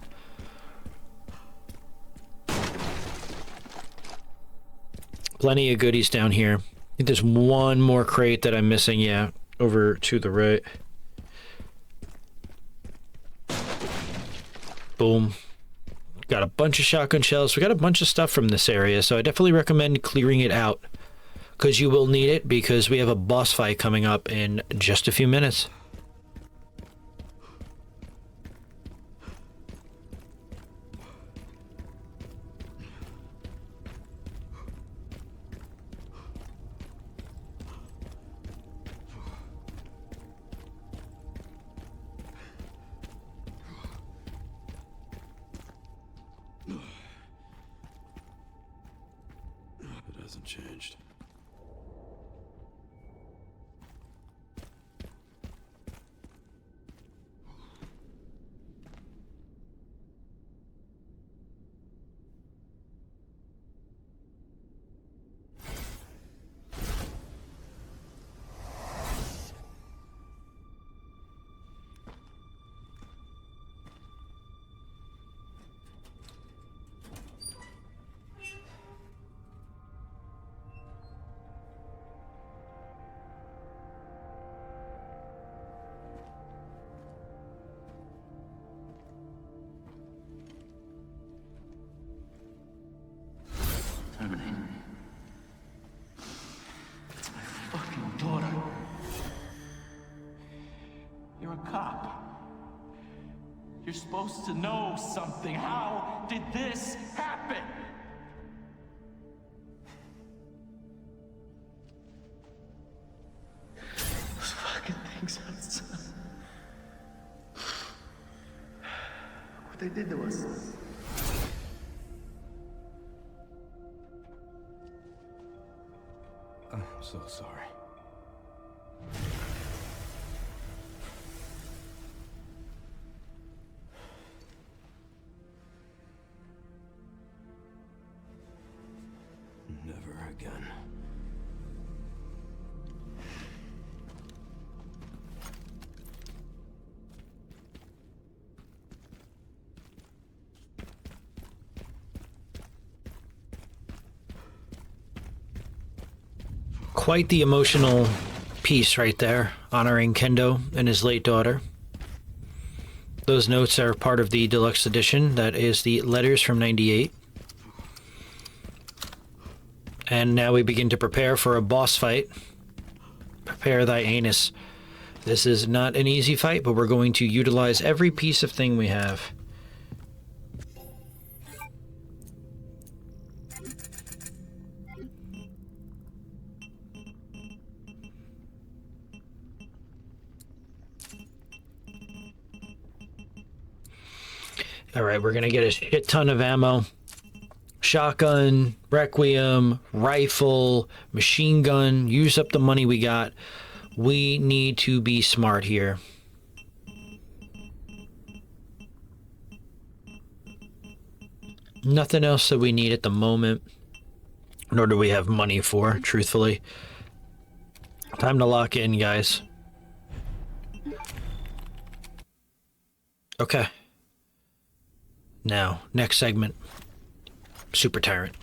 Plenty of goodies down here. I think there's one more crate that I'm missing. Yeah, over to the right. Boom. Got a bunch of shotgun shells. We got a bunch of stuff from this area, so I definitely recommend clearing it out, because you will need it, because we have a boss fight coming up in just a few minutes. It hasn't changed. You're supposed to know something. How did this happen? Those fucking things outside. What they did to us. I'm so sorry. Never again. Quite the emotional piece right there, honoring Kendo and his late daughter. Those notes are part of the deluxe edition. That is the letters from '98. And now we begin to prepare for a boss fight. Prepare thy anus. This is not an easy fight, but we're going to utilize every piece of thing we have. Alright, we're gonna get a shit ton of ammo. Shotgun, Requiem, rifle, machine gun. Use up the money we got. We need to be smart here. Nothing else that we need at the moment. Nor do we have money for, truthfully. Time to lock in, guys. Okay. Now, next segment. Super Tyrant.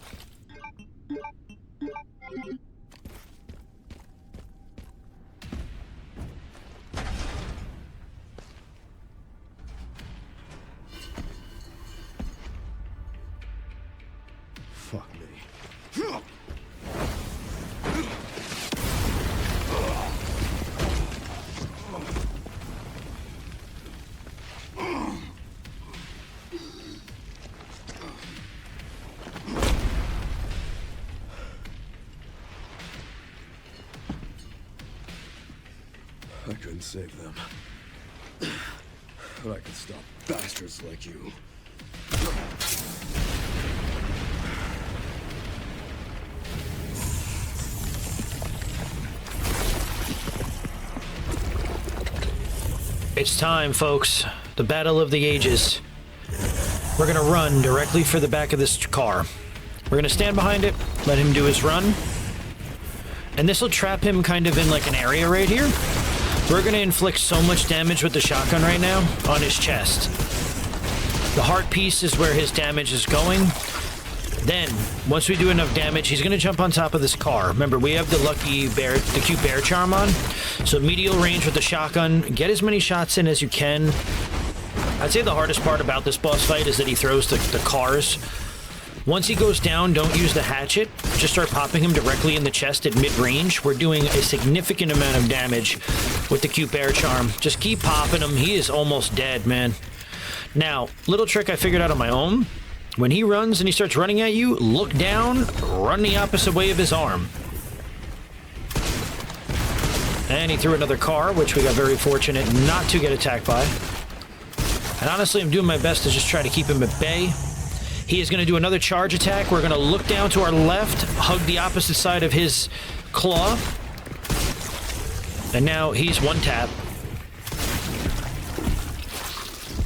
Fuck me. I couldn't save them. But I could stop bastards like you. It's time, folks. The battle of the ages. We're gonna run directly for the back of this car. We're gonna stand behind it, let him do his run. And this will trap him kind of in like an area right here. We're gonna inflict so much damage with the shotgun right now on his chest. The heart piece is where his damage is going. Then, once we do enough damage, he's gonna jump on top of this car. Remember, we have the lucky bear, the cute bear charm on. So medial range with the shotgun. Get as many shots in as you can. I'd say the hardest part about this boss fight is that he throws the cars. Once he goes down, don't use the hatchet. Just start popping him directly in the chest at mid-range. We're doing a significant amount of damage with the cute bear charm. Just keep popping him. He is almost dead, man. Now, little trick I figured out on my own. When he runs and he starts running at you, look down, run the opposite way of his arm. And he threw another car, which we got very fortunate not to get attacked by. And honestly, I'm doing my best to just try to keep him at bay. He is going to do another charge attack. We're going to look down to our left, hug the opposite side of his claw. And now he's one tap.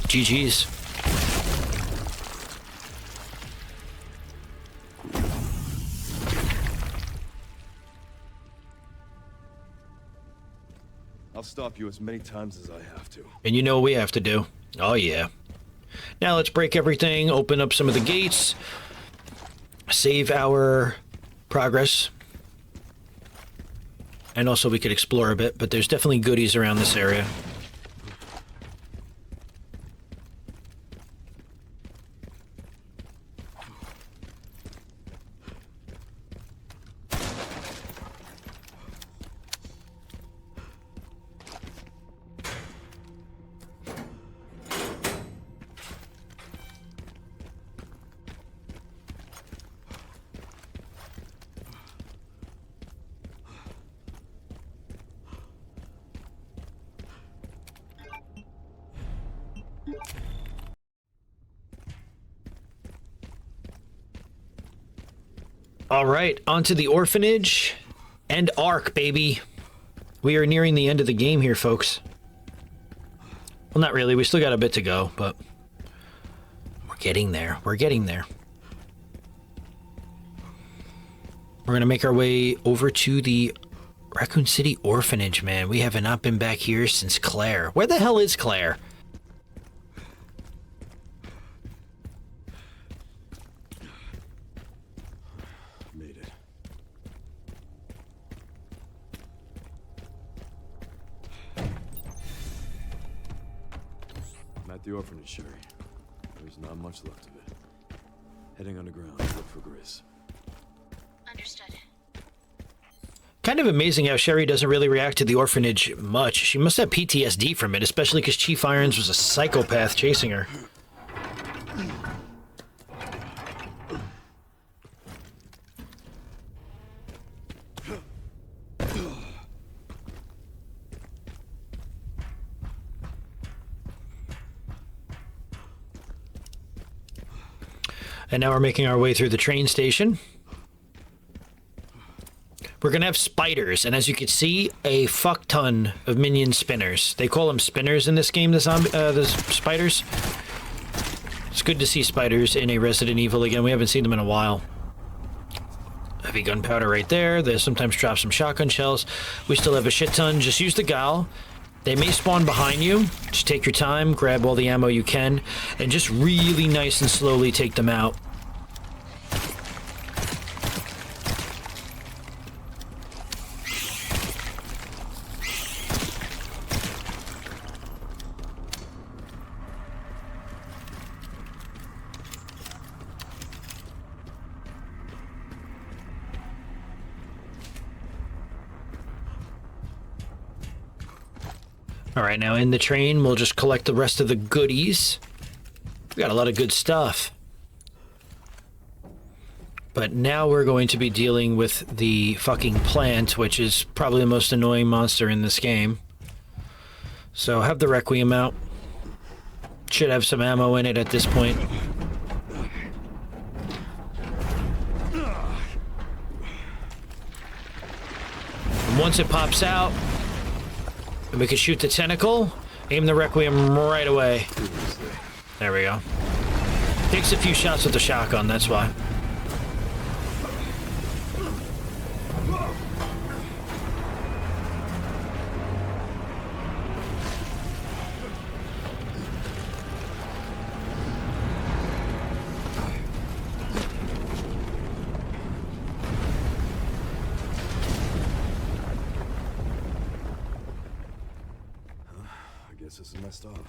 GG's. I'll stop you as many times as I have to. And you know what we have to do. Oh, yeah. Now let's break everything, open up some of the gates, save our progress. And also we could explore a bit, but there's definitely goodies around this area. All right, onto the orphanage and Ark, baby. We are nearing the end of the game here, folks. Well, not really. We still got a bit to go, but we're getting there. We're getting there. We're going to make our way over to the Raccoon City Orphanage, man. We have not been back here since Claire. Where the hell is Claire? Made it. I'm at the orphanage, Sherry. There's not much left of it. Heading underground to look for Gris. Understood. Kind of amazing how Sherry doesn't really react to the orphanage much. She must have PTSD from it, especially because Chief Irons was a psychopath chasing her. And now we're making our way through the train station. We're going to have spiders, and as you can see, a fuck ton of minion spinners. They call them spinners in this game, the spiders. It's good to see spiders in a Resident Evil again. We haven't seen them in a while. Heavy gunpowder right there. They sometimes drop some shotgun shells. We still have a shit ton. Just use the Gal. They may spawn behind you. Just take your time, grab all the ammo you can, and just really nice and slowly take them out. All right, now in the train, we'll just collect the rest of the goodies. We got a lot of good stuff. But now we're going to be dealing with the fucking plant, which is probably the most annoying monster in this game. So have the Requiem out. Should have some ammo in it at this point. And once it pops out, and we can shoot the tentacle, aim the Requiem right away. There we go. Takes a few shots with the shotgun, that's why. This is messed up.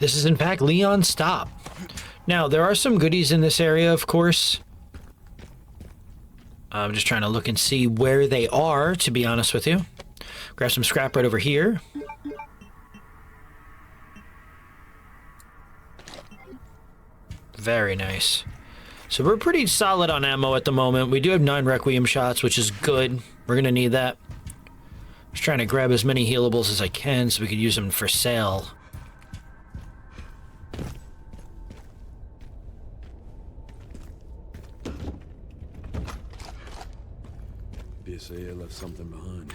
This is in fact Leon's stop. Now, there are some goodies in this area, of course. I'm just trying to look and see where they are, to be honest with you. Grab some scrap right over here. Very nice. So we're pretty solid on ammo at the moment. We do have 9 Requiem shots, which is good. We're going to need that. Just trying to grab as many healables as I can so we could use them for sale. BSAA left something behind.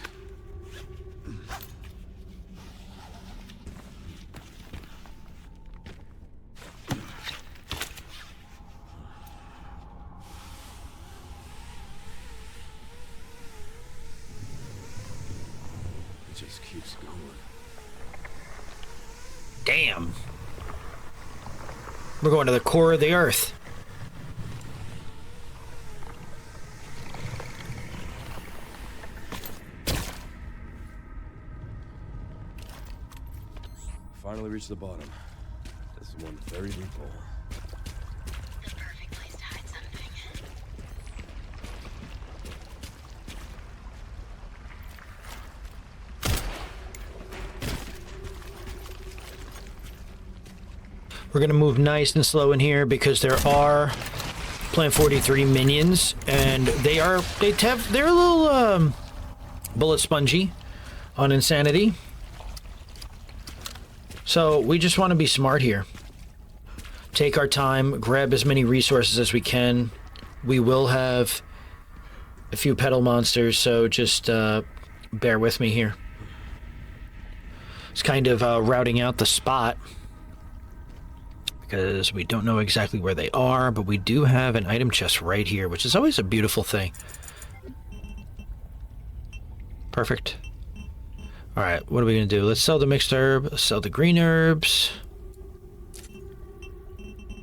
Just keeps going. Damn. We're going to the core of the earth. Finally reached the bottom. This is one very deep hole. The perfect place to hide something. We're going to move nice and slow in here because there are Plant 43 minions, and they're a little bullet spongy on insanity. So we just want to be smart here. take our time, grab as many resources as we can. We will have a few pedal monsters, so just bear with me here. It's kind of routing out the spot because we don't know exactly where they are, but we do have an item chest right here, which is always a beautiful thing. Perfect. All right, what are we going to do? Let's sell the mixed herb, let's sell the green herbs.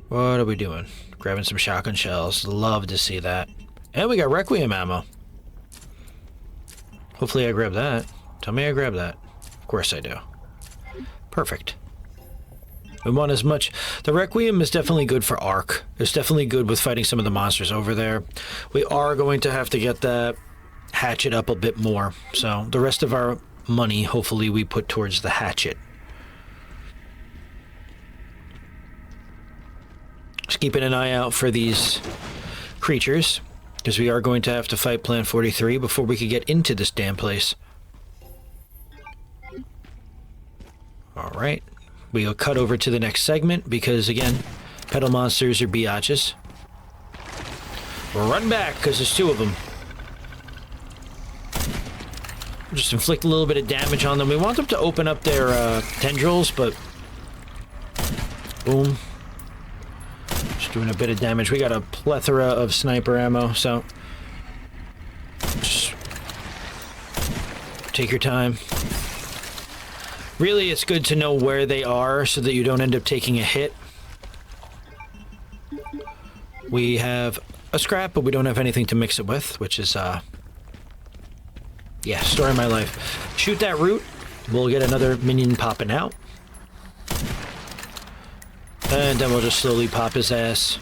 What are we doing? Grabbing some shotgun shells. Love to see that. And we got Requiem ammo. Hopefully I grab that. Tell me I grab that. Of course I do. Perfect. We want as much... The Requiem is definitely good for Ark. It's definitely good with fighting some of the monsters over there. We are going to have to get that hatchet up a bit more. So the rest of our money, hopefully, we put towards the hatchet. Just keeping an eye out for these creatures, because we are going to have to fight Plan 43 before we could get into this damn place. Alright, we'll cut over to the next segment, because again, pedal monsters are biatches. Run back, because there's two of them. Just inflict a little bit of damage on them. We want them to open up their tendrils, but... Boom. Just doing a bit of damage. We got a plethora of sniper ammo, so... Just... take your time. Really, it's good to know where they are so that you don't end up taking a hit. We have a scrap, but we don't have anything to mix it with, which is, yeah, story of my life. Shoot that root. We'll get another minion popping out. And then we'll just slowly pop his ass.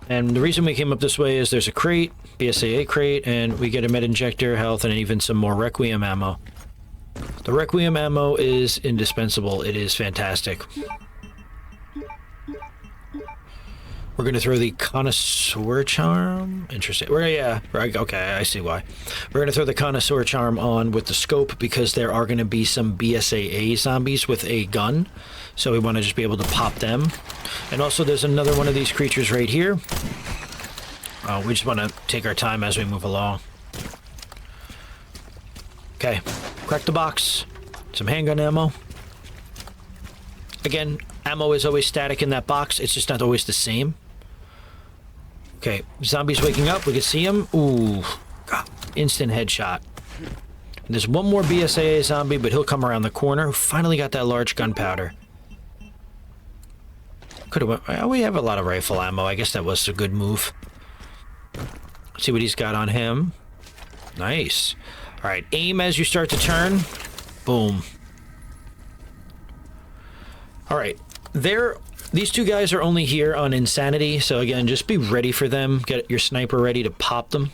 And the reason we came up this way is there's a crate, BSAA crate, and we get a med injector, health, and even some more Requiem ammo. The Requiem ammo is indispensable. It is fantastic. We're going to throw the Connoisseur Charm. Interesting. Yeah, okay, I see why. We're going to throw the Connoisseur Charm on with the scope because there are going to be some BSAA zombies with a gun. So we want to just be able to pop them. And also there's another one of these creatures right here. We just want to take our time as we move along. Okay, crack the box. Some handgun ammo. Again, ammo is always static in that box. It's just not always the same. Okay, zombies waking up. We can see him. Ooh, instant headshot. And there's one more BSAA zombie, but he'll come around the corner. Finally got that large gunpowder. Could have went... Well, we have a lot of rifle ammo. I guess that was a good move. Let's see what he's got on him. Nice. All right, aim as you start to turn. Boom. All right, these two guys are only here on Insanity, so again, just be ready for them. Get your sniper ready to pop them.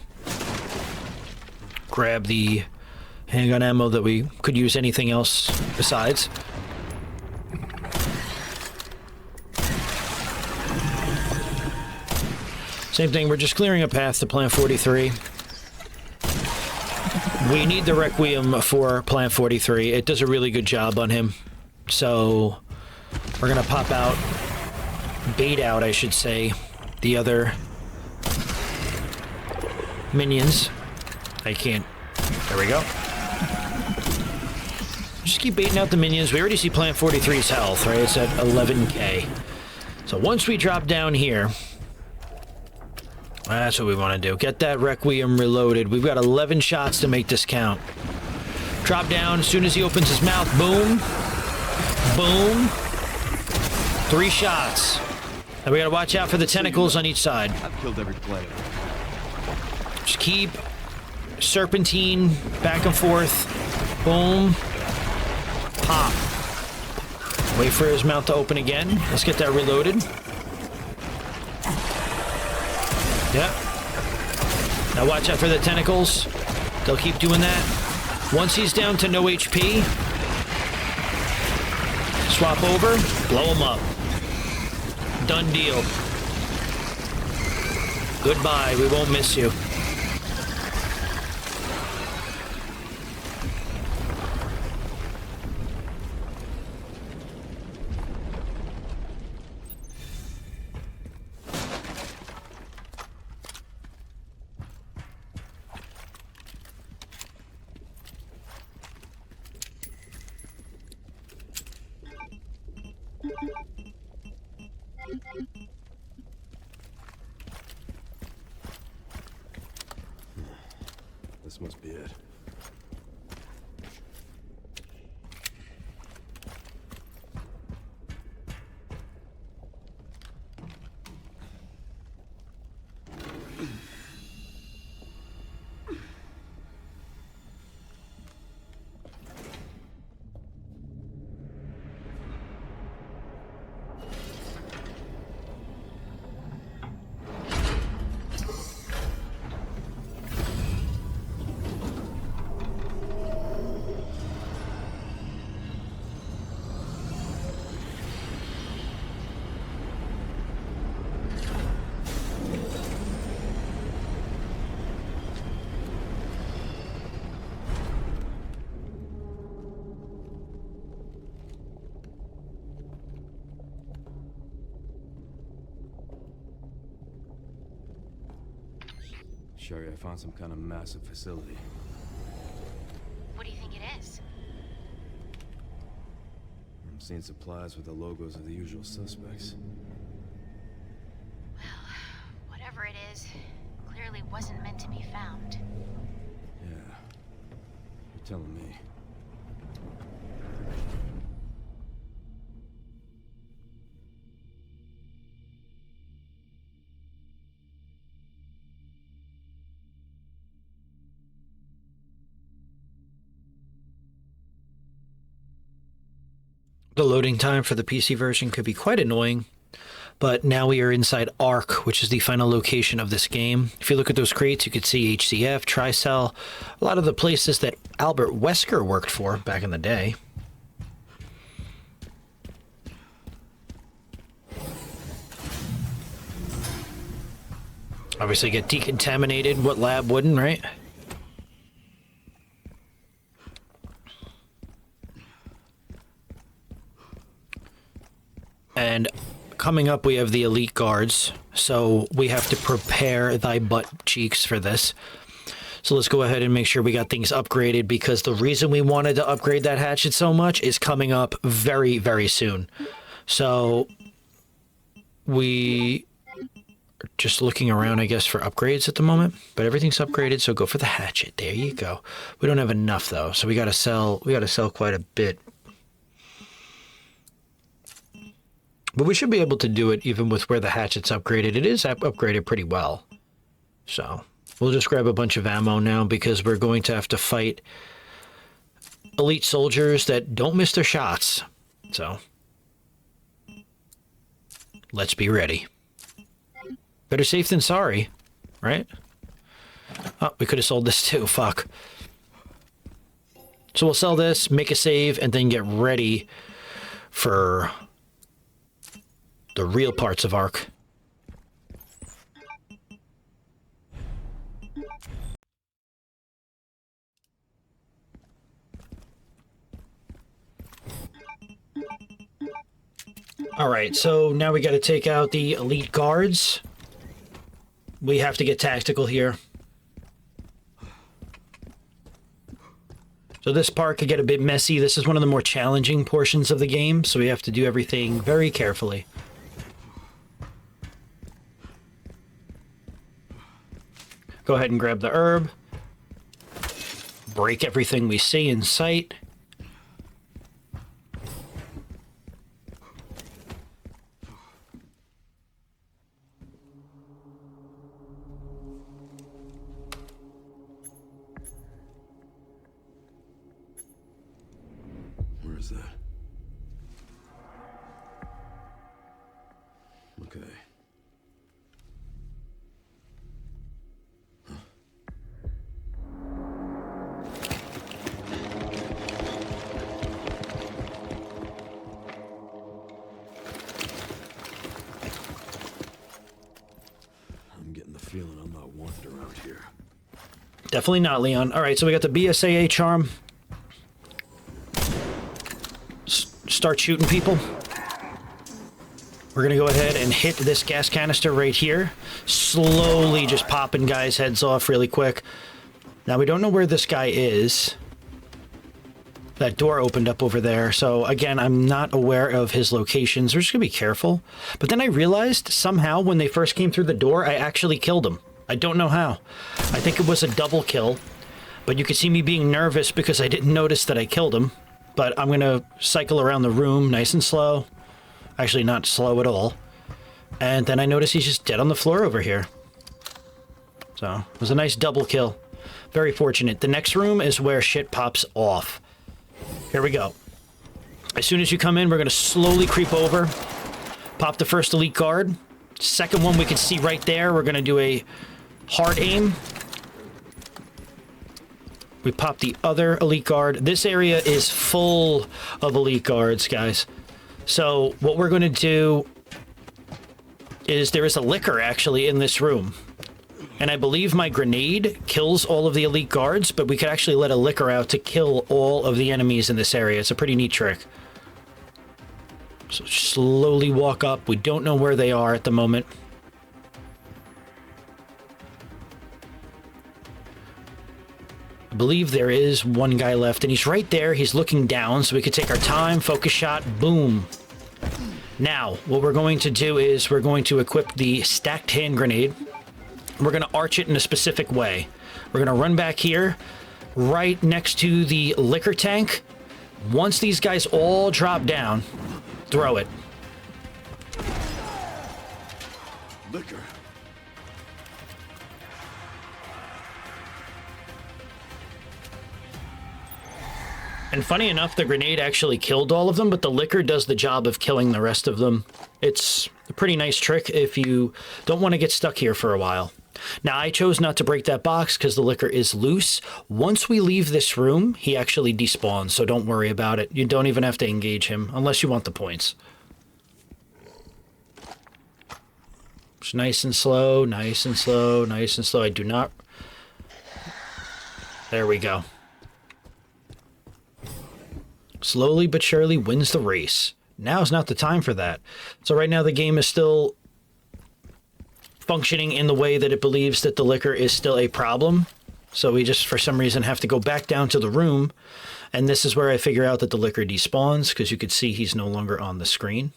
Grab the handgun ammo that we could use anything else besides. Same thing, we're just clearing a path to Plant 43. We need the Requiem for Plant 43. It does a really good job on him. So we're gonna pop out, bait out, I should say, the other minions. I can't. There we go. Just keep baiting out the minions. We already see Plant 43's health, right? It's at 11k. So once we drop down here, that's what we want to do. Get that Requiem reloaded. We've got 11 shots to make this count. Drop down. As soon as he opens his mouth, boom. Boom. 3 shots. And we got to watch out for the tentacles on each side. I've killed every player. Just keep serpentine back and forth. Boom. Pop. Wait for his mouth to open again. Let's get that reloaded. Yep. Now watch out for the tentacles. They'll keep doing that. Once he's down to no HP, swap over, blow him up. Done deal. Goodbye, we won't miss you. Sherry, I found some kind of massive facility. What do you think it is? I'm seeing supplies with the logos of the usual suspects. Well, whatever it is, clearly wasn't meant to be found. Yeah. You're telling me. The loading time for the PC version could be quite annoying, but now we are inside Ark, which is the final location of this game. If you look at those crates, you could see HCF, Tricell, a lot of the places that Albert Wesker worked for back in the day. Obviously get decontaminated, what lab wouldn't, right? And coming up, we have the elite guards, so we have to prepare thy butt cheeks for this. So let's go ahead and make sure we got things upgraded, because the reason we wanted to upgrade that hatchet so much is coming up very, very soon. So we are just looking around, I guess, for upgrades at the moment, but everything's upgraded, so go for the hatchet. There you go. We don't have enough though, so we gotta sell quite a bit. But we should be able to do it even with where the hatchet's upgraded. It is upgraded pretty well. So we'll just grab a bunch of ammo now, because we're going to have to fight elite soldiers that don't miss their shots. So let's be ready. Better safe than sorry, right? Oh, we could have sold this too. Fuck. So we'll sell this, make a save, and then get ready for the real parts of Ark. Alright, so now we gotta take out the elite guards. We have to get tactical here. So this part could get a bit messy. This is one of the more challenging portions of the game, so we have to do everything very carefully. Go ahead and grab the herb. Break everything we see in sight. Where is that? Okay. Feeling I'm not wanted around here. Definitely not, Leon. All right, so we got the BSAA charm. Start shooting people. We're gonna go ahead and hit this gas canister right here. Slowly just popping guys' heads off really quick. Now we don't know where this guy is. That door opened up over there, so again, I'm not aware of his locations. We're just gonna be careful. But then I realized somehow when they first came through the door, I actually killed him. I don't know how. I think it was a double kill. But you can see me being nervous because I didn't notice that I killed him. But I'm going to cycle around the room nice and slow. Actually, not slow at all. And then I notice he's just dead on the floor over here. So, it was a nice double kill. Very fortunate. The next room is where shit pops off. Here we go. As soon as you come in, we're going to slowly creep over. Pop the first elite guard. Second one we can see right there. We're going to do a hard aim. We pop the other elite guard. This area is full of elite guards, guys. So what we're going to do is there is a liquor actually in this room. And I believe my grenade kills all of the elite guards, but we could actually let a liquor out to kill all of the enemies in this area. It's a pretty neat trick. So slowly walk up. We don't know where they are at the moment. I believe there is one guy left, and he's right there. He's looking down, so we could take our time, focus shot, boom. Now, what we're going to do is we're going to equip the stacked hand grenade. We're going to arch it in a specific way. We're going to run back here, right next to the liquor tank. Once these guys all drop down, throw it. Liquor. And funny enough, the grenade actually killed all of them, but the liquor does the job of killing the rest of them. It's a pretty nice trick if you don't want to get stuck here for a while. Now, I chose not to break that box because the liquor is loose. Once we leave this room, he actually despawns, so don't worry about it. You don't even have to engage him, unless you want the points. Just nice and slow, nice and slow, nice and slow. I do not... There we go. Slowly but surely wins the race. Now's not the time for that. So right now the game is still functioning in the way that it believes that the liquor is still a problem. So we just, for some reason, have to go back down to the room. And this is where I figure out that the liquor despawns, because you could see he's no longer on the screen.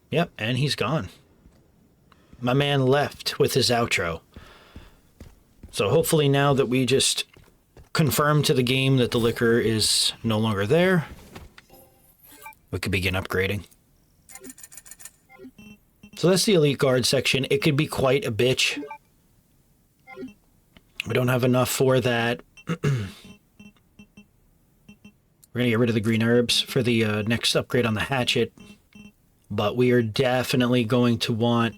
Yep, and he's gone. My man left with his outro. So hopefully now that we just confirm to the game that the liquor is no longer there, we could begin upgrading. So that's the elite guard section. It could be quite a bitch. We don't have enough for that. We're going to get rid of the green herbs for the next upgrade on the hatchet. But we are definitely going to want...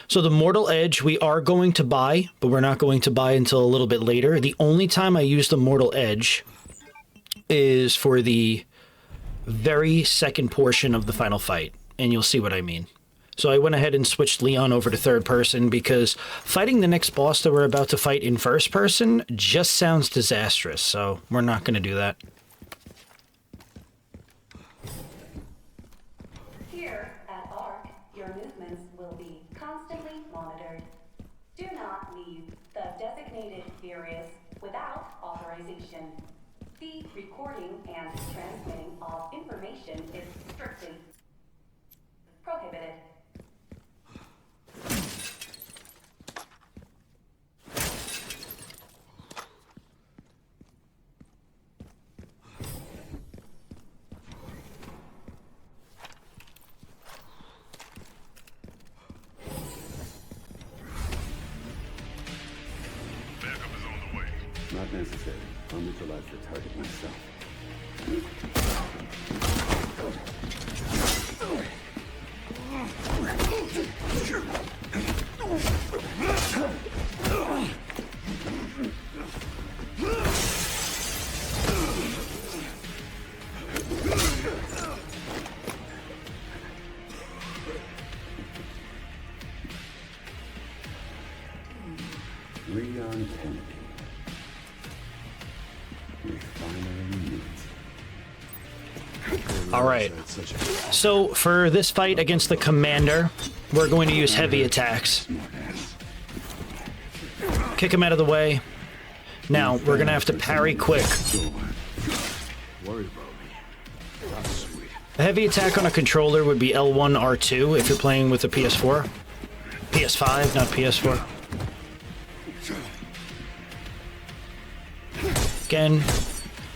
So the Mortal Edge we are going to buy, but we're not going to buy until a little bit later. The only time I use the Mortal Edge is for the very second portion of the final fight, and you'll see what I mean. So I went ahead and switched Leon over to third person because fighting the next boss that we're about to fight in first person just sounds disastrous, so we're not going to do that. Here at ARC, your movements will be constantly monitored. Do not leave the designated areas without authorization. The recording and transmitting of information is strictly prohibited. Not necessary. I'll neutralize the target myself. Leon Kennedy. Alright, so for this fight against the Commander, we're going to use heavy attacks. Kick him out of the way. Now, we're going to have to parry quick. A heavy attack on a controller would be L1, R2 if you're playing with a PS4. PS5, not PS4. Again,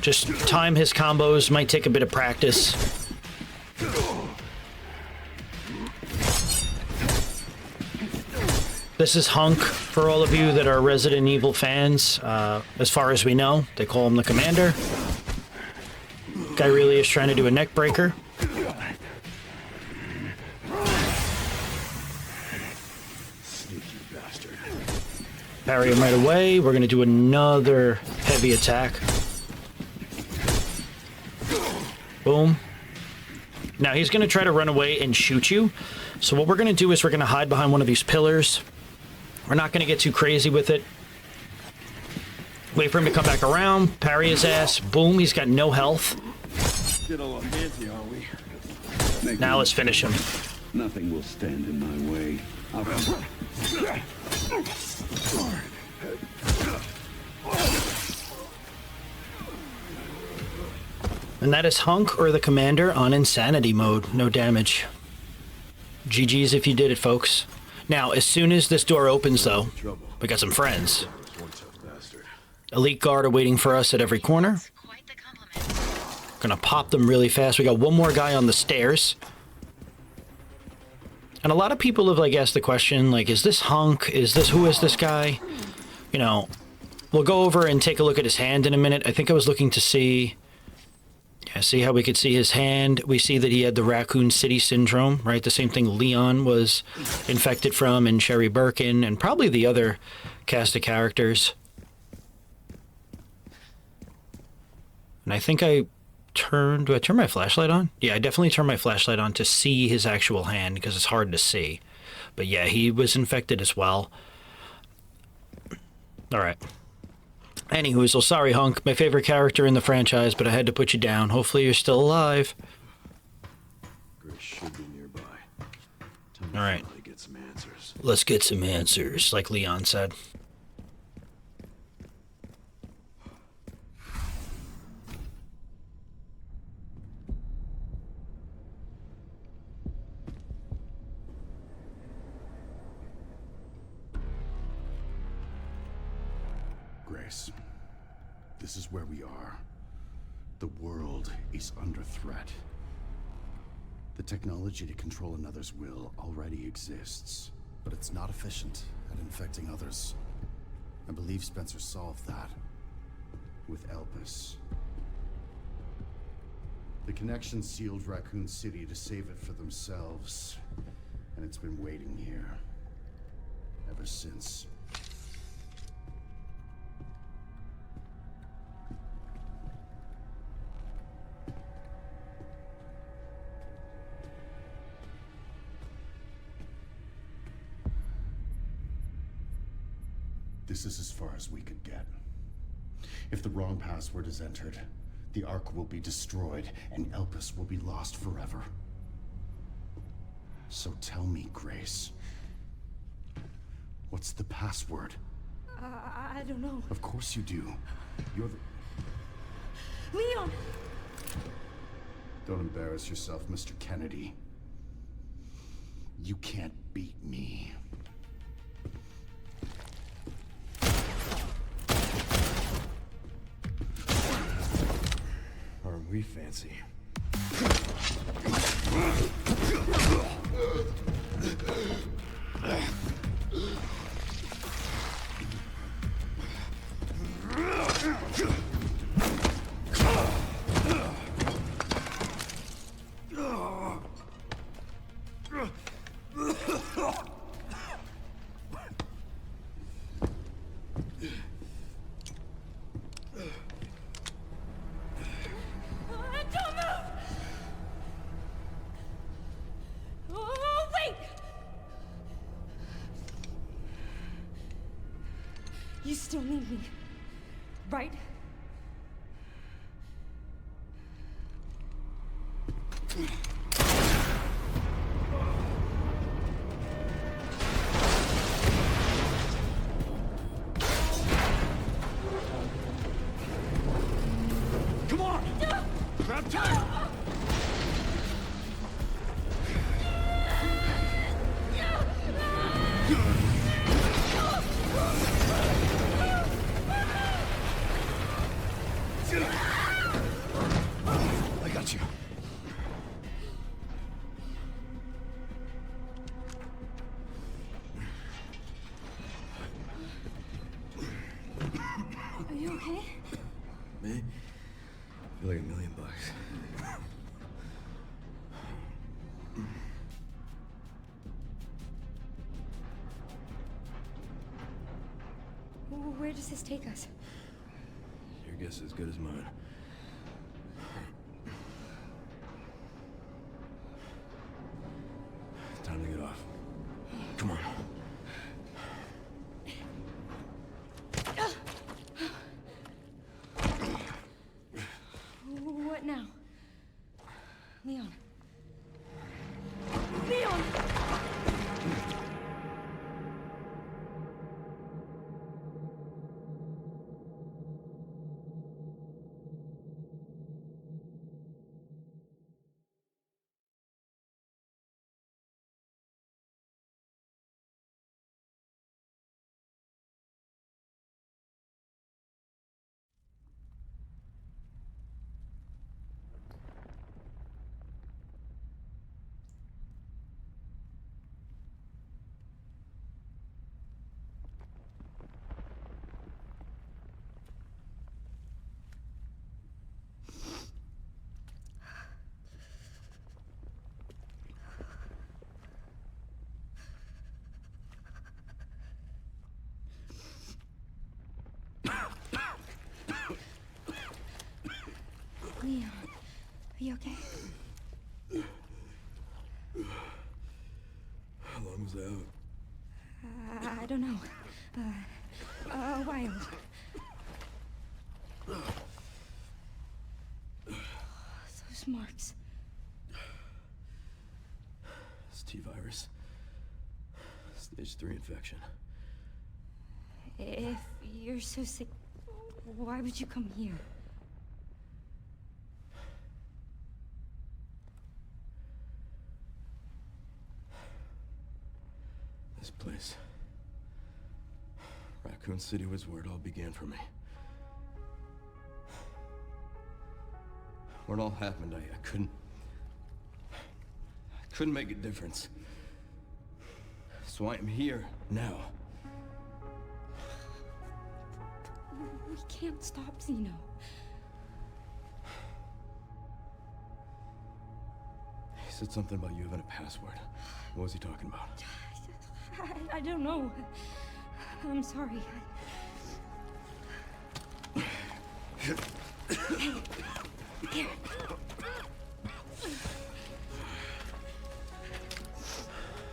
just time his combos, might take a bit of practice. This is Hunk, for all of you that are Resident Evil fans. As far as we know, they call him the Commander. Guy really is trying to do a neck breaker. Parry him right away. We're going to do another heavy attack. Boom. Now he's going to try to run away and shoot you. So what we're going to do is we're going to hide behind one of these pillars. We're not going to get too crazy with it. Wait for him to come back around. Parry his ass. Boom. He's got no health. Get a little fancy, are we? Now let's finish him. Nothing will stand in my way. And that is Hunk or the Commander on Insanity mode. No damage. GG's if you did it, folks. Now, as soon as this door opens, though, we got some friends. Elite Guard are waiting for us at every corner. Gonna pop them really fast. We got one more guy on the stairs. And a lot of people have, like, asked the question, like, is this Hunk? Who is this guy? You know, we'll go over and take a look at his hand in a minute. I think I was looking to see... Yeah, see how we could see his hand? We see that he had the Raccoon City Syndrome, right? The same thing Leon was infected from, and Sherry Birkin, and probably the other cast of characters. And I think I turned... Do I turn my flashlight on? Yeah, I definitely turned my flashlight on to see his actual hand, because it's hard to see. But yeah, he was infected as well. Alright. Anywho, so sorry, Hunk. My favorite character in the franchise, but I had to put you down. Hopefully you're still alive. Grace should be nearby. All right. Get some answers. Let's get some answers, like Leon said. Grace, this is where we are. The world is under threat. The technology to control another's will already exists, but it's not efficient at infecting others. I believe Spencer solved that with Elpis. The connection sealed Raccoon City to save it for themselves, and it's been waiting here ever since. This is as far as we could get. If the wrong password is entered, the Ark will be destroyed, and Elpis will be lost forever. So tell me, Grace, what's the password? I don't know. Of course you do. You're the... Leon! Don't embarrass yourself, Mr. Kennedy. You can't beat me. Aren't we fancy? You still need me, right? Come on! Grab time! I got you. Are you okay? Me? I feel like $1 million. Where does this take us? Your guess is as good as mine. Time to get off. Come on. What now? Leon. Leon! Leon, are you okay? How long was I out? I don't know. A while. Those marks. It's T-virus. Stage 3 infection. If you're so sick, why would you come here? This place. Raccoon City was where it all began for me. When it all happened, I couldn't make a difference. So I am here now. We can't stop Zeno. He said something about you having a password. What was he talking about? I don't know. I'm sorry. Here.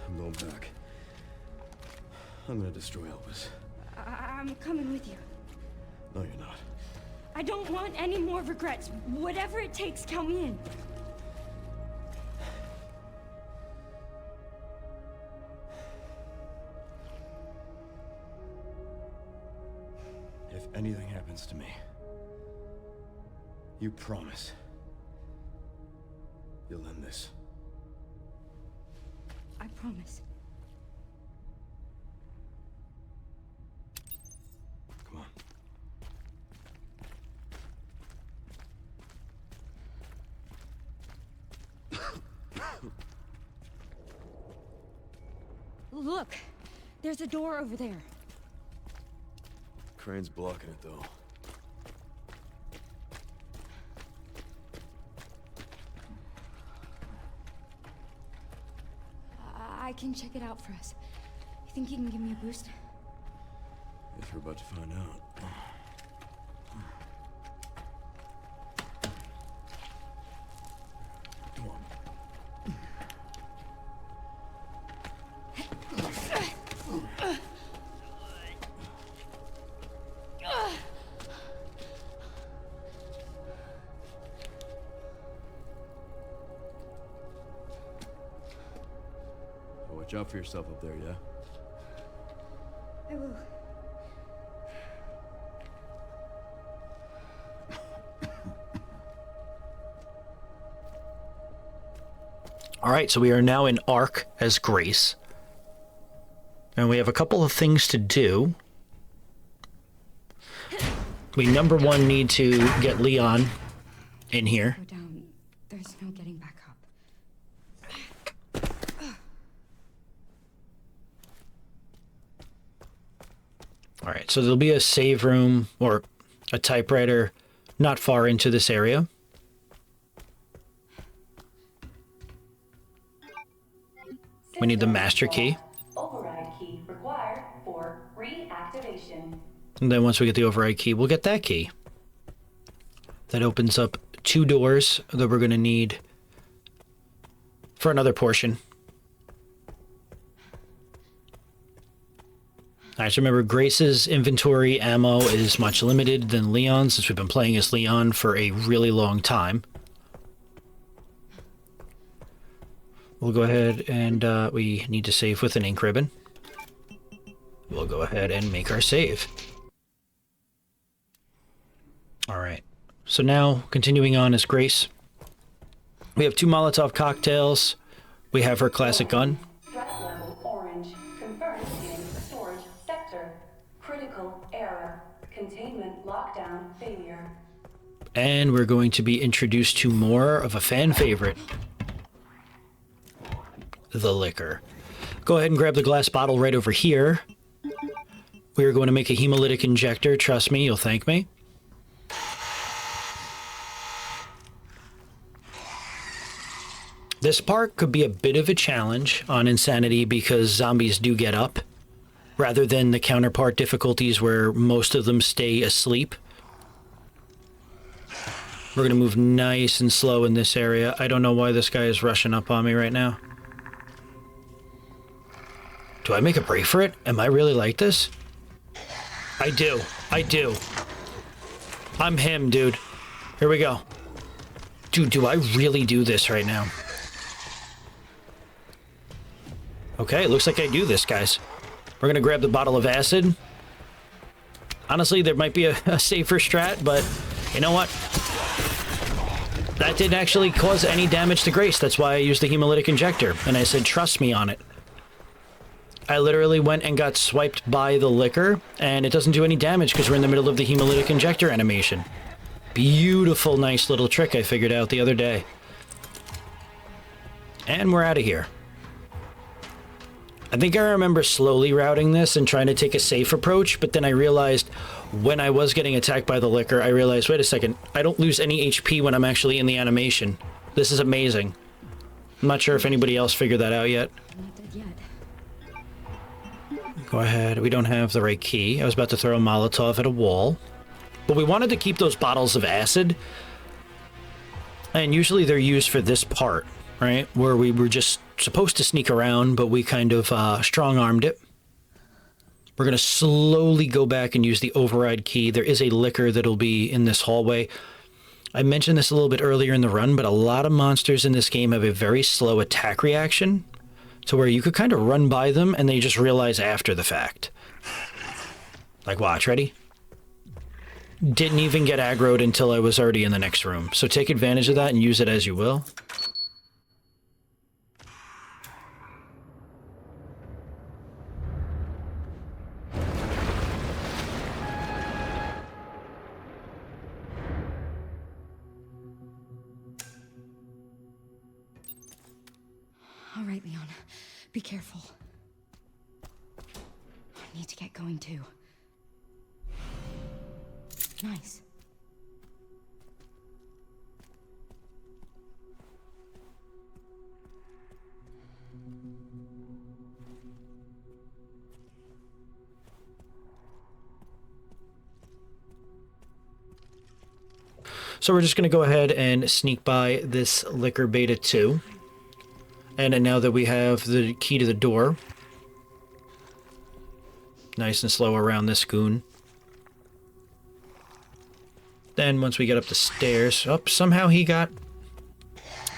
I'm going back. I'm gonna destroy Elvis. I'm coming with you. No, you're not. I don't want any more regrets. Whatever it takes, count me in. If anything happens to me, you promise you'll end this. I promise. Come on. Look, there's a door over there. Crane's blocking it, though. I can check it out for us. You think you can give me a boost? Guess we're about to find out. Come on. Watch out for yourself up there, yeah? I will. All right, so we are now in Ark as Grace. And we have a couple of things to do. we number one need to get Leon in here. Go down. There's no getting back up. All right, so there'll be a save room or a typewriter not far into this area. We need the master key. Override key required for reactivation. And then once we get the override key, we'll get that key. That opens up 2 doors that we're going to need for another portion. Alright, so remember, Grace's inventory ammo is much limited than Leon's, since we've been playing as Leon for a really long time. We'll go ahead and we need to save with an ink ribbon. We'll go ahead and make our save. Alright, so now continuing on as Grace. We have 2 Molotov cocktails. We have her classic gun. Threat level orange. Confirmed in storage sector. Critical error. Containment lockdown failure. And we're going to be introduced to more of a fan favorite. The liquor. Go ahead and grab the glass bottle right over here. We are going to make a hemolytic injector. Trust me, you'll thank me. This part could be a bit of a challenge on Insanity because zombies do get up, rather than the counterpart difficulties where most of them stay asleep. We're going to move nice and slow in this area. I don't know why this guy is rushing up on me right now. Do I make a break for it? Am I really like this? I do. I do. I'm him, dude. Here we go. Dude, do I really do this right now? Okay, it looks like I do this, guys. We're gonna grab the bottle of acid. Honestly, there might be a safer strat, but you know what? That didn't actually cause any damage to Grace. That's why I used the hemolytic injector, and I said, trust me on it. I literally went and got swiped by the liquor, and it doesn't do any damage because we're in the middle of the hemolytic injector animation. Beautiful, nice little trick I figured out the other day. And we're out of here. I think I remember slowly routing this and trying to take a safe approach, but then I realized when I was getting attacked by the liquor, I realized, wait a second, I don't lose any HP when I'm actually in the animation. This is amazing. I'm not sure if anybody else figured that out yet. Go ahead, we don't have the right key. I was about to throw a Molotov at a wall. But we wanted to keep those bottles of acid. And usually they're used for this part, right? Where we were just supposed to sneak around, but we kind of strong-armed it. We're going to slowly go back and use the override key. There is a liquor that'll be in this hallway. I mentioned this a little bit earlier in the run, but a lot of monsters in this game have a very slow attack reaction, to where you could kind of run by them and they just realize after the fact. Like, watch, ready? Didn't even get aggroed until I was already in the next room. So take advantage of that and use it as you will. All right, Leon. Be careful. I need to get going too. Nice. So we're just going to go ahead and sneak by this liquor beta 2. And now that we have the key to the door, nice and slow around this goon. Then once we get up the stairs, somehow he got...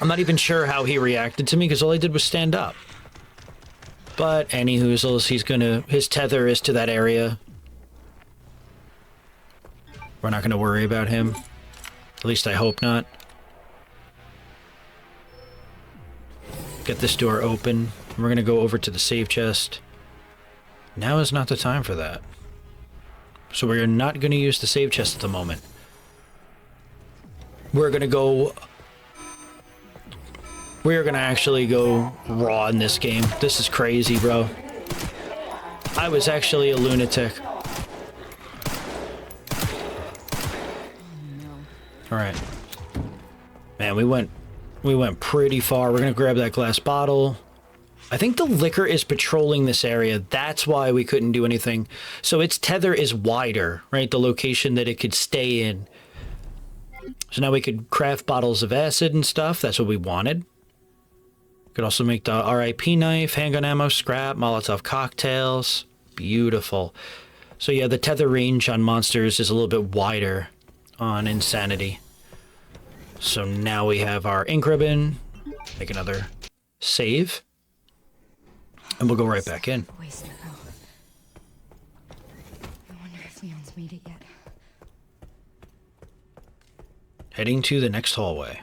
I'm not even sure how he reacted to me because all I did was stand up. But any hoozles, he's gonna... his tether is to that area. We're not gonna worry about him. At least I hope not. Get this door open. We're going to go over to the save chest. Now is not the time for that. So we're not going to use the save chest at the moment. We're going to go... We're going to actually go raw in this game. This is crazy, bro. I was actually a lunatic. Alright. Man, we went pretty far. We're going to grab that glass bottle. I think the liquor is patrolling this area. That's why we couldn't do anything. So its tether is wider, right? The location that it could stay in. So now we could craft bottles of acid and stuff. That's what we wanted. Could also make the R.I.P. knife, handgun ammo, scrap, Molotov cocktails. Beautiful. So yeah, the tether range on monsters is a little bit wider on Insanity. So now we have our ink ribbon. Make another save. And we'll go right back in. I wonder if Leon's made it yet. Heading to the next hallway.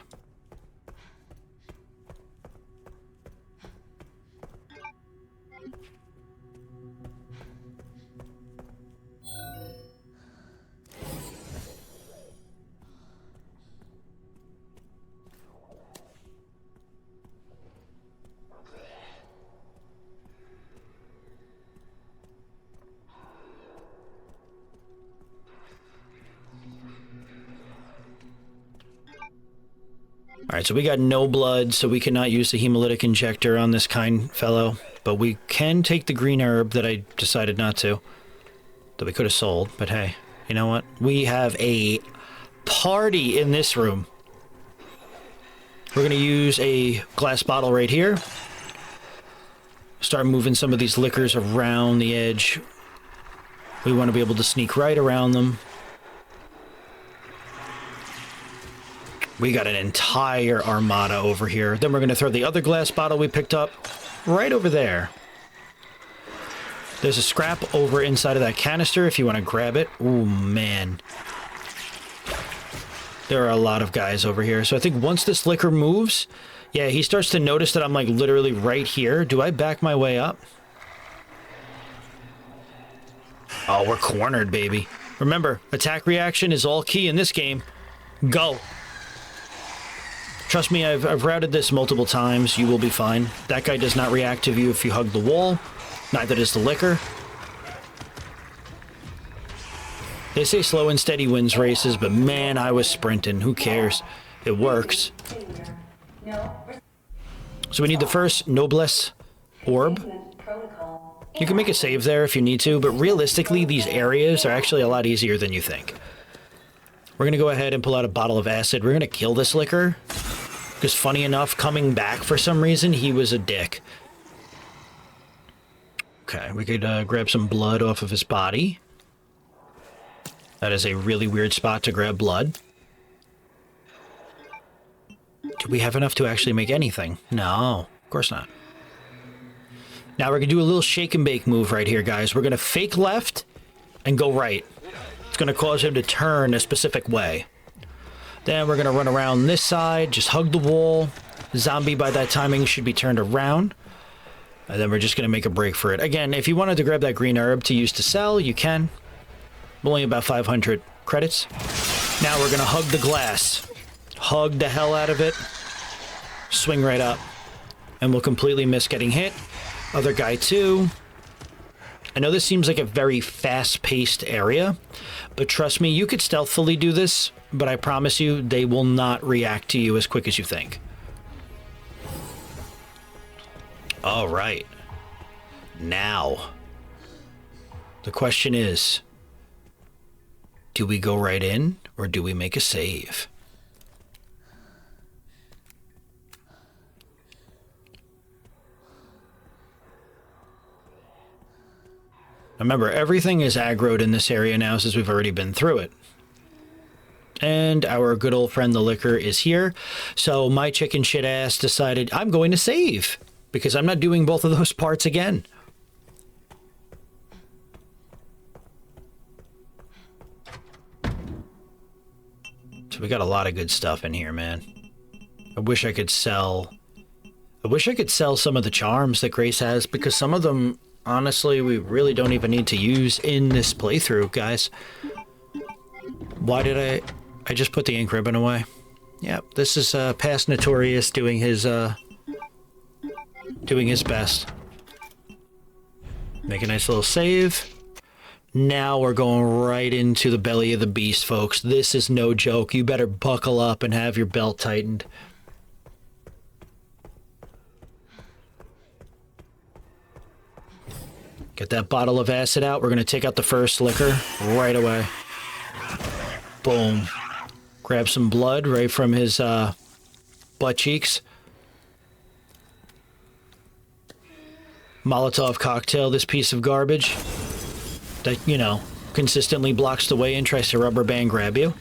Alright, so we got no blood, so we cannot use the hemolytic injector on this kind fellow. But we can take the green herb that I decided not to. That we could have sold, but hey, you know what? We have a party in this room. We're going to use a glass bottle right here. Start moving some of these liquors around the edge. We want to be able to sneak right around them. We got an entire armada over here. Then we're going to throw the other glass bottle we picked up right over there. There's a scrap over inside of that canister if you want to grab it. Ooh, man. There are a lot of guys over here. So I think once this liquor moves, yeah, he starts to notice that I'm like literally right here. Do I back my way up? Oh, we're cornered, baby. Remember, attack reaction is all key in this game. Go. Trust me, I've routed this multiple times. You will be fine. That guy does not react to you if you hug the wall. Neither does the liquor. They say slow and steady wins races, but man, I was sprinting. Who cares? It works. So we need the first Noblesse orb. You can make a save there if you need to, but realistically, these areas are actually a lot easier than you think. We're going to go ahead and pull out a bottle of acid. We're going to kill this liquor. Because funny enough, coming back for some reason, he was a dick. Okay, we could grab some blood off of his body. That is a really weird spot to grab blood. Do we have enough to actually make anything? No, of course not. Now we're going to do a little shake and bake move right here, guys. We're going to fake left and go right. It's going to cause him to turn a specific way. Then we're going to run around this side, just hug the wall. Zombie by that timing should be turned around. And then we're just going to make a break for it. Again, if you wanted to grab that green herb to use to sell, you can. Only about 500 credits. Now we're going to hug the glass. Hug the hell out of it. Swing right up. And we'll completely miss getting hit. Other guy too. I know this seems like a very fast-paced area, but trust me, you could stealthily do this, but I promise you, they will not react to you as quick as you think. All right. Now, the question is, do we go right in, or do we make a save? Remember, everything is aggroed in this area now since we've already been through it. And our good old friend the liquor is here. So my chicken shit ass decided I'm going to save because I'm not doing both of those parts again. So we got a lot of good stuff in here, man. I wish I could sell some of the charms that Grace has because some of them honestly we really don't even need to use in this playthrough, guys. Why did I just put the ink ribbon away? Yep, this is past Notorious doing his best. Make a nice little save. Now we're going right into the belly of the beast, folks. This is no joke. You better buckle up and have your belt tightened. Get that bottle of acid out. We're going to take out the first liquor right away. Boom. Grab some blood right from his butt cheeks. Molotov cocktail this piece of garbage that, you know, consistently blocks the way and tries to rubber band grab you.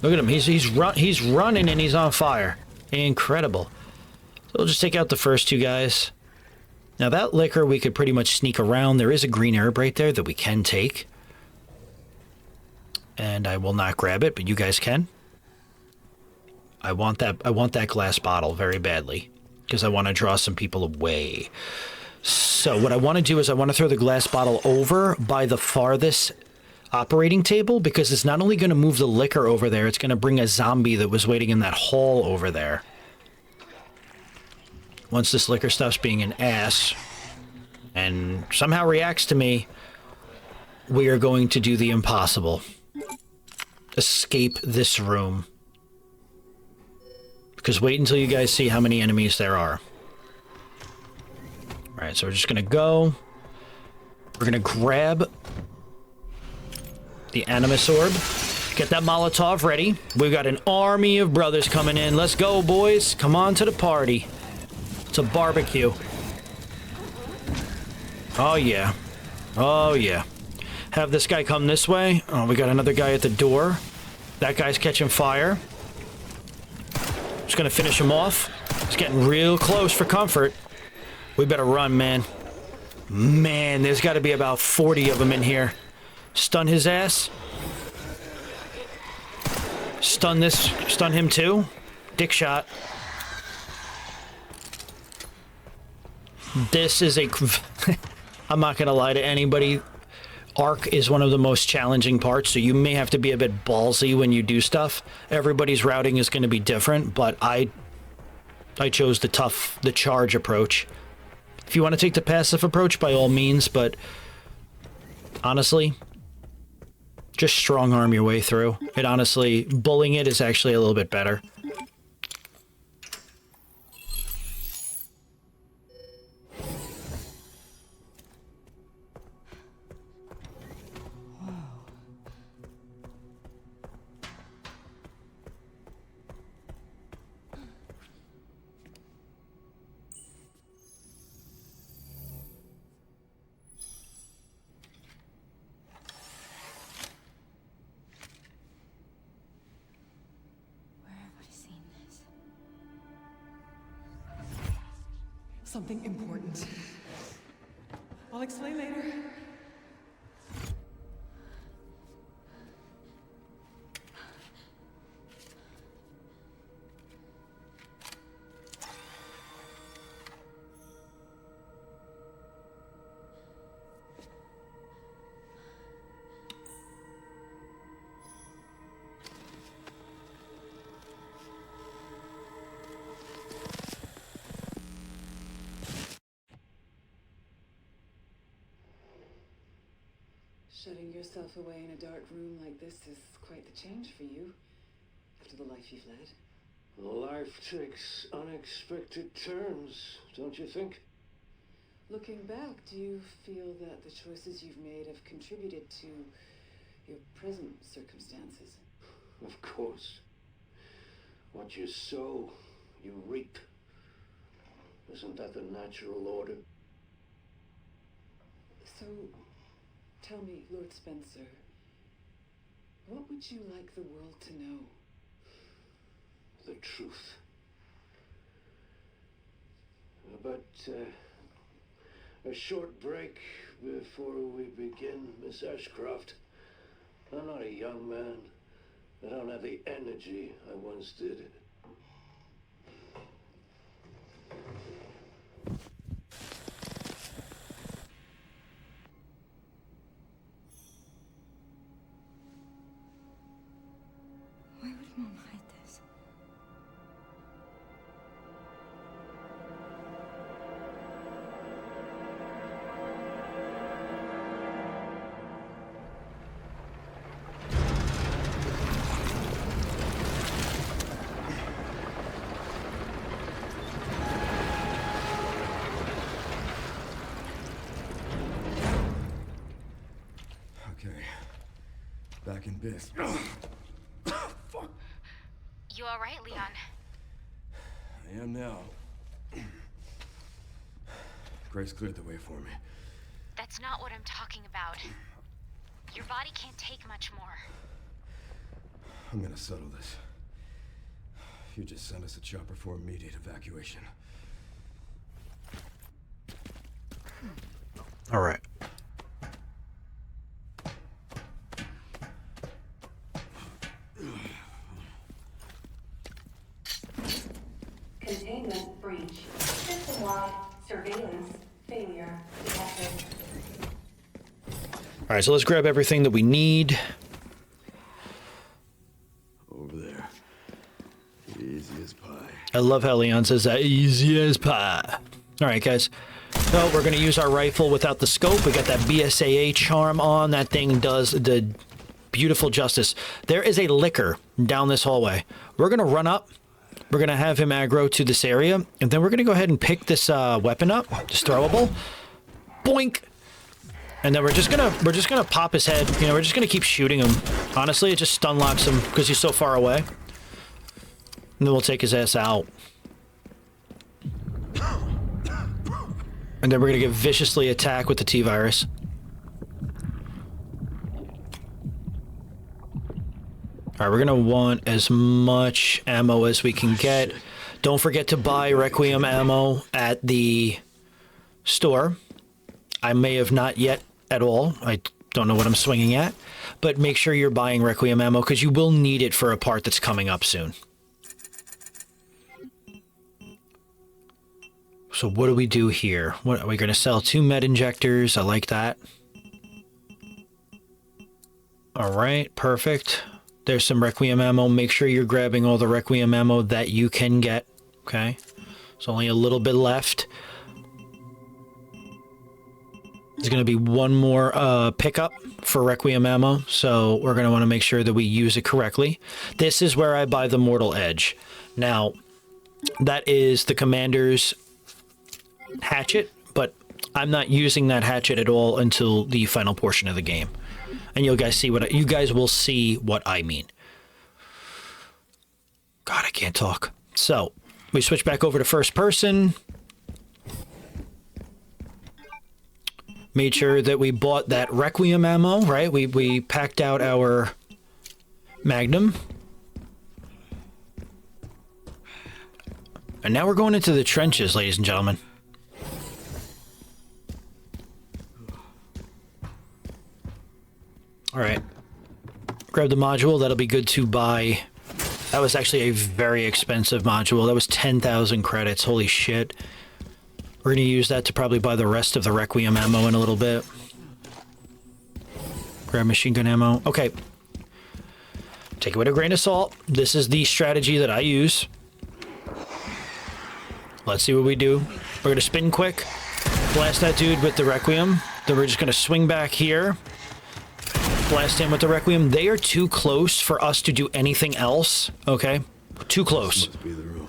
Look at him. He's running and he's on fire. Incredible. So we'll just take out the first two guys. Now that liquor we could pretty much sneak around. There is a green herb right there that we can take. And I will not grab it, but you guys can. I want that glass bottle very badly because I want to draw some people away. So what I want to do is I want to throw the glass bottle over by the farthest operating table because it's not only going to move the liquor over there, it's going to bring a zombie that was waiting in that hall over there. Once this liquor stops being an ass and somehow reacts to me, we are going to do the impossible. Escape this room. Because wait until you guys see how many enemies there are. Alright, so we're just gonna go. We're gonna grab the Animus Orb. Get that Molotov ready. We've got an army of brothers coming in. Let's go, boys. Come on to the party. It's a barbecue. Oh, yeah. Oh, yeah. Have this guy come this way. Oh, we got another guy at the door. That guy's catching fire. Just gonna finish him off. He's getting real close for comfort. We better run, man. Man, there's got to be about 40 of them in here. Stun his ass. Stun him too. Dick shot. This is a... I'm not gonna lie to anybody. Arc is one of the most challenging parts, so you may have to be a bit ballsy when you do stuff. Everybody's routing is going to be different, but I chose the charge approach. If you want to take the passive approach, by all means, but honestly, just strong arm your way through. It honestly, bullying it is actually a little bit better. Something important. I'll explain later. Shutting yourself away in a dark room like this is quite the change for you, after the life you've led. Life takes unexpected turns, don't you think? Looking back, do you feel that the choices you've made have contributed to your present circumstances? Of course. What you sow, you reap. Isn't that the natural order? So... tell me, Lord Spencer, what would you like the world to know? The truth. But, a short break before we begin, Miss Ashcroft. I'm not a young man. I don't have the energy I once did. Mom hide this? Okay. Back in biz. Fuck. You all right, Leon? I am now. Grace cleared the way for me. That's not what I'm talking about. Your body can't take much more. I'm gonna settle this. You just sent us a chopper for immediate evacuation. All right. Containment breach. System-wide surveillance failure detected. All right, so let's grab everything that we need. Over there. Easy as pie. I love how Leon says that, easy as pie. All right, guys. So we're going to use our rifle without the scope. We got that BSAA charm on. That thing does the beautiful justice. There is a licker down this hallway. We're going to run up. We're going to have him aggro to this area. And then we're going to go ahead and pick this weapon up. Just throwable. Boink. And then we're just gonna pop his head. You know, we're just going to keep shooting him. Honestly, it just stun locks him because he's so far away. And then we'll take his ass out. And then we're going to get viciously attacked with the T-Virus. Alright, we're going to want as much ammo as we can get. Don't forget to buy Requiem ammo at the store. I may have not yet at all. I don't know what I'm swinging at. But make sure you're buying Requiem ammo because you will need it for a part that's coming up soon. So what do we do here? What are we going to sell? 2 med injectors. I like that. All right, perfect. There's some Requiem ammo. Make sure you're grabbing all the Requiem ammo that you can get. Okay. There's only a little bit left. There's going to be one more pickup for Requiem ammo. So we're going to want to make sure that we use it correctly. This is where I buy the Mortal Edge. Now, that is the commander's hatchet, but I'm not using that hatchet at all until the final portion of the game, and you guys will see what I mean. God, I can't talk. So we switch back over to first person. Made sure that we bought that Requiem ammo, right? We packed out our Magnum, and now we're going into the trenches, ladies and gentlemen. All right, grab the module. That'll be good to buy. That was actually a very expensive module. That was 10,000 credits. Holy shit. We're going to use that to probably buy the rest of the Requiem ammo in a little bit. Grab machine gun ammo. Okay. Take it with a grain of salt. This is the strategy that I use. Let's see what we do. We're going to spin quick. Blast that dude with the Requiem. Then we're just going to swing back here. Blast him with the Requiem. They are too close for us to do anything else. Okay? Too close. Must be the room.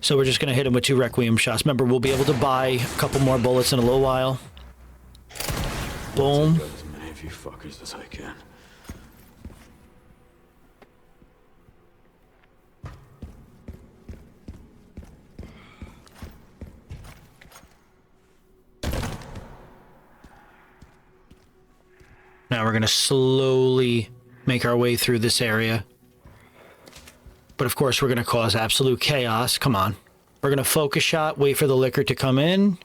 So we're just going to hit him with 2 Requiem shots. Remember, we'll be able to buy a couple more bullets in a little while. Boom. As many of you fuckers as I can. Now we're going to slowly make our way through this area. But of course, we're going to cause absolute chaos. Come on. We're going to focus shot, wait for the liquor to come in.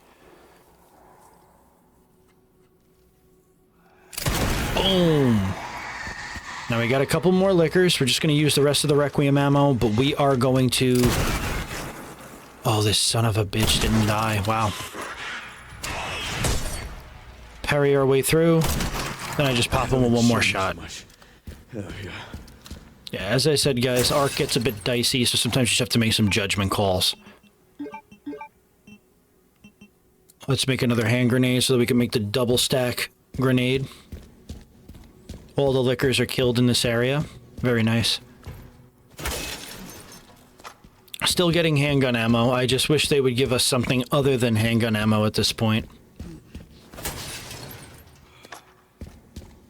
Boom. Now we got a couple more liquors. We're just going to use the rest of the Requiem ammo, but we are going to... Oh, this son of a bitch didn't die. Wow. Parry our way through. Then I just pop him with one more shot. Hell yeah. Yeah, as I said, guys, Ark gets a bit dicey, so sometimes you just have to make some judgment calls. Let's make another hand grenade so that we can make the double stack grenade. All the lickers are killed in this area. Very nice. Still getting handgun ammo. I just wish they would give us something other than handgun ammo at this point.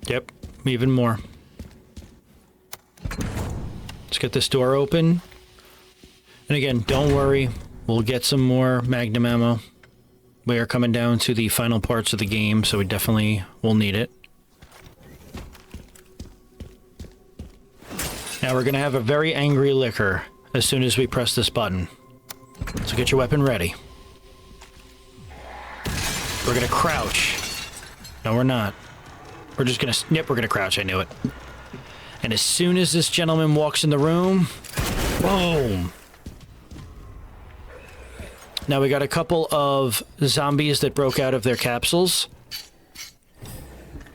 Yep, even more. Let's get this door open. And again, don't worry. We'll get some more Magnum ammo. We are coming down to the final parts of the game, so we definitely will need it. Now we're going to have a very angry licker as soon as we press this button. So get your weapon ready. We're going to crouch. No, we're not. We're just going to... Yep, we're going to crouch. I knew it. And as soon as this gentleman walks in the room... Boom! Now we got a couple of zombies that broke out of their capsules.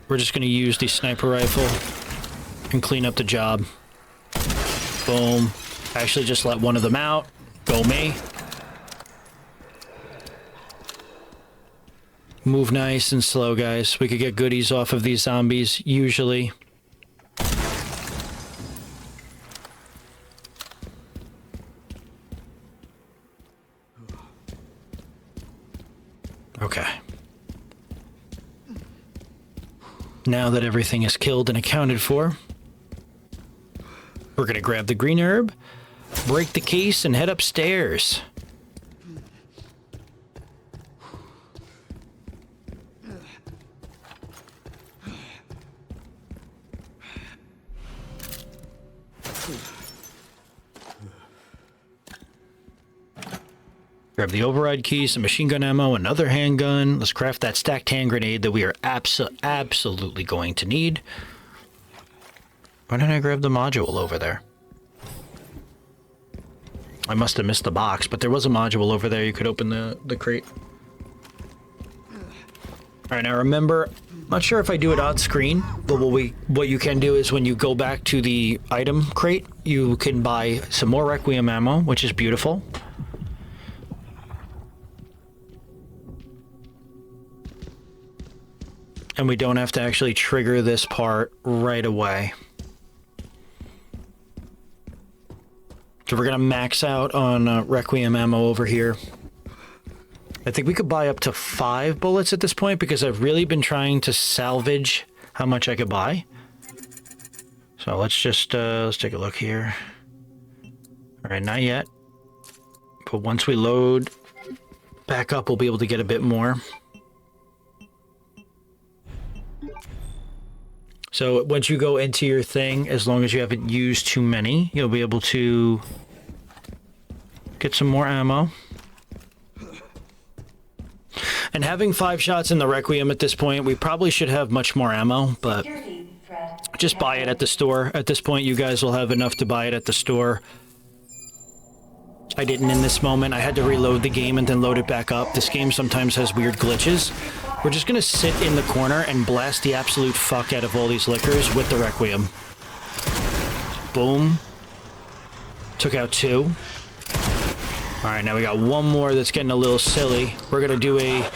We're just going to use the sniper rifle and clean up the job. Boom. Actually, just let one of them out. Go me. Move nice and slow, guys. We could get goodies off of these zombies, usually. Okay. Now that everything is killed and accounted for, we're gonna grab the green herb, break the case, and head upstairs. Grab the override key, some machine gun ammo, another handgun. Let's craft that stacked hand grenade that we are absolutely going to need. Why didn't I grab the module over there? I must have missed the box, but there was a module over there. You could open the crate. Alright, now remember, I'm not sure if I do it on screen, but what you can do is when you go back to the item crate, you can buy some more Requiem ammo, which is beautiful. And we don't have to actually trigger this part right away. So we're gonna max out on Requiem ammo over here. I think we could buy up to 5 bullets at this point because I've really been trying to salvage how much I could buy. So let's just let's take a look here. All right, not yet. But once we load back up, we'll be able to get a bit more. So once you go into your thing, as long as you haven't used too many, you'll be able to get some more ammo. And having 5 shots in the Requiem at this point, we probably should have much more ammo, but just buy it at the store. At this point, you guys will have enough to buy it at the store. I didn't in this moment. I had to reload the game and then load it back up. This game sometimes has weird glitches. We're just gonna sit in the corner and blast the absolute fuck out of all these lickers with the Requiem. Boom. Took out 2. Alright, now we got one more that's getting a little silly. We're gonna do a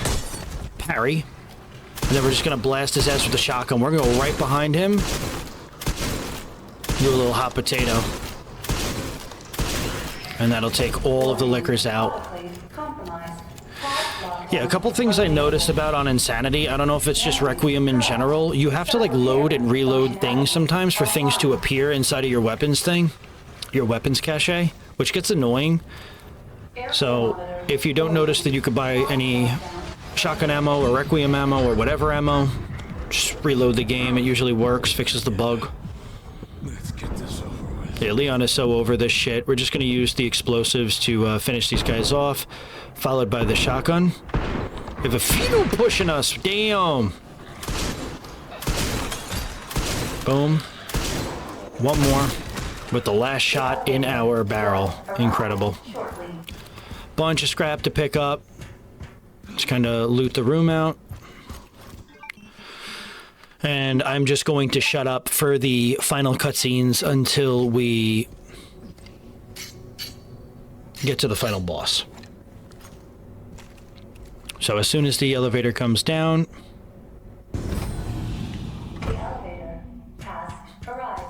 parry. And then we're just gonna blast his ass with the shotgun. We're gonna go right behind him. Do a little hot potato. And that'll take all of the lickers out. Yeah, a couple things I noticed about on Insanity. I don't know if it's just Requiem in general. You have to like load and reload things sometimes for things to appear inside of your weapons thing. Your weapons cache, which gets annoying. So if you don't notice that you could buy any shotgun ammo or Requiem ammo or whatever ammo, just reload the game. It usually works, fixes the bug. Let's get this over with. Yeah, Leon is so over this shit. We're just going to use the explosives to finish these guys off, followed by the shotgun. We have a few pushing us. Damn. Boom. One more with the last shot in our barrel. Incredible. Bunch of scrap to pick up. Just kind of loot the room out. And I'm just going to shut up for the final cutscenes until we get to the final boss. So as soon as the elevator comes down... The elevator has arrived.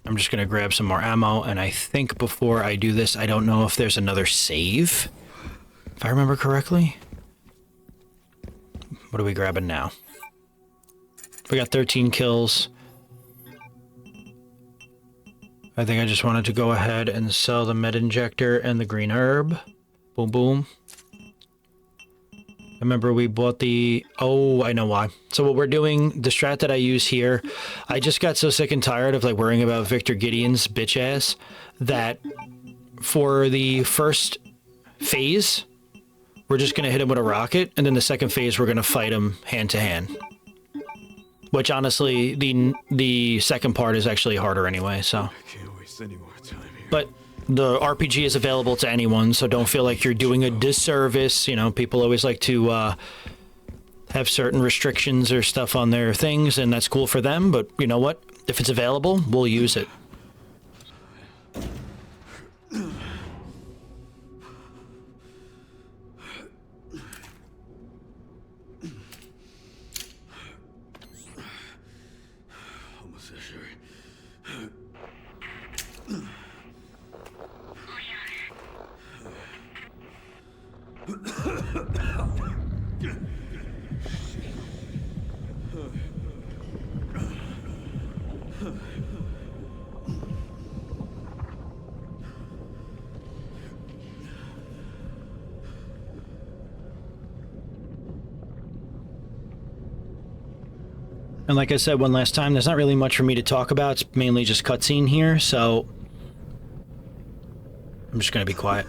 I'm just going to grab some more ammo, and I think before I do this, I don't know if there's another save, if I remember correctly. What are we grabbing now? We got 13 kills. I think I just wanted to go ahead and sell the med injector and the green herb. Boom, boom. Remember we bought the... Oh, I know why. So what we're doing, the strat that I use here, I just got so sick and tired of like worrying about Victor Gideon's bitch ass that for the first phase, we're just going to hit him with a rocket, and then the second phase we're going to fight him hand to hand. Which honestly, the second part is actually harder anyway, so... I can't waste any more time here. But the RPG is available to anyone, so don't feel like you're doing a disservice. You know, people always like to have certain restrictions or stuff on their things, and that's cool for them, but you know what? If it's available, we'll use it. Almost sure. And like I said one last time, there's not really much for me to talk about. It's mainly just cutscene here, so I'm just going to be quiet.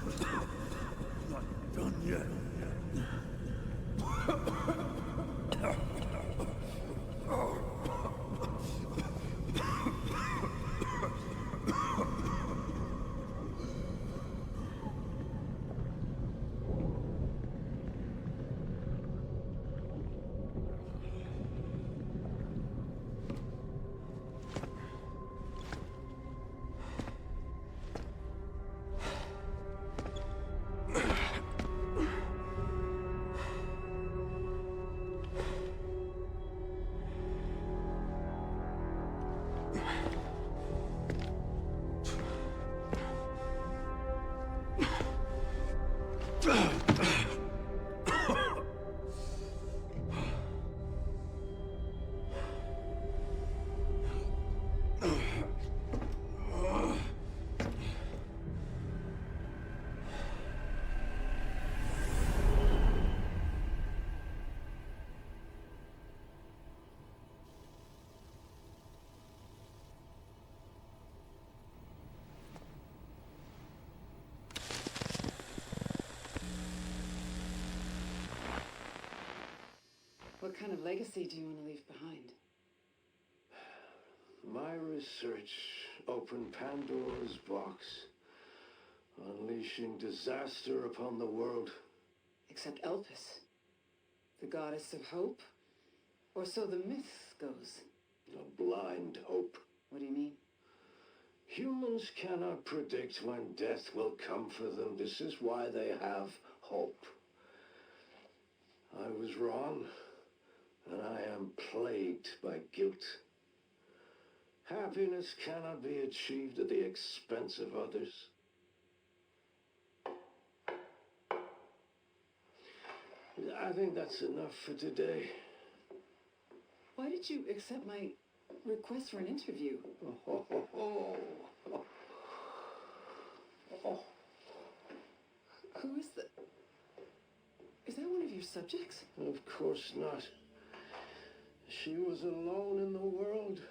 What kind of legacy do you want to leave behind? My research opened Pandora's box, unleashing disaster upon the world. Except Elpis, the goddess of hope? Or so the myth goes. A blind hope. What do you mean? Humans cannot predict when death will come for them. This is why they have hope. I was wrong, and I am plagued by guilt. Happiness cannot be achieved at the expense of others. I think that's enough for today. Why did you accept my request for an interview? Who is that? Is that one of your subjects? Of course not. She was alone in the world.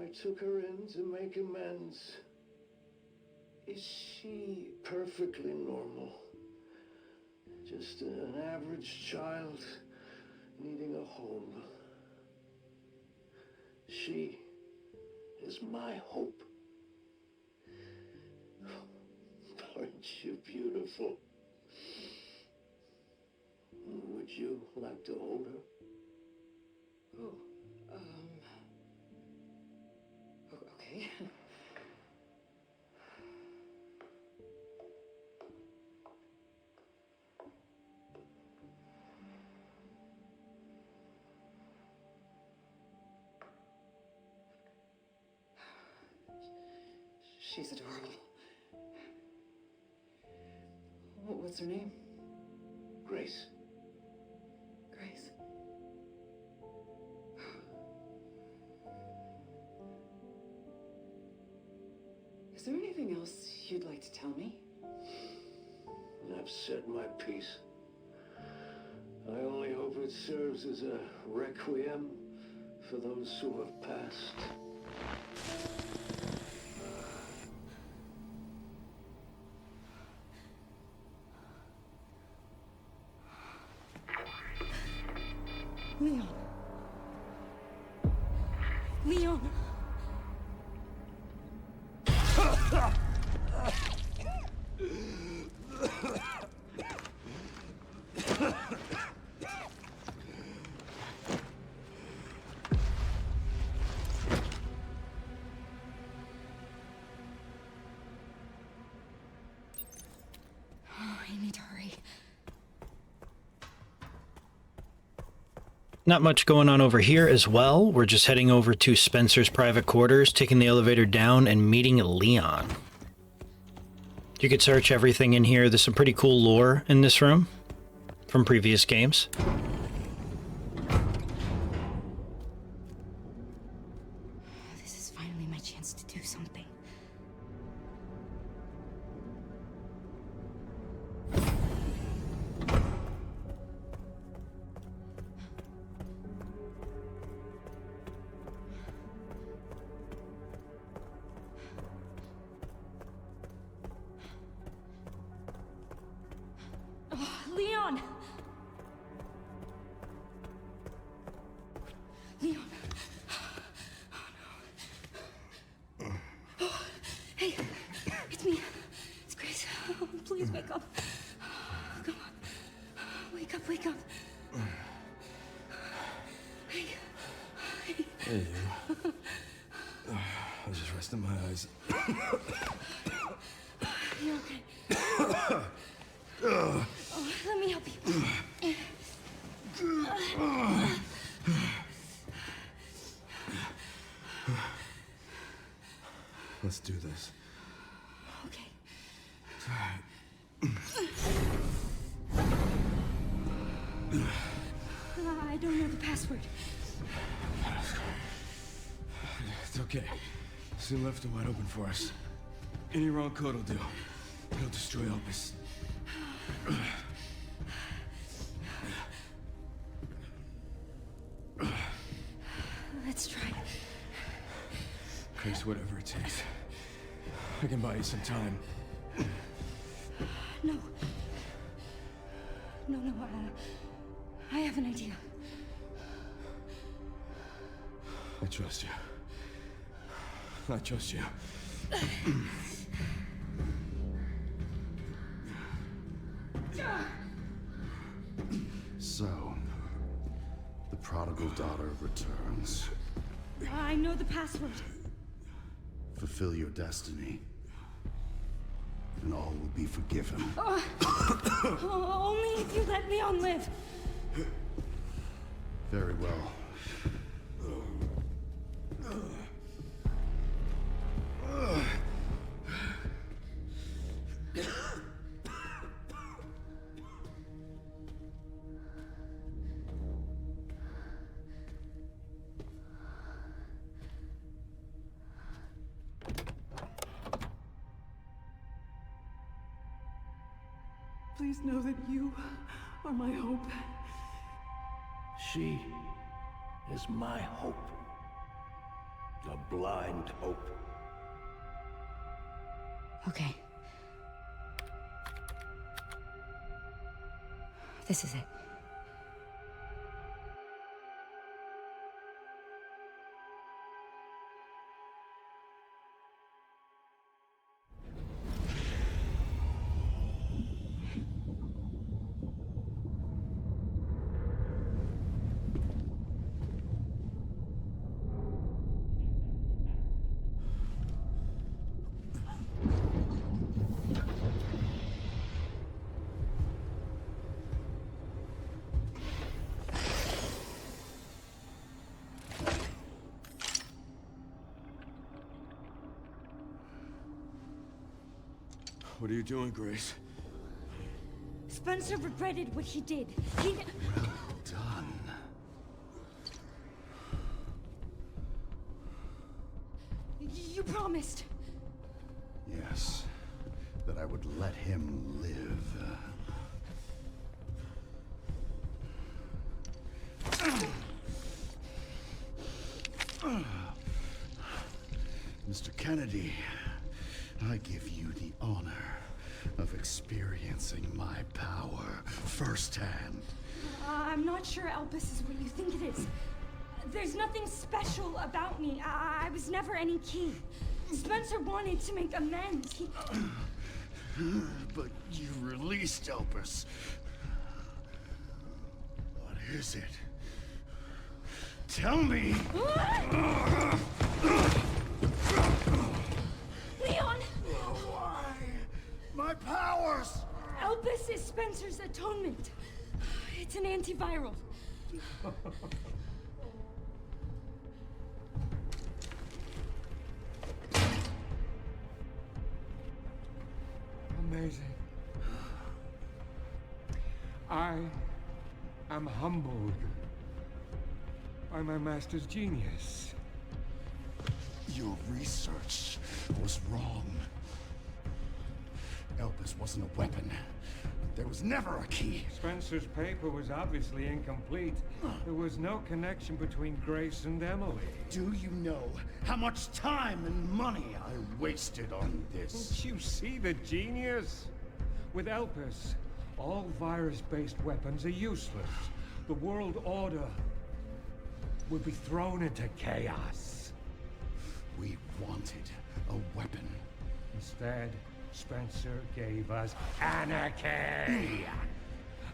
I took her in to make amends. Is she perfectly normal? Just an average child needing a home. She is my hope. Aren't you beautiful? Would you like to hold her? Oh, okay. She's adorable. What's her name? Grace. Grace. Is there anything else you'd like to tell me? I've said my piece. I only hope it serves as a requiem for those who have passed. Leon. Leon. I need to hurry. Not much going on over here as well. We're just heading over to Spencer's private quarters, taking the elevator down and meeting Leon. You could search everything in here. There's some pretty cool lore in this room from previous games. This is finally my chance to do something. Leon! Leon. Oh, no. Oh, hey, it's me. It's Grace. Oh, please wake up. Come on. Wake up, wake up. Hey. Hey, you. I was just resting my eyes. You okay? Oh, let me help you. Let's do this. Okay. I don't know the password. It's okay. Soon left are wide open for us. Any wrong code will do. It'll destroy Opus. Let's try. Grace, whatever it takes. I can buy you some time. No. No, I have an idea. I trust you. I trust you. So, the prodigal daughter returns. I know the password. Fulfill your destiny, and all will be forgiven. Only if you let Leon live. Very well. Please know that you are my hope. She is my hope. A blind hope. Okay. This is it. What are you doing, Grace? Spencer regretted what he did. Well done. You promised. Yes, that I would let him live. Mr. Kennedy, I give you the honor of experiencing my power firsthand. I'm not sure Elpis is what you think it is. There's nothing special about me. I was never any key. Spencer wanted to make amends. He... But you released Elpis. What is it? Tell me! Leon! Why? My powers! Elpis is Spencer's atonement. It's an antiviral. Amazing. I am humbled by my master's genius. Your research was wrong. Elpis wasn't a weapon. There was never a key. Spencer's paper was obviously incomplete. There was no connection between Grace and Emily. Do you know how much time and money I wasted on this? Don't you see the genius? With Elpis, all virus-based weapons are useless. The world order would be thrown into chaos. We wanted a weapon. Instead, Spencer gave us anarchy.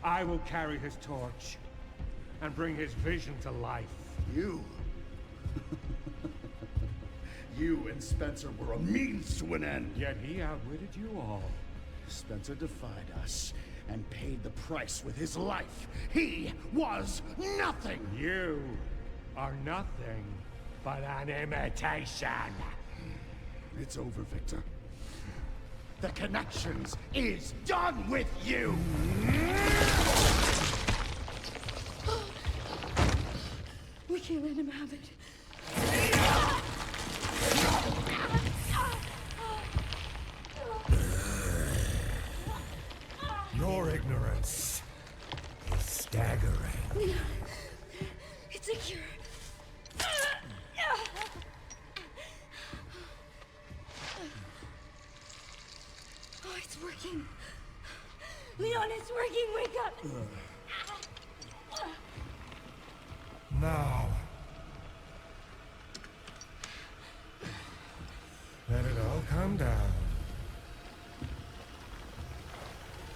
I will carry his torch and bring his vision to life. You? You and Spencer were a means to an end. Yet he outwitted you all. Spencer defied us and paid the price with his life. He was nothing. You are nothing but an imitation. It's over, Victor. The Connections is done with you! We can't let him have it. Your ignorance is staggering. It's a cure. Oh, it's working. Leon, it's working. Wake up. Now, let it all come down.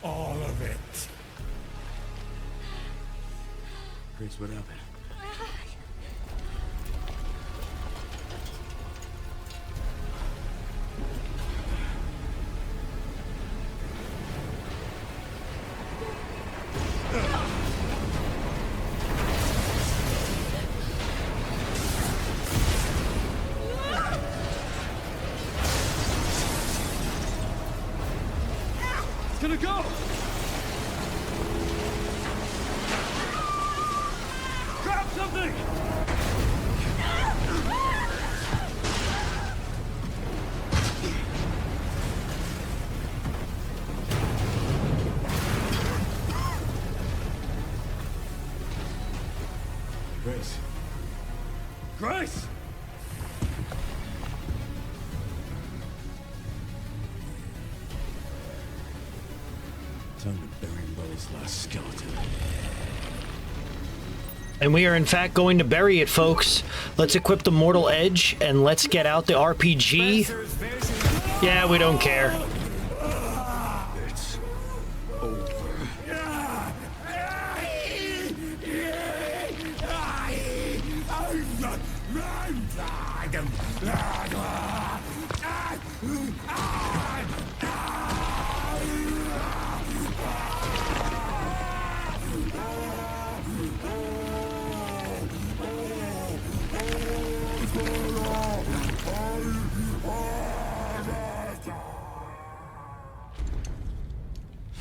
All of it. Grace, what happened? It's gonna go! Grab something! Grace. Grace! Time to bury Will's last skeleton. And we are in fact going to bury it, folks. Let's equip the Mortal Edge and let's get out the RPG. Yeah, we don't care. It's over.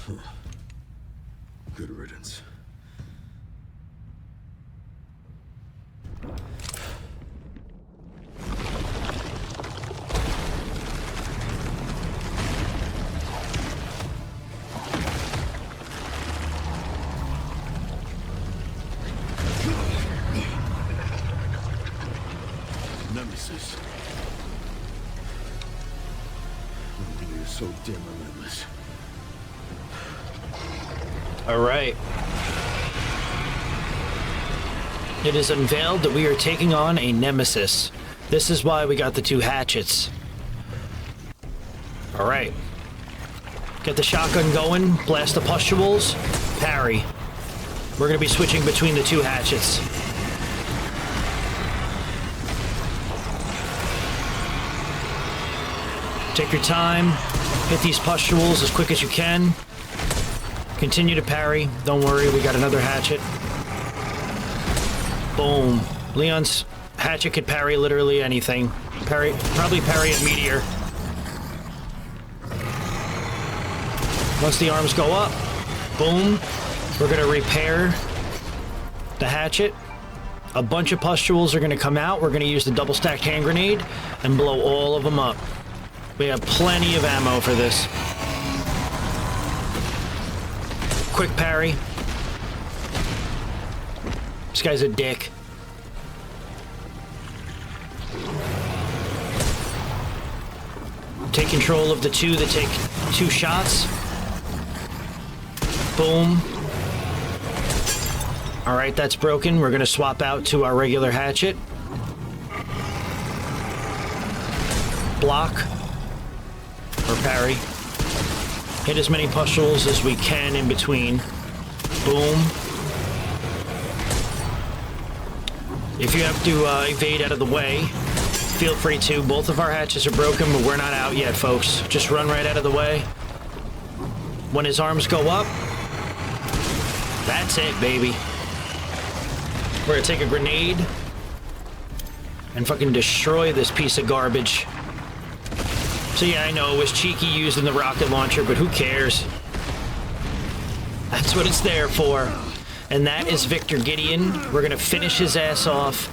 Good riddance. Nemesis. You're so damn relentless. All right. It is unveiled that we are taking on a nemesis. This is why we got the 2 hatchets. All right. Get the shotgun going, blast the pustules, parry. We're going to be switching between the 2 hatchets. Take your time, hit these pustules as quick as you can. Continue to parry. Don't worry, we got another hatchet. Boom. Leon's hatchet could parry literally anything. Probably parry a meteor. Once the arms go up, boom. We're gonna repair the hatchet. A bunch of pustules are gonna come out. We're gonna use the double stacked hand grenade and blow all of them up. We have plenty of ammo for this. Quick parry. This guy's a dick. Take control of the 2 that take 2 shots. Boom. Alright, that's broken. We're gonna swap out to our regular hatchet. Block. Or parry. Hit as many pustules as we can in between. Boom. If you have to evade out of the way, feel free to. Both of our hatches are broken, but we're not out yet, folks. Just run right out of the way. When his arms go up, that's it, baby. We're gonna take a grenade and fucking destroy this piece of garbage. So yeah, I know it was cheeky using the rocket launcher, but who cares? That's what it's there for. And that is Victor Gideon. We're gonna finish his ass off.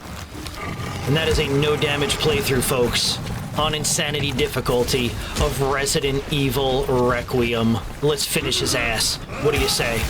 And that is a no damage playthrough, folks, on Insanity difficulty of Resident Evil Requiem. Let's finish his ass. What do you say?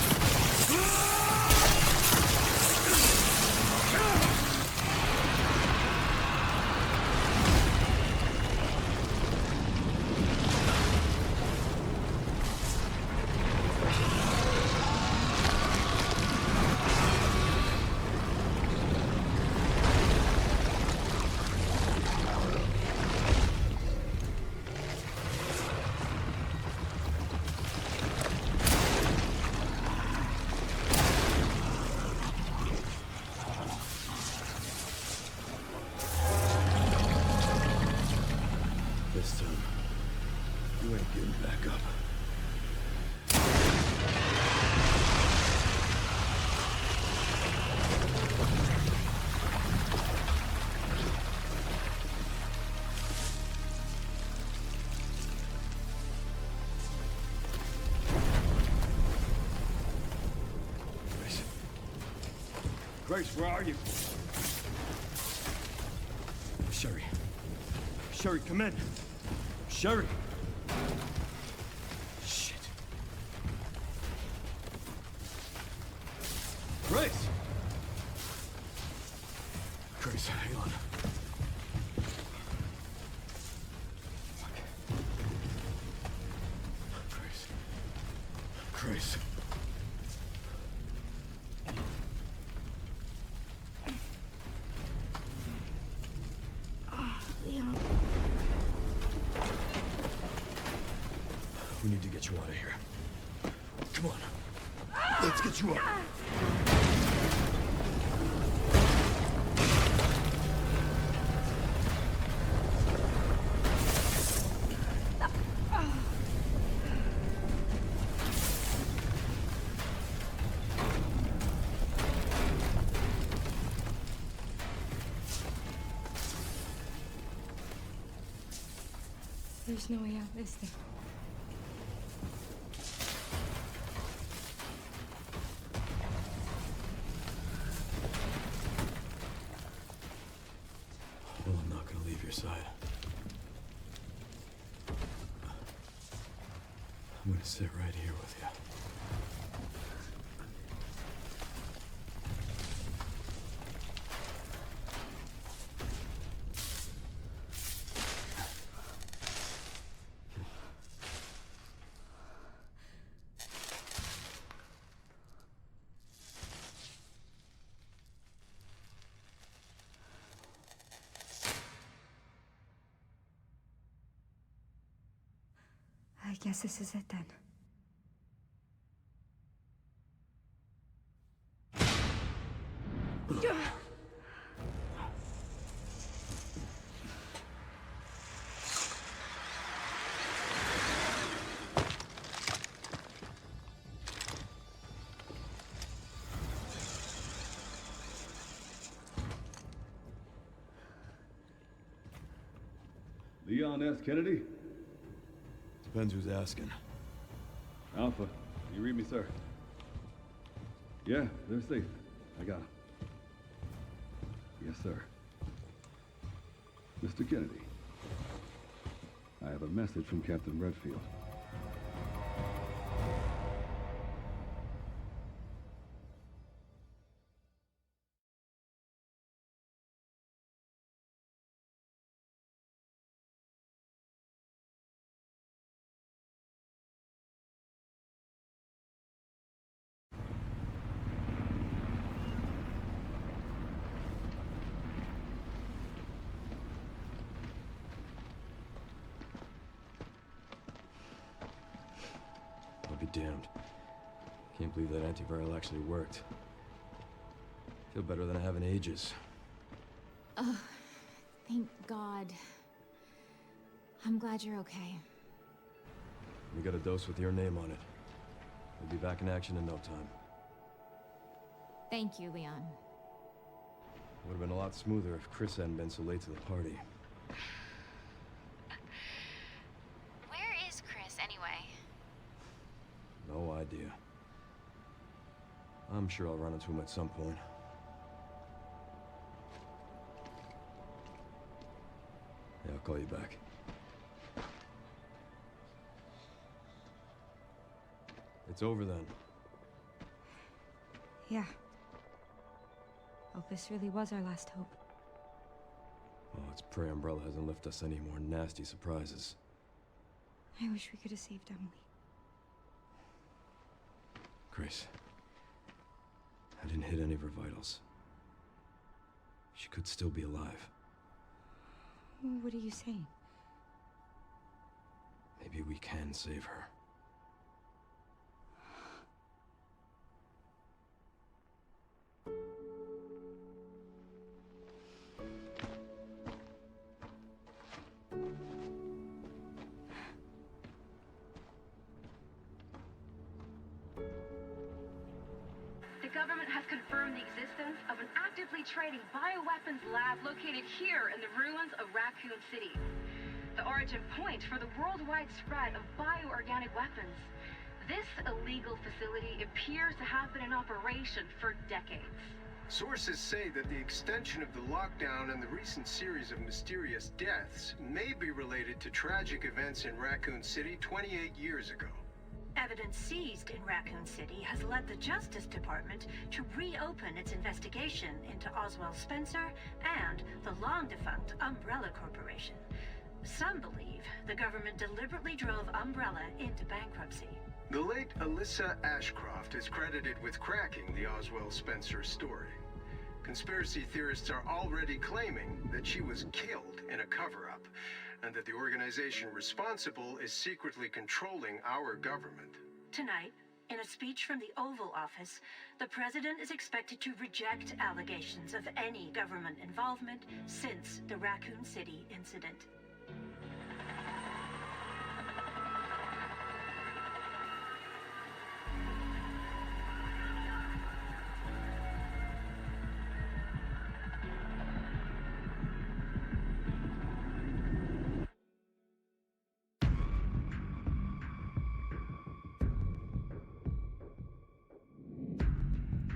This time, you ain't getting back up. Grace, where are you? Sherry. Sherry, come in. Sherry. Shit. Grace! Grace, hang on. Grace. Grace. Leon. We need to get you out of here. Come on. Let's get you up. There's no way out this thing. I'm gonna sit right here with you. I guess this is it then. Leon S. Kennedy? Depends who's asking. Alpha, you read me, sir? Yeah, they're safe. I got them. Yes, sir. Mr. Kennedy, I have a message from Captain Redfield. I'll be damned. Can't believe that antiviral actually worked. Feel better than I have in ages. Oh, thank God. I'm glad you're okay. We got a dose with your name on it. We'll be back in action in no time. Thank you, Leon. Would have been a lot smoother if Chris hadn't been so late to the party. Where is Chris, anyway? No idea. I'm sure I'll run into him at some point. Yeah, I'll call you back. It's over then. Yeah. Hope this really was our last hope. Oh, let's pray Umbrella hasn't left us any more nasty surprises. I wish we could have saved Emily. Grace, I didn't hit any of her vitals. She could still be alive. What are you saying? Maybe we can save her. The government has confirmed the existence of an actively trading bioweapons lab located here in the ruins of Raccoon City. The origin point for the worldwide spread of bioorganic weapons. This illegal facility appears to have been in operation for decades. Sources say that the extension of the lockdown and the recent series of mysterious deaths may be related to tragic events in Raccoon City 28 years ago. Evidence seized in Raccoon City has led the Justice Department to reopen its investigation into Oswald Spencer and the long-defunct Umbrella Corporation. Some believe the government deliberately drove Umbrella into bankruptcy. The late Alyssa Ashcroft is credited with cracking the Oswald Spencer story. Conspiracy theorists are already claiming that she was killed in a cover-up, and that the organization responsible is secretly controlling our government. Tonight, in a speech from the Oval Office, the president is expected to reject allegations of any government involvement since the Raccoon City incident.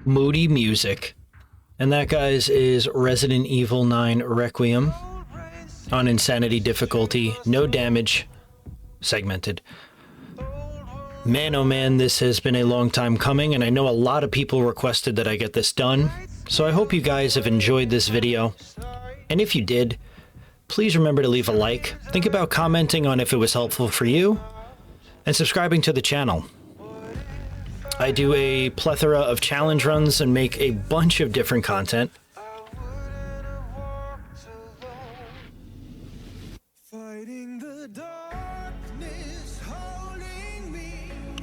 Moody music. And that, guys, is Resident Evil 9 Requiem on Insanity difficulty. No damage. Segmented. Man, oh man, this has been a long time coming, and I know a lot of people requested that I get this done, so I hope you guys have enjoyed this video. And if you did, please remember to leave a like, think about commenting on if it was helpful for you, and subscribing to the channel. I do a plethora of challenge runs and make a bunch of different content.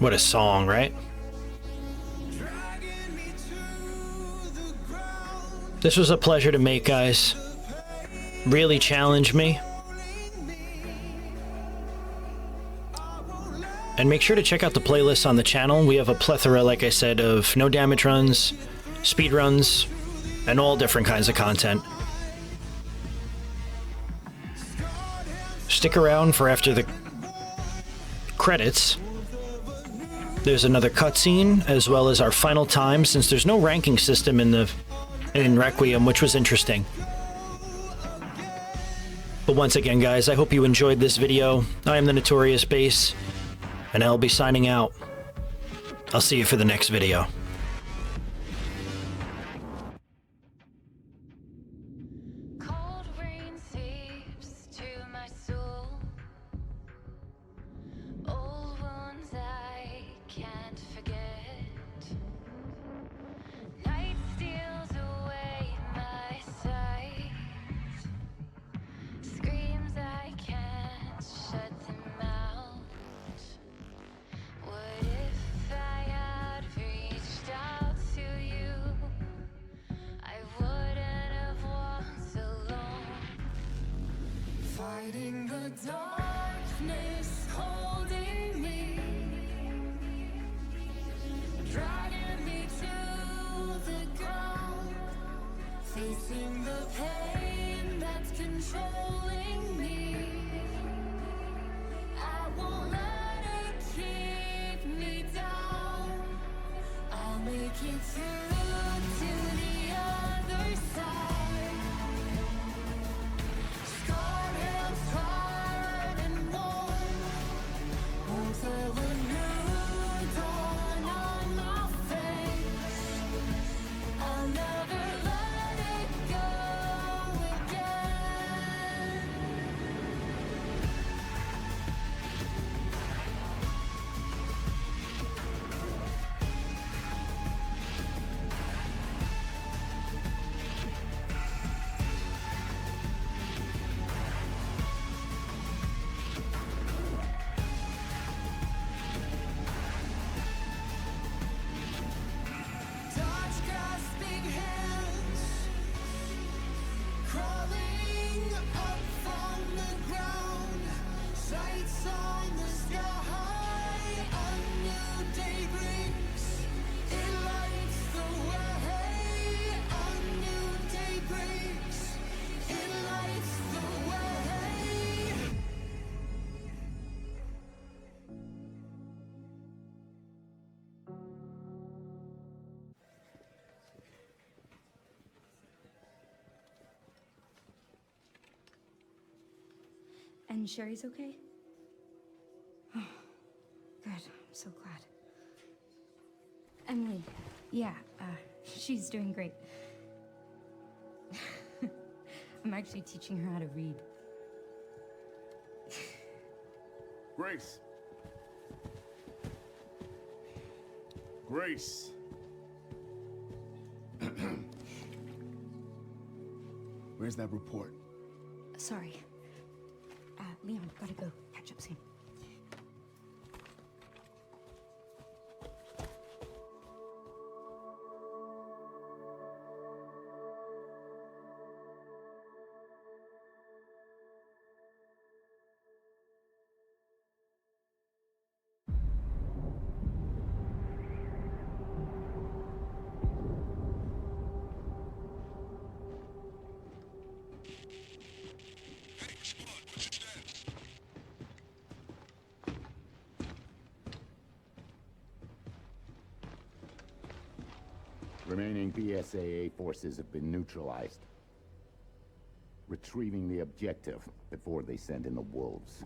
What a song, right? This was a pleasure to make, guys. Really challenged me. And make sure to check out the playlists on the channel. We have a plethora, like I said, of no damage runs, speed runs, and all different kinds of content. Stick around for after the credits. There's another cutscene, as well as our final time, since there's no ranking system in Requiem, which was interesting. But once again, guys, I hope you enjoyed this video. I am the Notorious Base, and I'll be signing out. I'll see you for the next video. Fighting the darkness holding me, dragging me to the ground, facing the pain that's controlling me. I won't let it keep me down. I'll make it through to the other side. And Sherry's okay? Oh, good. I'm so glad. Emily, yeah, she's doing great. I'm actually teaching her how to read. Grace. Grace. Where's that report? Sorry. Leon, gotta go. Catch up soon. Remaining BSAA forces have been neutralized. Retrieving the objective before they send in the wolves.